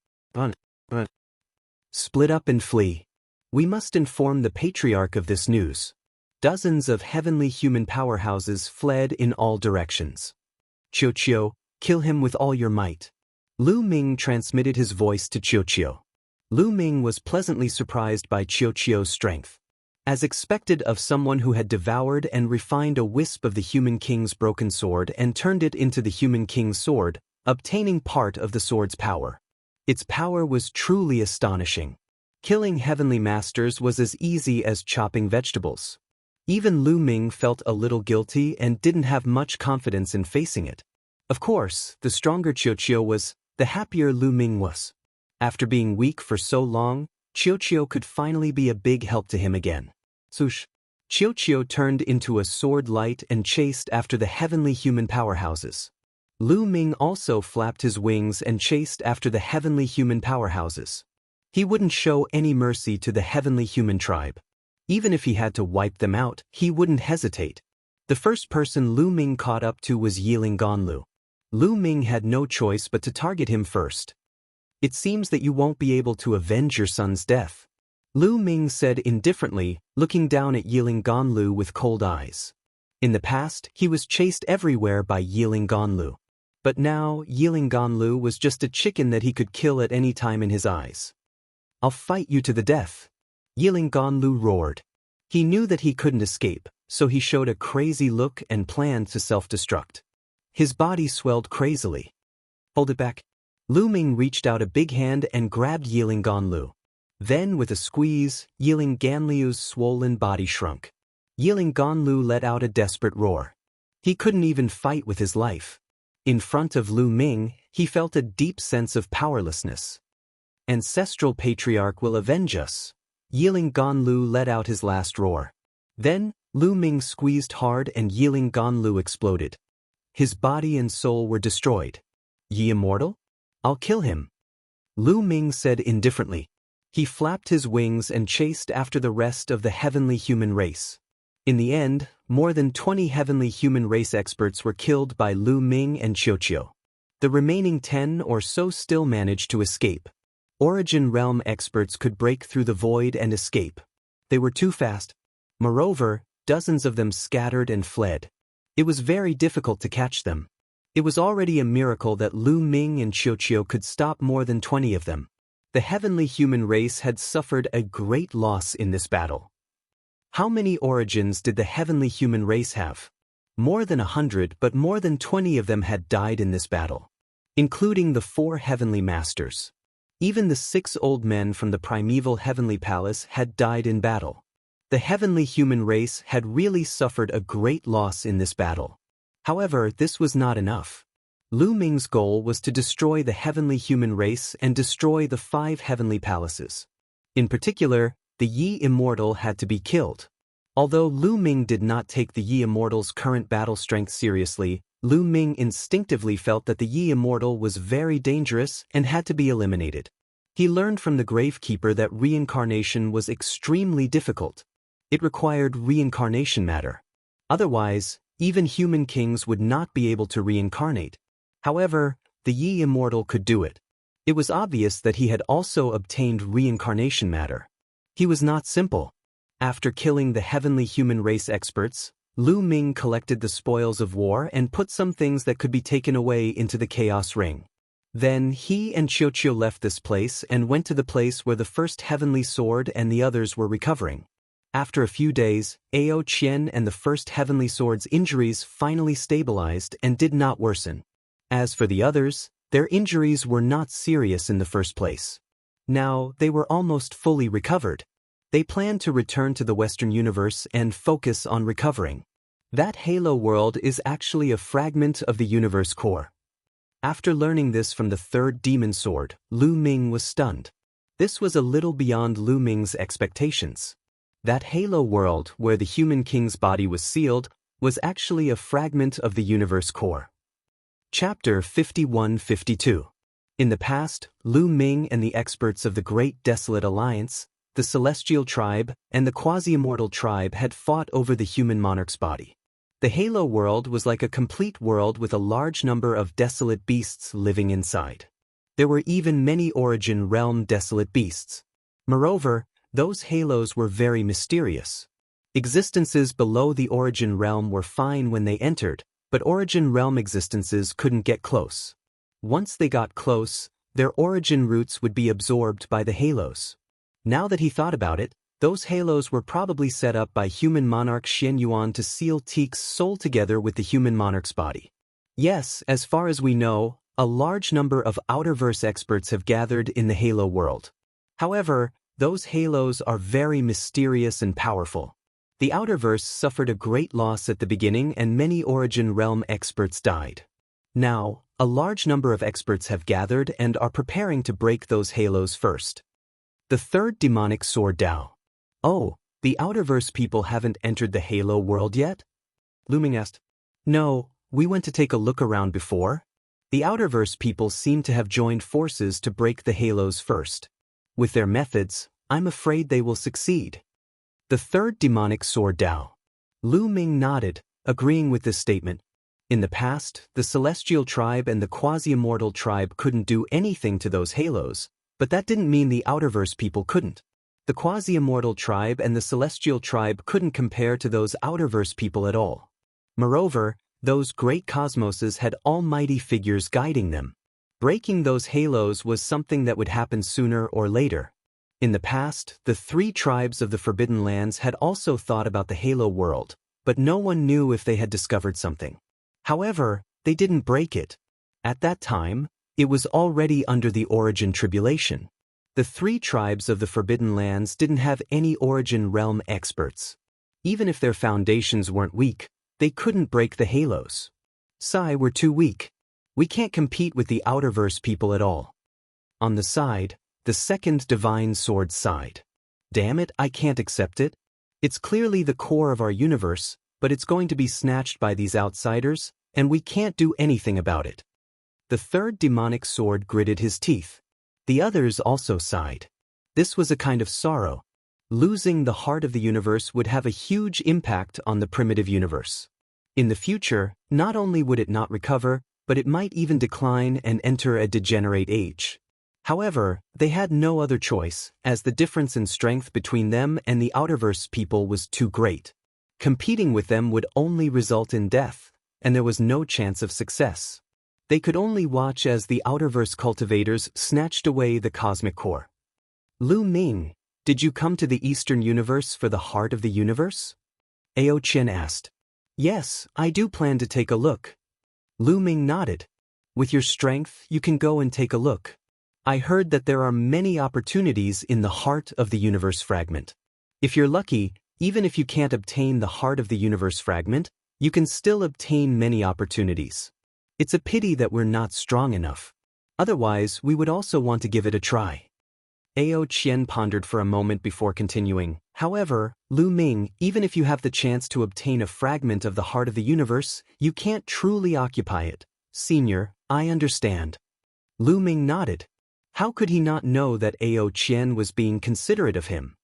S1: Split up and flee. We must inform the Patriarch of this news. Dozens of heavenly human powerhouses fled in all directions. Chiuchiu, kill him with all your might. Lu Ming transmitted his voice to Chiuchiu. Lu Ming was pleasantly surprised by Chiuchiu's strength. As expected of someone who had devoured and refined a wisp of the Human King's broken sword and turned it into the Human King's sword, obtaining part of the sword's power. Its power was truly astonishing. Killing heavenly masters was as easy as chopping vegetables. Even Lu Ming felt a little guilty and didn't have much confidence in facing it. Of course, the stronger Chiuchiu was, the happier Lu Ming was. After being weak for so long, Qiuqiu could finally be a big help to him again. Swoosh! Qiuqiu turned into a sword light and chased after the heavenly human powerhouses. Lu Ming also flapped his wings and chased after the heavenly human powerhouses. He wouldn't show any mercy to the heavenly human tribe. Even if he had to wipe them out, he wouldn't hesitate. The first person Lu Ming caught up to was Yiling Ganlu. Lu Ming had no choice but to target him first. "It seems that you won't be able to avenge your son's death," Lu Ming said indifferently, looking down at Yiling Ganlu with cold eyes. In the past, he was chased everywhere by Yiling Ganlu. But now, Yiling Ganlu was just a chicken that he could kill at any time in his eyes. "I'll fight you to the death," Yiling Ganlu roared. He knew that he couldn't escape, so he showed a crazy look and planned to self-destruct. His body swelled crazily. "Hold it back." Lu Ming reached out a big hand and grabbed Yiling Ganlu. Then, with a squeeze, Yiling Ganlu's swollen body shrunk. Yiling Ganlu let out a desperate roar. He couldn't even fight with his life. In front of Lu Ming, he felt a deep sense of powerlessness. "Ancestral patriarch will avenge us." Yiling Ganlu let out his last roar. Then, Lu Ming squeezed hard and Yiling Ganlu exploded. His body and soul were destroyed. "Yi Immortal? I'll kill him," Lu Ming said indifferently. He flapped his wings and chased after the rest of the heavenly human race. In the end, more than 20 heavenly human race experts were killed by Lu Ming and Qiuqiu. The remaining 10 or so still managed to escape. Origin realm experts could break through the void and escape. They were too fast. Moreover, dozens of them scattered and fled. It was very difficult to catch them. It was already a miracle that Lu Ming and Qiuqiu could stop more than 20 of them. The heavenly human race had suffered a great loss in this battle. How many origins did the heavenly human race have? More than 100, but more than 20 of them had died in this battle, including the 4 heavenly masters. Even the 6 old men from the primeval heavenly palace had died in battle. The heavenly human race had really suffered a great loss in this battle. However, this was not enough. Lu Ming's goal was to destroy the heavenly human race and destroy the 5 heavenly palaces. In particular, the Yi Immortal had to be killed. Although Lu Ming did not take the Yi Immortal's current battle strength seriously, Lu Ming instinctively felt that the Yi Immortal was very dangerous and had to be eliminated. He learned from the Gravekeeper that reincarnation was extremely difficult. It required reincarnation matter. Otherwise, even human kings would not be able to reincarnate. However, the Yi Immortal could do it. It was obvious that he had also obtained reincarnation matter. He was not simple. After killing the heavenly human race experts, Lu Ming collected the spoils of war and put some things that could be taken away into the Chaos Ring. Then he and Qiuqiu left this place and went to the place where the first heavenly sword and the others were recovering. After a few days, Ao Qian and the first heavenly sword's injuries finally stabilized and did not worsen. As for the others, their injuries were not serious in the first place. Now, they were almost fully recovered. They planned to return to the Western universe and focus on recovering. That halo world is actually a fragment of the universe core. After learning this from the third demon sword, Lu Ming was stunned. This was a little beyond Lu Ming's expectations. That halo world where the human king's body was sealed was actually a fragment of the universe core. Chapter 51-52. In the past, Lu Ming and the experts of the Great Desolate Alliance, the Celestial Tribe, and the Quasi-Immortal Tribe had fought over the human monarch's body. The Halo world was like a complete world with a large number of desolate beasts living inside. There were even many Origin Realm desolate beasts. Moreover, those halos were very mysterious. Existences below the Origin Realm were fine when they entered, but Origin Realm existences couldn't get close. Once they got close, their origin roots would be absorbed by the halos. Now that he thought about it, those halos were probably set up by human monarch Xian Yuan to seal Teek's soul together with the human monarch's body. Yes, as far as we know, a large number of Outerverse experts have gathered in the Halo world. However, those halos are very mysterious and powerful. The Outerverse suffered a great loss at the beginning and many Origin Realm experts died. Now, A large number of experts have gathered and are preparing to break those halos first. The third demonic sword Dao. Oh, the Outerverse people haven't entered the Halo world yet? Lu Ming asked. No, we went to take a look around before. The Outerverse people seem to have joined forces to break the halos first. With their methods, I'm afraid they will succeed. The third demonic sword Dao. Lu Ming nodded, agreeing with this statement. In the past, the Celestial Tribe and the Quasi-Immortal Tribe couldn't do anything to those halos, but that didn't mean the Outerverse people couldn't. The Quasi-Immortal Tribe and the Celestial Tribe couldn't compare to those Outerverse people at all. Moreover, those great cosmoses had almighty figures guiding them. Breaking those halos was something that would happen sooner or later. In the past, the three tribes of the Forbidden Lands had also thought about the Halo world, but no one knew if they had discovered something. However, they didn't break it. At that time, it was already under the Origin Tribulation. The three tribes of the Forbidden Lands didn't have any Origin Realm experts. Even if their foundations weren't weak, they couldn't break the halos. We're too weak. We can't compete with the Outerverse people at all. On the side, the second divine sword side. Damn it, I can't accept it. It's clearly the core of our universe, but it's going to be snatched by these outsiders, and we can't do anything about it. The third demonic sword gritted his teeth. The others also sighed. This was a kind of sorrow. Losing the heart of the universe would have a huge impact on the primitive universe. In the future, not only would it not recover, but it might even decline and enter a degenerate age. However, they had no other choice, as the difference in strength between them and the Outerverse people was too great. Competing with them would only result in death, and there was no chance of success. They could only watch as the Outerverse cultivators snatched away the cosmic core. Lu Ming, did you come to the Eastern Universe for the heart of the universe? Ao Qian asked. Yes, I do plan to take a look. Lu Ming nodded. With your strength, you can go and take a look. I heard that there are many opportunities in the heart of the universe fragment. If you're lucky, even if you can't obtain the heart of the universe fragment, you can still obtain many opportunities. It's a pity that we're not strong enough. Otherwise, we would also want to give it a try. Ao Qian pondered for a moment before continuing. However, Lu Ming, even if you have the chance to obtain a fragment of the heart of the universe, you can't truly occupy it. Senior, I understand. Lu Ming nodded. How could he not know that Ao Qian was being considerate of him?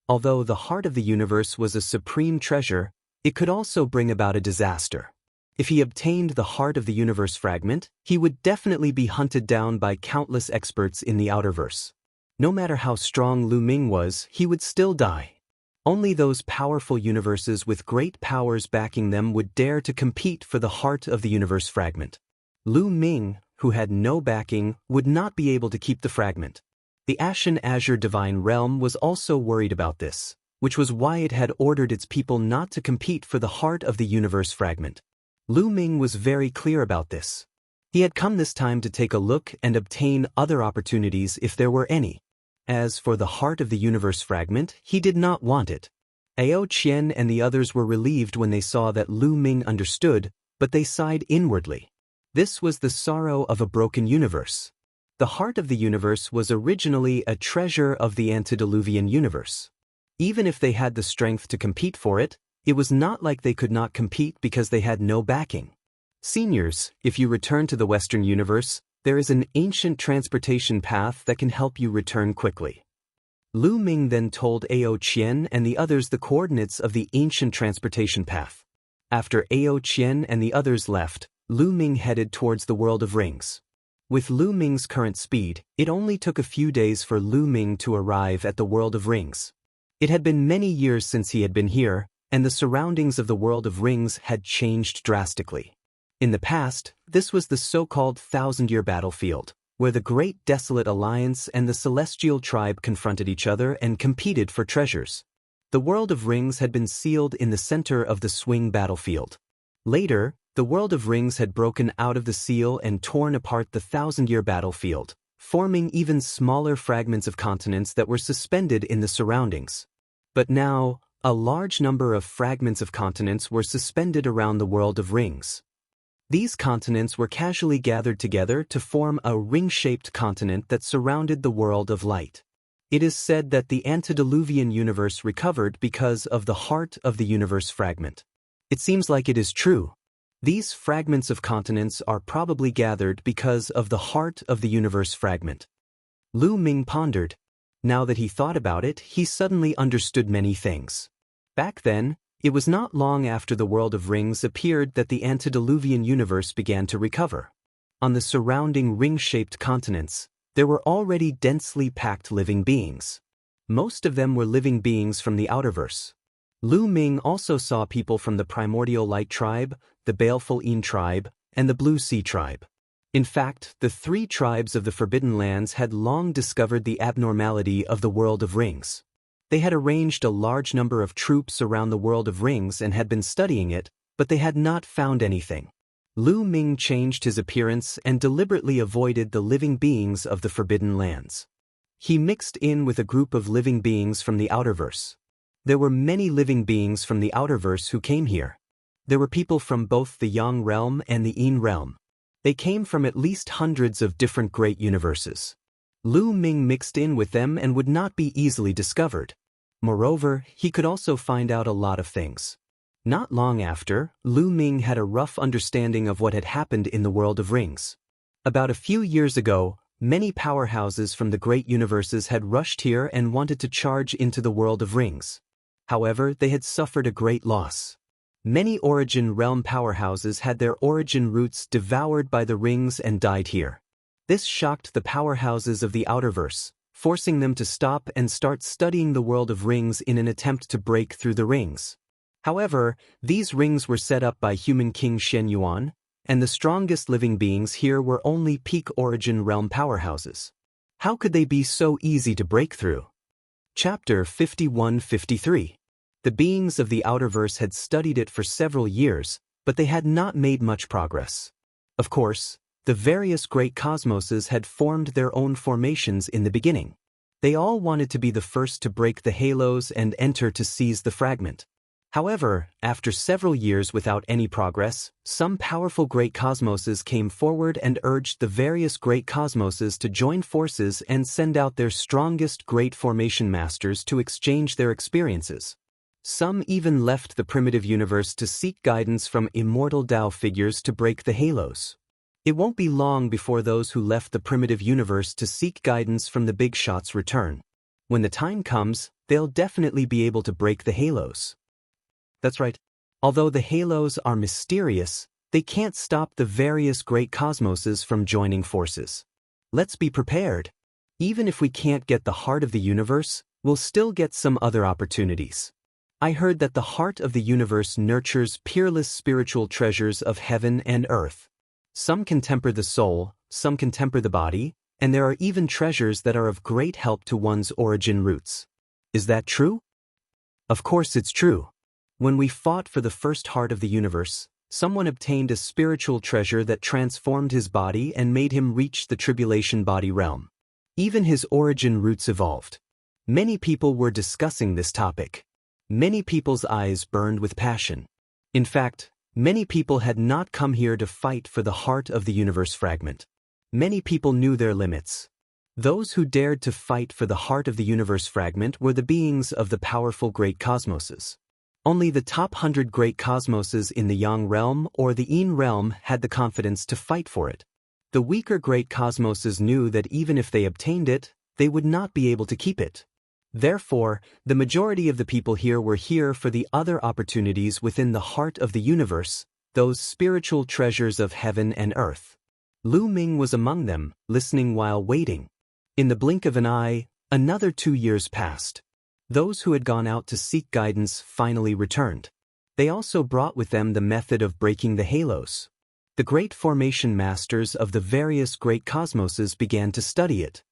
S1: Although the heart of the universe was a supreme treasure, it could also bring about a disaster. If he obtained the heart of the universe fragment, he would definitely be hunted down by countless experts in the Outerverse. No matter how strong Lu Ming was, he would still die. Only those powerful universes with great powers backing them would dare to compete for the heart of the universe fragment. Lu Ming, who had no backing, would not be able to keep the fragment. The Ashen Azure Divine Realm was also worried about this, which was why it had ordered its people not to compete for the heart of the universe fragment. Lu Ming was very clear about this. He had come this time to take a look and obtain other opportunities if there were any. As for the heart of the universe fragment, he did not want it. Ao Qian and the others were relieved when they saw that Lu Ming understood, but they sighed inwardly. This was the sorrow of a broken universe. The heart of the universe was originally a treasure of the antediluvian universe. Even if they had the strength to compete for it, it was not like they could not compete because they had no backing. Seniors, if you return to the Western universe, there is an ancient transportation path that can help you return quickly. Lu Ming then told Ao Qian and the others the coordinates of the ancient transportation path. After Ao Qian and the others left, Lu Ming headed towards the World of Rings. With Lu Ming's current speed, it only took a few days for Lu Ming to arrive at the World of Rings. It had been many years since he had been here, and the surroundings of the World of Rings had changed drastically. In the past, this was the so-called thousand-year battlefield, where the Great Desolate Alliance and the Celestial Tribe confronted each other and competed for treasures. The World of Rings had been sealed in the center of the swing battlefield. Later, the World of Rings had broken out of the seal and torn apart the thousand-year battlefield, forming even smaller fragments of continents that were suspended in the surroundings. But now, a large number of fragments of continents were suspended around the World of Rings. These continents were casually gathered together to form a ring-shaped continent that surrounded the world of light. It is said that the antediluvian universe recovered because of the heart of the universe fragment. It seems like it is true. These fragments of continents are probably gathered because of the heart of the universe fragment. Lu Ming pondered. Now that he thought about it, he suddenly understood many things. Back then, it was not long after the world of rings appeared that the antediluvian universe began to recover. On the surrounding ring-shaped continents, there were already densely packed living beings. Most of them were living beings from the outerverse. Lu Ming also saw people from the primordial light tribe, the baleful Yin tribe, and the blue sea tribe. In fact, the three tribes of the Forbidden Lands had long discovered the abnormality of the world of rings. They had arranged a large number of troops around the world of rings and had been studying it, but they had not found anything. Lu Ming changed his appearance and deliberately avoided the living beings of the Forbidden Lands. He mixed in with a group of living beings from the outerverse. There were many living beings from the outerverse who came here. There were people from both the Yang realm and the Yin realm. They came from at least hundreds of different great universes. Lu Ming mixed in with them and would not be easily discovered. Moreover, he could also find out a lot of things. Not long after, Lu Ming had a rough understanding of what had happened in the world of rings. About a few years ago, many powerhouses from the great universes had rushed here and wanted to charge into the world of rings. However, they had suffered a great loss. Many origin realm powerhouses had their origin roots devoured by the rings and died here. This shocked the powerhouses of the outerverse, forcing them to stop and start studying the world of rings in an attempt to break through the rings. However, these rings were set up by human King Shen Yuan, and the strongest living beings here were only peak origin realm powerhouses. How could they be so easy to break through? Chapter 51-53. The beings of the outerverse had studied it for several years, but they had not made much progress. Of course, the various great cosmoses had formed their own formations in the beginning. They all wanted to be the first to break the halos and enter to seize the fragment. However, after several years without any progress, some powerful great cosmoses came forward and urged the various great cosmoses to join forces and send out their strongest great formation masters to exchange their experiences. Some even left the primitive universe to seek guidance from immortal Tao figures to break the halos. It won't be long before those who left the primitive universe to seek guidance from the big shots return. When the time comes, they'll definitely be able to break the halos. That's right. Although the halos are mysterious, they can't stop the various great cosmoses from joining forces. Let's be prepared. Even if we can't get the heart of the universe, we'll still get some other opportunities. I heard that the heart of the universe nurtures peerless spiritual treasures of heaven and earth. Some can temper the soul, some can temper the body, and there are even treasures that are of great help to one's origin roots. Is that true? Of course it's true. When we fought for the first heart of the universe, someone obtained a spiritual treasure that transformed his body and made him reach the tribulation body realm. Even his origin roots evolved. Many people were discussing this topic. Many people's eyes burned with passion. In fact, many people had not come here to fight for the heart of the universe fragment. Many people knew their limits. Those who dared to fight for the heart of the universe fragment were the beings of the powerful great cosmoses. Only the top 100 great cosmoses in the Yang realm or the Yin realm had the confidence to fight for it. The weaker great cosmoses knew that even if they obtained it, they would not be able to keep it. Therefore, the majority of the people here were here for the other opportunities within the heart of the universe, those spiritual treasures of heaven and earth. Lu Ming was among them, listening while waiting. In the blink of an eye, another 2 years passed. Those who had gone out to seek guidance finally returned. They also brought with them the method of breaking the halos. The great formation masters of the various great cosmoses began to study it.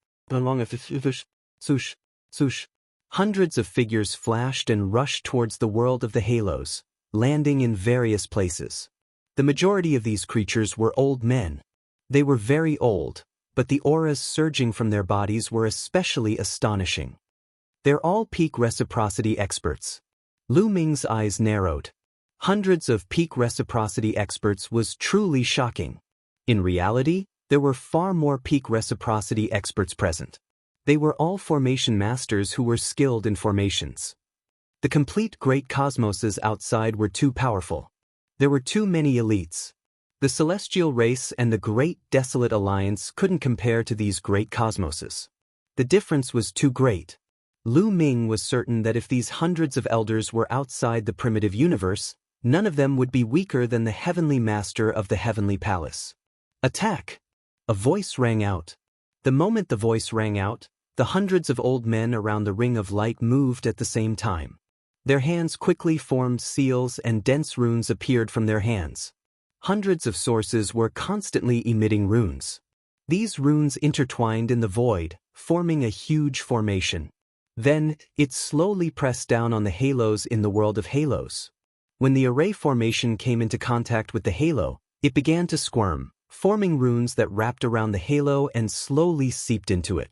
S1: Hundreds of figures flashed and rushed towards the world of the halos, landing in various places. The majority of these creatures were old men. They were very old, but the auras surging from their bodies were especially astonishing. They're all peak reciprocity experts. Lu Ming's eyes narrowed. hundreds of peak reciprocity experts was truly shocking. In reality, there were far more peak reciprocity experts present. They were all formation masters who were skilled in formations. The complete great cosmoses outside were too powerful. There were too many elites. The celestial race and the great desolate alliance couldn't compare to these great cosmoses. The difference was too great. Lu Ming was certain that if these hundreds of elders were outside the primitive universe, none of them would be weaker than the heavenly master of the heavenly palace. Attack! A voice rang out. The moment the voice rang out, the hundreds of old men around the ring of light moved at the same time. Their hands quickly formed seals and dense runes appeared from their hands. Hundreds of sources were constantly emitting runes. These runes intertwined in the void, forming a huge formation. Then, it slowly pressed down on the halos in the world of halos. When the array formation came into contact with the halo, it began to squirm, forming runes that wrapped around the halo and slowly seeped into it.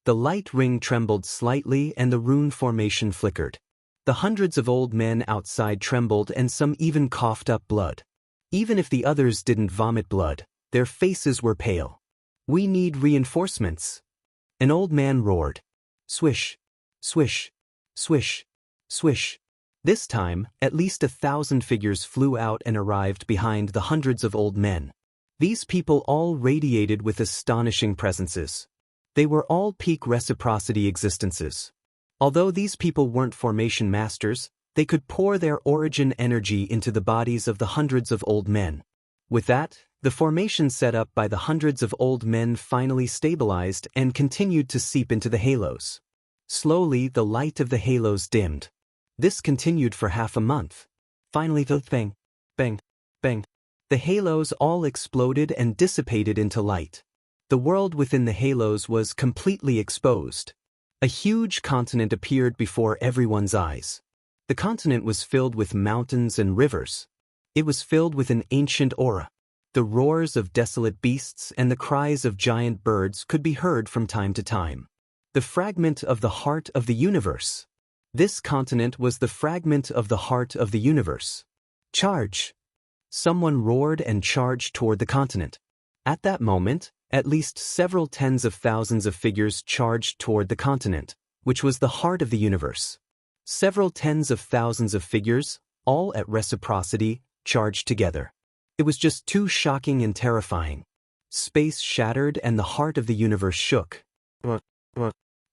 S1: The light ring trembled slightly and the rune formation flickered. The hundreds of old men outside trembled and some even coughed up blood. Even if the others didn't vomit blood, their faces were pale. "We need reinforcements." An old man roared. Swish, swish, swish, swish. This time, at least 1,000 figures flew out and arrived behind the hundreds of old men. These people all radiated with astonishing presences. They were all peak reciprocity existences. Although these people weren't formation masters, they could pour their origin energy into the bodies of the hundreds of old men. With that, the formation set up by the hundreds of old men finally stabilized and continued to seep into the halos. Slowly, the light of the halos dimmed. This continued for half a month. Finally, the bang, bang, bang. The halos all exploded and dissipated into light. The world within the halos was completely exposed. A huge continent appeared before everyone's eyes. The continent was filled with mountains and rivers. It was filled with an ancient aura. The roars of desolate beasts and the cries of giant birds could be heard from time to time. The fragment of the heart of the universe. This continent was the fragment of the heart of the universe. Charge! Someone roared and charged toward the continent. At that moment, at least several tens of thousands of figures charged toward the continent, which was the heart of the universe. Several tens of thousands of figures, all at reciprocity, charged together. It was just too shocking and terrifying. Space shattered and the heart of the universe shook.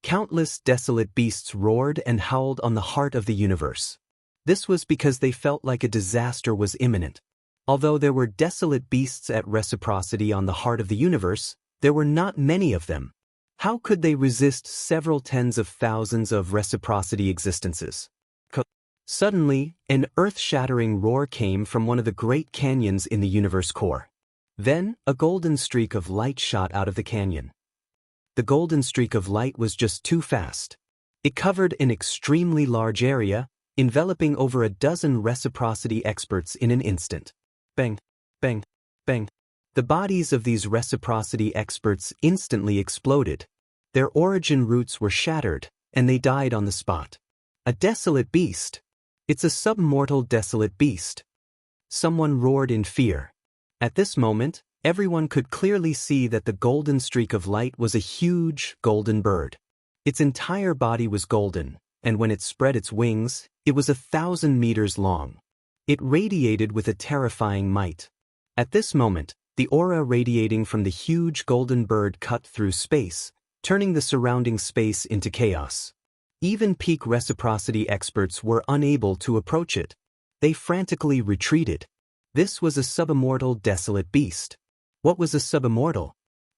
S1: Countless desolate beasts roared and howled on the heart of the universe. This was because they felt like a disaster was imminent. Although there were desolate beasts at reciprocity on the heart of the universe, there were not many of them. How could they resist several tens of thousands of reciprocity existences? Suddenly, an earth-shattering roar came from one of the great canyons in the universe core. Then, a golden streak of light shot out of the canyon. The golden streak of light was just too fast. It covered an extremely large area, enveloping over a dozen reciprocity experts in an instant. Bang, bang, bang. The bodies of these reciprocity experts instantly exploded. Their origin roots were shattered, and they died on the spot. A desolate beast. It's a submortal desolate beast. Someone roared in fear. At this moment, everyone could clearly see that the golden streak of light was a huge, golden bird. Its entire body was golden, and when it spread its wings, it was 1,000 meters long. It radiated with a terrifying might. At this moment, the aura radiating from the huge golden bird cut through space, turning the surrounding space into chaos. Even peak reciprocity experts were unable to approach it. They frantically retreated. This was a subimmortal desolate beast. What was a subimmortal?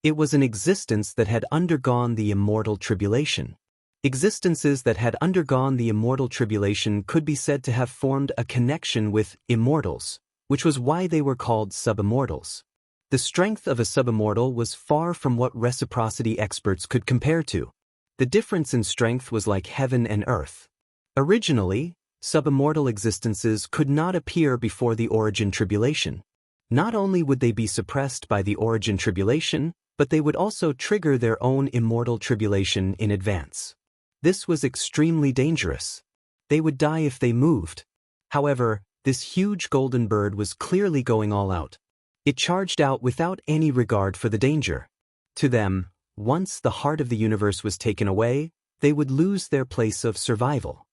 S1: It was an existence that had undergone the immortal tribulation. Existences that had undergone the immortal tribulation could be said to have formed a connection with immortals, which was why they were called subimmortals. The strength of a subimmortal was far from what reciprocity experts could compare to. The difference in strength was like heaven and earth. Originally, subimmortal existences could not appear before the origin tribulation. Not only would they be suppressed by the origin tribulation, but they would also trigger their own immortal tribulation in advance. This was extremely dangerous. They would die if they moved. However, This huge golden bird was clearly going all out. It charged out without any regard for the danger. To them, once the heart of the universe was taken away, they would lose their place of survival.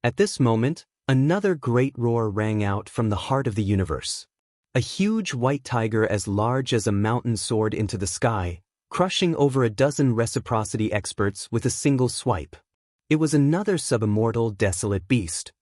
S1: At this moment, another great roar rang out from the heart of the universe. A huge white tiger as large as a mountain soared into the sky, crushing over a dozen reciprocity experts with a single swipe. It was another subimmortal desolate beast,